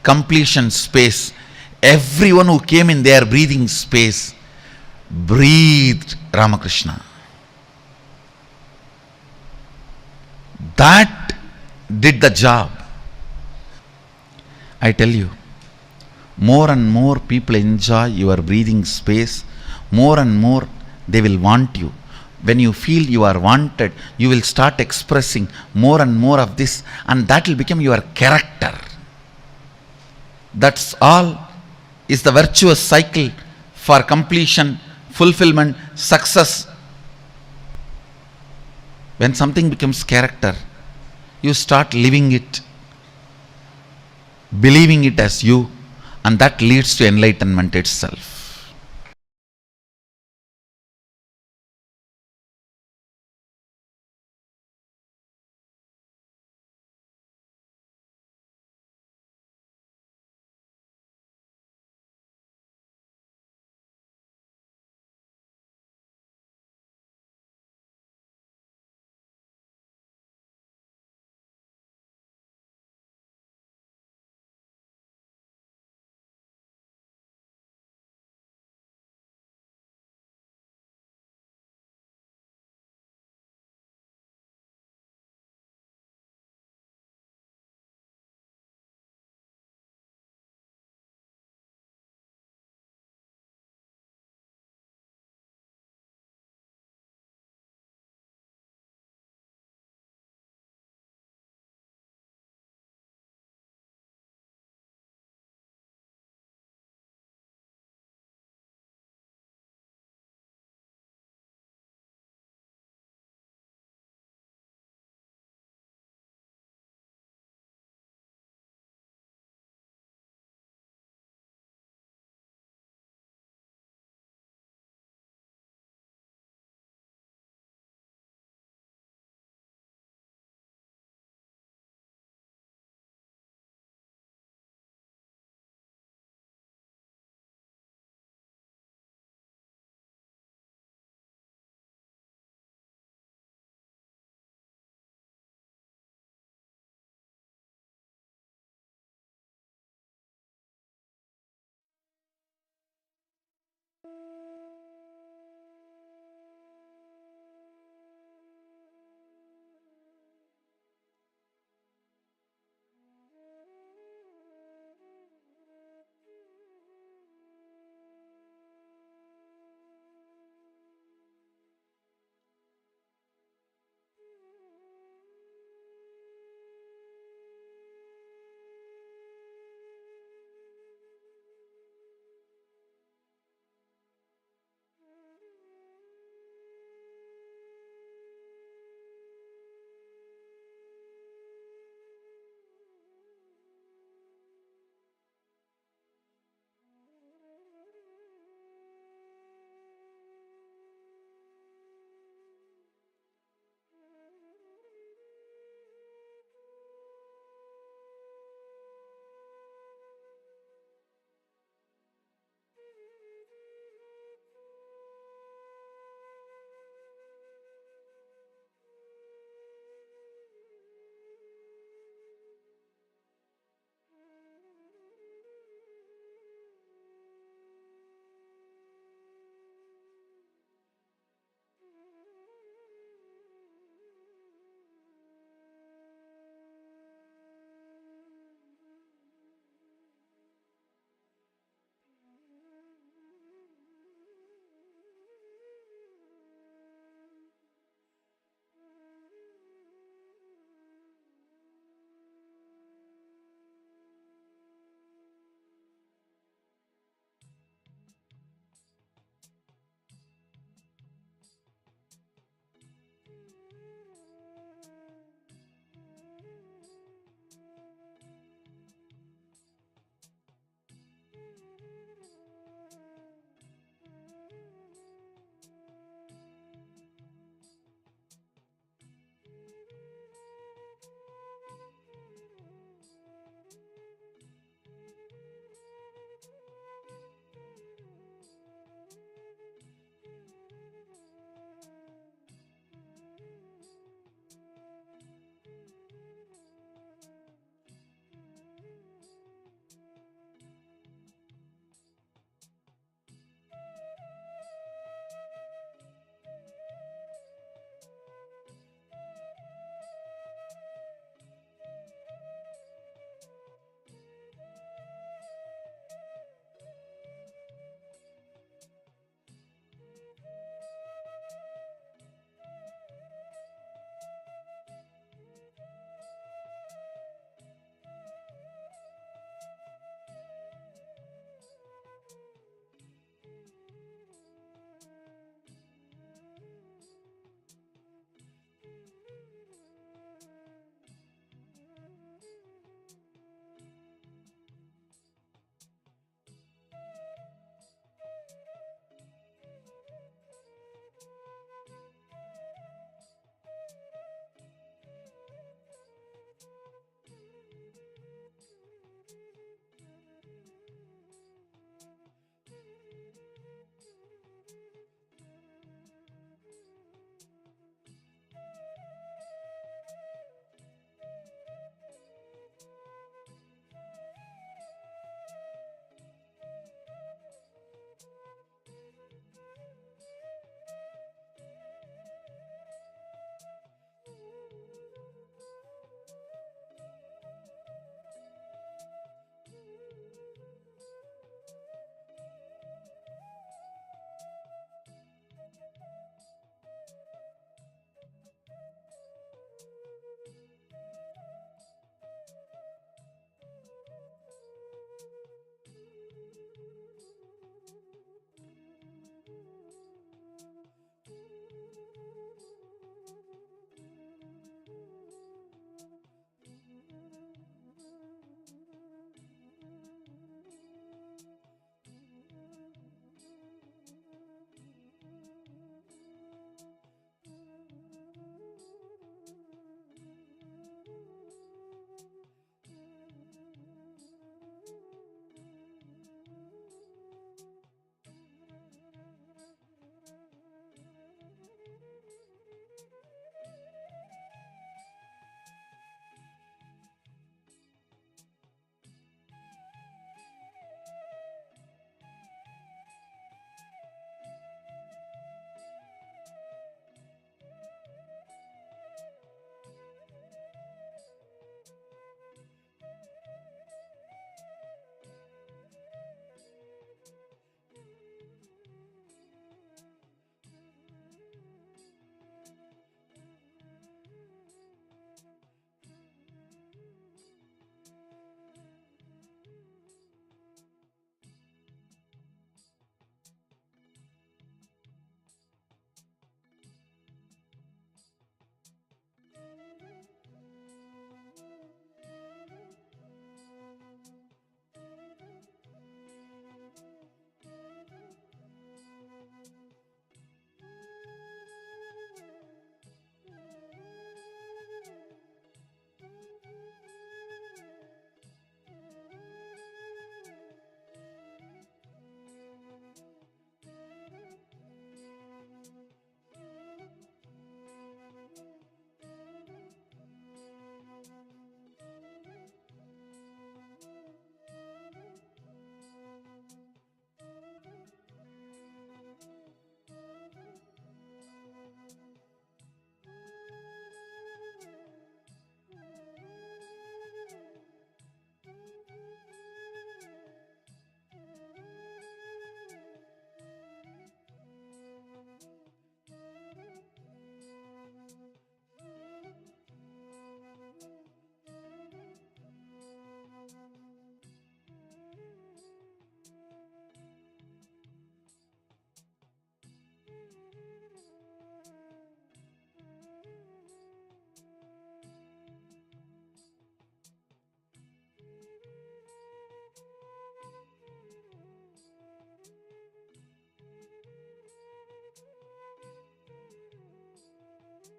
completion space. Everyone who came in their breathing space breathed Ramakrishna. That did the job. I tell you, more and more people enjoy your breathing space, more and more they will want you. When you feel you are wanted, you will start expressing more and more of this, and that will become your character. That's all is the virtuous cycle for completion, fulfillment, success. When something becomes character, you start living it, believing it as you, and that leads to enlightenment itself.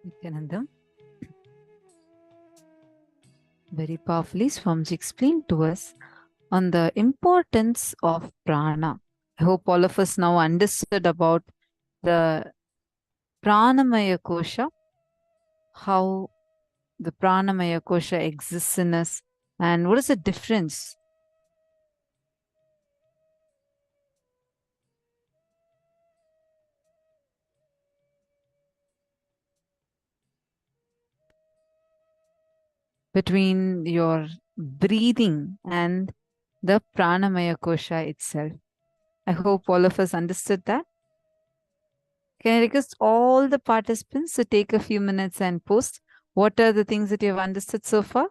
Nithyanandam. Very powerfully, Swamiji explained to us on the importance of prana. I hope all of us now understood about the pranamaya kosha, how the pranamaya kosha exists in us, and what is the difference between your breathing and the pranamaya kosha itself. I hope all of us understood that. Can I request all the participants to take a few minutes and post what are the things that you have understood so far?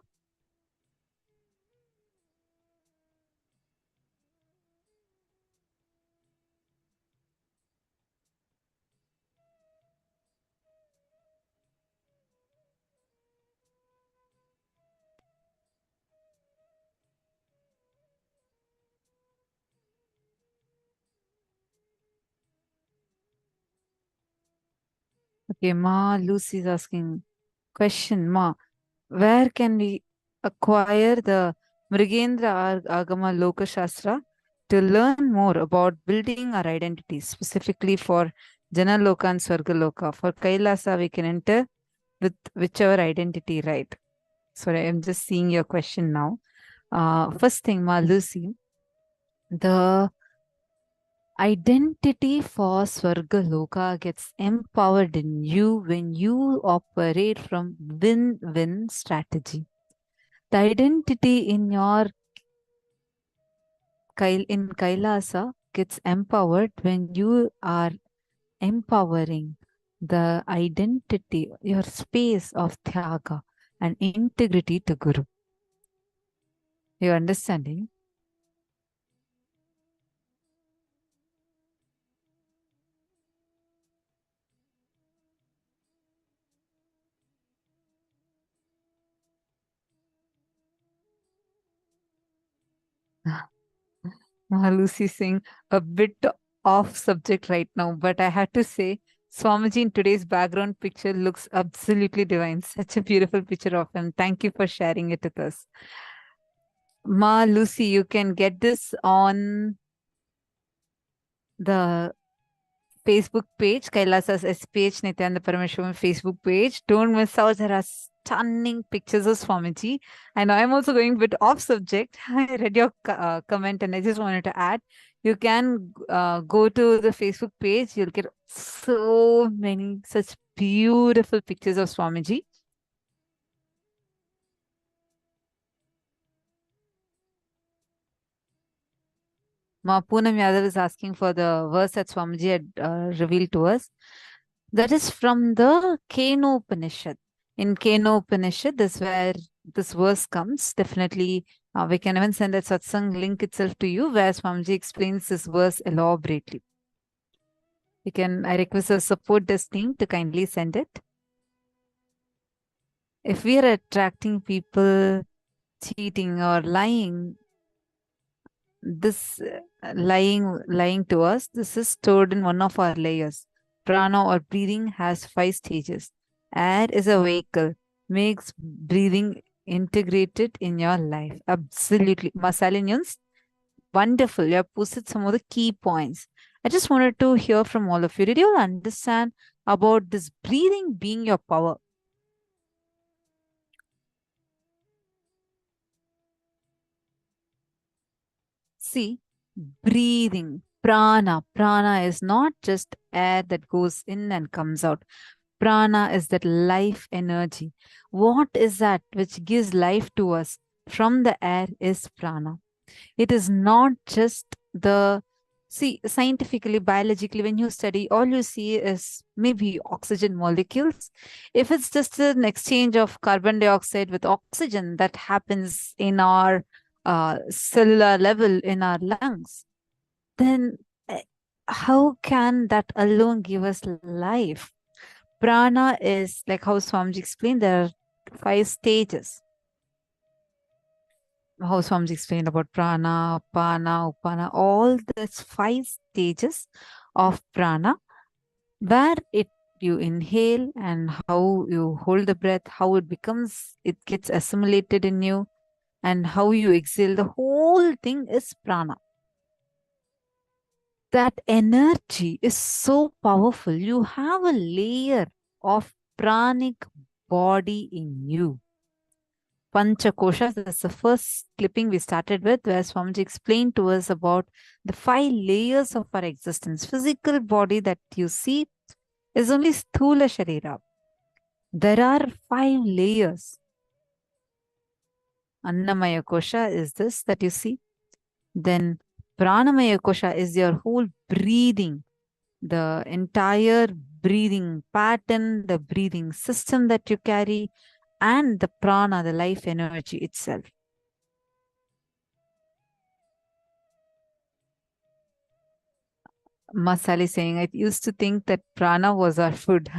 Okay, Ma Lucy is asking question, Ma, where can we acquire the Mrigendra Agama Loka Shastra to learn more about building our identities, specifically for Jana Loka and Swarga Loka? For Kailasa, we can enter with whichever identity, right? Sorry, I'm just seeing your question now. First thing, Ma Lucy, the identity for Swarga Loka gets empowered in you when you operate from win-win strategy. The identity in your in Kailasa gets empowered when you are empowering the identity, your space of Tyaga and integrity to Guru. You understanding? Lucy saying a bit off subject right now, but I had to say, Swamiji in today's background picture looks absolutely divine. Such a beautiful picture of him. Thank you for sharing it with us. Ma Lucy, you can get this on the Facebook page, Kailasa's SPH Nithyananda Paramashivam Facebook page. Don't miss out. There are stunning pictures of Swamiji. And I'm also going a bit off subject. I read your comment and I just wanted to add. You can go to the Facebook page. You'll get so many such beautiful pictures of Swamiji. Ma Poonam Yadav is asking for the verse that Swamiji had revealed to us. That is from the Keno Upanishad. In Keno Upanishad, this is where this verse comes. Definitely, we can even send that satsang link itself to you, where Swamiji explains this verse elaborately. I request the support desk team to kindly send it. If we are attracting people cheating or lying, this lying to us, this is stored in one of our layers. Prana or breathing has 5 stages. Air is a vehicle, makes breathing integrated in your life. Absolutely. Masalinians, wonderful. You have posted some of the key points. I just wanted to hear from all of you. Did you all understand about this breathing being your power? See, breathing, prana. Prana is not just air that goes in and comes out. Prana is that life energy. What is that which gives life to us from the air is prana. It is not just scientifically, biologically, when you study, all you see is maybe oxygen molecules. If it's just an exchange of carbon dioxide with oxygen that happens in our cellular level in our lungs, then how can that alone give us life? Prana is, like how Swamiji explained, there are 5 stages. How Swamiji explained about prana, apana, upana, all these 5 stages of prana, where it you inhale and how you hold the breath, how it gets assimilated in you, and how you exhale. The whole thing is prana. That energy is so powerful. You have a layer of pranic body in you. Panchakoshas, that's the first clipping we started with, where Swamiji explained to us about the 5 layers of our existence. Physical body that you see is only Sthula Sharira. There are 5 layers. Annamaya Kosha is this that you see. Then Pranamaya Kosha is your whole breathing, the entire breathing pattern, the breathing system that you carry, and the prana, the life energy itself. Masali saying, I used to think that prana was our food.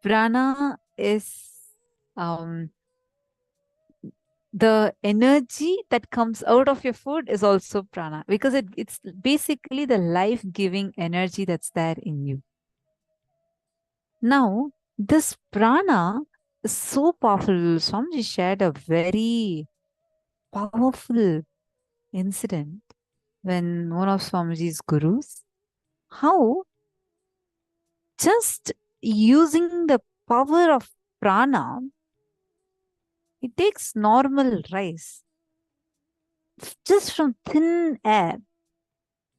Prana is the energy that comes out of your food is also prana, because it's basically the life-giving energy that's there in you. Now, this prana is so powerful. Swamiji shared a very powerful incident when one of Swamiji's gurus, how just using the power of prana, it takes normal rice. Just from thin air,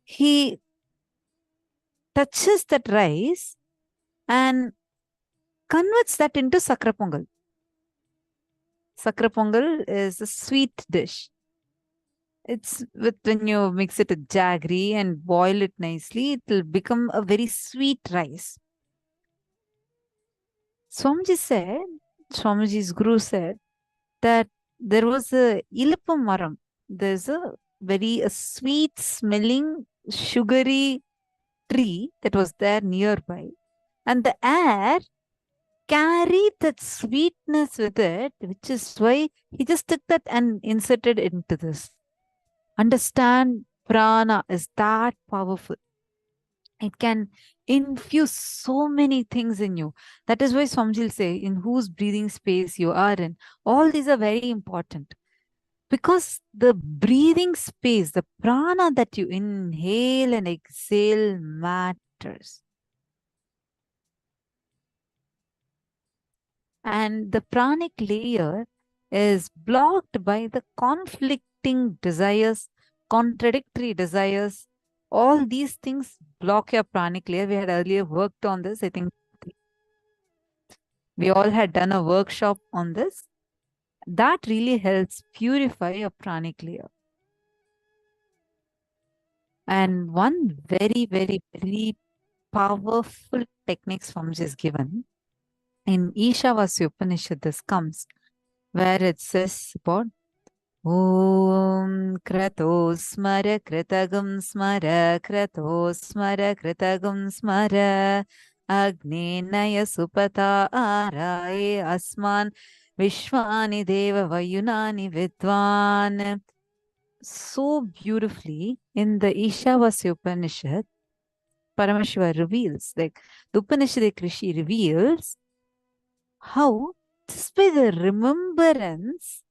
he touches that rice and converts that into sakra pongal. Sakra pongal is a sweet dish. It's when you mix it with jaggery and boil it nicely, it will become a very sweet rice. Swamiji's guru said that there was a ilipam maram. There's a very sweet smelling, sugary tree that was there nearby. And the air carried that sweetness with it, which is why he just took that and inserted into this. Understand, prana is that powerful. It can infuse so many things in you. That is why Swamiji will say, in whose breathing space you are in. All these are very important. Because the breathing space, the prana that you inhale and exhale matters. And the pranic layer is blocked by the conflicting desires, contradictory desires. All these things block your pranic layer. We had earlier worked on this. I think we all had done a workshop on this. That really helps purify your pranic layer. And one very, very, very powerful techniques Swamiji is given. In Ishavasya Upanishad, this comes where it says about Om Krato Smara Kritagam Smara Krato Smara Kritagam Smara Agnenaya Supata Araye Asman Vishwani Deva Vayunani Vidwan. So beautifully in the Ishavasya Upanishad, Paramashiva reveals, like the Upanishadic Rishi reveals, how just by the remembrance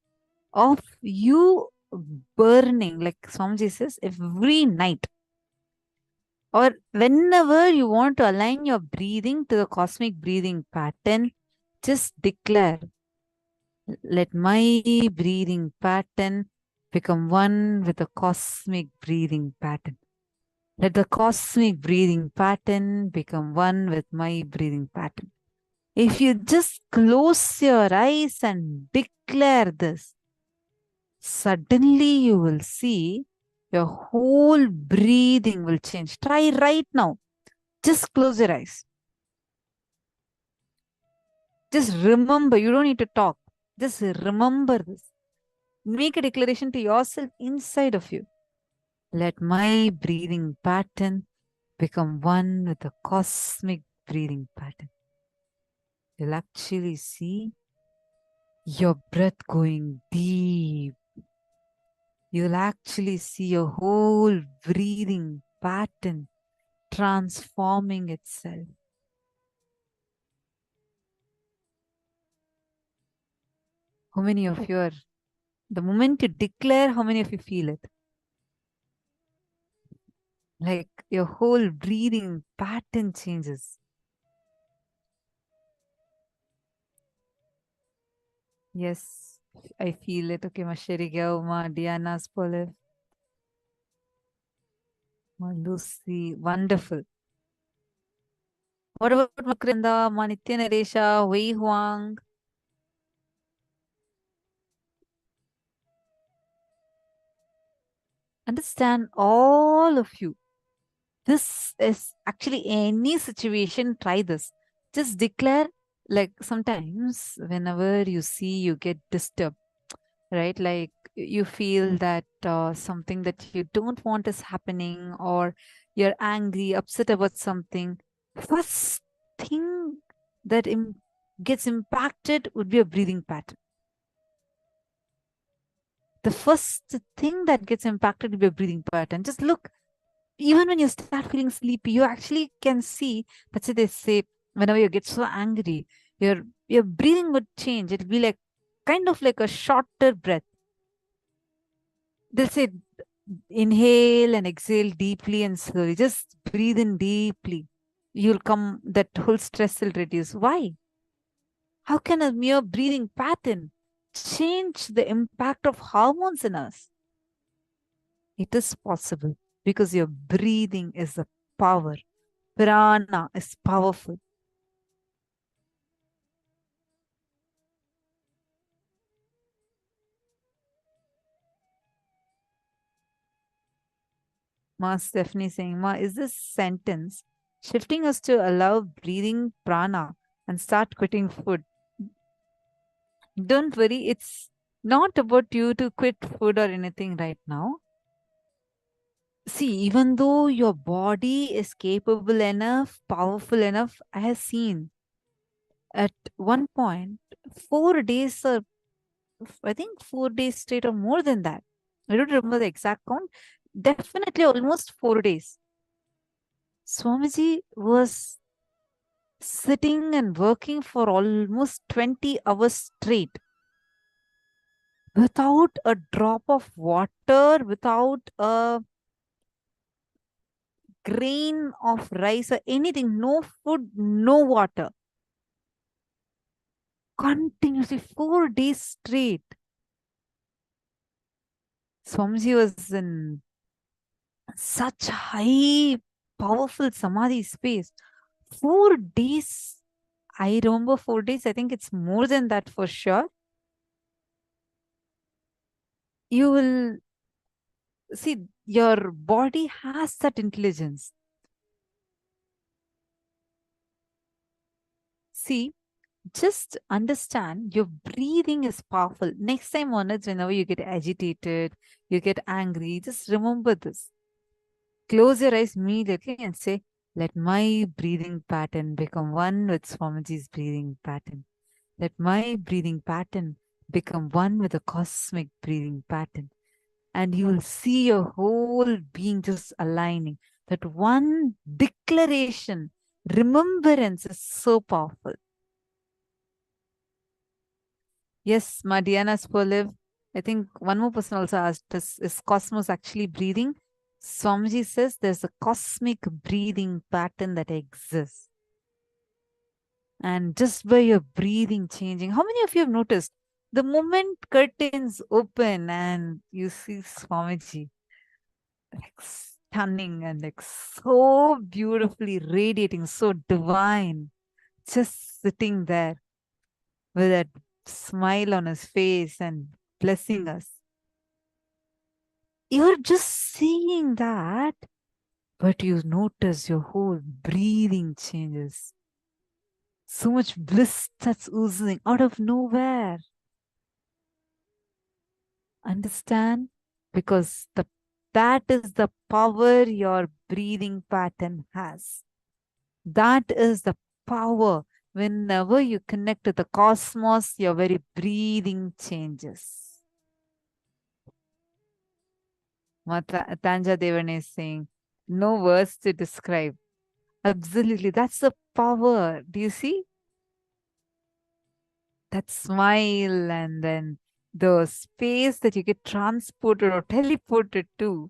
of you burning, like Swamiji says, every night, or whenever you want to align your breathing to the cosmic breathing pattern, just declare, let my breathing pattern become one with the cosmic breathing pattern. Let the cosmic breathing pattern become one with my breathing pattern. If you just close your eyes and declare this, suddenly you will see your whole breathing will change. Try right now. Just close your eyes. Just remember, you don't need to talk. Just remember this. Make a declaration to yourself inside of you. Let my breathing pattern become one with the cosmic breathing pattern. You'll actually see your breath going deep. You'll actually see your whole breathing pattern transforming itself. How many of you are, the moment you declare, how many of you feel it? Like your whole breathing pattern changes. Yes, I feel it. Okay, Masheriga, Uma, Diana, Spolev, Lucy, wonderful. What about Makranda, Manitya Naresha, Wei Huang? Understand, all of you. This is actually any situation, try this. Just declare, like sometimes whenever you see you get disturbed, right? Like you feel that something that you don't want is happening, or you're angry, upset about something. First thing that gets impacted would be a breathing pattern. The first thing that gets impacted would be a breathing pattern. Just look, even when you start feeling sleepy, you actually can see, that's why they say, whenever you get so angry, your breathing would change. It'll be like kind of like a shorter breath. They'll say, inhale and exhale deeply and slowly. Just breathe in deeply. You'll come, that whole stress will reduce. Why? How can a mere breathing pattern change the impact of hormones in us? It is possible because your breathing is a power. Prana is powerful. Ma Stephanie saying, Ma, is this sentence shifting us to allow breathing prana and start quitting food? Don't worry, it's not about you to quit food or anything right now. See, even though your body is capable enough, powerful enough, I have seen at one point 4 days, or I think 4 days straight or more than that. I don't remember the exact count. Definitely almost 4 days. Swamiji was sitting and working for almost 20 hours straight without a drop of water, without a grain of rice or anything, no food, no water. Continuously 4 days straight. Swamiji was in such high, powerful samadhi space. 4 days. I remember 4 days. I think it's more than that for sure. You will see, your body has that intelligence. See, just understand your breathing is powerful. Next time onwards, whenever you get agitated, you get angry, just remember this. Close your eyes immediately and say, let my breathing pattern become one with Swamiji's breathing pattern. Let my breathing pattern become one with the cosmic breathing pattern. And you will see your whole being just aligning. That one declaration, remembrance is so powerful. Yes, Madiana Spolev. I think one more person also asked us, is cosmos actually breathing? Swamiji says there's a cosmic breathing pattern that exists. And just by your breathing changing, how many of you have noticed the moment curtains open and you see Swamiji, like stunning and like so beautifully radiating, so divine, just sitting there with that smile on his face and blessing us. You're just seeing that, but you notice your whole breathing changes. So much bliss that's oozing out of nowhere. Understand? Because that is the power your breathing pattern has. That is the power. Whenever you connect to the cosmos, your very breathing changes. Tanja Devan is saying, no words to describe. Absolutely. That's the power. Do you see? that smile, and then the space that you get transported or teleported to.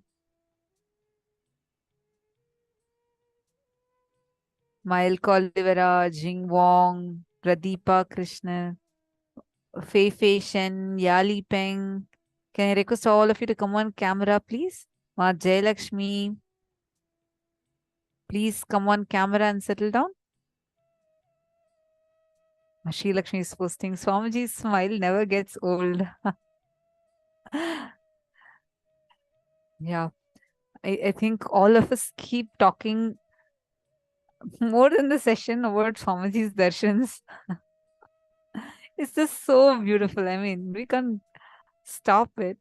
Mail Olivera, Jing Wong, Pradeepa Krishna, Fei Fei Shen, Yali Peng. Can I request all of you to come on camera, please? Ma Jayalakshmi, please come on camera and settle down. Sri Lakshmi is posting, Swamiji's smile never gets old. Yeah, I think all of us keep talking more than the session about Swamiji's darshans. It's just so beautiful. I mean, we can't stop it.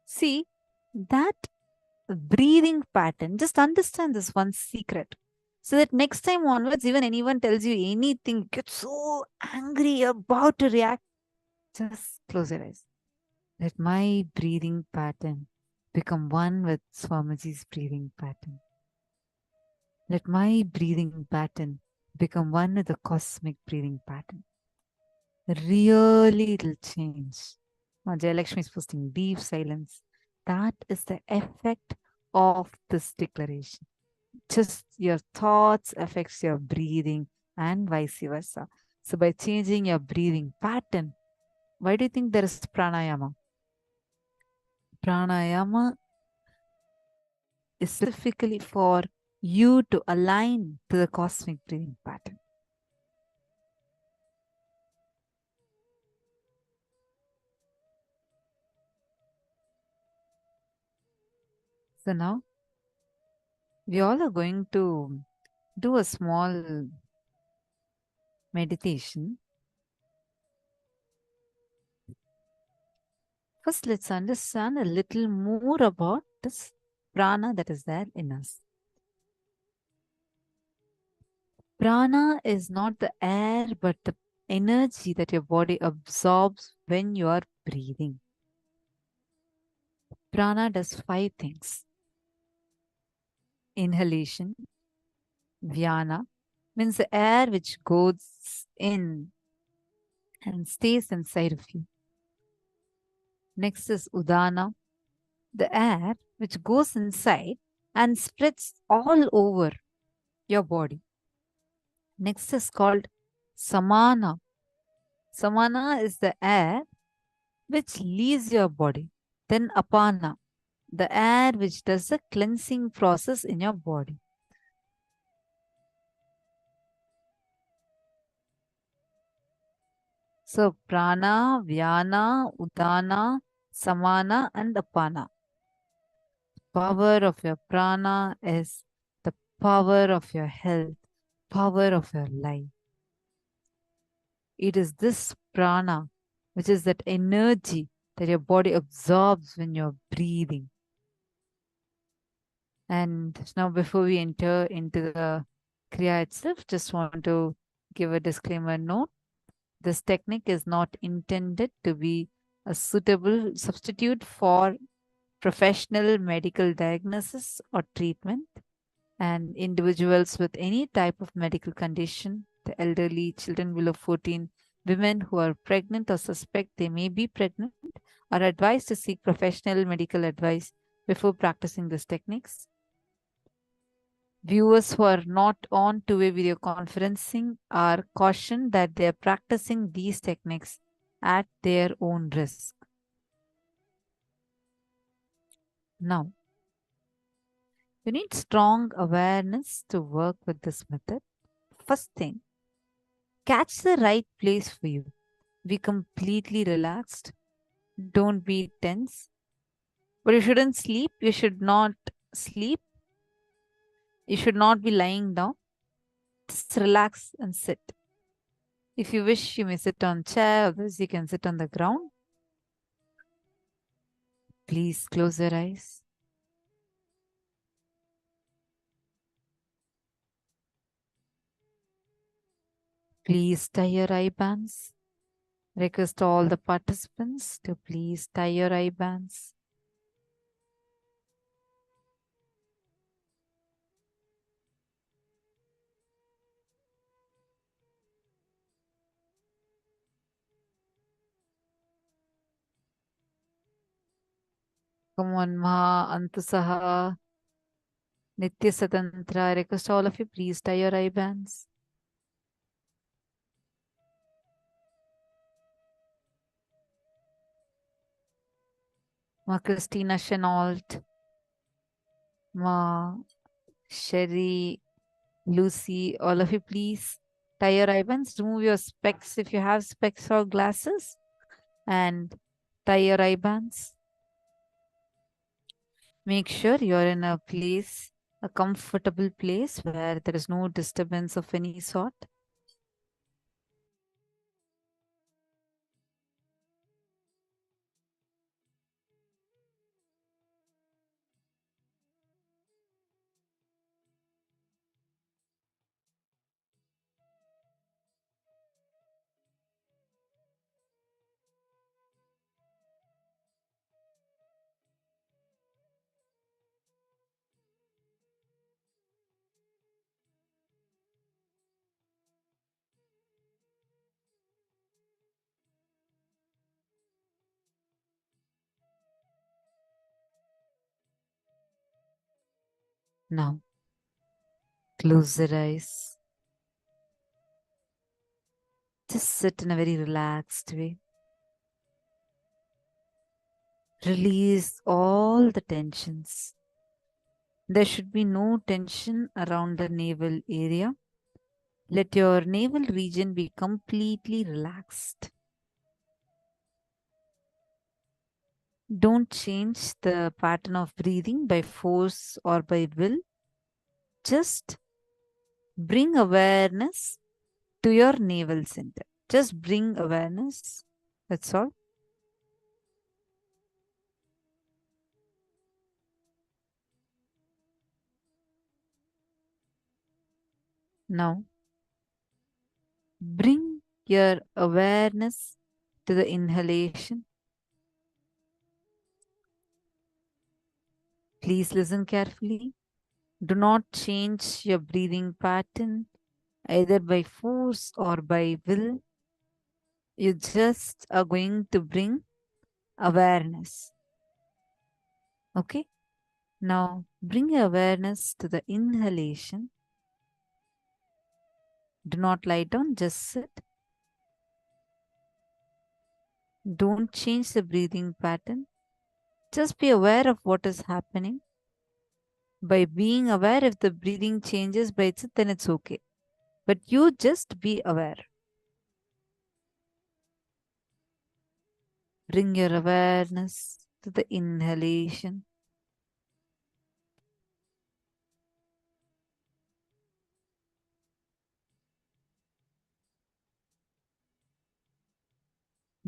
See, that breathing pattern, just understand this one secret. So that next time onwards, even anyone tells you anything, you get so angry, you're about to react, just close your eyes. Let my breathing pattern become one with Swamiji's breathing pattern. Let my breathing pattern become one with the cosmic breathing pattern. Really, it'll change. Jayalakshmi is posting deep silence. That is the effect of this declaration. Just your thoughts affects your breathing and vice versa. So by changing your breathing pattern, why do you think there is pranayama? Pranayama is specifically for you to align to the cosmic breathing pattern. So now we all are going to do a small meditation. First, let's understand a little more about this prana that is there in us. Prana is not the air, but the energy that your body absorbs when you are breathing. Prana does 5 things. Inhalation, vyana, means the air which goes in and stays inside of you. Next is udana, the air which goes inside and spreads all over your body. Next is called samana. Samana is the air which leaves your body. Then apana, the air which does the cleansing process in your body. So prana, vyana, udana, samana and apana. Power of your prana is the power of your health, power of your life. It is this prana, which is that energy that your body absorbs when you're breathing. And now before we enter into the Kriya itself, just want to give a disclaimer note. This technique is not intended to be a suitable substitute for professional medical diagnosis or treatment. And individuals with any type of medical condition, the elderly, children below 14, women who are pregnant or suspect they may be pregnant, are advised to seek professional medical advice before practicing these techniques. Viewers who are not on two-way video conferencing are cautioned that they are practicing these techniques at their own risk. Now, you need strong awareness to work with this method. First thing, catch the right place for you. Be completely relaxed. Don't be tense. But you shouldn't sleep. You should not sleep. You should not be lying down. Just relax and sit. If you wish, you may sit on chair, otherwise you can sit on the ground. Please close your eyes. Please tie your eye bands. Request all the participants to please tie your eye bands. Come on, Maha, Antusaha, Nitya Satantra. I request all of you, please tie your eye bands. Ma Christina Chenault, Ma Sherry, Lucy, all of you, please tie your eye bands. Remove your specs if you have specs or glasses, and tie your eye bands. Make sure you're in a place, a comfortable place where there is no disturbance of any sort. Now, close your eyes. Just sit in a very relaxed way. Release all the tensions. There should be no tension around the navel area. Let your navel region be completely relaxed. Don't change the pattern of breathing by force or by will. Just bring awareness to your navel center. Just bring awareness. That's all. Now, bring your awareness to the inhalation. Please listen carefully. Do not change your breathing pattern either by force or by will. You just are going to bring awareness. Okay? Now bring your awareness to the inhalation. Do not lie down, just sit. Don't change the breathing pattern. Just be aware of what is happening. By being aware, if the breathing changes by itself, then it's okay. But you just be aware. Bring your awareness to the inhalation.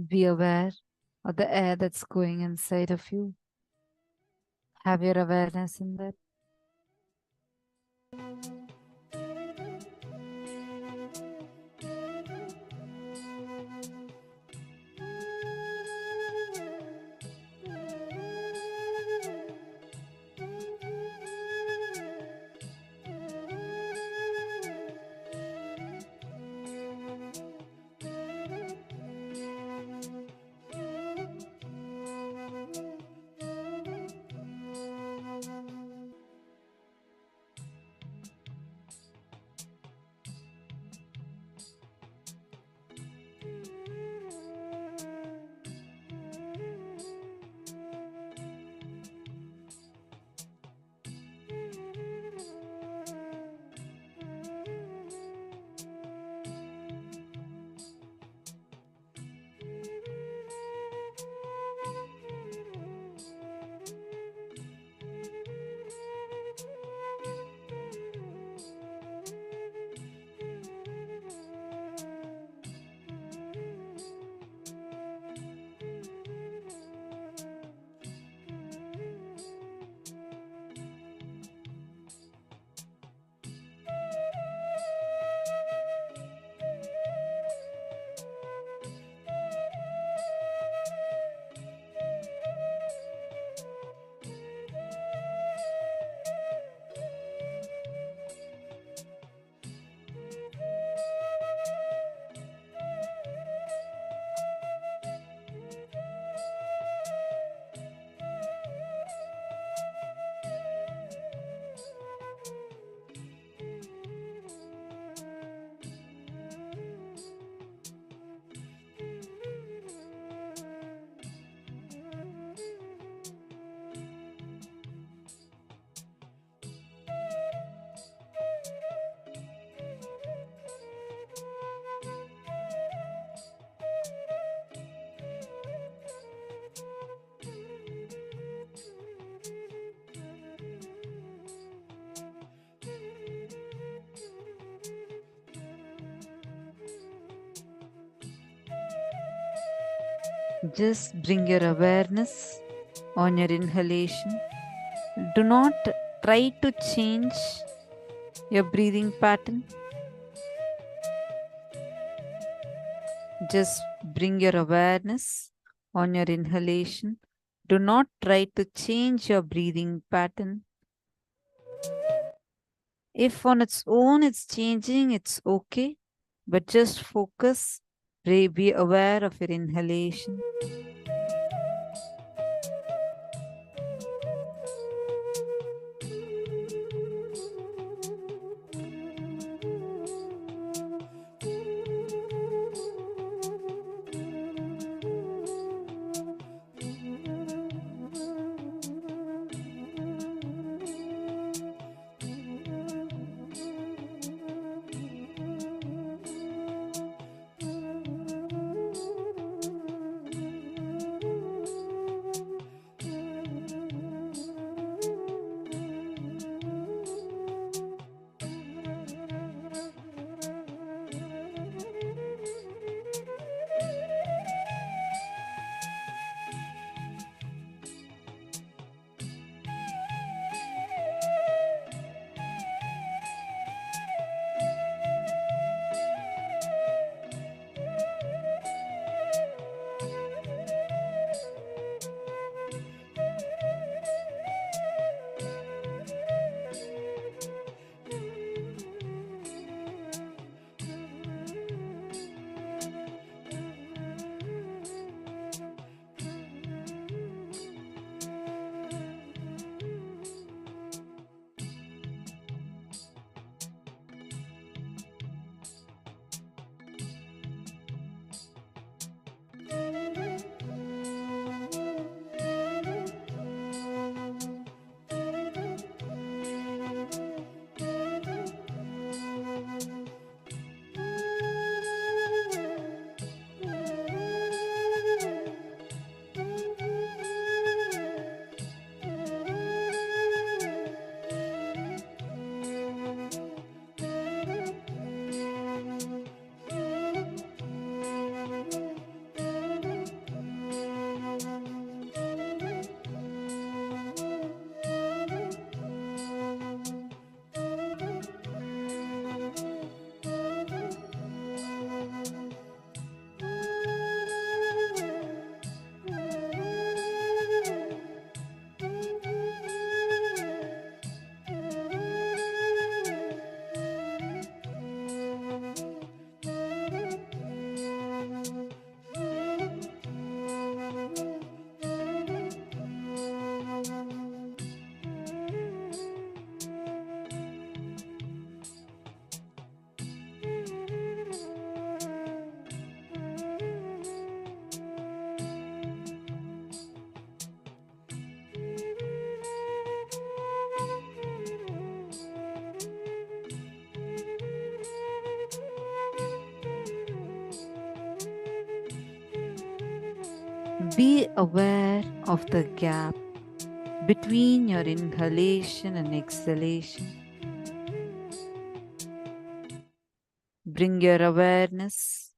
Be aware of the air that's going inside of you. Have your awareness in that. Just bring your awareness on your inhalation. Do not try to change your breathing pattern. Just bring your awareness on your inhalation. Do not try to change your breathing pattern. If on its own it's changing, it's okay. But just focus, be aware of your inhalation. Be aware of the gap between your inhalation and exhalation. Bring your awareness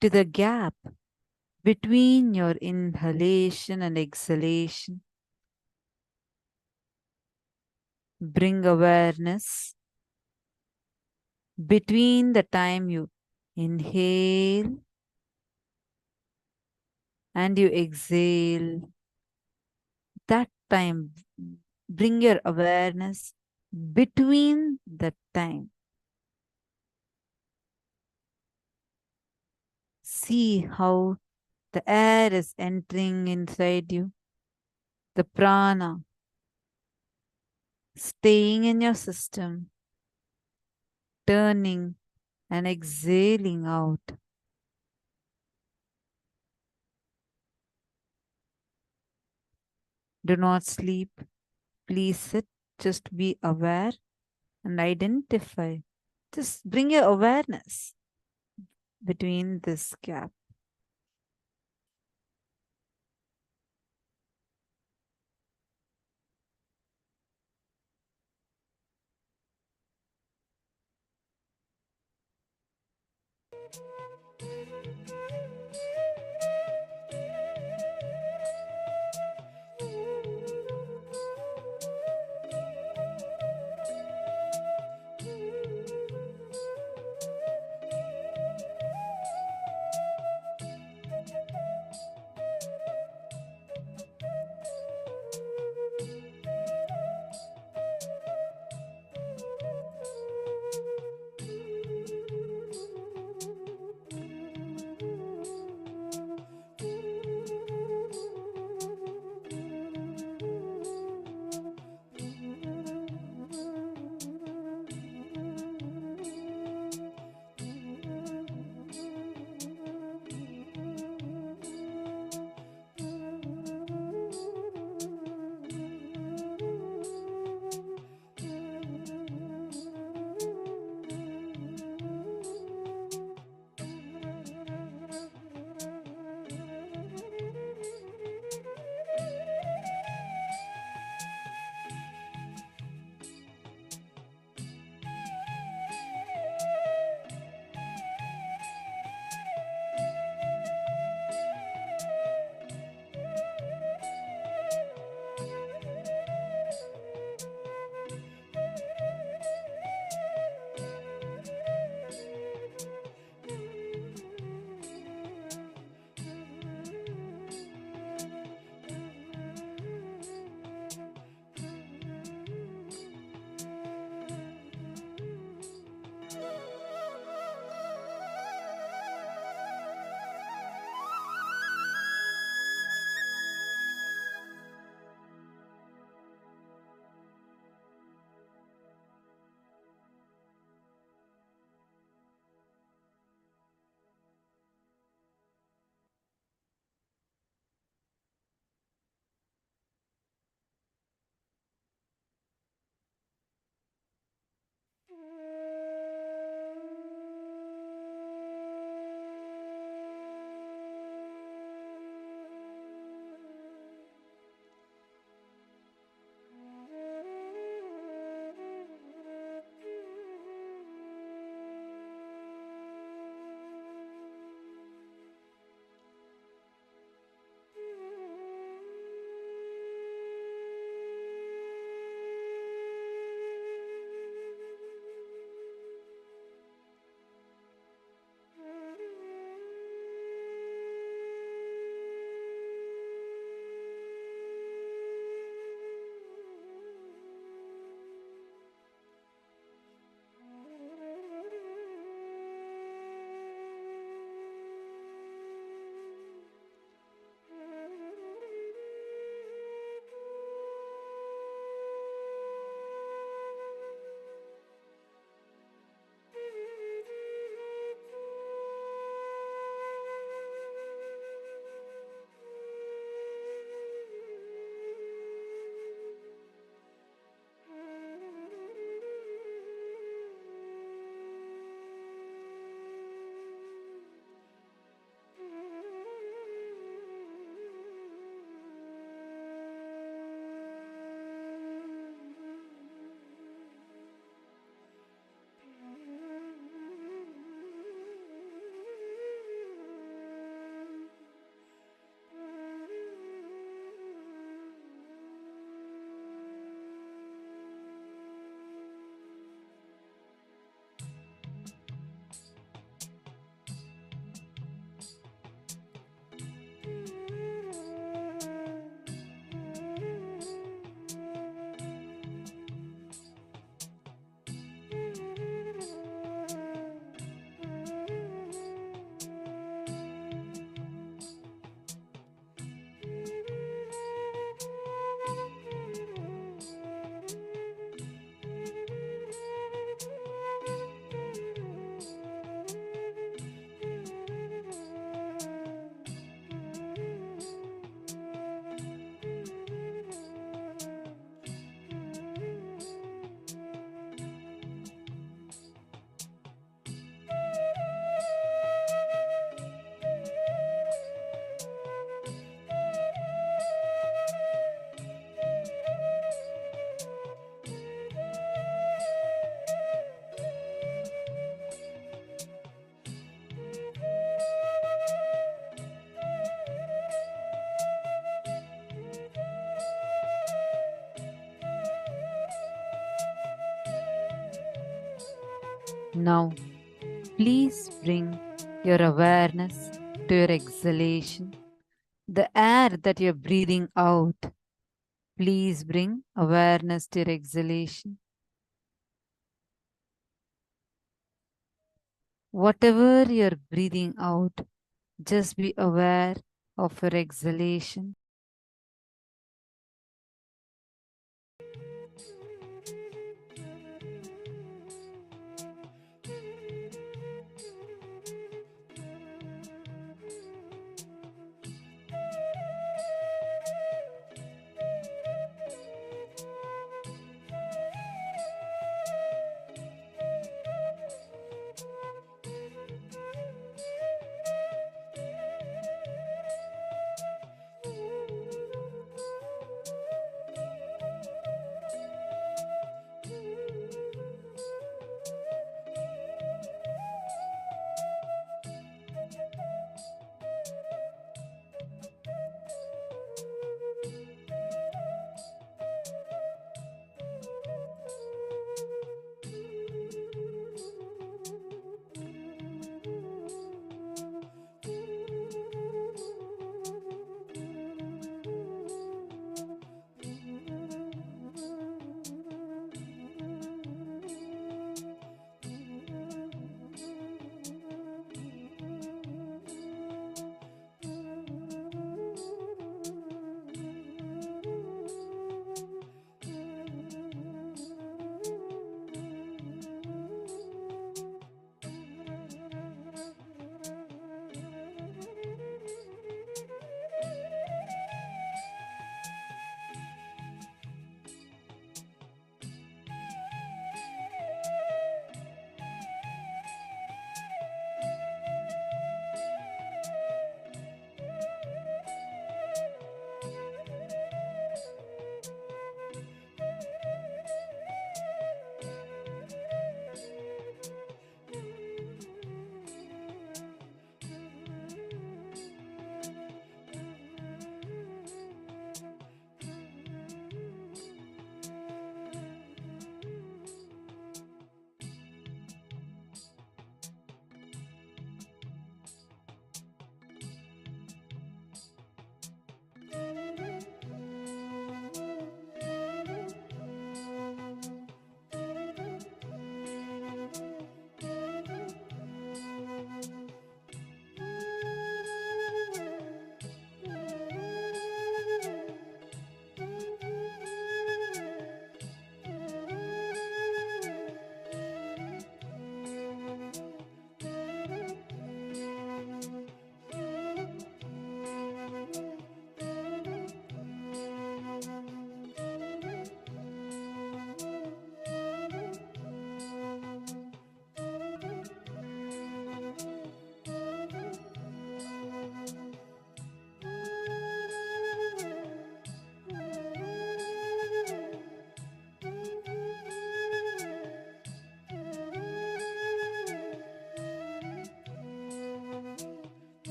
to the gap between your inhalation and exhalation. Bring awareness between the time you inhale and you exhale. That time, bring your awareness between the time. See how the air is entering inside you, the prana staying in your system, turning and exhaling out. Do not sleep. Please sit. Just be aware and identify. Just bring your awareness between this gap. Now, please bring your awareness to your exhalation, the air that you're breathing out. Please bring awareness to your exhalation. Whatever you're breathing out, just be aware of your exhalation.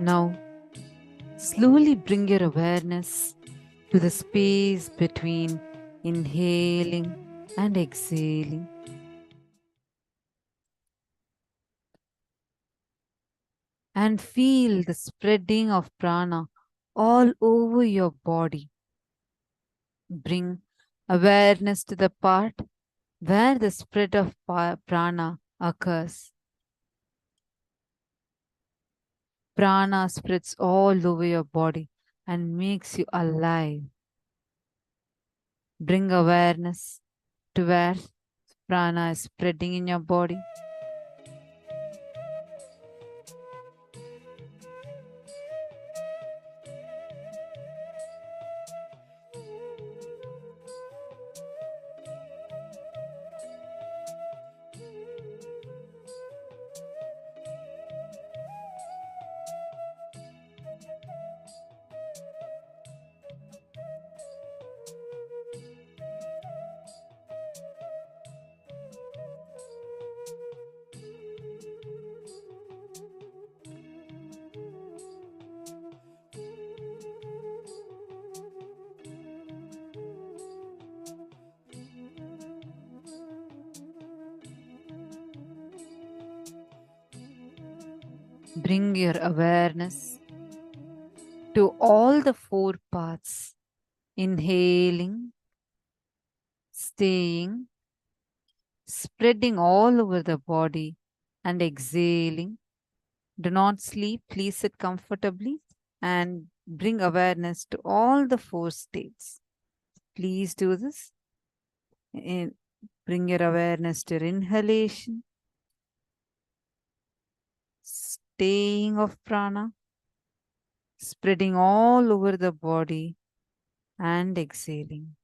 Now, slowly bring your awareness to the space between inhaling and exhaling. And feel the spreading of prana all over your body. Bring awareness to the part where the spread of prana occurs. Prana spreads all over your body and makes you alive. Bring awareness to where prana is spreading in your body. Bring your awareness to all the four paths. Inhaling, staying, spreading all over the body, and exhaling. Do not sleep. Please sit comfortably and bring awareness to all the four states. Please do this. Bring your awareness to your inhalation, staying of prana, spreading all over the body, and exhaling.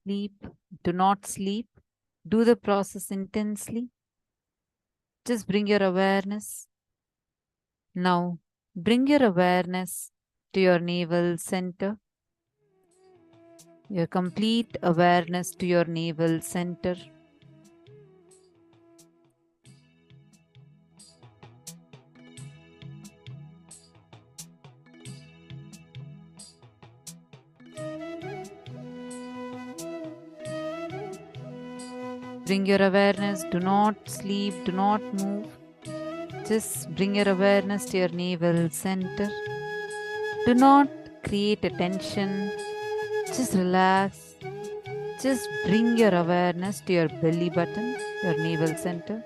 sleep. Do not sleep. Do the process intensely. Just bring your awareness. Now, bring your awareness to your navel center. Your complete awareness to your navel center. Bring your awareness, do not sleep, do not move. Just bring your awareness to your navel center. Do not create a tension. Just relax. Just bring your awareness to your belly button, your navel center.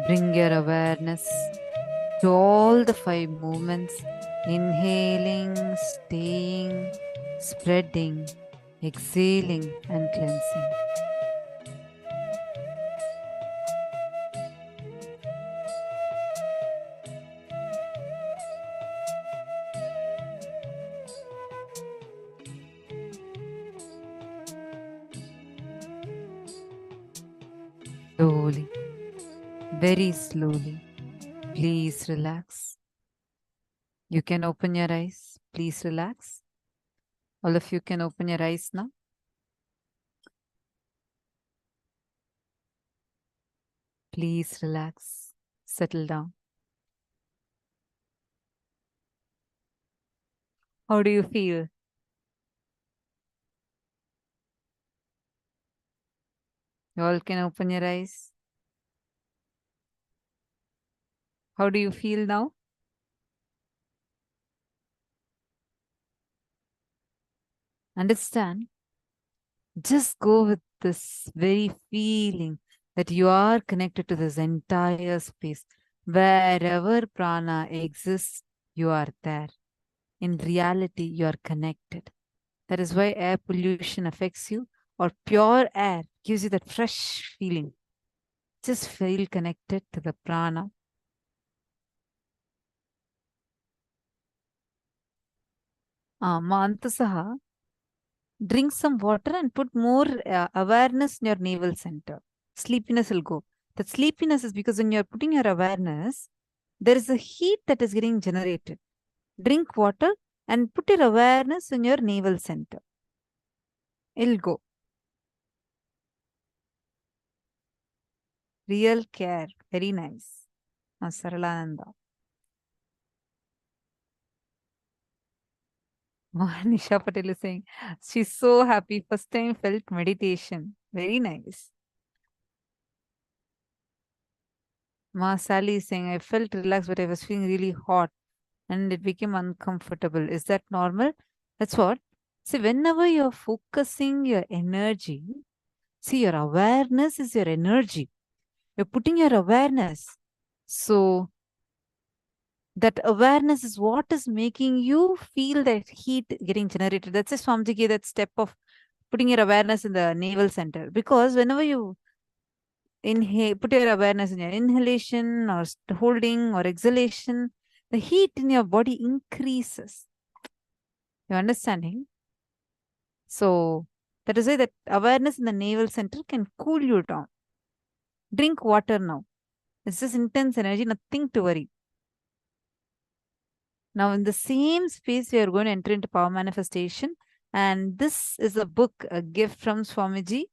Bring your awareness to all the 5 movements: inhaling, staying, spreading, exhaling, and cleansing. Slowly, very slowly, please relax. You can open your eyes. Please relax. All of you can open your eyes now. Please relax. Settle down. How do you feel? You all can open your eyes. How do you feel now? Understand? Just go with this very feeling that you are connected to this entire space. Wherever prana exists, you are there. In reality, you are connected. That is why air pollution affects you, or pure air gives you that fresh feeling. Just feel connected to the prana. Mantasaha, drink some water and put more awareness in your navel center. Sleepiness will go. That sleepiness is because when you're putting your awareness, there is a heat that is getting generated. Drink water and put your awareness in your navel center. It'll go. Real care. Very nice. Saralananda. Nisha Patel is saying, she's so happy. First time felt meditation. Very nice. Ma Sally is saying, I felt relaxed, but I was feeling really hot and it became uncomfortable. Is that normal? That's what. See, whenever you're focusing your energy, see, your awareness is your energy. You're putting your awareness. So, that awareness is what is making you feel that heat getting generated. That's a Swamiji gave that step of putting your awareness in the navel center. Because whenever you inhale, put your awareness in your inhalation or holding or exhalation, the heat in your body increases. You understanding? So that is why that awareness in the navel center can cool you down. Drink water now. It's just intense energy, nothing to worry. Now in the same space, we are going to enter into power manifestation. And this is a book, a gift from Swamiji.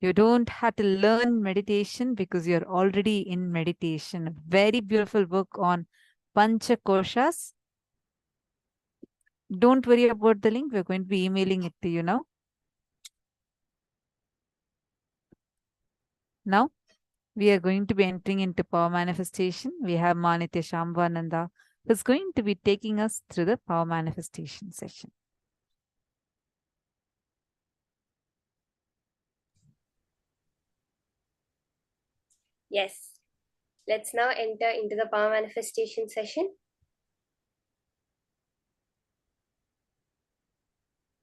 You don't have to learn meditation because you're already in meditation. A very beautiful book on Pancha Koshas. Don't worry about the link. We're going to be emailing it to you now. Now, we are going to be entering into power manifestation. We have Manitya Shambhananda, who's going to be taking us through the power manifestation session. Yes. Let's now enter into the power manifestation session.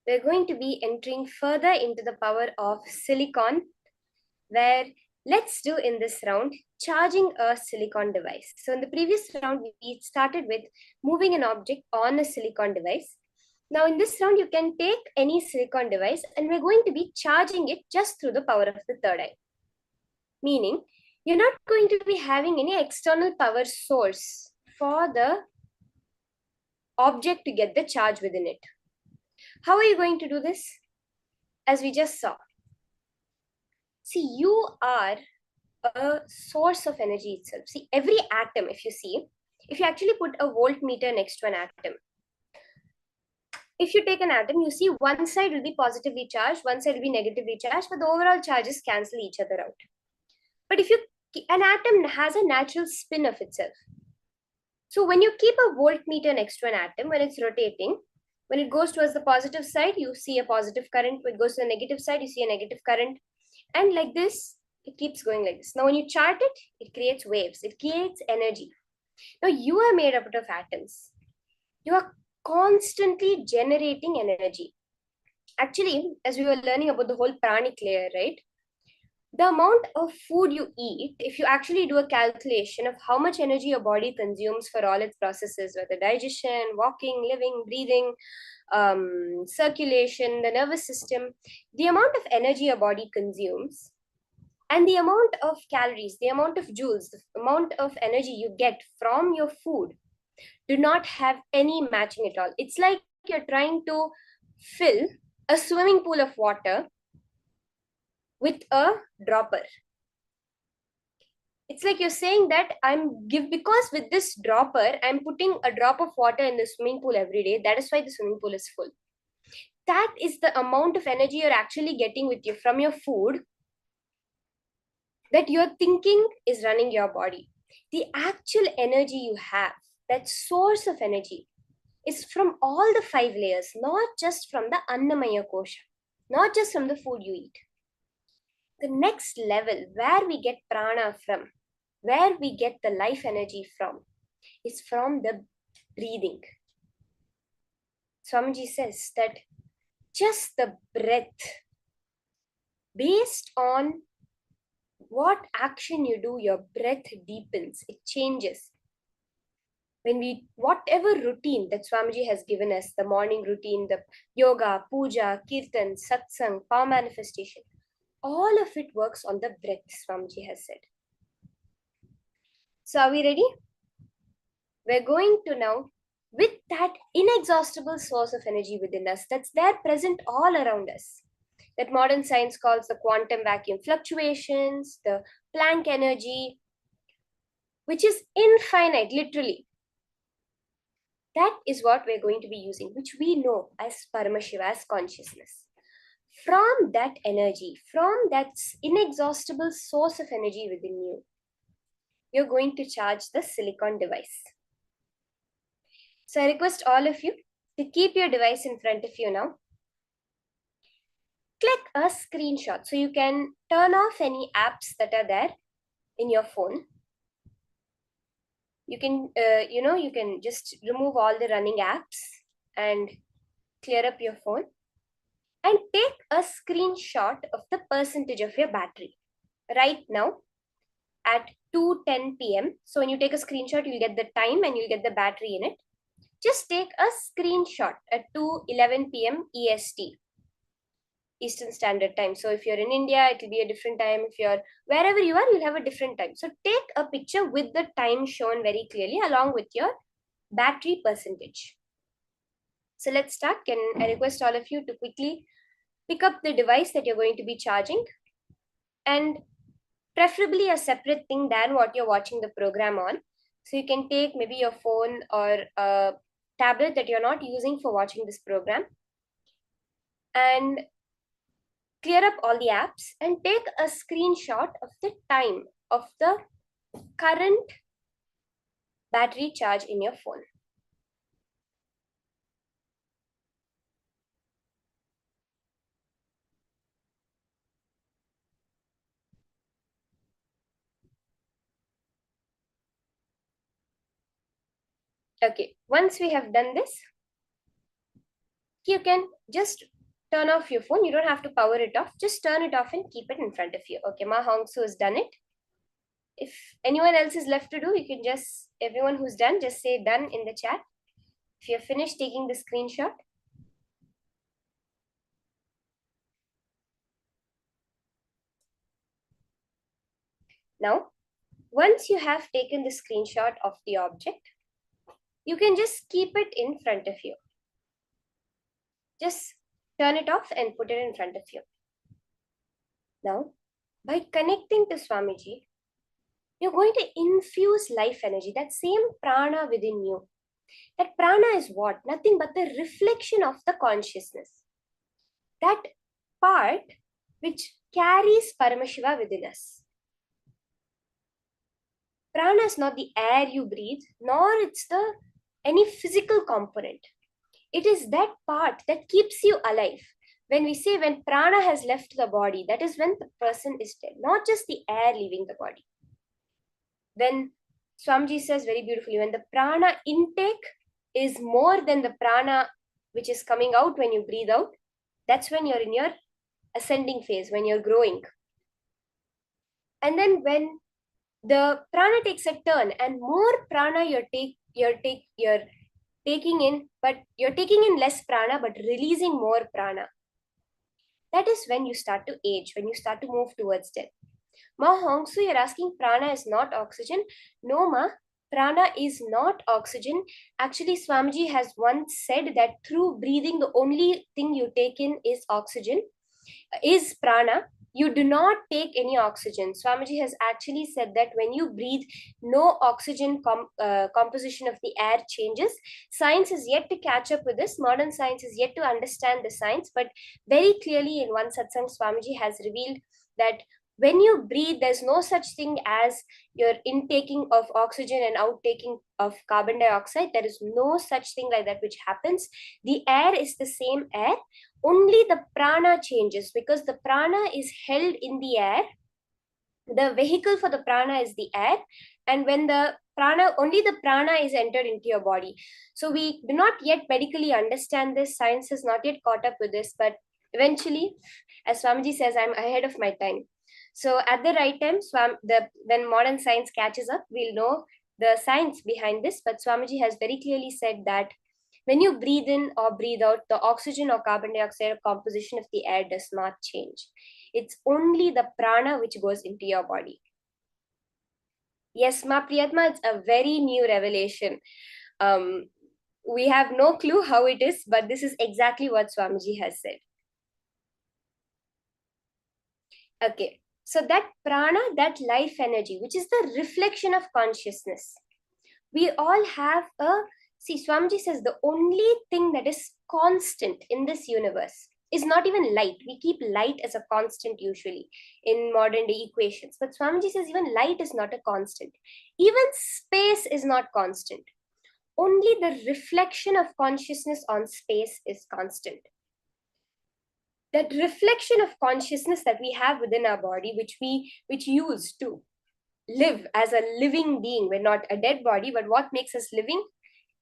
We're going to be entering further into the power of silicon, where let's do in this round charging a silicon device. So in the previous round, we started with moving an object on a silicon device. Now in this round, you can take any silicon device and we're going to be charging it just through the power of the third eye. Meaning, you're not going to be having any external power source for the object to get the charge within it. How are you going to do this? As we just saw. See, you are a source of energy itself. See, every atom, if you actually put a voltmeter next to an atom, if you take an atom, you see one side will be positively charged, one side will be negatively charged, but the overall charges cancel each other out. But an atom has a natural spin of itself. So when you keep a voltmeter next to an atom, when it's rotating, when it goes towards the positive side, you see a positive current. When it goes to the negative side, you see a negative current. And like this, It keeps going like this. Now when you chart it, it creates waves. It creates energy. Now you are made up of atoms. You are constantly generating energy. Actually, as we were learning about the whole pranic layer, right? The amount of food you eat, if you actually do a calculation of how much energy your body consumes for all its processes, whether digestion, walking, living, breathing, circulation, the nervous system, the amount of energy your body consumes and the amount of calories, the amount of joules, the amount of energy you get from your food do not have any matching at all. It's like you're trying to fill a swimming pool of water with a dropper. It's like you're saying that because with this dropper, I'm putting a drop of water in the swimming pool every day. That is why the swimming pool is full. That is the amount of energy you're actually getting with you from your food that you're thinking is running your body. The actual energy you have, that source of energy, is from all the 5 layers, not just from the Annamaya Kosha, not just from the food you eat. The next level, where we get prana from, where we get the life energy from, is from the breathing. Swamiji says that just the breath, based on what action you do, your breath deepens, it changes. When we, whatever routine that Swamiji has given us, the morning routine, the yoga, puja, kirtan, satsang, power manifestation, all of it works on the breath, Swamiji has said. So are we ready? We're going to now, with that inexhaustible source of energy within us, that's there present all around us, that modern science calls the quantum vacuum fluctuations, the Planck energy, which is infinite, literally. That is what we're going to be using, which we know as Paramashiva, as consciousness. From that energy, from that inexhaustible source of energy within you, you're going to charge the silicon device. So I request all of you to keep your device in front of you now. Click a screenshot so you can turn off any apps that are there in your phone. You can, you can just remove all the running apps and clear up your phone and take a screenshot of the percentage of your battery right now at 2:10 p.m. So when you take a screenshot, you'll get the time and you'll get the battery in it. Just take a screenshot at 2:11 p.m. EST, Eastern Standard Time. So if you're in India, it will be a different time. If you're wherever you are, you'll have a different time. So take a picture with the time shown very clearly along with your battery percentage. So let's start. Can I request all of you to quickly pick up the device that you're going to be charging, and preferably a separate thing than what you're watching the program on. So you can take maybe your phone or a tablet that you're not using for watching this program and clear up all the apps and take a screenshot of the time of the current battery charge in your phone. Okay, once we have done this, you can just turn off your phone. You don't have to power it off. Just turn it off and keep it in front of you. Okay, Ma Hongsu has done it. If anyone else is left to do, you can just, everyone who's done, just say done in the chat. If you're finished taking the screenshot. Now, once you have taken the screenshot of the object, you can just keep it in front of you. Just turn it off and put it in front of you. Now, by connecting to Swamiji, you're going to infuse life energy, that same prana within you. That prana is what? Nothing but the reflection of the consciousness. That part which carries Paramashiva within us. Prana is not the air you breathe, nor it's any physical component. It is that part that keeps you alive. when we say when prana has left the body, that is when the person is dead, not just the air leaving the body. When Swamiji says very beautifully, when the prana intake is more than the prana which is coming out when you breathe out, that's when you're in your ascending phase, when you're growing. And then when the prana takes a turn and more prana you're taking in, but you're taking in less prana but releasing more prana, that is when you start to age, when you start to move towards death. Ma Hongsu, you're asking prana is not oxygen. No, ma, prana is not oxygen. Actually, Swamiji has once said that through breathing, the only thing you take in is oxygen, is prana. You do not take any oxygen. Swamiji has actually said that when you breathe, no oxygen composition of the air changes. Science is yet to catch up with this. Modern science is yet to understand the science, but very clearly in one satsang, Swamiji has revealed that when you breathe, there's no such thing as your intaking of oxygen and outtaking of carbon dioxide. There is no such thing like that which happens. The air is the same air, only the prana changes, because the prana is held in the air. The vehicle for the prana is the air, and when the prana, only the prana is entered into your body. So we do not yet medically understand this. Science has not yet caught up with this, but eventually, as Swamiji says, I'm ahead of my time. So at the right time, when modern science catches up, we'll know the science behind this. But Swamiji has very clearly said that when you breathe in or breathe out, the oxygen or carbon dioxide composition of the air does not change. It's only the prana which goes into your body. Yes, Ma Priyatma, it's a very new revelation. We have no clue how it is, but this is exactly what Swamiji has said. Okay, so that prana, that life energy, which is the reflection of consciousness, we all have a, see, Swamiji says the only thing that is constant in this universe is not even light. We keep light as a constant usually in modern day equations, but Swamiji says even light is not a constant. Even space is not constant. Only the reflection of consciousness on space is constant. That reflection of consciousness that we have within our body, which use to live as a living being. We're not a dead body, but what makes us living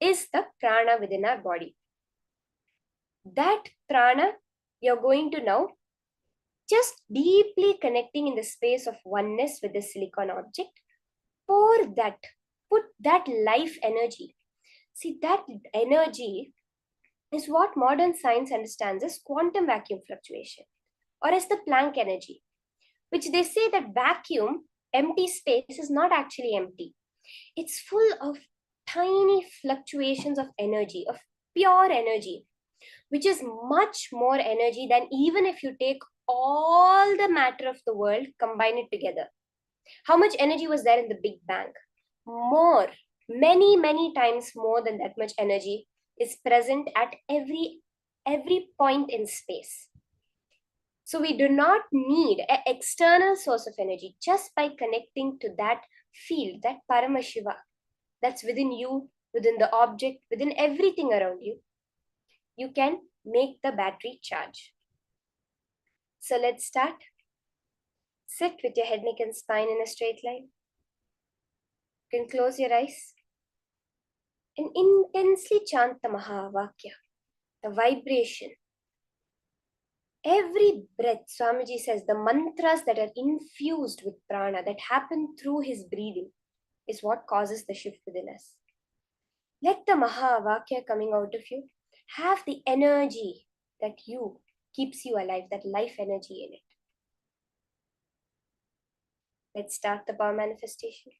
is the prana within our body. That prana, you're going to now just deeply connecting in the space of oneness with the silicon object. For that, put that life energy. See, that energy is what modern science understands as quantum vacuum fluctuation, or as the Planck energy, which they say that vacuum, empty space, is not actually empty. It's full of tiny fluctuations of energy, of pure energy, which is much more energy than even if you take all the matter of the world, combine it together. How much energy was there in the Big Bang? More, many times more than that much energy is present at every point in space. So we do not need an external source of energy. Just by connecting to that field, that Paramashiva, that's within you, within the object, within everything around you, you can make the battery charge. So let's start. Sit with your head, neck, and spine in a straight line. You can close your eyes and intensely chant the Mahavakya, the vibration. Every breath, Swamiji says, the mantras that are infused with prana, that happen through his breathing, is what causes the shift within us. Let the Mahavakya coming out of you have the energy that you keeps you alive, that life energy in it. Let's start the power manifestation.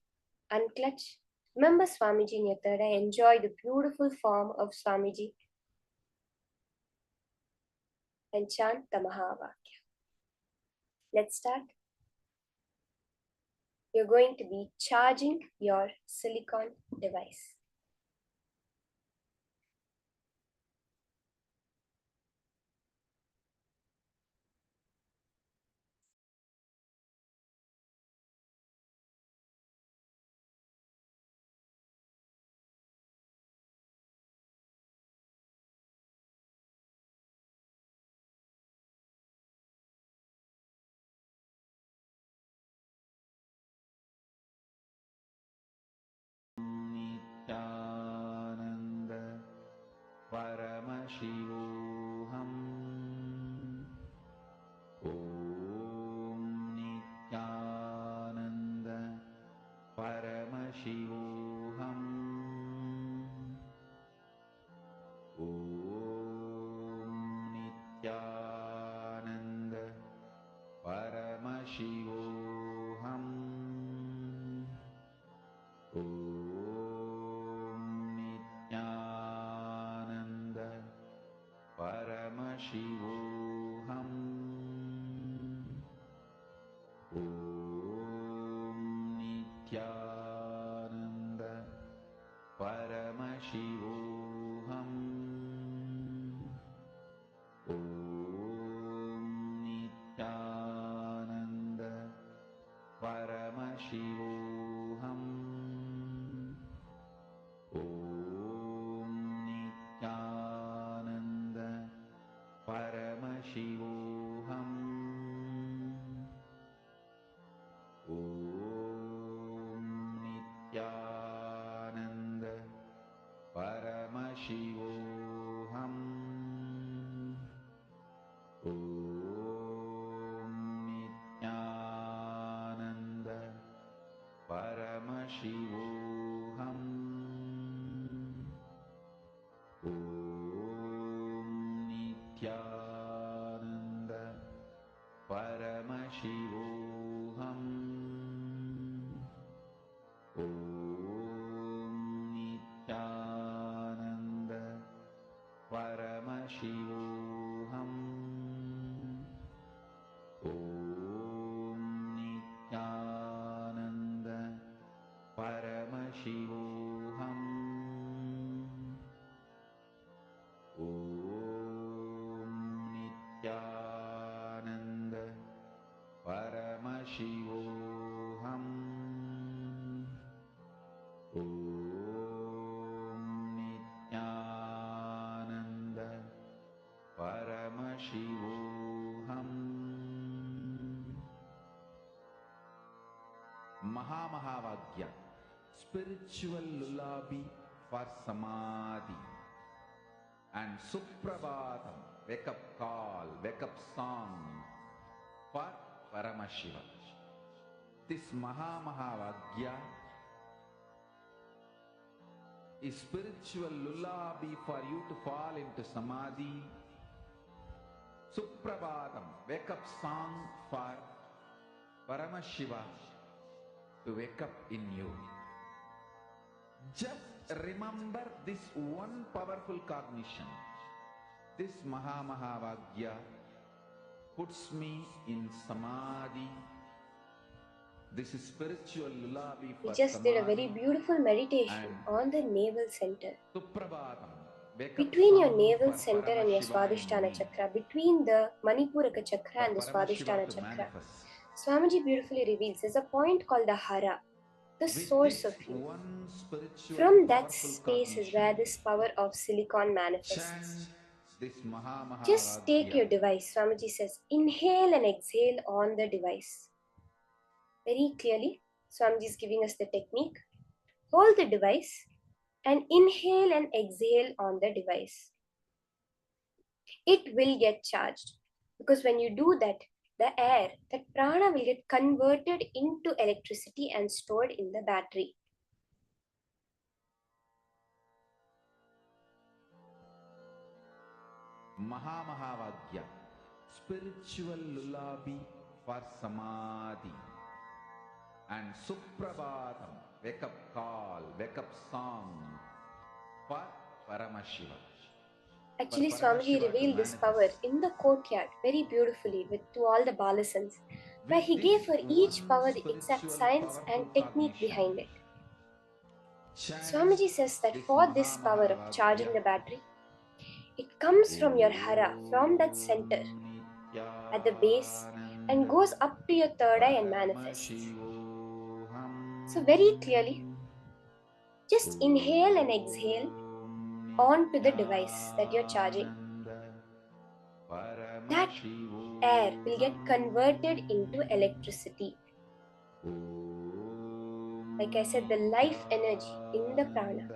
Unclutch. Remember Swamiji in your third eye. Enjoy the beautiful form of Swamiji. And chant the Mahavakya. Let's start. You're going to be charging your silicon device. Nithyananda Paramashivoham. Om Nithyananda Paramashivoham. Om Nithyananda Paramashivoham. Om Nithyananda Paramashivoham. Om Nithyananda Paramashivoham. Om Nithyananda Paramashivoham. Om Nithyananda Paramashivoham. Om Nithyananda Paramashivoham. Om Nithyananda Paramashivoham. Om Nithyananda Paramashivoham. Om Nithyananda Paramashivoham. Om Nithyananda Paramashivoham. Om Nithyananda Paramashivoham. Om Nithyananda Paramashivoham. Mahamahavagya, spiritual lullaby for samadhi, and Suprabhatam, wake up call, wake up song for Paramashiva. This Mahamahavagya is spiritual lullaby for you to fall into samadhi. Suprabhatam, wake up song for Paramashiva to wake up in you. Just remember this one powerful cognition. This Mahamahavagya puts me in samadhi. This is spiritual lullaby for We just did a very beautiful meditation on the navel center. Suprabhatam, wake up Between your song navel for center and your Paramashiva in Swadhisthana me. chakra, between the Manipuraka chakra and the For Paramashiva Swadhisthana to chakra, manifest. Swamiji beautifully reveals there's a point called the Hara, the With source this of you. one spiritual From that powerful space is cognition, where this power of silicon manifests. chant this Just take your Mahamahavagya. device. Swamiji says, inhale and exhale on the device. Very clearly, Swamiji is giving us the technique. Hold the device and inhale and exhale on the device. It will get charged, because when you do that, the air, that prana will get converted into electricity and stored in the battery. Mahamahavagya, spiritual lullaby for samadhi, and Suprabhatam, wake up call, wake up song for Paramashiva. Actually, Swamiji revealed this power in the courtyard very beautifully to all the Balasans, where he gave for each power the exact science and technique behind it. Swamiji says that for this power of charging the battery, it comes from your hara, from that center at the base, and goes up to your third eye and manifests. So very clearly, just inhale and exhale onto the device that you're charging. That air will get converted into electricity. like I said, the life energy in the prana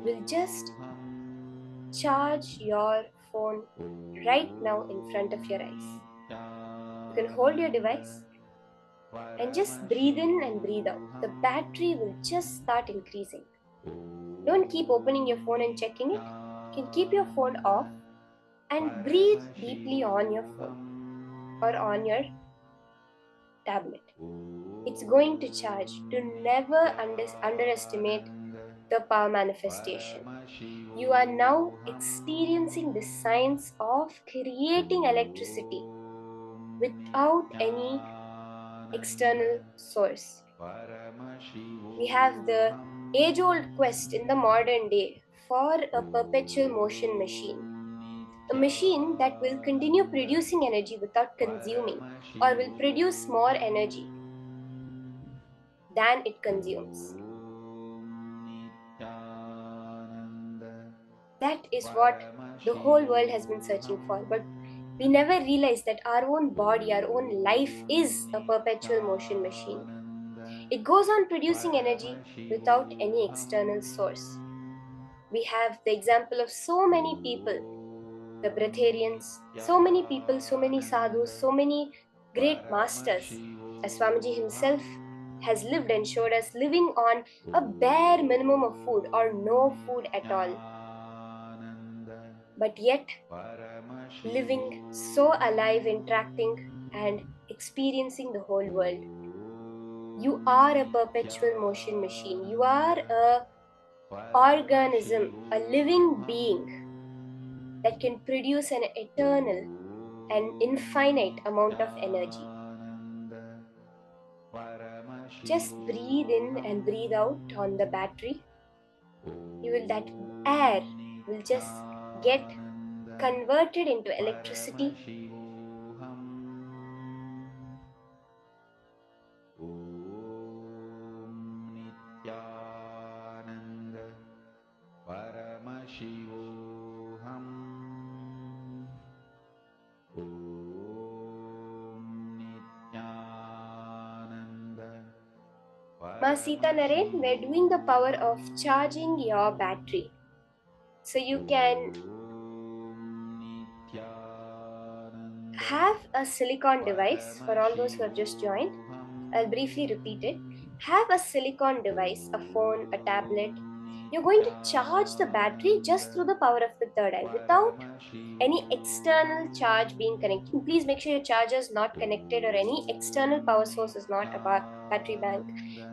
will just charge your phone right now in front of your eyes. You can hold your device and just breathe in and breathe out. The battery will just start increasing. Don't keep opening your phone and checking it. You can keep your phone off and breathe deeply on your phone or on your tablet. It's going to charge. Do never underestimate the power manifestation. You are now experiencing the science of creating electricity without any external source. We have the age-old quest in the modern day for a perpetual motion machine. A machine that will continue producing energy without consuming, or will produce more energy than it consumes. That is what the whole world has been searching for, but we never realize that our own body, our own life is a perpetual motion machine. It goes on producing energy without any external source. We have the example of so many people, the breatharians, so many people, so many sadhus, so many great masters, as Swamiji himself has lived and showed us, living on a bare minimum of food or no food at all. But yet, living so alive, interacting and experiencing the whole world. You are a perpetual motion machine. You are a organism, a living being that can produce an eternal and infinite amount of energy. Just breathe in and breathe out on the battery. That air will just get converted into electricity. Ma Sita Naren, we're doing the power of charging your battery. So you can have a silicon device. For all those who have just joined, I'll briefly repeat it. Have a silicon device, a phone, a tablet. You're going to charge the battery just through the power of the third eye without any external charge being connected. Please make sure your charger is not connected or any external power source is not a battery bank.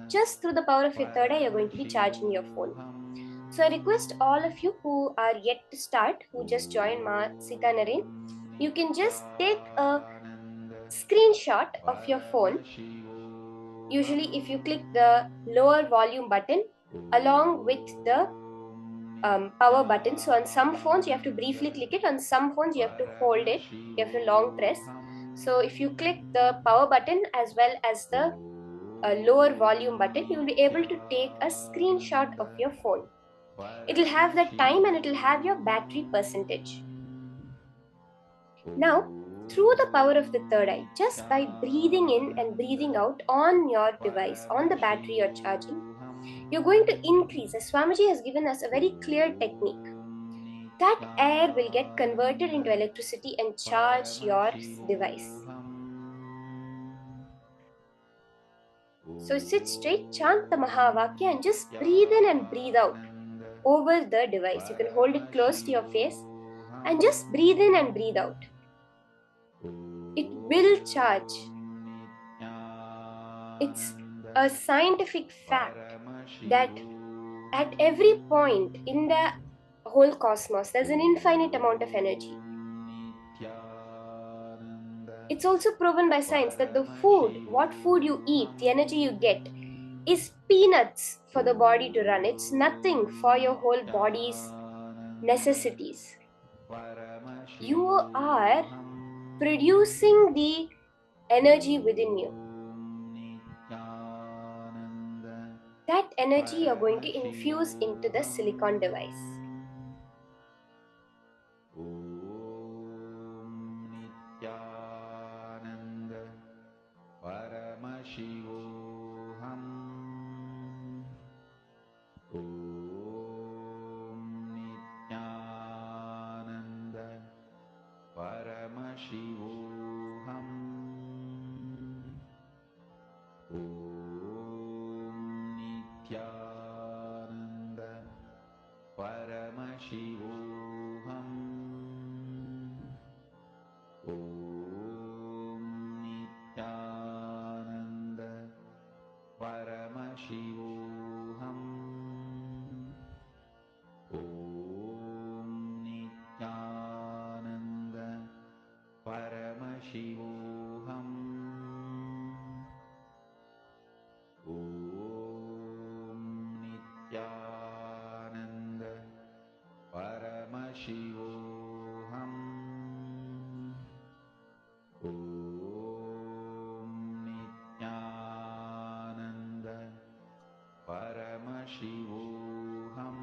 Just through the power of your third eye, you're going to be charging your phone. So I request all of you who are yet to start, who just joined Ma Sita Naren, you can just take a screenshot of your phone. Usually if you click the lower volume button along with the power button. So on some phones you have to briefly click it, on some phones you have to hold it, you have to long press. So if you click the power button as well as the lower volume button, you will be able to take a screenshot of your phone. It will have the time and it will have your battery percentage. Now, through the power of the third eye, just by breathing in and breathing out on your device, on the battery you're charging, you're going to increase, as Swamiji has given us a very clear technique. That air will get converted into electricity and charge your device. So sit straight, chant the Mahavakya and just breathe in and breathe out over the device. You can hold it close to your face and just breathe in and breathe out. It will charge. It's a scientific fact that at every point in the whole cosmos, there's an infinite amount of energy. It's also proven by science that the food, what food you eat, the energy you get, is peanuts for the body to run. It's nothing for your whole body's necessities. You are producing the energy within you. That energy you're going to infuse into the silicon device. Paramashivoham. Om Nithyananda Paramashivoham. Om Nithyananda Paramashivoham. Om Nithyananda Paramashivoham. Om Nithyananda Paramashivoham. Om Nithyananda Paramashivoham.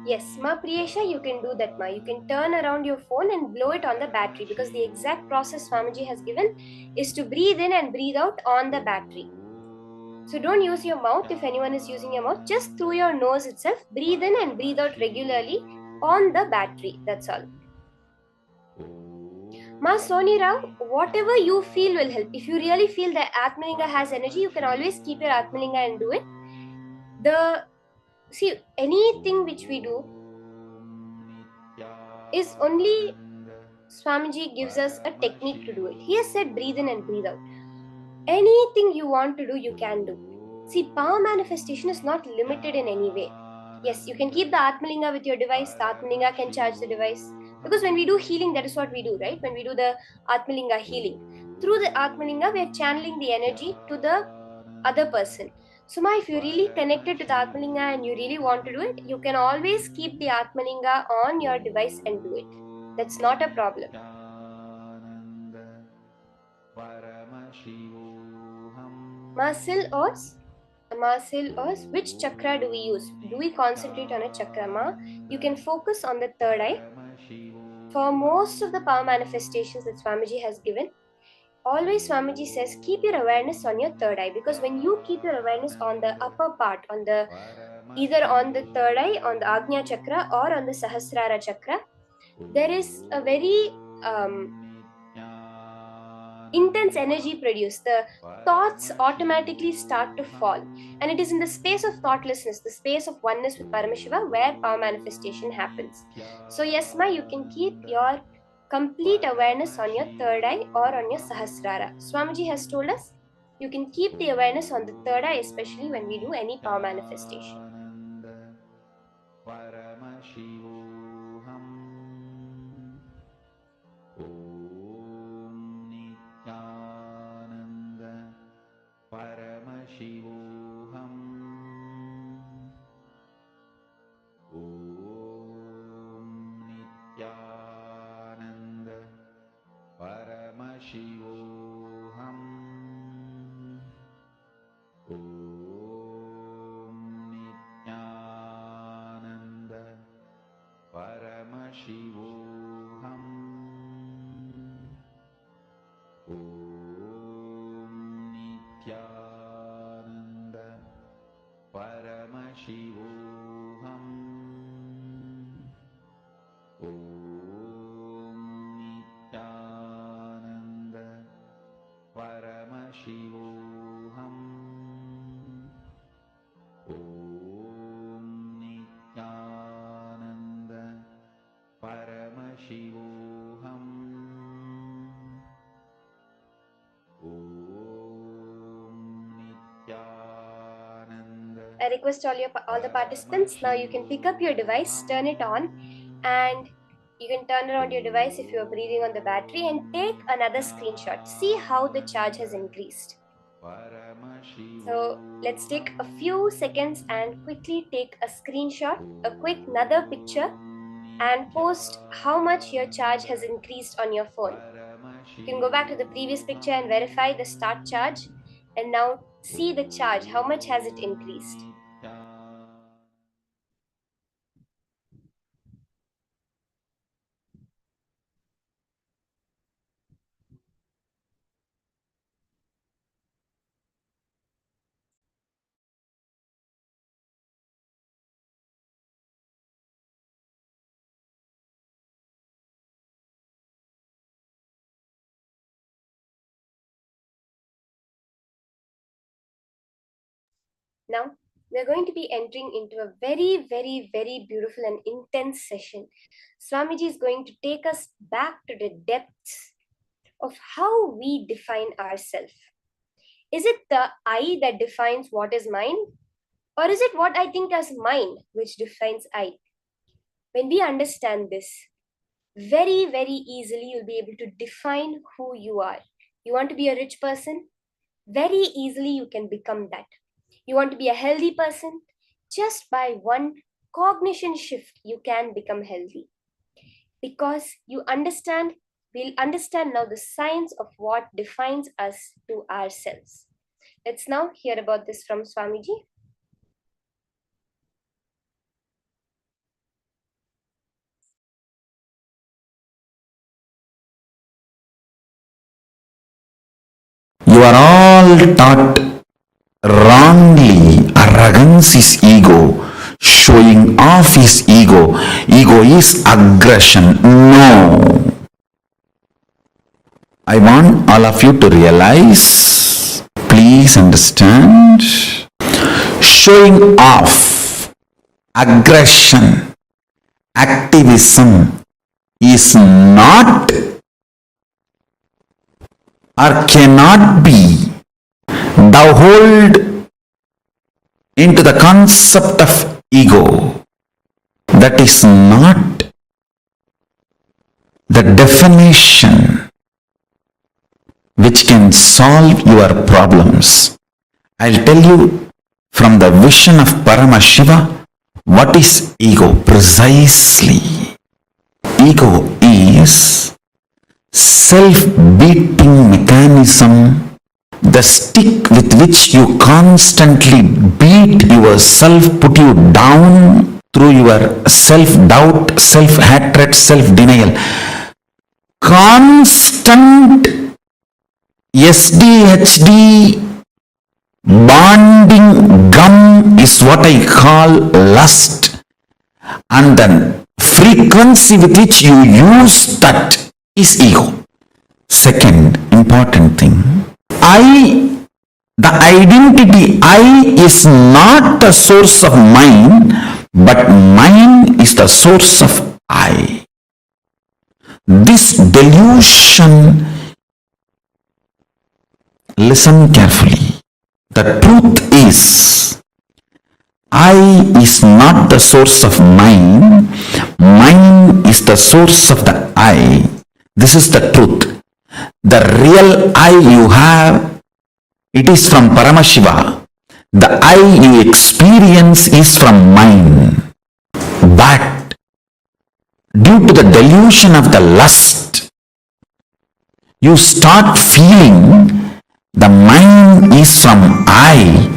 Yes, Ma Priyesha, you can do that, Ma. You can turn around your phone and blow it on the battery, because the exact process Swamiji has given is to breathe in and breathe out on the battery. So don't use your mouth if anyone is using your mouth. Just through your nose itself, breathe in and breathe out regularly on the battery. That's all. Ma Soni Rao, whatever you feel will help. If you really feel that Atmalinga has energy, you can always keep your Atmalinga and do it. See, anything which we do is only Swamiji gives us a technique to do it. He has said breathe in and breathe out. Anything you want to do, you can do. See, power manifestation is not limited in any way. Yes, you can keep the Atmalinga with your device. The Atmalinga can charge the device. Because when we do healing, that is what we do, right? When we do the Atmalinga healing, through the Atmalinga, we are channeling the energy to the other person. So, Ma, if you're really connected to the Atmalinga and you really want to do it, you can always keep the Atmalinga on your device and do it. That's not a problem. Masil or which chakra do we use? Do we concentrate on a chakra? Ma, you can focus on the third eye. For most of the power manifestations that Swamiji has given, always Swamiji says keep your awareness on your third eye, because when you keep your awareness on the upper part, on the either on the third eye, on the Agnya chakra, or on the Sahasrara chakra, there is a very intense energy produced. The thoughts automatically start to fall, and it is in the space of thoughtlessness, the space of oneness with Paramashiva, where power manifestation happens. So yes, Ma, you can keep your complete awareness on your third eye or on your Sahasrara. Swamiji has told us you can keep the awareness on the third eye, especially when we do any power manifestation. Paramashivoham. Om Nithyananda Paramashivoham. Om Nithyananda Paramashivoham. Om Nithyananda Paramashivoham. Om Nithyananda Paramashivoham. Om Nithyananda Paramashivoham. Om Nithyananda Paramashivoham. I request all the participants, now you can pick up your device, turn it on, and you can turn around your device if you are breathing on the battery, and take another screenshot. See how the charge has increased. So let's take a few seconds and quickly take a screenshot, a quick another picture, and post how much your charge has increased on your phone. You can go back to the previous picture and verify the start charge, and now see the charge, how much has it increased. Now, we're going to be entering into a very, very, very beautiful and intense session. Swamiji is going to take us back to the depths of how we define ourselves. Is it the I that defines what is mine? Or is it what I think as mine which defines I? When we understand this, very, very easily you'll be able to define who you are. You want to be a rich person? Very easily you can become that. You want to be a healthy person? Just by one cognition shift, you can become healthy. Because we'll understand now the science of what defines us to ourselves. Let's now hear about this from Swamiji. You are all taught wrongly. Arrogance is ego. Showing off is ego. Ego is aggression. No. I want all of you to realize, please understand, showing off, aggression, activism is not or cannot be thou hold into the concept of ego. That is not the definition which can solve your problems. I'll tell you from the vision of Paramashiva what is ego precisely. Ego is self-beating mechanism, the stick with which you constantly beat yourself, put you down through your self-doubt, self-hatred, self-denial. Constant SDHD bonding gum is what I call lust, and the frequency with which you use that is ego. Second important thing, the identity I is not the source of mine, but mine is the source of I. This delusion, listen carefully. The truth is, I is not the source of mine, mine is the source of the I. This is the truth. The real I you have, it is from Paramashiva. The I you experience is from mine. But due to the delusion of the lust, you start feeling the mine is from I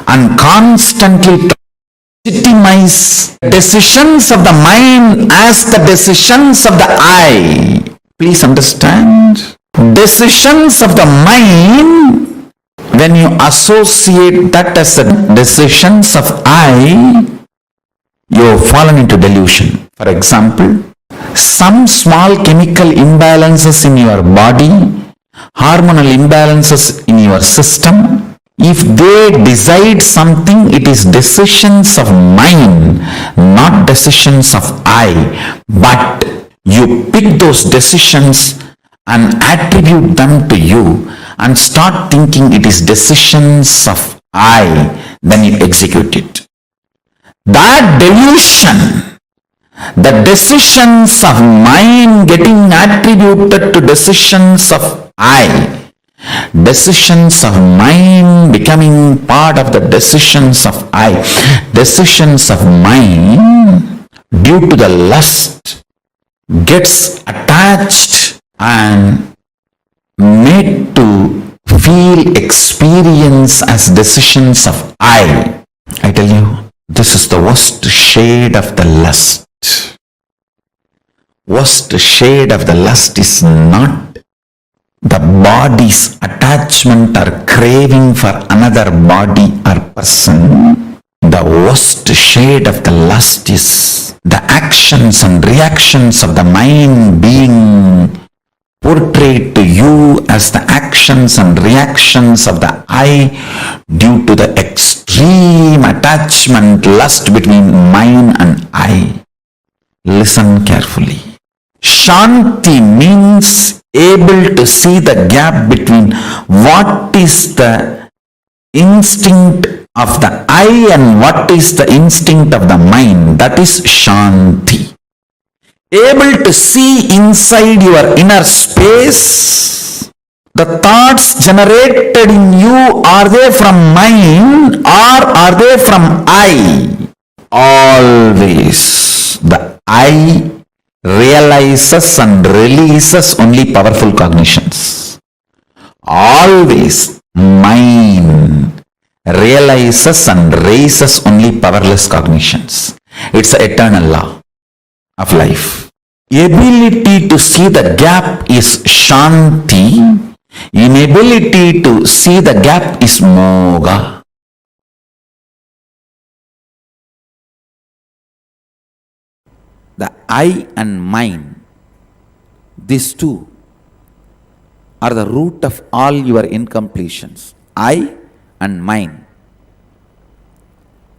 and constantly legitimize decisions of the mind as the decisions of the I. Please understand. Decisions of the mind, when you associate that as the decisions of I, you have fallen into delusion. For example, some small chemical imbalances in your body, hormonal imbalances in your system, if they decide something, it is decisions of mind, not decisions of I. But you pick those decisions and attribute them to you and start thinking it is decisions of I, then you execute it. That delusion, the decisions of mind getting attributed to decisions of I, decisions of mind becoming part of the decisions of I, decisions of mind due to the lust gets attached and made to feel experience as decisions of I. I tell you, this is the worst shade of the lust. Worst shade of the lust is not the body's attachment or craving for another body or person. The worst shade of the lust is the actions and reactions of the mind being portrayed to you as the actions and reactions of the I due to the extreme attachment, lust between mine and I. Listen carefully. Shanti means able to see the gap between what is the instinct of the I and what is the instinct of the mind. That is Shanti. Able to see inside your inner space. The thoughts generated in you, are they from mind or are they from I? Always the I realizes and releases only powerful cognitions. Always mind realizes and raises only powerless cognitions. It's an eternal law of life. Ability to see the gap is Shanti. Inability to see the gap is Moga. The I and mine, these two are the root of all your incompletions. I and mine.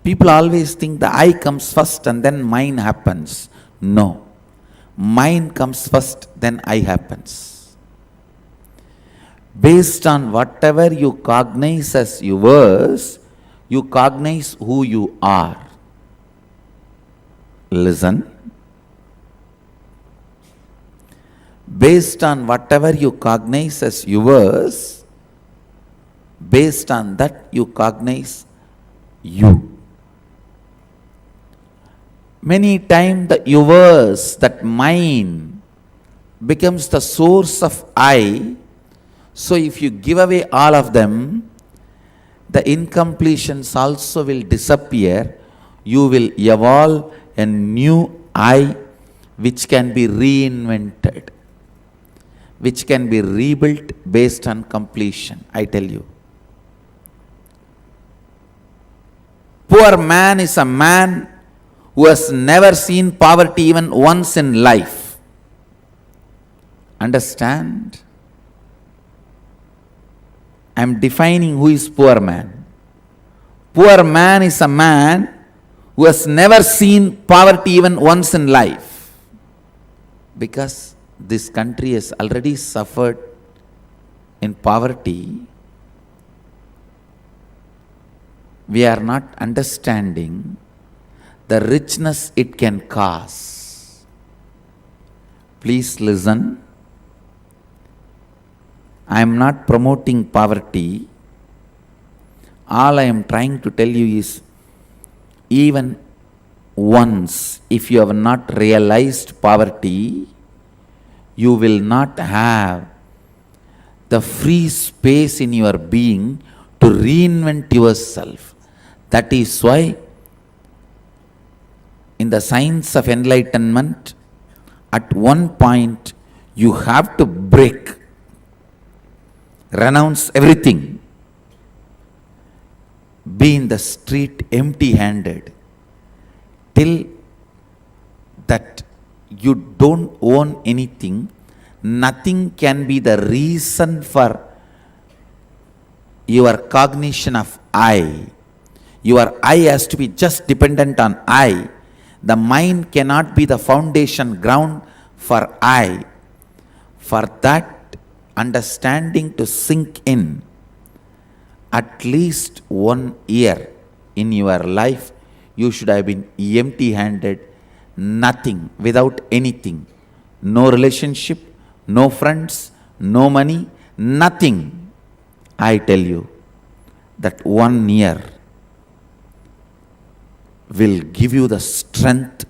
People always think the I comes first and then mine happens. No. Mine comes first, then I happens. Based on whatever you cognize as yours, you cognize who you are. Listen. Based on whatever you cognize as yours, based on that you cognize you. Many times the yours, that mine, becomes the source of I. So if you give away all of them, the incompletions also will disappear. You will evolve a new I which can be reinvented, which can be rebuilt based on completion. I tell you. Poor man is a man who has never seen poverty even once in life. Understand? I am defining who is poor man. Poor man is a man who has never seen poverty even once in life. Because this country has already suffered in poverty. We are not understanding the richness it can cause. Please listen. I am not promoting poverty. All I am trying to tell you is, even once, if you have not realized poverty, you will not have the free space in your being to reinvent yourself. That is why in the science of enlightenment, at one point you have to break, renounce everything, be in the street empty-handed, till that you don't own anything. Nothing can be the reason for your cognition of I. Your I has to be just dependent on I. The mind cannot be the foundation ground for I. For that understanding to sink in, at least 1 year in your life, you should have been empty-handed, nothing, without anything. No relationship, no friends, no money, nothing. I tell you that 1 year will give you the strength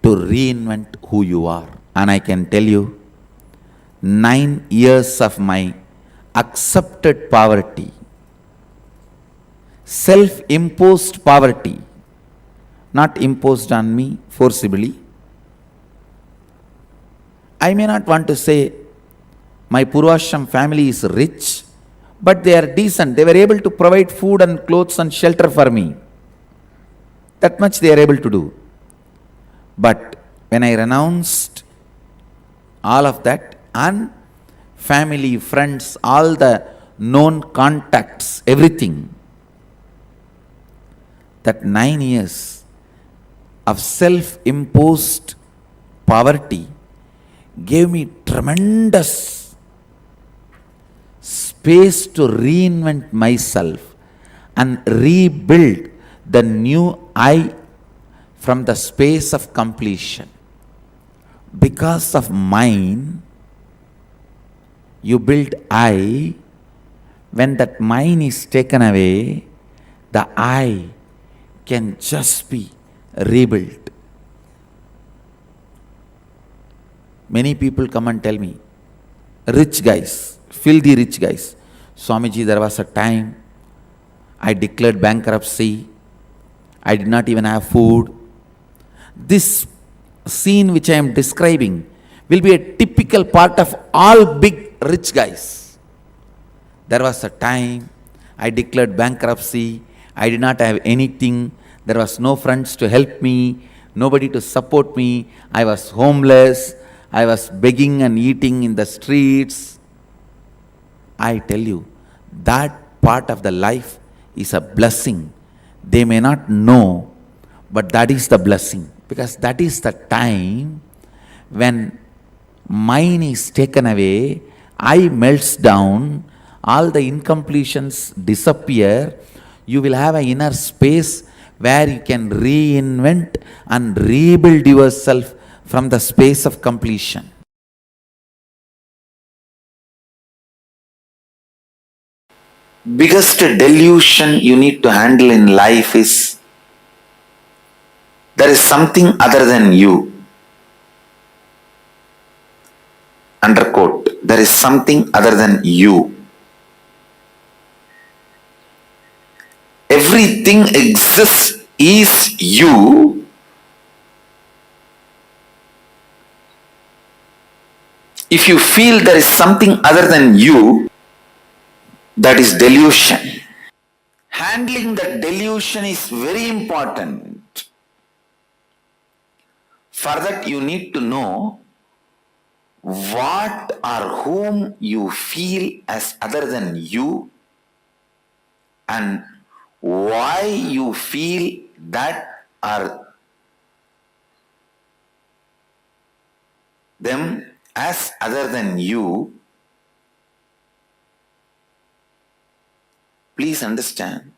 to reinvent who you are. And I can tell you, 9 years of my accepted poverty, self-imposed poverty, not imposed on me forcibly. I may not want to say my Purvashram family is rich, but they are decent. They were able to provide food and clothes and shelter for me. That much they are able to do. But when I renounced all of that and family, friends, all the known contacts, everything. That 9 years of self-imposed poverty gave me tremendous space to reinvent myself and rebuild the new I from the space of completion. Because of mine, you build I. When that mine is taken away, the I can just be rebuilt. Many people come and tell me, rich guys, filthy rich guys, Swamiji, there was a time I declared bankruptcy, I did not even have food. This scene which I am describing will be a typical part of all big rich guys. There was a time I declared bankruptcy, I did not have anything, there was no friends to help me, nobody to support me, I was homeless, I was begging and eating in the streets. I tell you, that part of the life is a blessing. They may not know, but that is the blessing. Because that is the time when mine is taken away, I melts down, all the incompletions disappear, you will have an inner space where you can reinvent and rebuild yourself from the space of completion. Biggest delusion you need to handle in life is there is something other than you. Underquote, there is something other than you. Everything exists is you. If you feel there is something other than you, that is delusion. Handling that delusion is very important. For that you need to know what or whom you feel as other than you and why you feel that or them as other than you. Please understand,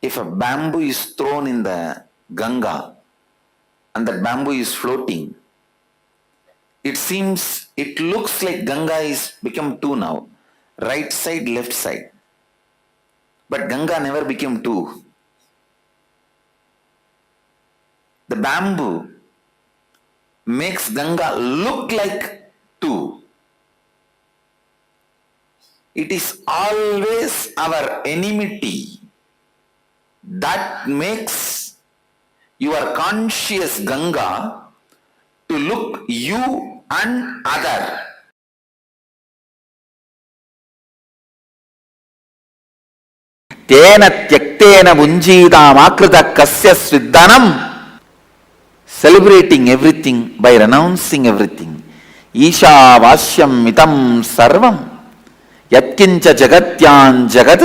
if a bamboo is thrown in the Ganga and the bamboo is floating, it looks like Ganga is become two now, right side, left side. But Ganga never became two. The bamboo makes Ganga look like two. It is always our enmity that makes your conscious Ganga to look you and other. Tena tyaktena munjidam akrita kasya sviddanam. Celebrating everything by renouncing everything. Isha vasyam mitam sarvam. Yatkincha jagatyan jagat.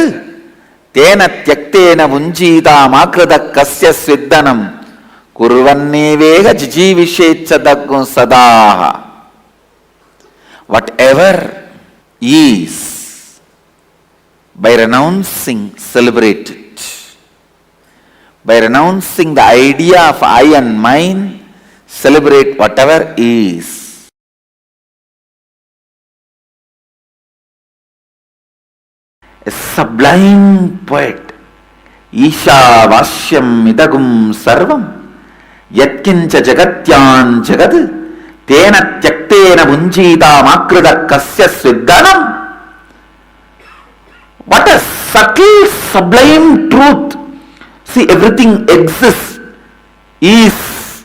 Tena tyaktena munjidam akrita kasya sviddanam. Kurvannevega jijivishecha daggum sadaha. Whatever is, by renouncing, celebrate it. By renouncing the idea of I and mine, celebrate whatever is. A sublime poet, Isha Vasyam Idagum Sarvam. Yatkincha jagatyan jagat tena tyaktena munjita makrita kasya sviddanam. What a subtle, sublime truth. See, everything exists, is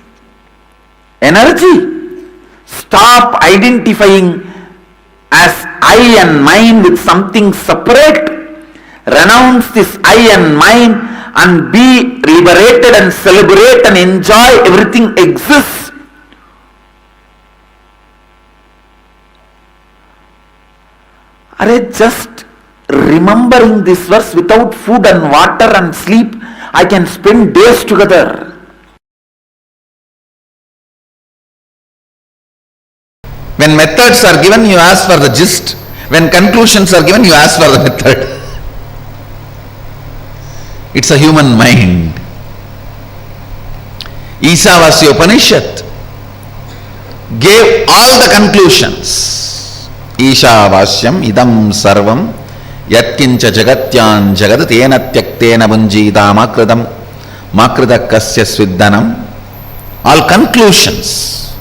energy. Stop identifying as I and mine with something separate. Renounce this I and mine and be liberated and celebrate and enjoy everything exists. Are just remembering this verse without food and water and sleep, I can spend days together. When methods are given, you ask for the gist. When conclusions are given, you ask for the method. It's a human mind. Ishavasya Upanishad gave all the conclusions. Ishavasyam idam sarvam yatkincha jagatyan jagad tena tyaktena bunjita makridam kasya sviddanam. All conclusions.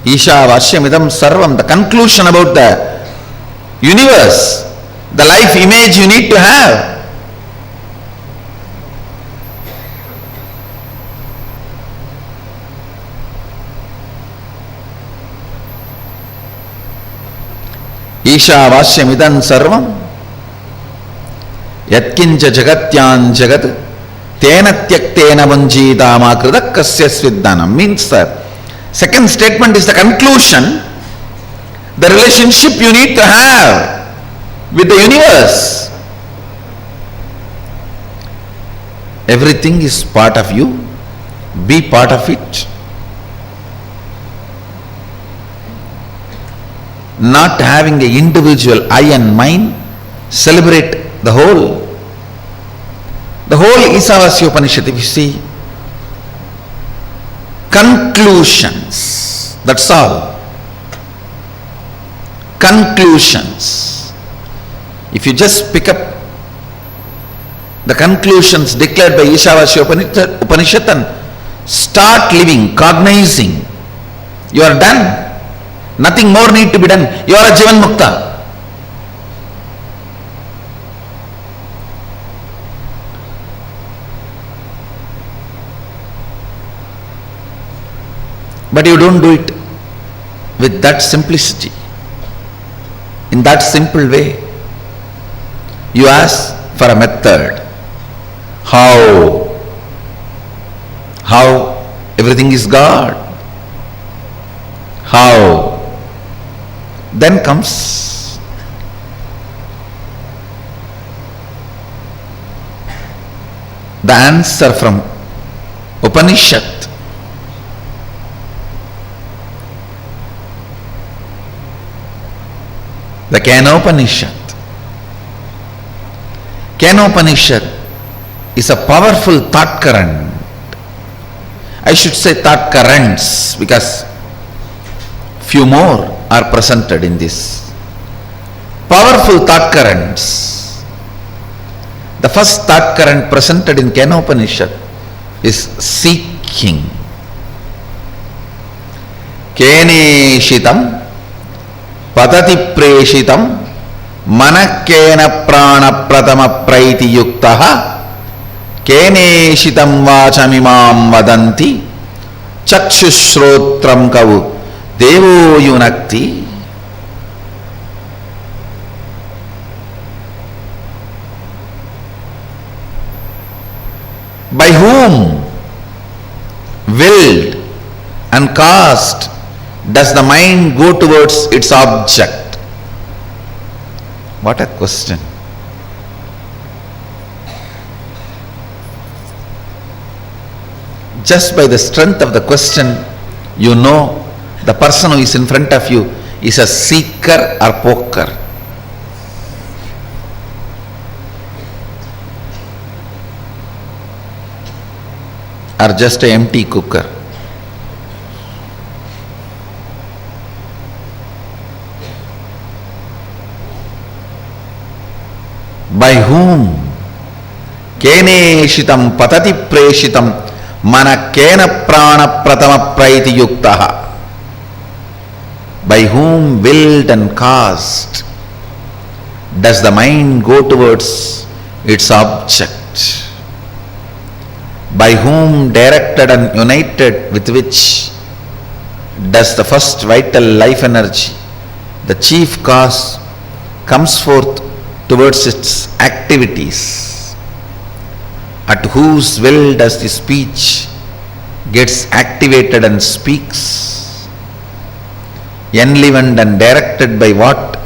Ishavasyam idam sarvam, the conclusion about the universe, the life image you need to have. Ishavasyam idam sarvam yatkincha jagatyan jagat tena tyaktena vanjita makrita kasya sviddanam. Means the second statement is the conclusion, the relationship you need to have with the universe. Everything is part of you, be part of it. Not having an individual I and mine, celebrate the whole. The whole Ishavasya Upanishad, if you see, conclusions, that's all. Conclusions. If you just pick up the conclusions declared by Ishavasya Upanishad and start living, cognizing, you are done. Nothing more need to be done. You are a Jivan Mukta. But you don't do it with that simplicity, in that simple way. You ask for a method. How everything is God. How? Then comes the answer from Upanishad. The Kenopanishad. Kenopanishad is a powerful thought current. I should say thought currents, because few more are presented in this. Powerful thought currents. The first thought current presented in Kenopanishad is seeking. Keneshitam patati preshitam manakena prana pratama praiti yuktaha keneshitam vachamimam vadanti chakshushrotram kavu Devo Yunakti. By whom, willed and caused, does the mind go towards its object? What a question. Just by the strength of the question, you know the person who is in front of you is a seeker or poker. Or just an empty cooker. By whom? Keneshitam patati preshitam mana kena prana pratama praiti yuktaha. By whom, willed and caused, does the mind go towards its object? By whom, directed and united with which, does the first vital life energy, the chief cause, comes forth towards its activities? At whose will does the speech gets activated and speaks, enlivened and directed by what?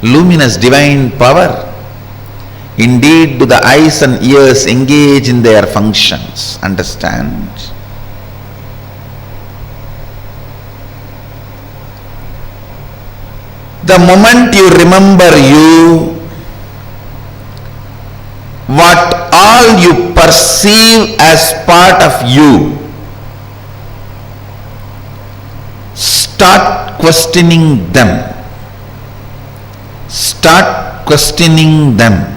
Luminous divine power. Indeed, do the eyes and ears engage in their functions. Understand? The moment you remember you, what all you perceive as part of you, start questioning them. Start questioning them.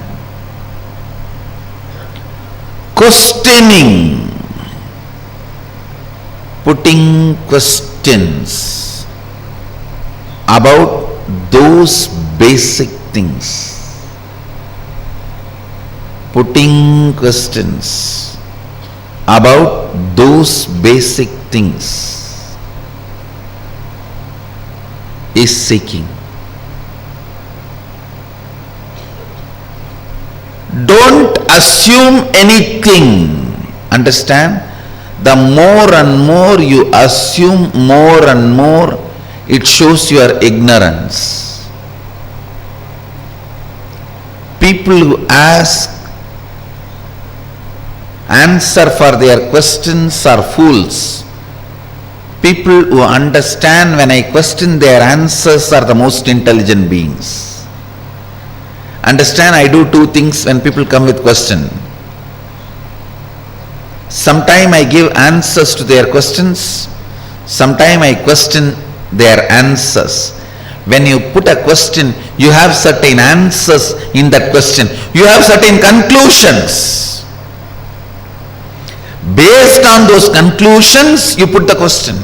Questioning, putting questions about those basic things. Putting questions about those basic things is seeking. Don't assume anything. Understand? The more and more you assume, more and more it shows your ignorance. People who answer for their questions are fools. People who understand when I question their answers are the most intelligent beings. Understand, I do two things when people come with question. Sometime I give answers to their questions. Sometime I question their answers. When you put a question, you have certain answers in that question. You have certain conclusions. Based on those conclusions, you put the question.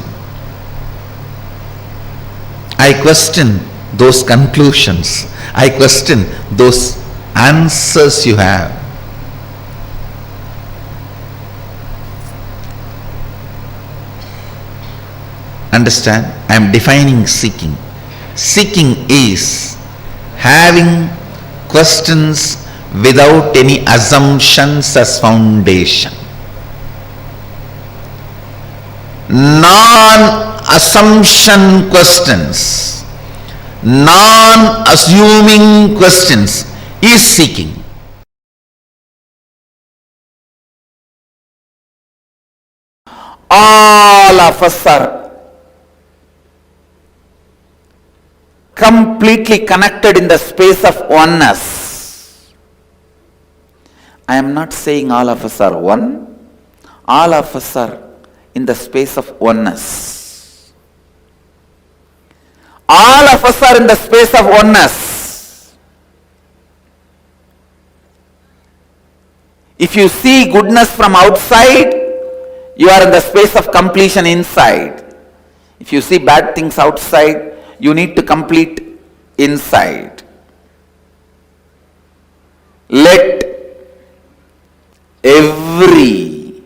I question those conclusions. I question those answers you have. Understand? I am defining seeking. Seeking is having questions without any assumptions as foundation. Non-assumption questions, non-assuming questions is seeking. All of us are completely connected in the space of oneness. I am not saying all of us are one. All of us are in the space of oneness. All of us are in the space of oneness. If you see goodness from outside, you are in the space of completion inside. If you see bad things outside, you need to complete inside. Let every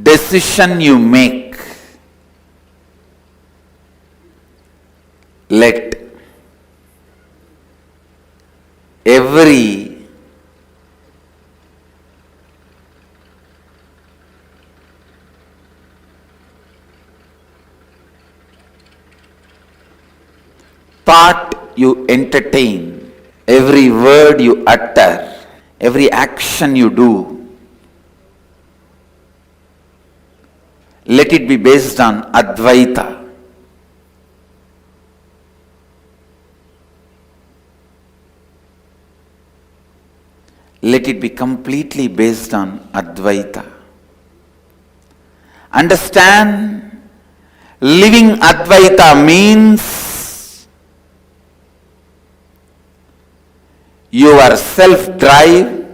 decision you make, let every thought you entertain, every word you utter, every action you do, let it be based on Advaita. Let it be completely based on Advaita. Understand, living Advaita means your self-drive,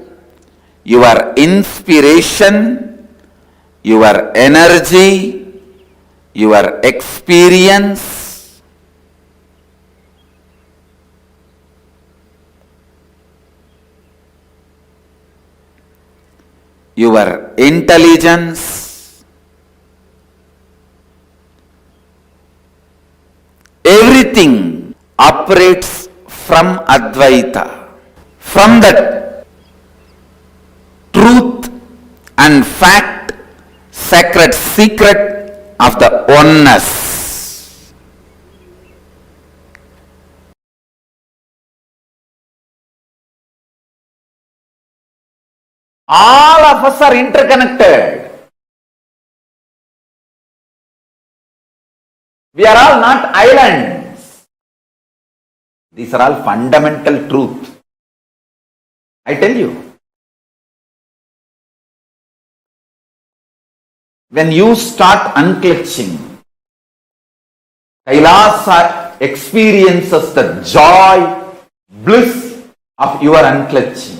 your inspiration, your energy, your experience, your intelligence, everything operates from Advaita, from that truth and fact, sacred secret of the oneness. All of us are interconnected. We are all not islands. These are all fundamental truths. I tell you, when you start unclutching, Kailasa experiences the joy, bliss of your unclutching.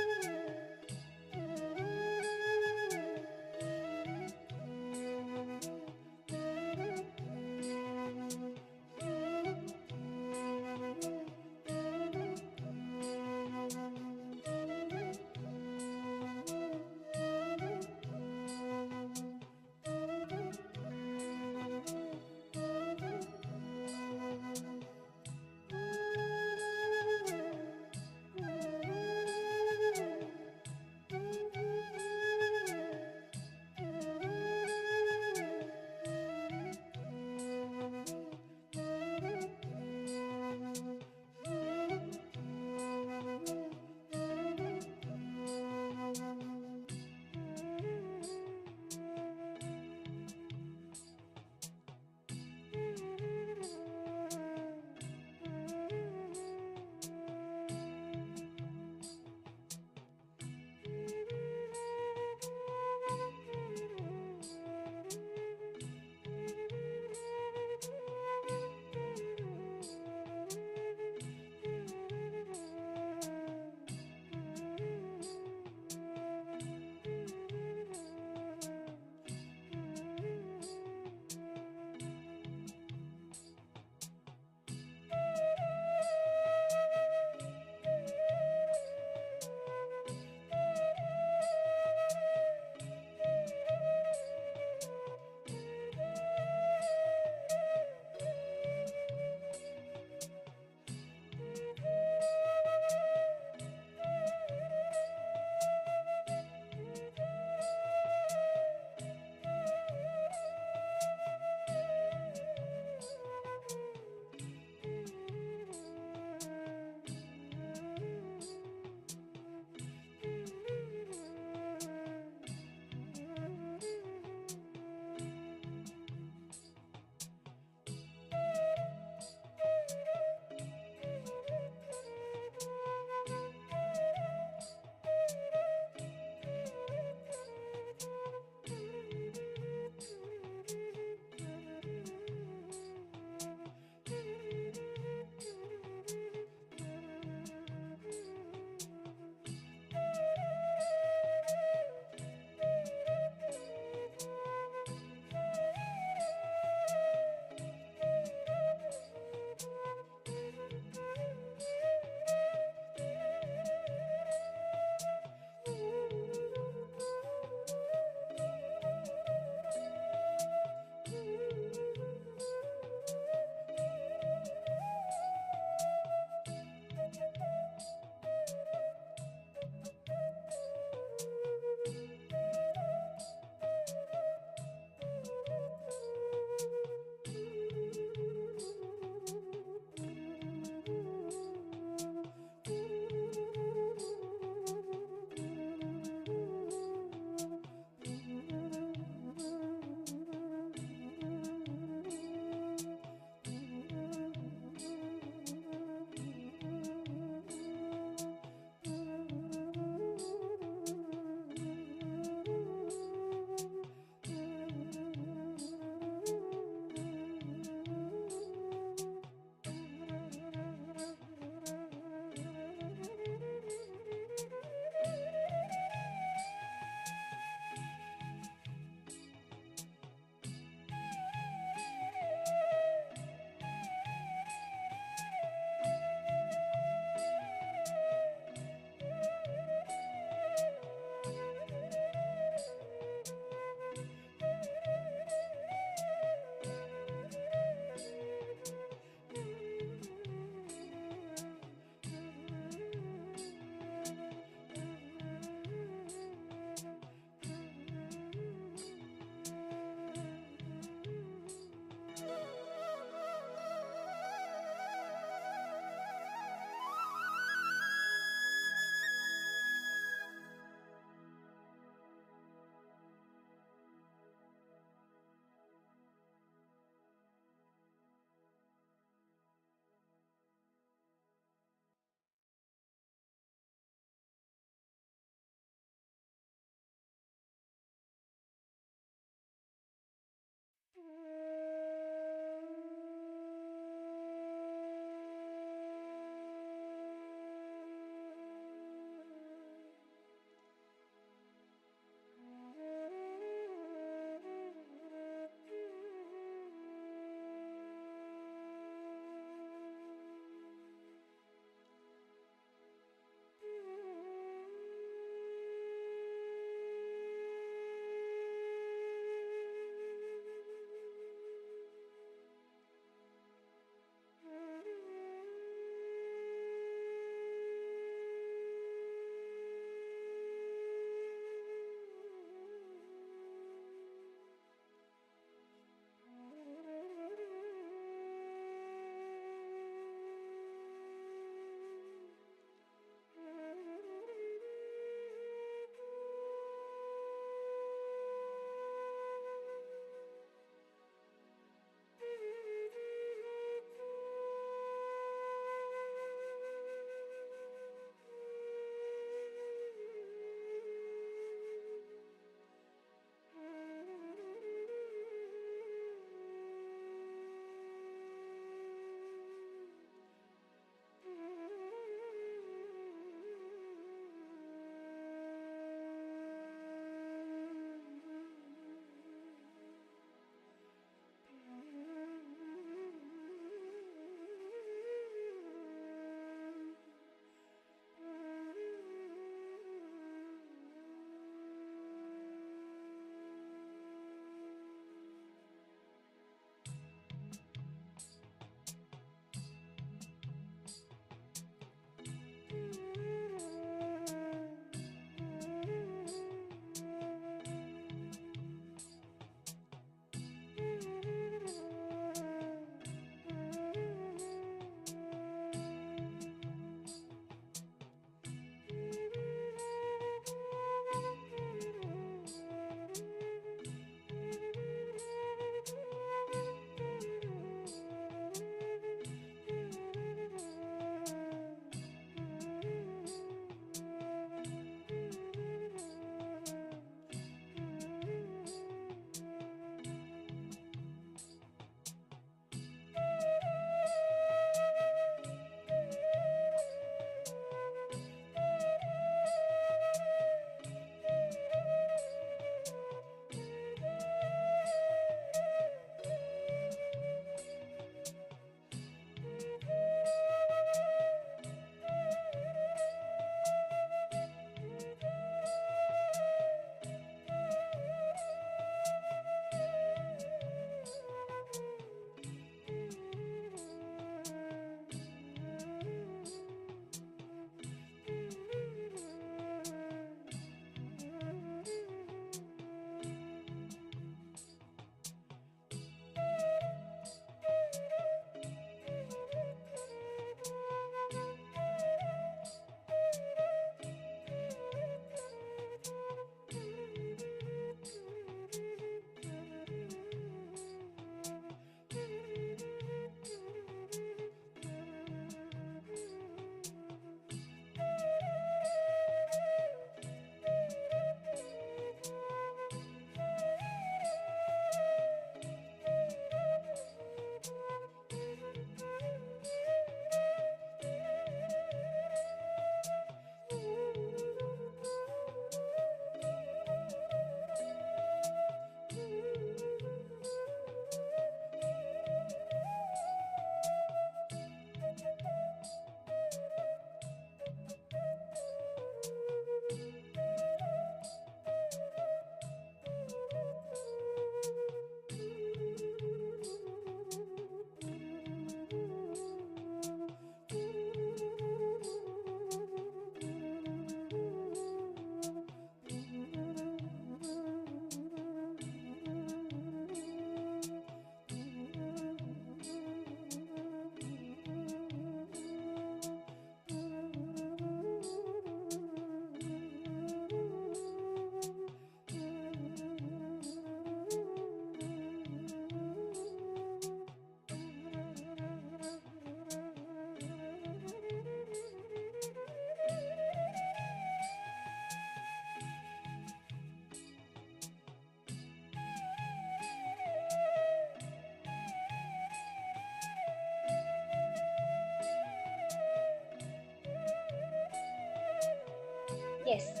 Yes.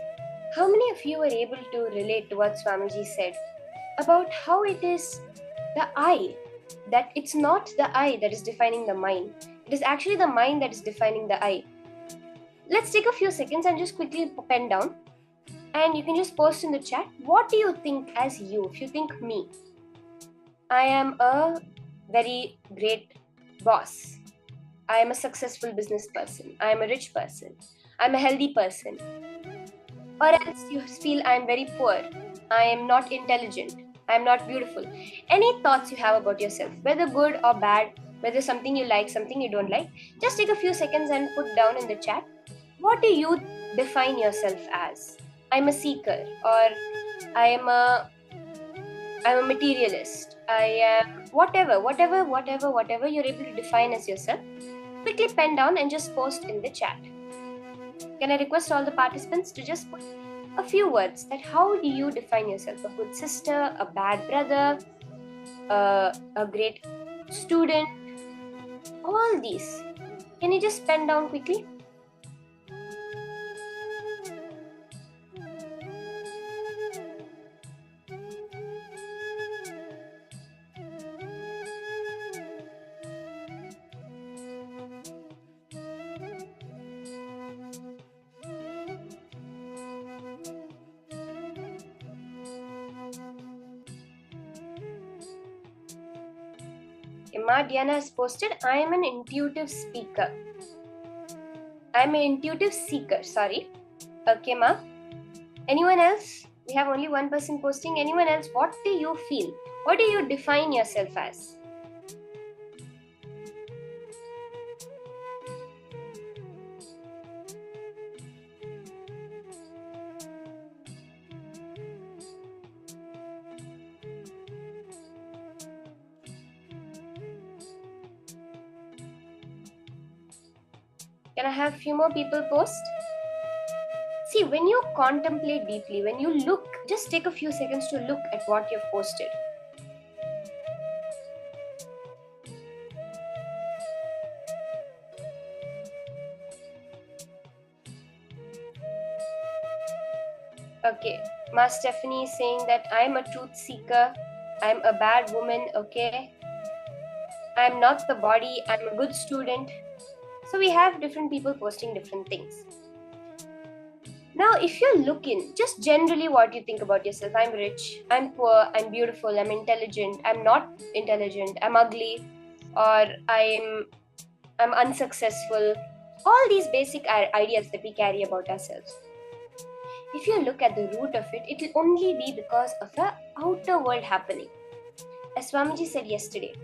How many of you were able to relate to what Swamiji said about how it is the I, that it's not the I that is defining the mind. It is actually the mind that is defining the I. Let's take a few seconds and just quickly pen down, and you can just post in the chat, what do you think as you? If you think me, I am a very great boss. I am a successful business person. I am a rich person. I'm a healthy person. Or else you feel I am very poor. I am not intelligent. I am not beautiful. Any thoughts you have about yourself, whether good or bad, whether something you like, something you don't like, just take a few seconds and put down in the chat. What do you define yourself as? I'm a seeker, or I'm a materialist. I am whatever you're able to define as yourself. Quickly pen down and just post in the chat. Can I request all the participants to just put a few words that how do you define yourself? A good sister, a bad brother, a great student, all these. Can you just pen down quickly? Ma Diana has posted, I am an intuitive speaker. I'm an intuitive seeker, sorry. Okay, Ma. Anyone else? We have only one person posting. Anyone else? What do you feel? What do you define yourself as? Can I have a few more people post? See, when you contemplate deeply, when you look, just take a few seconds to look at what you've posted. Okay, Ma Stephanie is saying that I'm a truth seeker, I'm a bad woman, okay? I'm not the body, I'm a good student. So we have different people posting different things. Now, if you look in, just generally what you think about yourself, I'm rich, I'm poor, I'm beautiful, I'm intelligent, I'm not intelligent, I'm ugly, or I'm unsuccessful. All these basic ideas that we carry about ourselves. If you look at the root of it, it will only be because of the outer world happening. As Swamiji said yesterday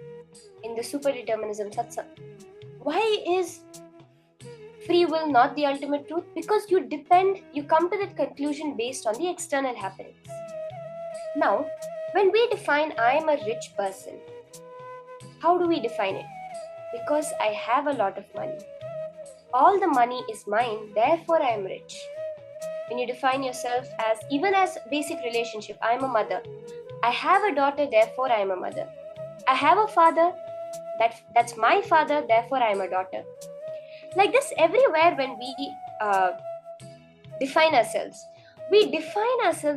in the Superdeterminism Satsang, why is free will not the ultimate truth? Because you come to that conclusion based on the external happenings. Now, when we define I am a rich person, how do we define it? Because I have a lot of money. All the money is mine, therefore I am rich. When you define yourself as, even as basic relationship, I am a mother. I have a daughter, therefore I am a mother. I have a father, that's my father, therefore I am a daughter. Like this, everywhere when we define ourselves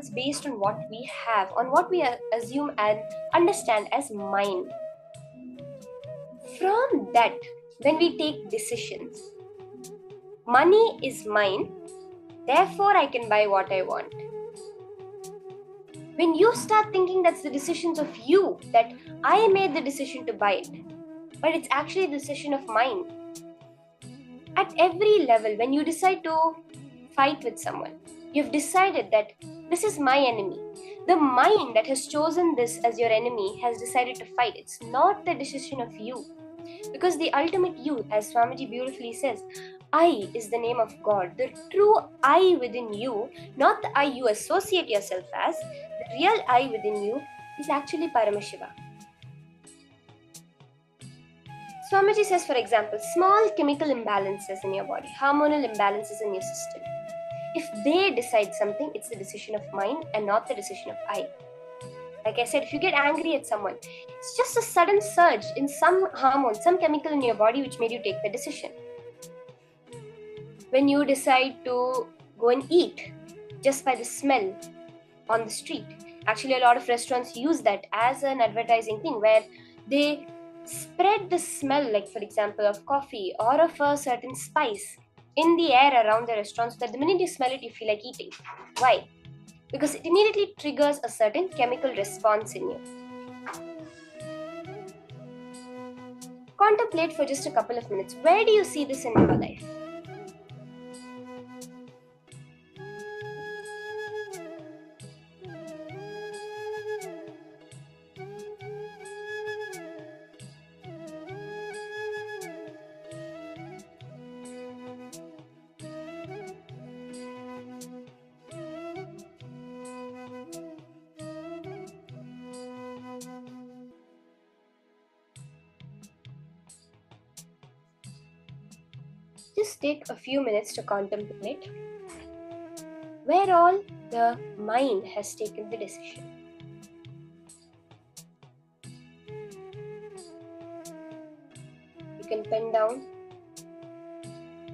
based on what we have, on what we assume and understand as mine. From that, when we take decisions, money is mine, therefore I can buy what I want. When you start thinking that's the decisions of you, that I made the decision to buy it, but it's actually the decision of mine. At every level, when you decide to fight with someone, you've decided that this is my enemy. The mind that has chosen this as your enemy has decided to fight. It's not the decision of you. Because the ultimate you, as Swamiji beautifully says, I is the name of God. The true I within you, not the I you associate yourself as, the real I within you is actually Paramashiva. Swamiji says, for example, small chemical imbalances in your body, hormonal imbalances in your system. If they decide something, it's the decision of mind and not the decision of I. Like I said, if you get angry at someone, it's just a sudden surge in some hormone, some chemical in your body which made you take the decision. When you decide to go and eat, just by the smell on the street. Actually, a lot of restaurants use that as an advertising thing where they spread the smell, like for example, of coffee or of a certain spice in the air around the restaurant so that the minute you smell it, you feel like eating. Why? Because it immediately triggers a certain chemical response in you. Contemplate for just a couple of minutes. Where do you see this in your life? Just take a few minutes to contemplate where all the mind has taken the decision. You can pen down.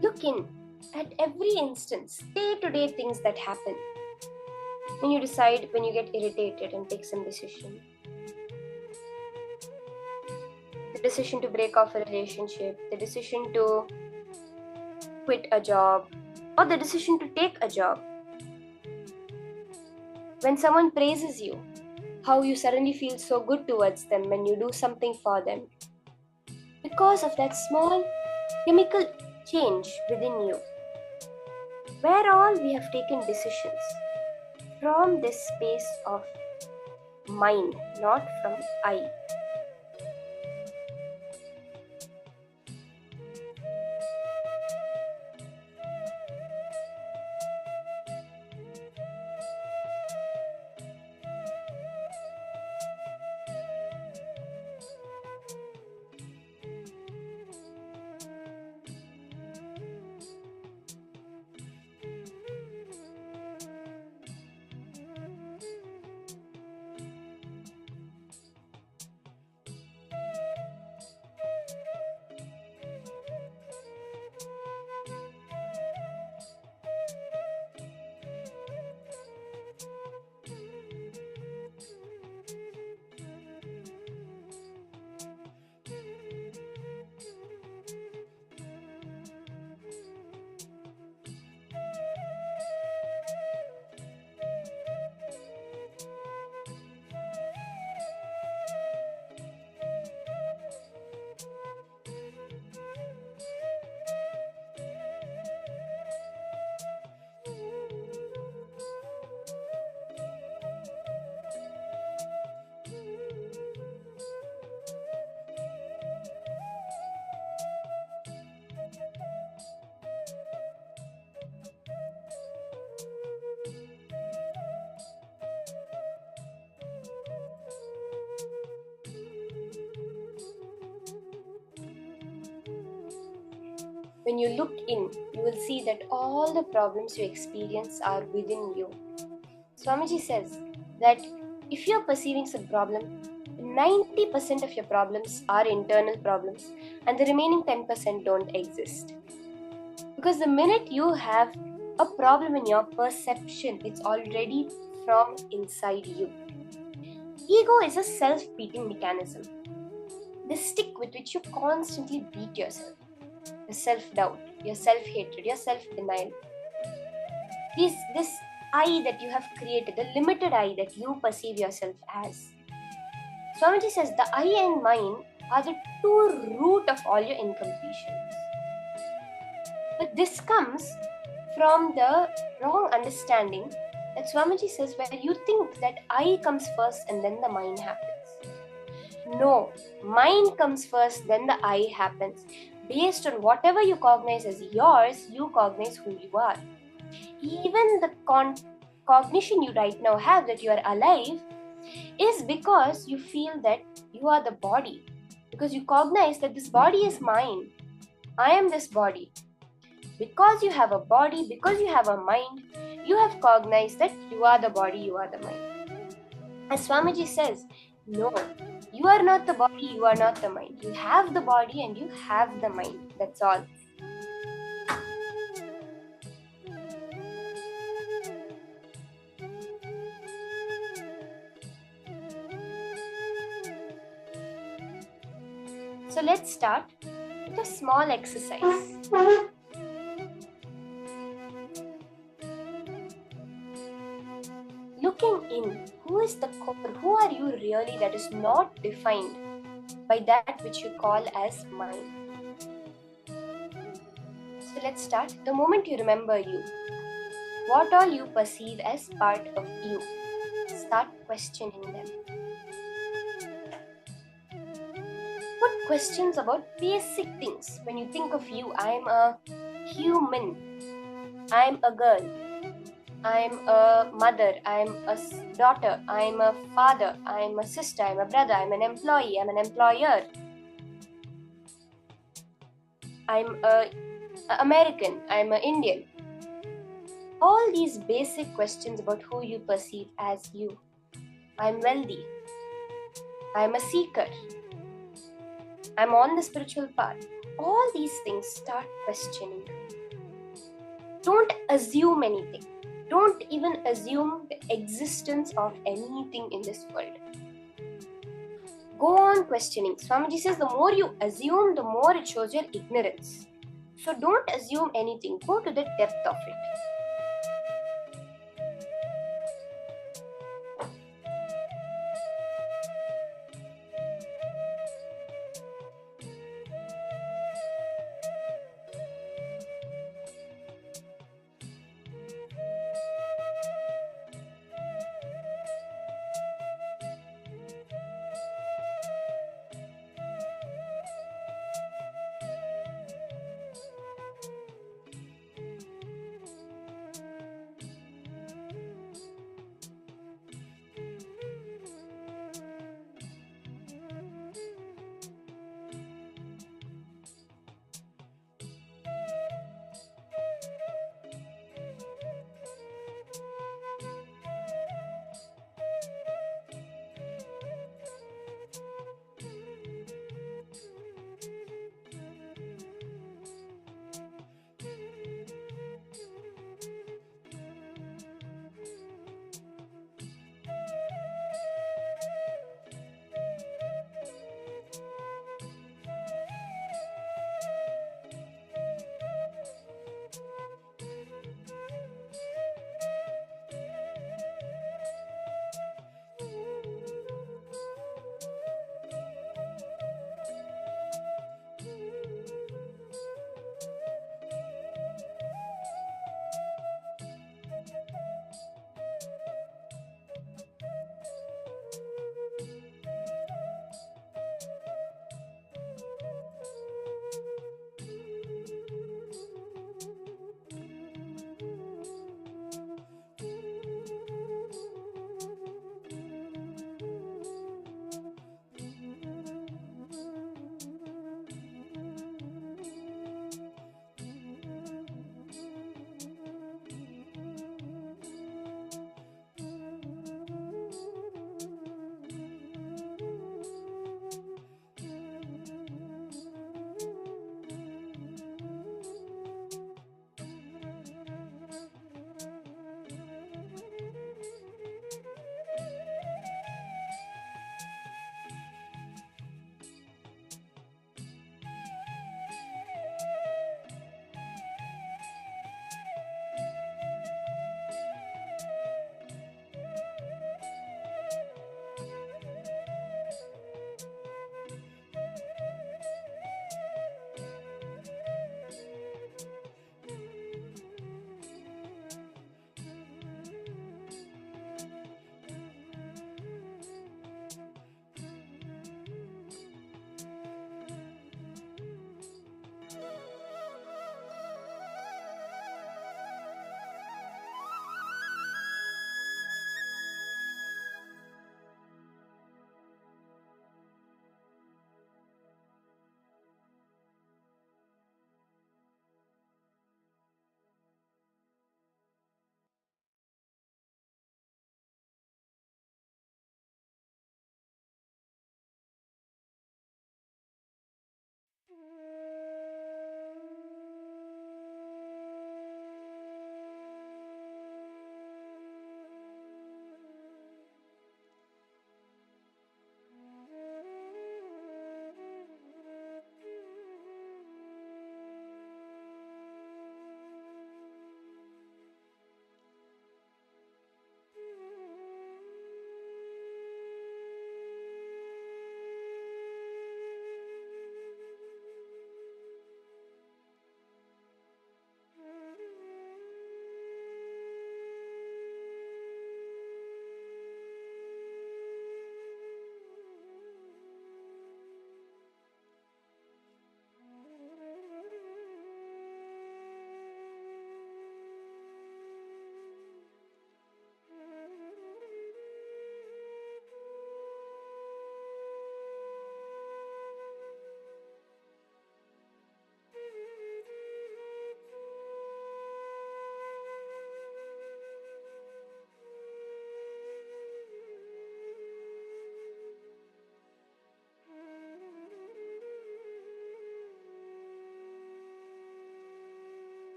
Look in at every instance, day-to-day things that happen. When you decide, when you get irritated and take some decision. The decision to break off a relationship, the decision to quit a job, or the decision to take a job. When someone praises you, how you suddenly feel so good towards them when you do something for them. Because of that small chemical change within you. Where all we have taken decisions from this space of mind, not from I. When you look in, you will see that all the problems you experience are within you. Swamiji says that if you are perceiving some problem, 90% of your problems are internal problems and the remaining 10% don't exist. Because the minute you have a problem in your perception, it's already from inside you. Ego is a self-beating mechanism. The stick with which you constantly beat yourself. Your self-doubt, your self-hatred, your self-denial. This I that you have created, the limited I that you perceive yourself as. Swamiji says the I and mine are the two root of all your incompletions. But this comes from the wrong understanding that Swamiji says where you think that I comes first and then the mine happens. No, mine comes first, then the I happens. Based on whatever you cognize as yours, you cognize who you are. Even the cognition you right now have that you are alive is because you feel that you are the body. Because you cognize that this body is mine. I am this body. Because you have a body, because you have a mind, you have cognized that you are the body, you are the mind. As Swamiji says, no, you are not the body, you are not the mind. You have the body and you have the mind. That's all. So let's start with a small exercise. Looking in, who is the core? Who are you really that is not defined by that which you call as mind? So let's start. The moment you remember you, what all you perceive as part of you, start questioning them. Put questions about basic things. When you think of you, I am a human, I am a girl, I am a mother, I am a daughter, I am a father, I am a sister, I am a brother, I am an employee, I am an employer, I am a American, I am an Indian. All these basic questions about who you perceive as you. I am wealthy, I am a seeker, I am on the spiritual path. All these things, start questioning. Don't assume anything. Don't even assume the existence of anything in this world. Go on questioning. Swamiji says the more you assume, the more it shows your ignorance. So don't assume anything. Go to the depth of it.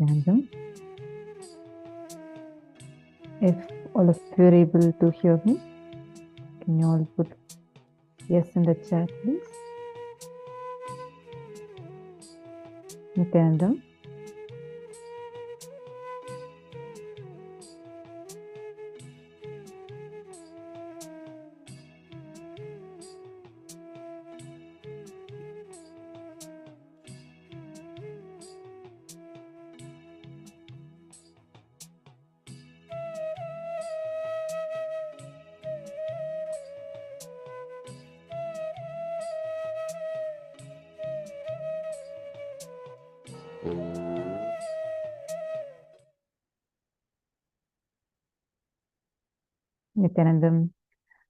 Random. If all of you are able to hear me, can you all put yes in the chat, please? Nithyananda. Nithyanandam,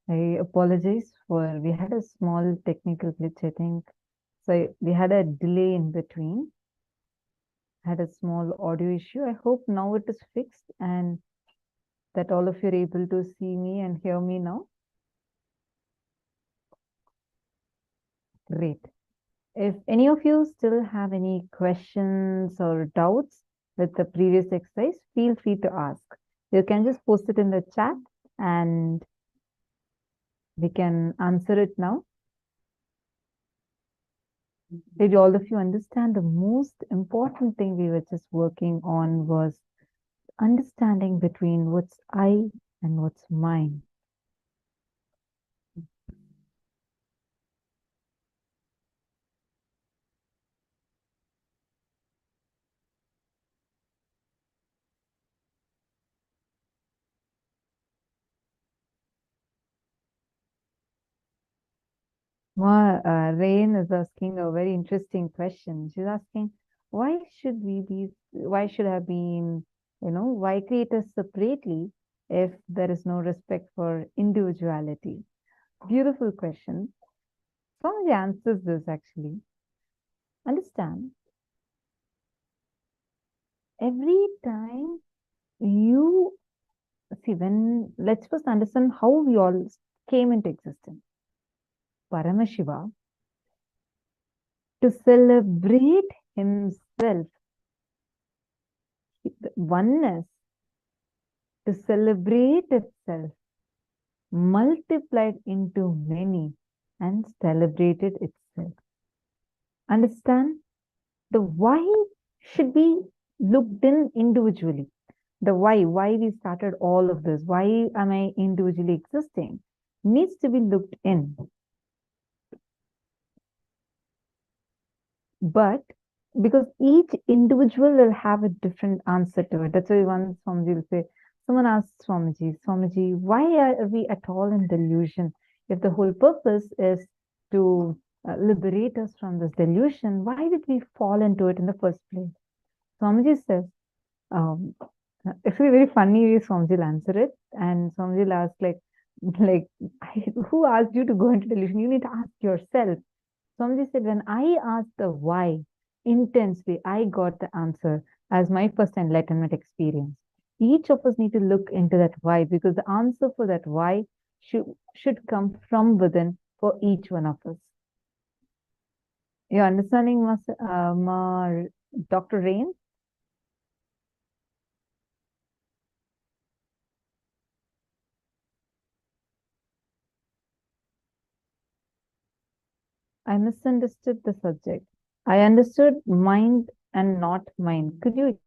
I apologize for, we had a small technical glitch, I think. So we had a delay in between, had a small audio issue. I hope now it is fixed and that all of you are able to see me and hear me now. Great. If any of you still have any questions or doubts with the previous exercise, feel free to ask. You can just post it in the chat and we can answer it now. Did all of you understand the most important thing we were just working on was understanding between what's I and what's mine? Rain is asking a very interesting question. She's asking, why should I be, why create us separately if there is no respect for individuality? Beautiful question. Swamiji answers this actually. Understand, every time you see, let's first understand how we all came into existence. Paramashiva, to celebrate himself, the oneness, to celebrate itself, multiplied into many and celebrated itself. Understand? The why should be looked in individually. The why we started all of this, why am I individually existing, needs to be looked in. But because each individual will have a different answer to it. That's why one Swamiji will say, someone asks Swamiji, why are we at all in delusion? If the whole purpose is to liberate us from this delusion, why did we fall into it in the first place? Swamiji says, um, actually very funny way Swamiji will answer it. And Swamiji will ask like, who asked you to go into delusion? You need to ask yourself. Swamiji said, when I asked the why intensely, I got the answer as my first enlightenment experience. Each of us need to look into that why, because the answer for that why should come from within for each one of us. You understanding, Dr. Rain? I misunderstood the subject. I understood mind and not mind. Could you?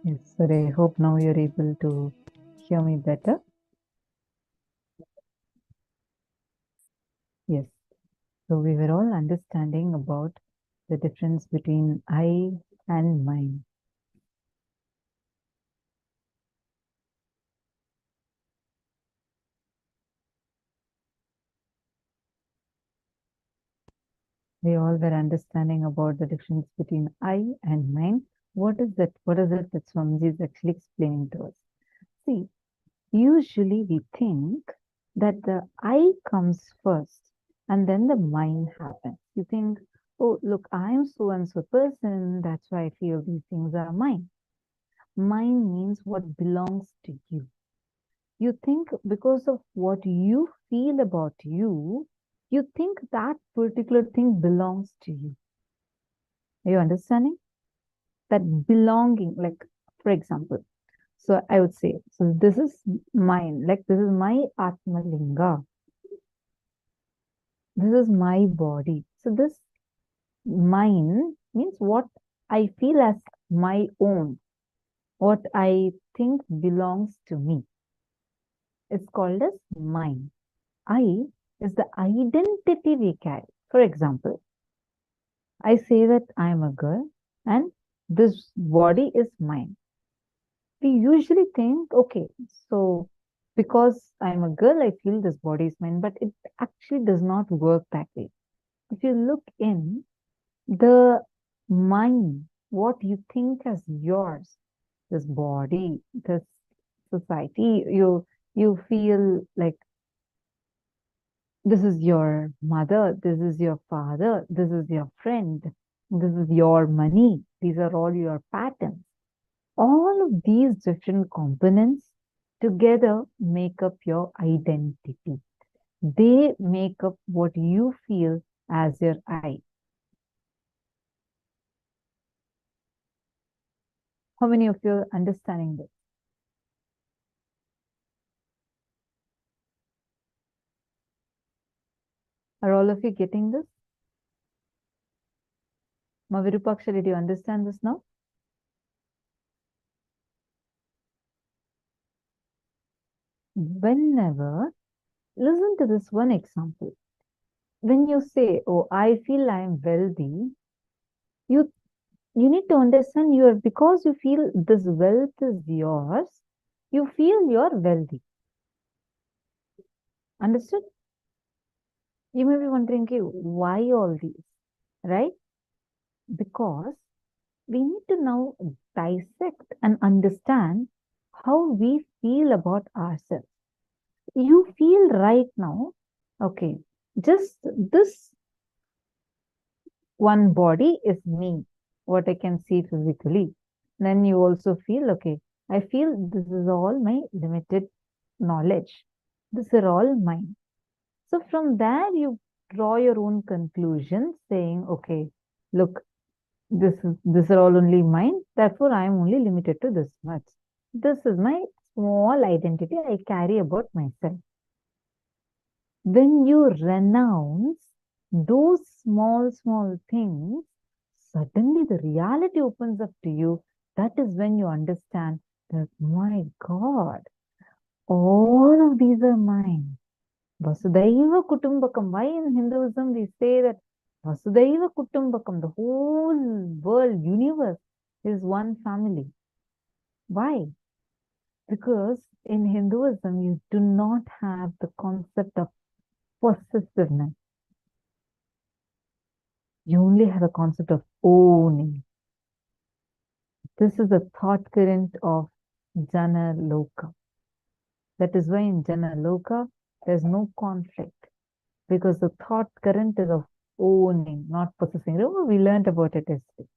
Yes, sir. I hope now you're able to hear me better. Yes. So we were all understanding about the difference between I and mine. We all were understanding about the difference between I and mine. What is that? What is it that Swamiji is actually explaining to us? See, usually we think that the I comes first and then the mind happens. You think, oh, look, I'm so and so person, that's why I feel these things are mine. Mine means what belongs to you. You think because of what you feel about you, you think that particular thing belongs to you. Are you understanding? That belonging, like, for example, so I would say, so this is mine, like this is my Atma Linga. This is my body. So this mine means what I feel as my own, what I think belongs to me. It's called as mine. I is the identity we carry. For example, I say that I am a girl and this body is mine. We usually think, okay, so because I'm a girl, I feel this body is mine, but it actually does not work that way. If you look in the mind, what you think as yours, this body, this society, you feel like this is your mother, this is your father, this is your friend, this is your money. These are all your patterns. All of these different components together make up your identity. They make up what you feel as your I. How many of you are understanding this? Are all of you getting this? Mavirupaksha, did you understand this now? Whenever, listen to this one example. When you say, oh, I feel I am wealthy, you need to understand because you feel this wealth is yours, you feel you're wealthy. Understood? You may be wondering, okay, why all these, right? Because we need to now dissect and understand how we feel about ourselves. You feel right now, okay, just this one body is me, what I can see physically. Then you also feel, okay, I feel this is all my limited knowledge. These are all mine. So from there, you draw your own conclusions saying, okay, look, this are all only mine. Therefore, I am only limited to this much. This is my small identity I carry about myself. When you renounce those small things, suddenly the reality opens up to you. That is when you understand that, my God, all of these are mine. Vasudhaiva Kutumbakam. Why in Hinduism we say that Vasudhaiva Kutumbakam, the whole world, universe is one family. Why? Because in Hinduism you do not have the concept of possessiveness. You only have a concept of owning. This is the thought current of Jana Loka. That is why in Jana Loka there's no conflict. Because the thought current is of owning, not possessing. Remember, we learned about it yesterday.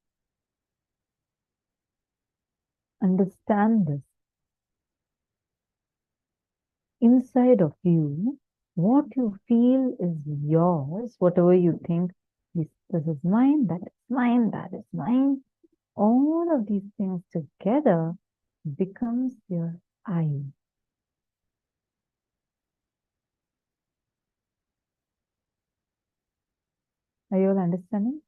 Understand this. Inside of you, what you feel is yours, whatever you think, this is mine, that is mine, that is mine. All of these things together becomes your I. Are you all understanding?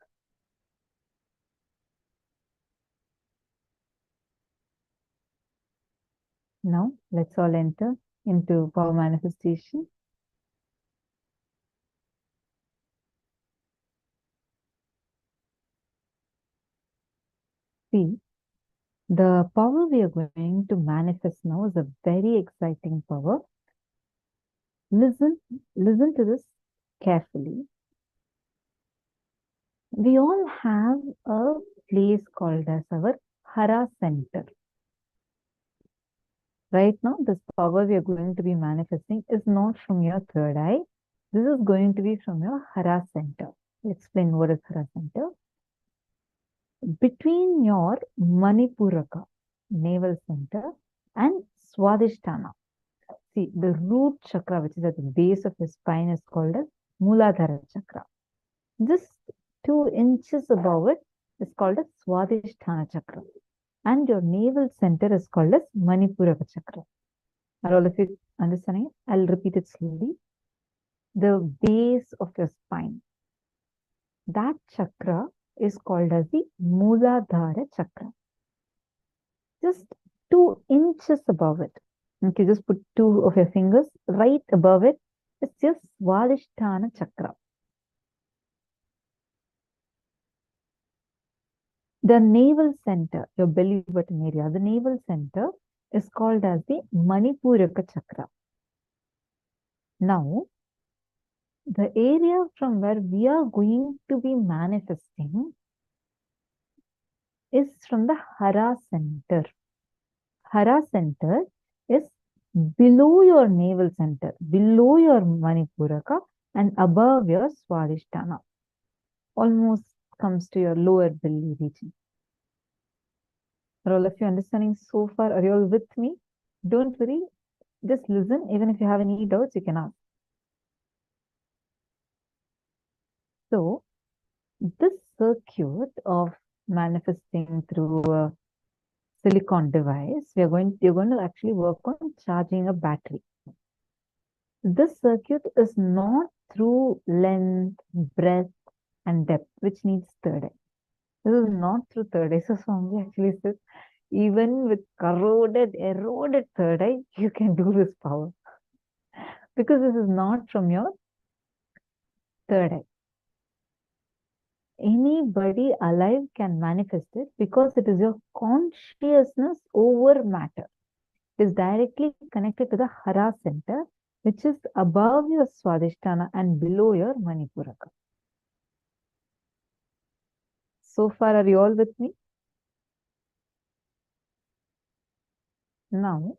Now, let's all enter into power manifestation. See, the power we are going to manifest now is a very exciting power. Listen to this carefully. We all have a place called as our Hara center. Right now, this power we are going to be manifesting is not from your third eye. This is going to be from your Hara center. Explain what is Hara center. Between your Manipuraka, navel center, and Swadhisthana. See, the root chakra, which is at the base of your spine, is called as Muladhara chakra. Just 2 inches above it is called as Swadhisthana chakra. And your navel center is called as Manipuraka chakra. Are all of you understanding? I'll repeat it slowly. The base of your spine, that chakra is called as the Muladhara chakra. Just 2 inches above it. Okay, just put 2 of your fingers right above it. It's just Swadhisthana chakra. The navel center, your belly button area, the navel center is called as the Manipuraka chakra. Now, the area from where we are going to be manifesting is from the Hara center. Hara center is below your navel center, below your Manipuraka, and above your Swadhisthana. Almost comes to your lower belly region. Are all of you understanding so far? Are you all with me? Don't worry. Just listen. Even if you have any doubts, you can ask. So, this circuit of manifesting through a silicon device, you're going to actually work on charging a battery. This circuit is not through length, breadth, and depth, which needs third eye. This is not through third eye. So Swami actually says, even with corroded, eroded third eye, you can do this power. Because this is not from your third eye. Anybody alive can manifest it because it is your consciousness over matter. It is directly connected to the Hara center, which is above your Swadhisthana and below your Manipuraka. So far, are you all with me? Now,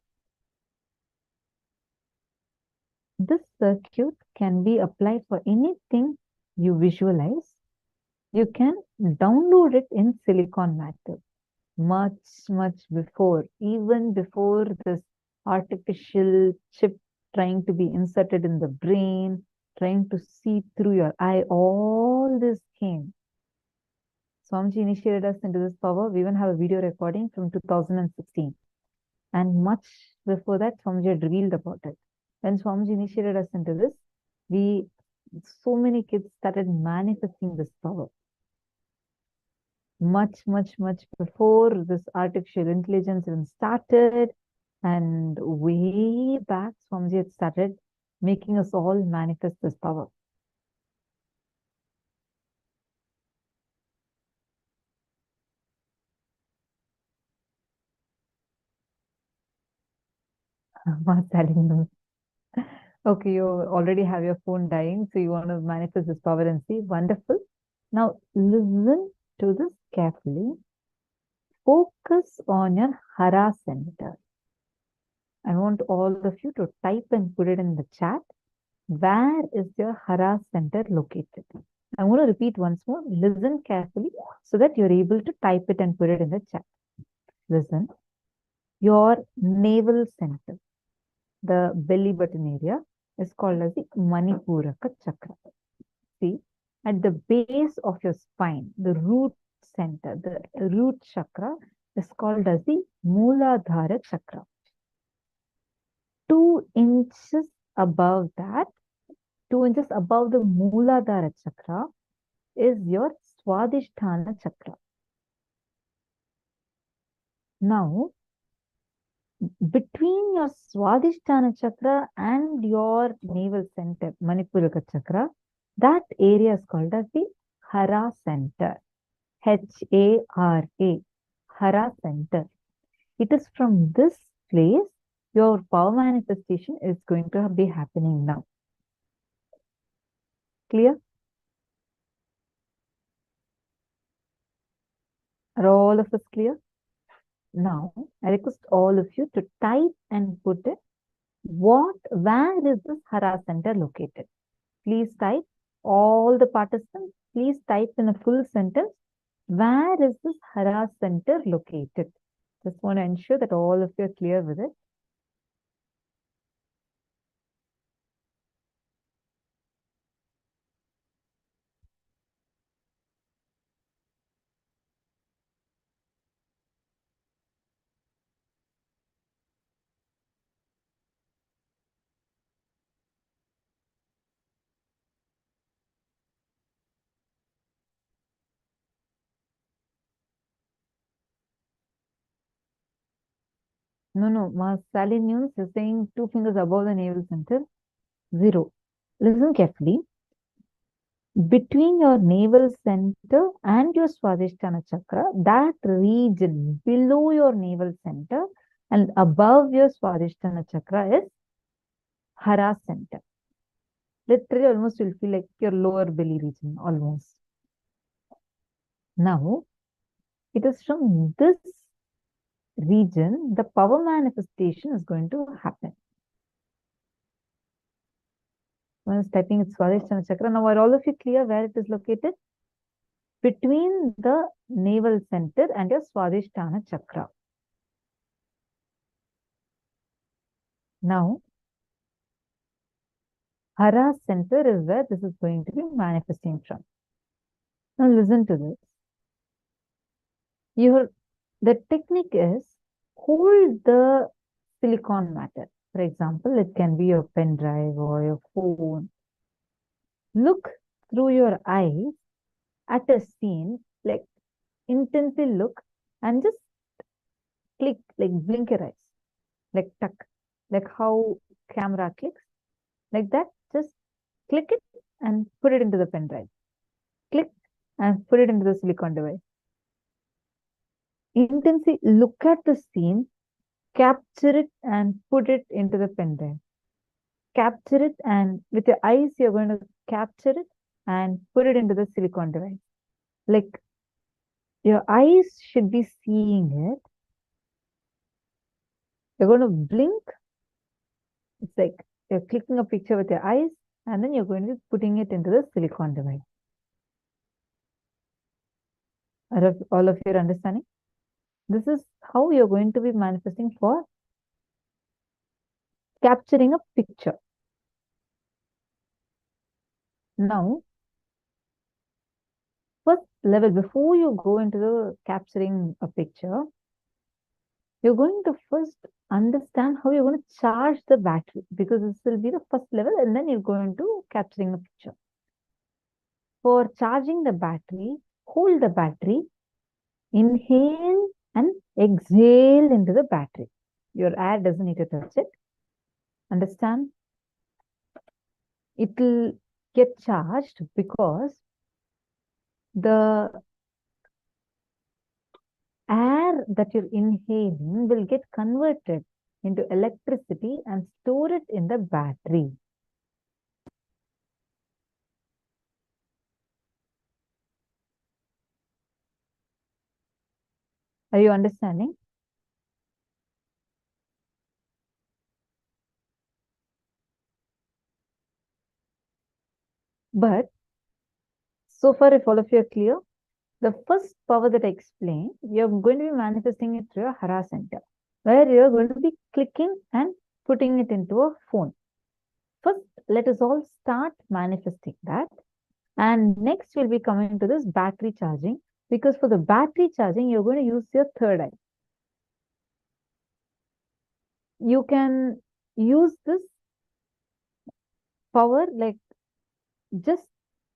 this circuit can be applied for anything you visualize. You can download it in silicon matter much before, even before this artificial chip trying to be inserted in the brain, trying to see through your eye. All this came. Swamiji initiated us into this power. We even have a video recording from 2016. And much before that, Swamiji had revealed about it. When Swamiji initiated us into this, so many kids started manifesting this power. Much before this artificial intelligence even started, and way back, Swamiji had started making us all manifest this power. Okay, you already have your phone dying, so you want to manifest this power and see. Wonderful. Now, listen to this carefully. Focus on your Hara center. I want all of you to type and put it in the chat. Where is your Hara center located? I'm going to repeat once more. Listen carefully so that you're able to type it and put it in the chat. Listen. Your navel center, the belly button area, is called as the Manipuraka chakra. See, at the base of your spine, the root center, the root chakra, is called as the Muladhara chakra. 2 inches above that, 2 inches above the Muladhara chakra, is your Swadhisthana chakra. Now, between your Swadhisthana chakra and your navel center, Manipuraka chakra, that area is called as the Hara center. H-A-R-A, Hara center. It is from this place your power manifestation is going to be happening now. Clear? Are all of us clear? Now, I request all of you to type and put it. Where is this Hara center located? Please type. All the participants, please type in a full sentence. Where is this Hara center located? Just want to ensure that all of you are clear with it. No, Sally Nunes is saying 2 fingers above the navel center. 0. Listen carefully. Between your navel center and your Swadhisthana chakra, that region below your navel center and above your Swadhisthana chakra is Hara center. Literally, almost you'll feel like your lower belly region, almost. Now, it is from this region the power manifestation is going to happen. One is typing its Swadhisthana chakra. Now, are all of you clear where it is located? Between the navel center and your Swadhisthana chakra. Now, Hara center is where this is going to be manifesting from. Now, listen to this. The technique is hold the silicon matter. For example, it can be your pen drive or your phone. Look through your eyes at a scene, like intensely look and just click, like blink your eyes, like tuck, like how camera clicks, like that. Just click it and put it into the pen drive. Click and put it into the silicon device. Intensely look at the scene, capture it and put it into the pen drive. Capture it, and with your eyes, you're going to capture it and put it into the silicon device. Like your eyes should be seeing it. You're going to blink. It's like you're clicking a picture with your eyes, and then you're going to be putting it into the silicon device. Are all of you understanding? This is how you're going to be manifesting for capturing a picture. Now, first level, before you go into the capturing a picture, you're going to first understand how you're going to charge the battery, because this will be the first level and then you're going to capturing a picture. For charging the battery, hold the battery, inhale and exhale into the battery. Your air doesn't need to touch it. Understand? It will get charged because the air that you're inhaling will get converted into electricity and store it in the battery. Are you understanding? But so far, if all of you are clear, the first power that I explained, you're going to be manifesting it through a Hara center, where you're going to be clicking and putting it into a phone. First, let us all start manifesting that. And next, we'll be coming to this battery charging, because for the battery charging, you're going to use your third eye. You can use this power like just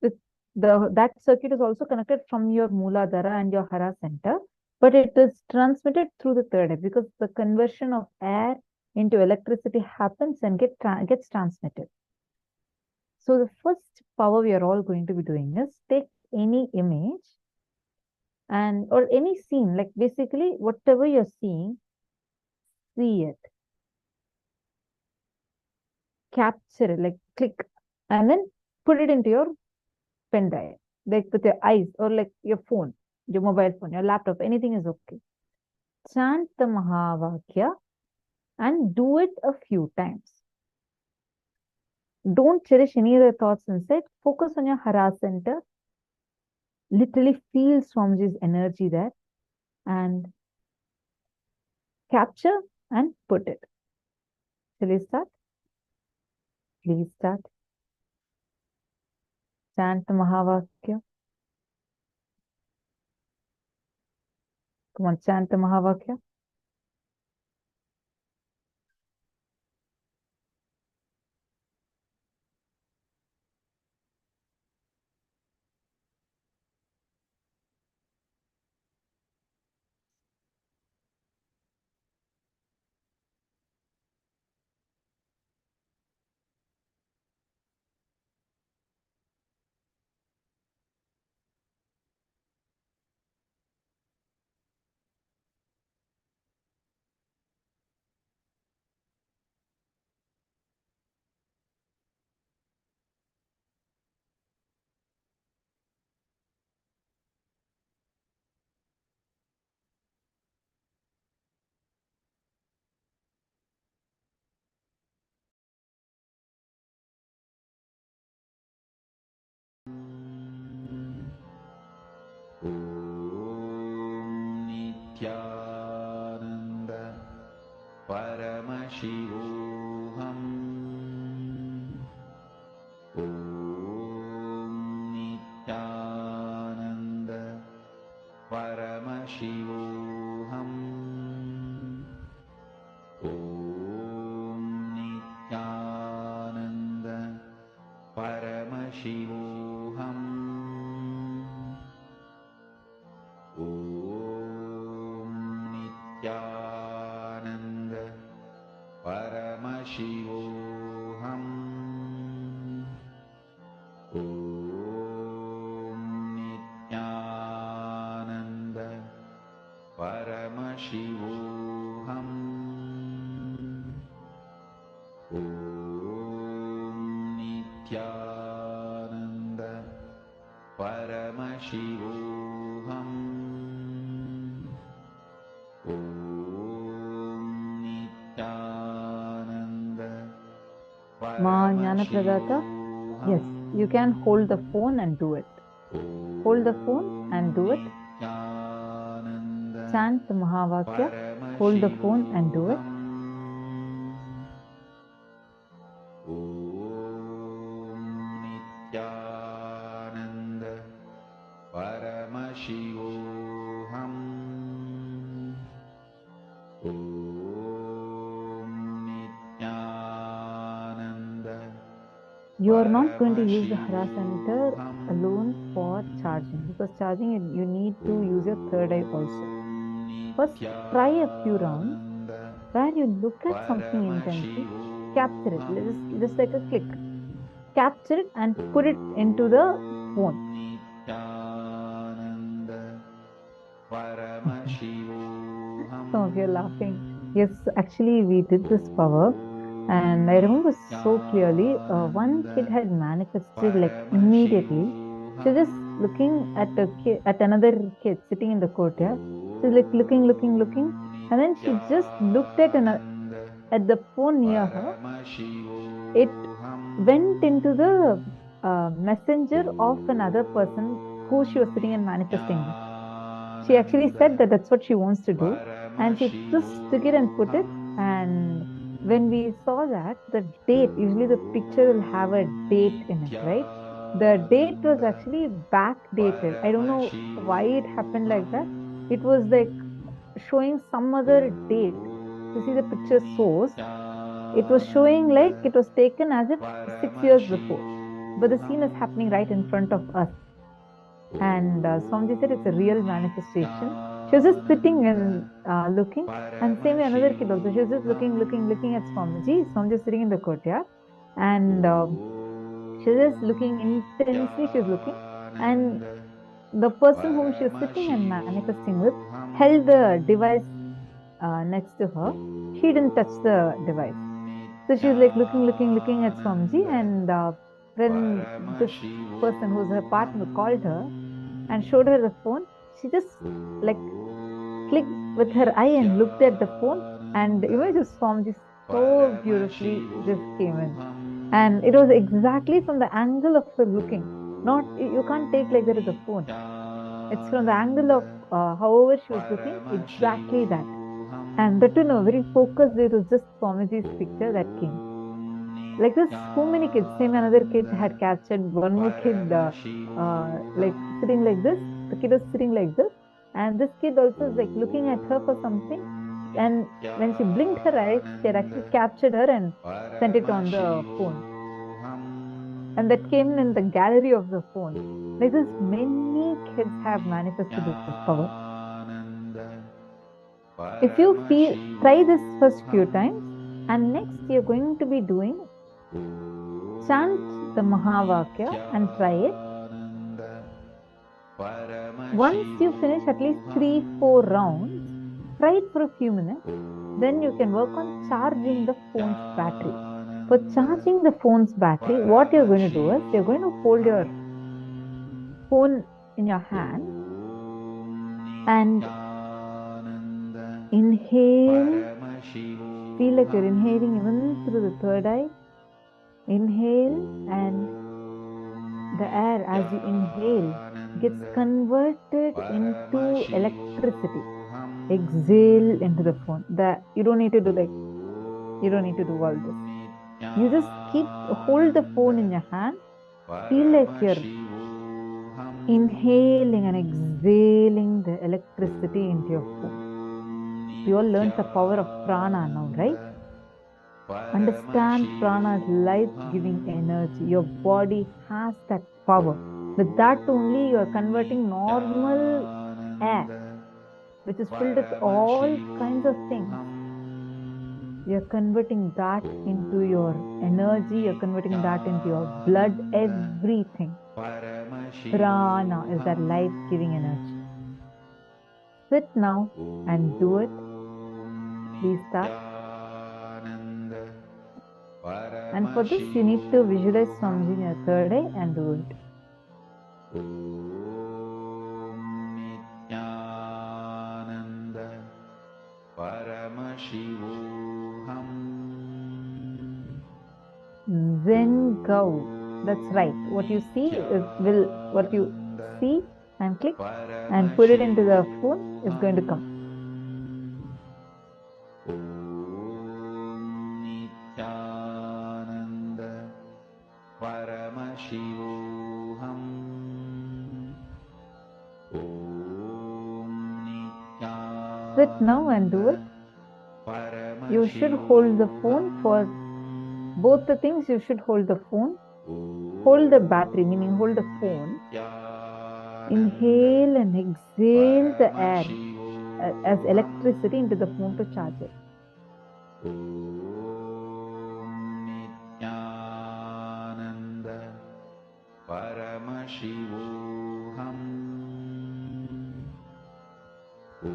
with that circuit is also connected from your Mooladhara and your Hara center, but it is transmitted through the third eye because the conversion of air into electricity happens and gets transmitted. So the first power we are all going to be doing is take any image and or any scene, like basically whatever you're seeing, see it, capture it, like click, and then put it into your pen drive, like with your eyes or like your phone, your mobile phone, your laptop, anything is okay. chant the Mahavakya and do it a few times. Don't cherish any other thoughts inside. Focus on your Hara center. Literally feel Swamiji's energy there and capture and put it. Shall we start? Please start. Chant the Mahavakya. Come on, chant the Mahavakya. Om Nithyananda Paramashivoham. Om Nithyananda Paramashivoham. Om Nithyananda Paramashivoham. Om Nithyananda Paramashivoham. Om Nithyananda Paramashivoham. Om Nithyananda Paramashivoham. Om Nithyananda Ma Jnana Pradata. Yes, you can hold the phone and do it. Hold the phone and do it. Chant the Mahavakya. Hold the phone and do it. Om Nithyananda Paramashivoham. Om Nithyananda. You are not going to use the Hara center alone for charging, because charging you need to use your third eye also. First, try a few rounds where you look at something intensely, capture it, just like a click. Capture it and put it into the phone. Some of you are laughing. Yes, actually we did this power, and I remember so clearly, one kid had manifested like immediately. She was just looking at another kid sitting in the courtyard. She was like looking, and then she just looked at the phone near her. It went into the messenger of another person who she was sitting and manifesting with. She actually said that that's what she wants to do, and she just took it and put it. And when we saw that, the date, usually the picture will have a date in it, right? The date was actually backdated. I don't know why it happened like that. It was like showing some other date. You see the picture source, it was showing like it was taken as if 6 years before, but the scene is happening right in front of us. And Swamiji said it's a real manifestation. She was just sitting and looking, and same way another kid also, she was just looking at Swamiji. Swamiji is sitting in the courtyard, and she was just looking intensely, she was looking, and the person whom she was sitting and manifesting with held the device next to her. She didn't touch the device. So she was like looking at Swamiji, and when this person who's her partner called her and showed her the phone, she just like clicked with her eye and looked at the phone, and the image of Swamiji so beautifully just came in. And it was exactly from the angle of her looking. Not, you can't take like that as a phone. It's from the angle of however she was looking, exactly that. And that too, no, very focused, it was just Swamiji's picture that came. Like this, so many kids, same another kid had captured one more kid like sitting like this. The kid was sitting like this. And this kid also is like looking at her for something. And when she blinked her eyes, she had actually captured her and sent it on the phone. And that came in the gallery of the phone. Like this, many kids have manifested this power. If you feel, try this first few times, and next you're going to be doing, chant the Mahavakya and try it. Once you finish at least 3-4 rounds, try it for a few minutes. Then you can work on charging the phone's battery. For charging the phone's battery, what you're going to do is you're going to hold your phone in your hand and inhale. Feel like you're inhaling even through the third eye. Inhale, and the air as you inhale gets converted into electricity. Exhale into the phone. You don't need to do all this. You just hold the phone in your hand. Feel like you're inhaling and exhaling the electricity into your phone. We all learned the power of prana now, right? Understand prana is life-giving energy. Your body has that power. With that only you are converting normal air, which is filled with all kinds of things. You're converting that into your energy, you're converting that into your blood, everything. Prana is that life-giving energy. Sit now and do it. Please start. And for this, you need to visualize Swamiji in your third eye and do it. Zen Gau. That's right. What you see what you see and click and put it into the phone is going to come. Sit now and do it. You should hold the phone for both the things. You should hold the phone, hold the battery, meaning hold the phone. Inhale and exhale the air as electricity into the phone to charge it. So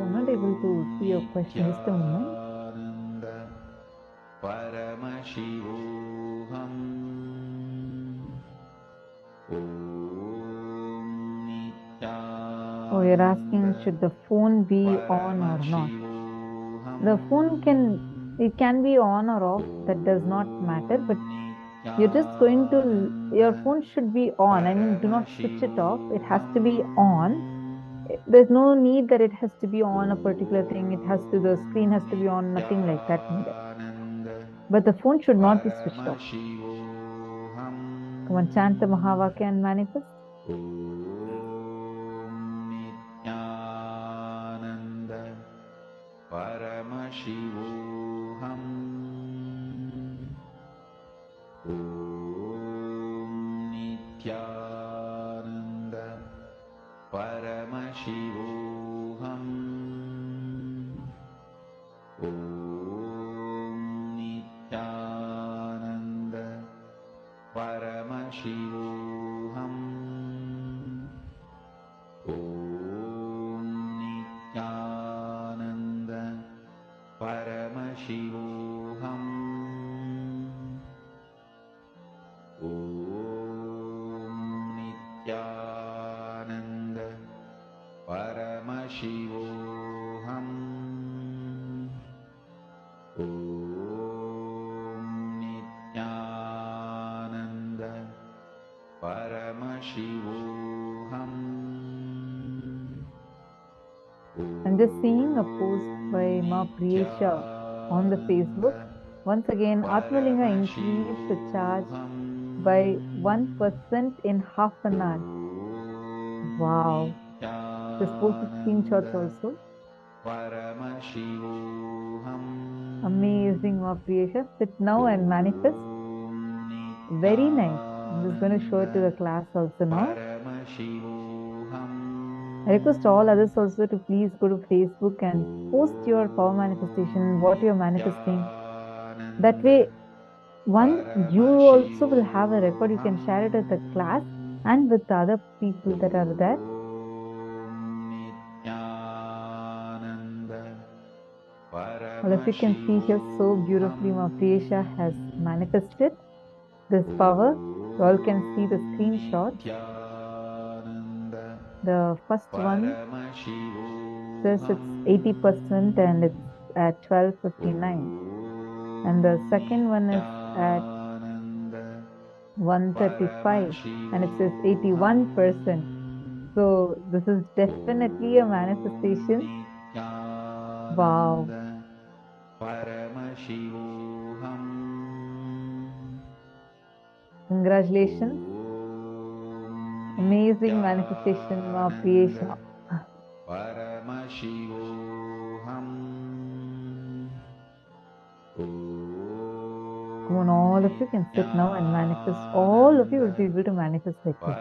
I'm not able to see your question. Just a moment. Oh, you're asking, should the phone be on or not? The phone can be on or off, that does not matter, but you're just going to, your phone should be on. I mean, do not switch it off. It has to be on. There's no need that it has to be on a particular thing. The screen has to be on, nothing like that needed. But the phone should not be switched off. Come on, chant the Mahavakya and manifest. Paramashivoham. Nithyananda Paramashivoham. Nithyananda Paramashivoham. Nithyananda Paramashivoham. Nithyananda Paramashivoham. just seeing a post by Ma Priyesha on the Facebook. Once again, Atmalinga increased the charge by 1% in half an hour. Wow. Just posted screenshots also. Amazing, Ma Priyesha. Sit now and manifest. Very nice. I'm just going to show it to the class also now. I request all others also to please go to Facebook and post your power manifestation, what you're manifesting. That way, you also will have a record. You can share it with the class and with the other people that are there. All of you can see here so beautifully Ma Priyesha has manifested this power. You all can see the screenshot. The first one says it's 80% and it's at 12:59. And the second one is at 1:35 and it says 81%. So this is definitely a manifestation. Wow. Congratulations. Amazing manifestation, Ma Priyesha. Come on, all of you can sit now and manifest. All of you will be able to manifest like this.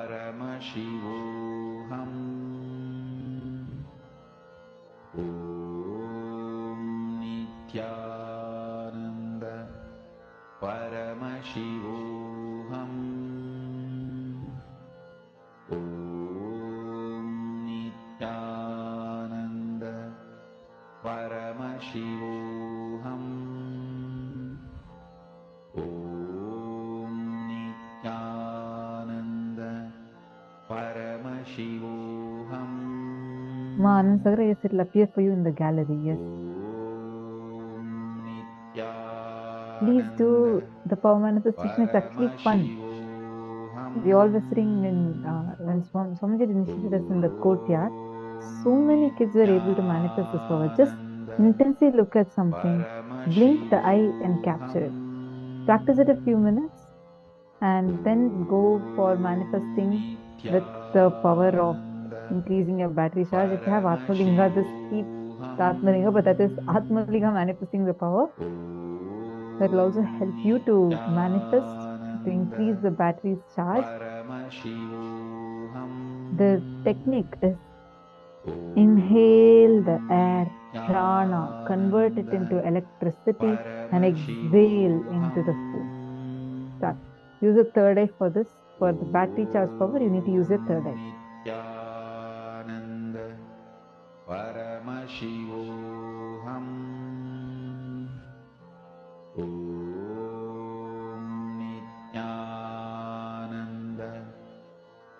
Nithyananda Paramashivoham. Om Nithyananda Paramashivoham. Om Nithyananda Paramashivoham. Ma Anand Sagar, yes, it will appear for you in the gallery, yes. Please do the power manifestation. It's actually fun. We all were sitting in, when Swamiji initiated us in the courtyard, so many kids were able to manifest this power. Just intensely look at something, blink the eye and capture it. Practice it a few minutes and then go for manifesting with the power of increasing your battery charge. If you have Atmalinga, just keep the Atmalinga, but that is Atmalinga manifesting the power. That will also help you to manifest, to increase the battery's charge. The technique is inhale the air, prana, convert it into electricity and exhale into the flame. Start. Use a third eye for this. For the battery charge power, you need to use a third eye. Nithyananda Paramashivoham. Om Nithyananda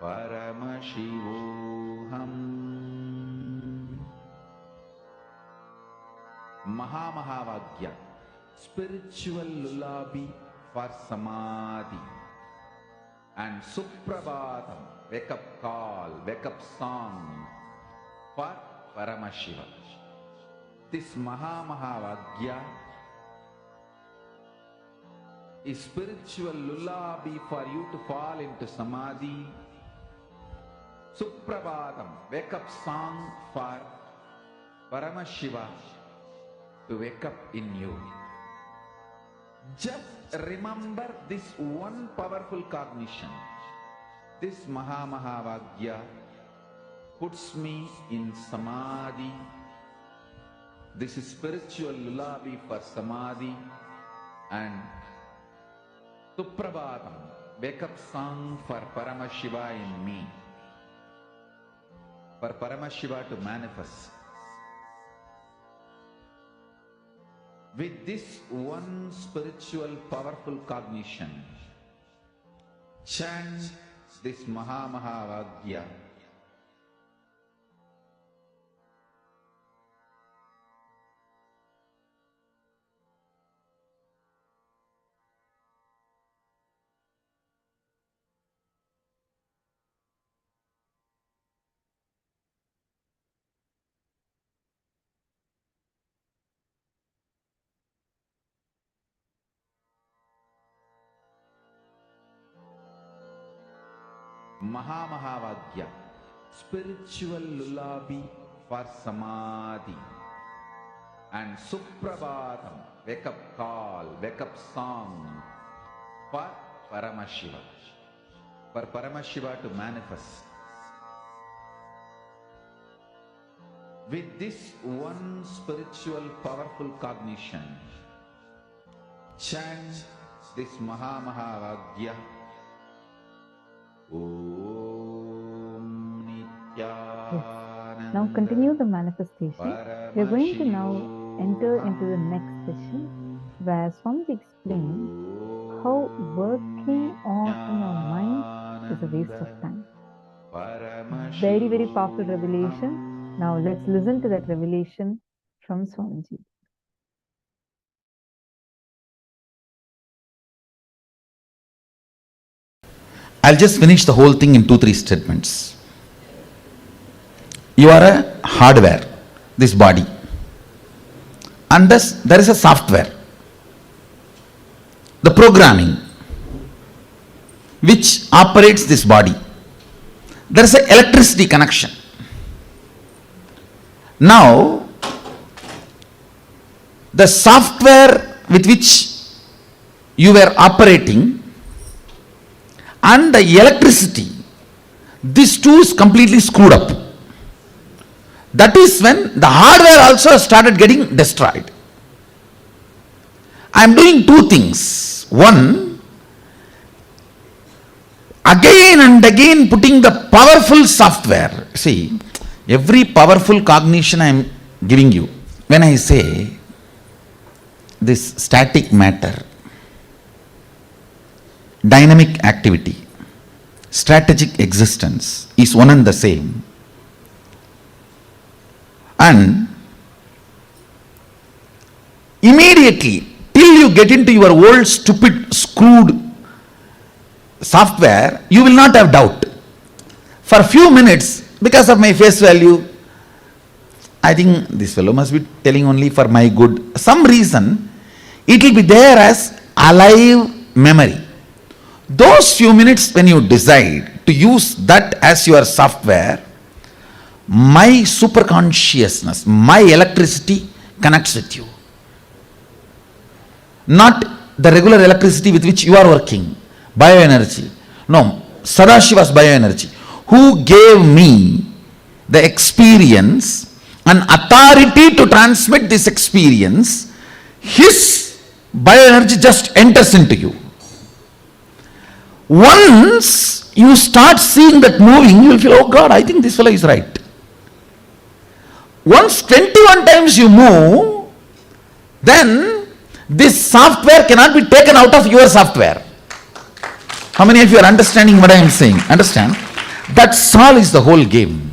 Paramashivoham. Mahamahavagya, spiritual lullaby for samadhi, and Suprabhatam, wake up call, wake up song for Paramashiva. This Mahamahavagya is spiritual lullaby for you to fall into samadhi. Suprabhatam, wake up song for Paramashiva to wake up in you. Just remember this one powerful cognition. This Mahamahavagya puts me in samadhi. This is spiritual lullaby for samadhi. And Suprabhatam, wake up song for Paramashiva in me. For Paramashiva to manifest. With this one spiritual powerful cognition, chant this Mahamahavagya. Mahamahavagya, spiritual lullaby for Samadhi. And Suprabhatam, wake up call, wake up song for Paramashiva. For Paramashiva to manifest. With this one spiritual powerful cognition, chant this Mahamahavagya. Om Nithyananda. Now continue the manifestation. We are going to now enter into the next session where Swamiji explains how working on your mind is a waste of time. Very, very powerful revelation. Now let's listen to that revelation from Swamiji. I'll just finish the whole thing in 2-3 statements. You are a hardware, this body. And thus there is a software, the programming, which operates this body. There is an electricity connection. Now, the software with which you were operating and the electricity, these two is completely screwed up. That is when the hardware also started getting destroyed. I am doing 2 things. One, again and again putting the powerful software. See, every powerful cognition I am giving you. When I say this static matter, dynamic activity, strategic existence is one and the same. And immediately, till you get into your old stupid screwed software, you will not have doubt. For a few minutes, because of my face value, I think this fellow must be telling only for my good. Some reason, it will be there as alive memory. Those few minutes when you decide to use that as your software, my superconsciousness, my electricity connects with you. Not the regular electricity with which you are working, bioenergy. No, Sadashiva's bioenergy, who gave me the experience and authority to transmit this experience, his bioenergy just enters into you. Once you start seeing that moving, you will feel, oh God, I think this fellow is right. Once 21 times you move, then this software cannot be taken out of your software. How many of you are understanding what I am saying? Understand? That's all is the whole game.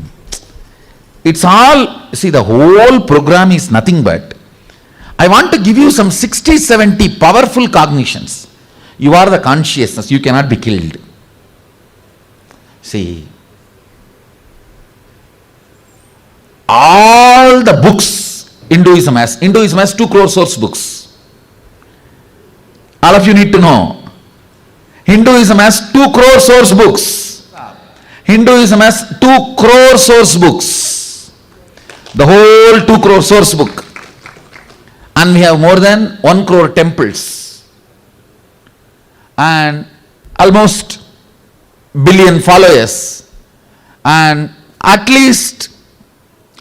It's all, see, the whole program is nothing but, I want to give you some 60-70 powerful cognitions. You are the consciousness, you cannot be killed. See, all the books Hinduism has 2 crore source books. All of you need to know. Hinduism has 2 crore source books. Hinduism has 2 crore source books. The whole 2 crore source book. And we have more than 1 crore temples. And almost billion followers. And at least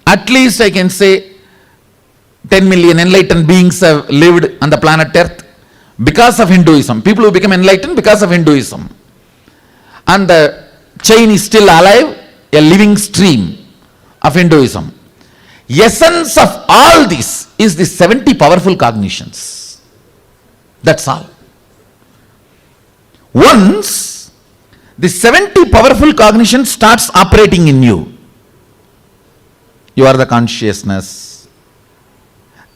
I can say 10 million enlightened beings have lived on the planet Earth because of Hinduism. People who become enlightened because of Hinduism. And the chain is still alive, a living stream of Hinduism. Essence of all this is the 70 powerful cognitions. That's all. Once the 70 powerful cognition starts operating in you, you are the consciousness.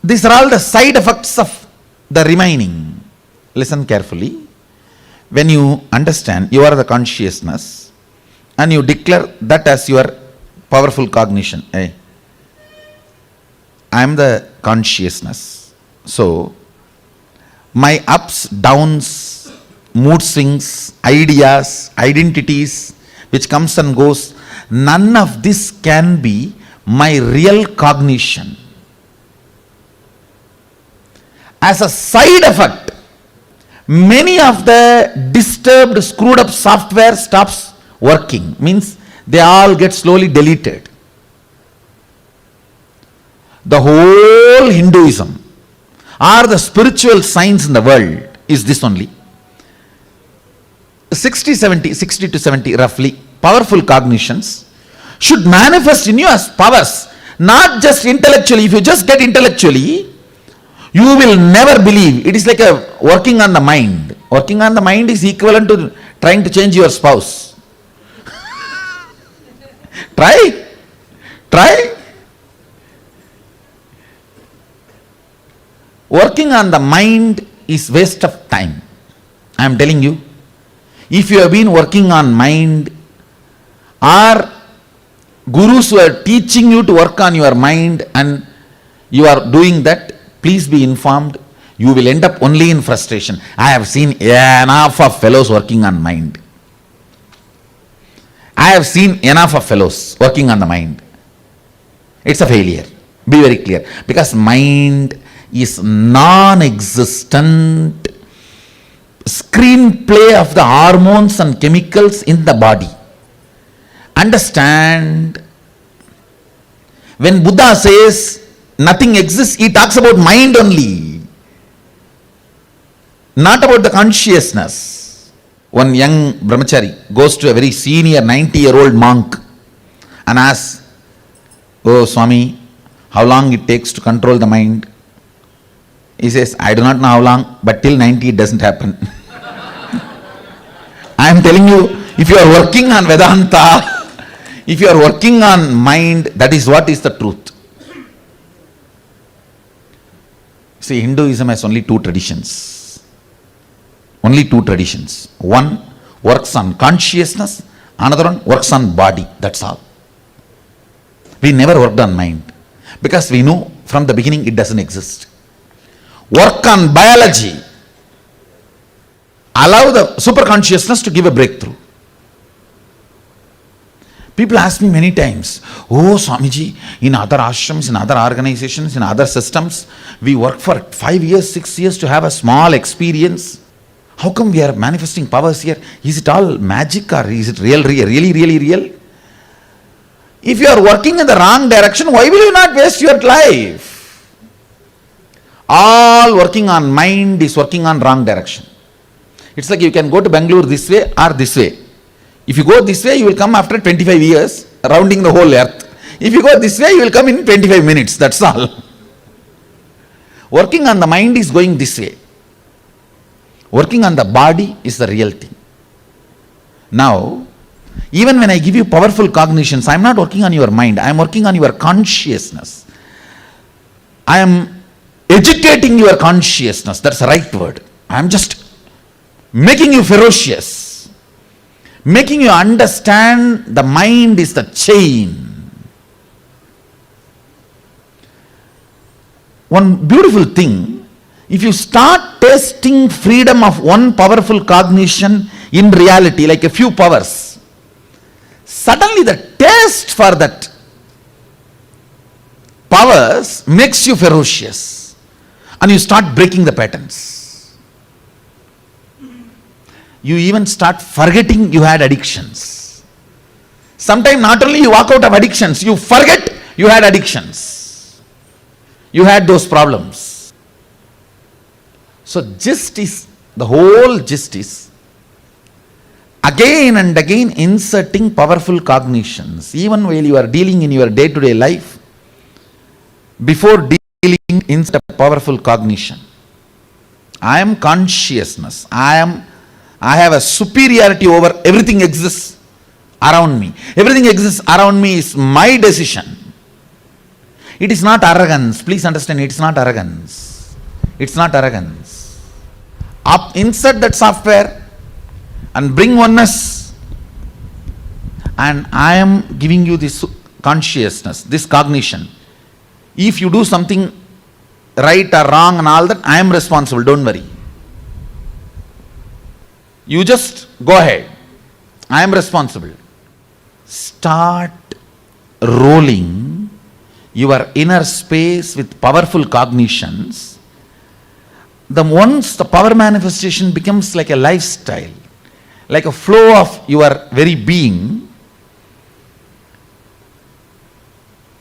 These are all the side effects of the remaining. Listen carefully. When you understand you are the consciousness and you declare that as your powerful cognition. Hey, I am the consciousness. So, my ups, downs, mood swings, ideas, identities, which comes and goes, none of this can be my real cognition. As a side effect, many of the disturbed, screwed up software stops working. Means they all get slowly deleted. The whole Hinduism or the spiritual science in the world is this only. 60 to 70 roughly, powerful cognitions should manifest in you as powers, not just intellectually. If you just get intellectually, you will never believe. It is like a working on the mind. Working on the mind is equivalent to trying to change your spouse. Try. Working on the mind is waste of time. I am telling you. If you have been working on mind, or gurus who are teaching you to work on your mind and you are doing that, please be informed, you will end up only in frustration. I have seen enough of fellows working on mind. I have seen enough of fellows working on the mind. It's a failure. Be very clear. Because mind is non-existent screenplay of the hormones and chemicals in the body. Understand, when Buddha says nothing exists, he talks about mind only, not about the consciousness. One young brahmachari goes to a very senior 90-year-old monk and asks, "Oh Swami, how long it takes to control the mind?" He says, "I do not know how long, but till 90 it doesn't happen." I am telling you, if you are working on Vedanta, if you are working on mind, that is what is the truth. See, Hinduism has only two traditions. Only two traditions. One works on consciousness, another one works on body. That's all. We never worked on mind because we know from the beginning it doesn't exist. Work on biology. Allow the superconsciousness to give a breakthrough. People ask me many times, "Oh Swamiji, in other ashrams, in other organizations, in other systems, we work for 5 years, 6 years to have a small experience. How come we are manifesting powers here? Is it all magic or is it really real? If you are working in the wrong direction, why will you not waste your life?" All working on mind is working on wrong direction. It's like you can go to Bangalore this way or this way. If you go this way, you will come after 25 years, rounding the whole earth. If you go this way, you will come in 25 minutes, that's all. Working on the mind is going this way. Working on the body is the real thing. Now, even when I give you powerful cognitions, I am not working on your mind, I am working on your consciousness. I am educating your consciousness, that's the right word. I am just making you ferocious, making you understand the mind is the chain. One beautiful thing, if you start tasting freedom of one powerful cognition in reality, like a few powers, suddenly the taste for that powers makes you ferocious and you start breaking the patterns. You even start forgetting you had addictions. Sometimes not only you walk out of addictions, you forget you had addictions. You had those problems. So the whole gist is again and again inserting powerful cognitions. Even while you are dealing in your day-to-day life, before dealing, insert a powerful cognition. I am consciousness. I have a superiority over everything exists around me. Everything exists around me is my decision. It is not arrogance. Please understand, it's not arrogance. It's not arrogance. Insert that software and bring oneness. And I am giving you this consciousness, this cognition. If you do something right or wrong and all that, I am responsible, don't worry. You just go ahead. I am responsible. start rolling your inner space with powerful cognitions, once the power manifestation becomes like a lifestyle, like a flow of your very being,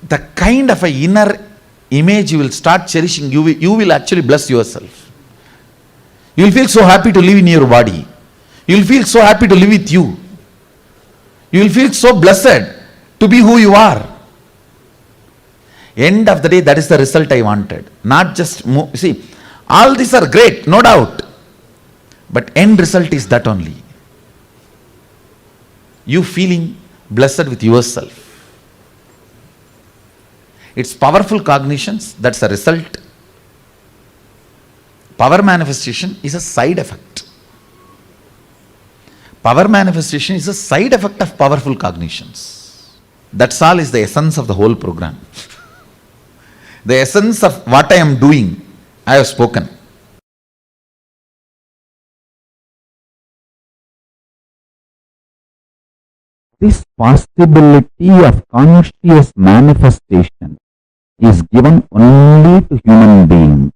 the kind of a inner image you will start cherishing, you will actually bless yourself. You will feel so happy to live in your body. You will feel so happy to live with you. You will feel so blessed to be who you are. End of the day, that is the result I wanted. Not just, see, all these are great, no doubt. But end result is that only. You feeling blessed with yourself. It's powerful cognitions, that's a result. Power manifestation is a side effect. Power manifestation is a side effect of powerful cognitions. That's all is the essence of the whole program. The essence of what I am doing, I have spoken. This possibility of conscious manifestation is given only to human beings.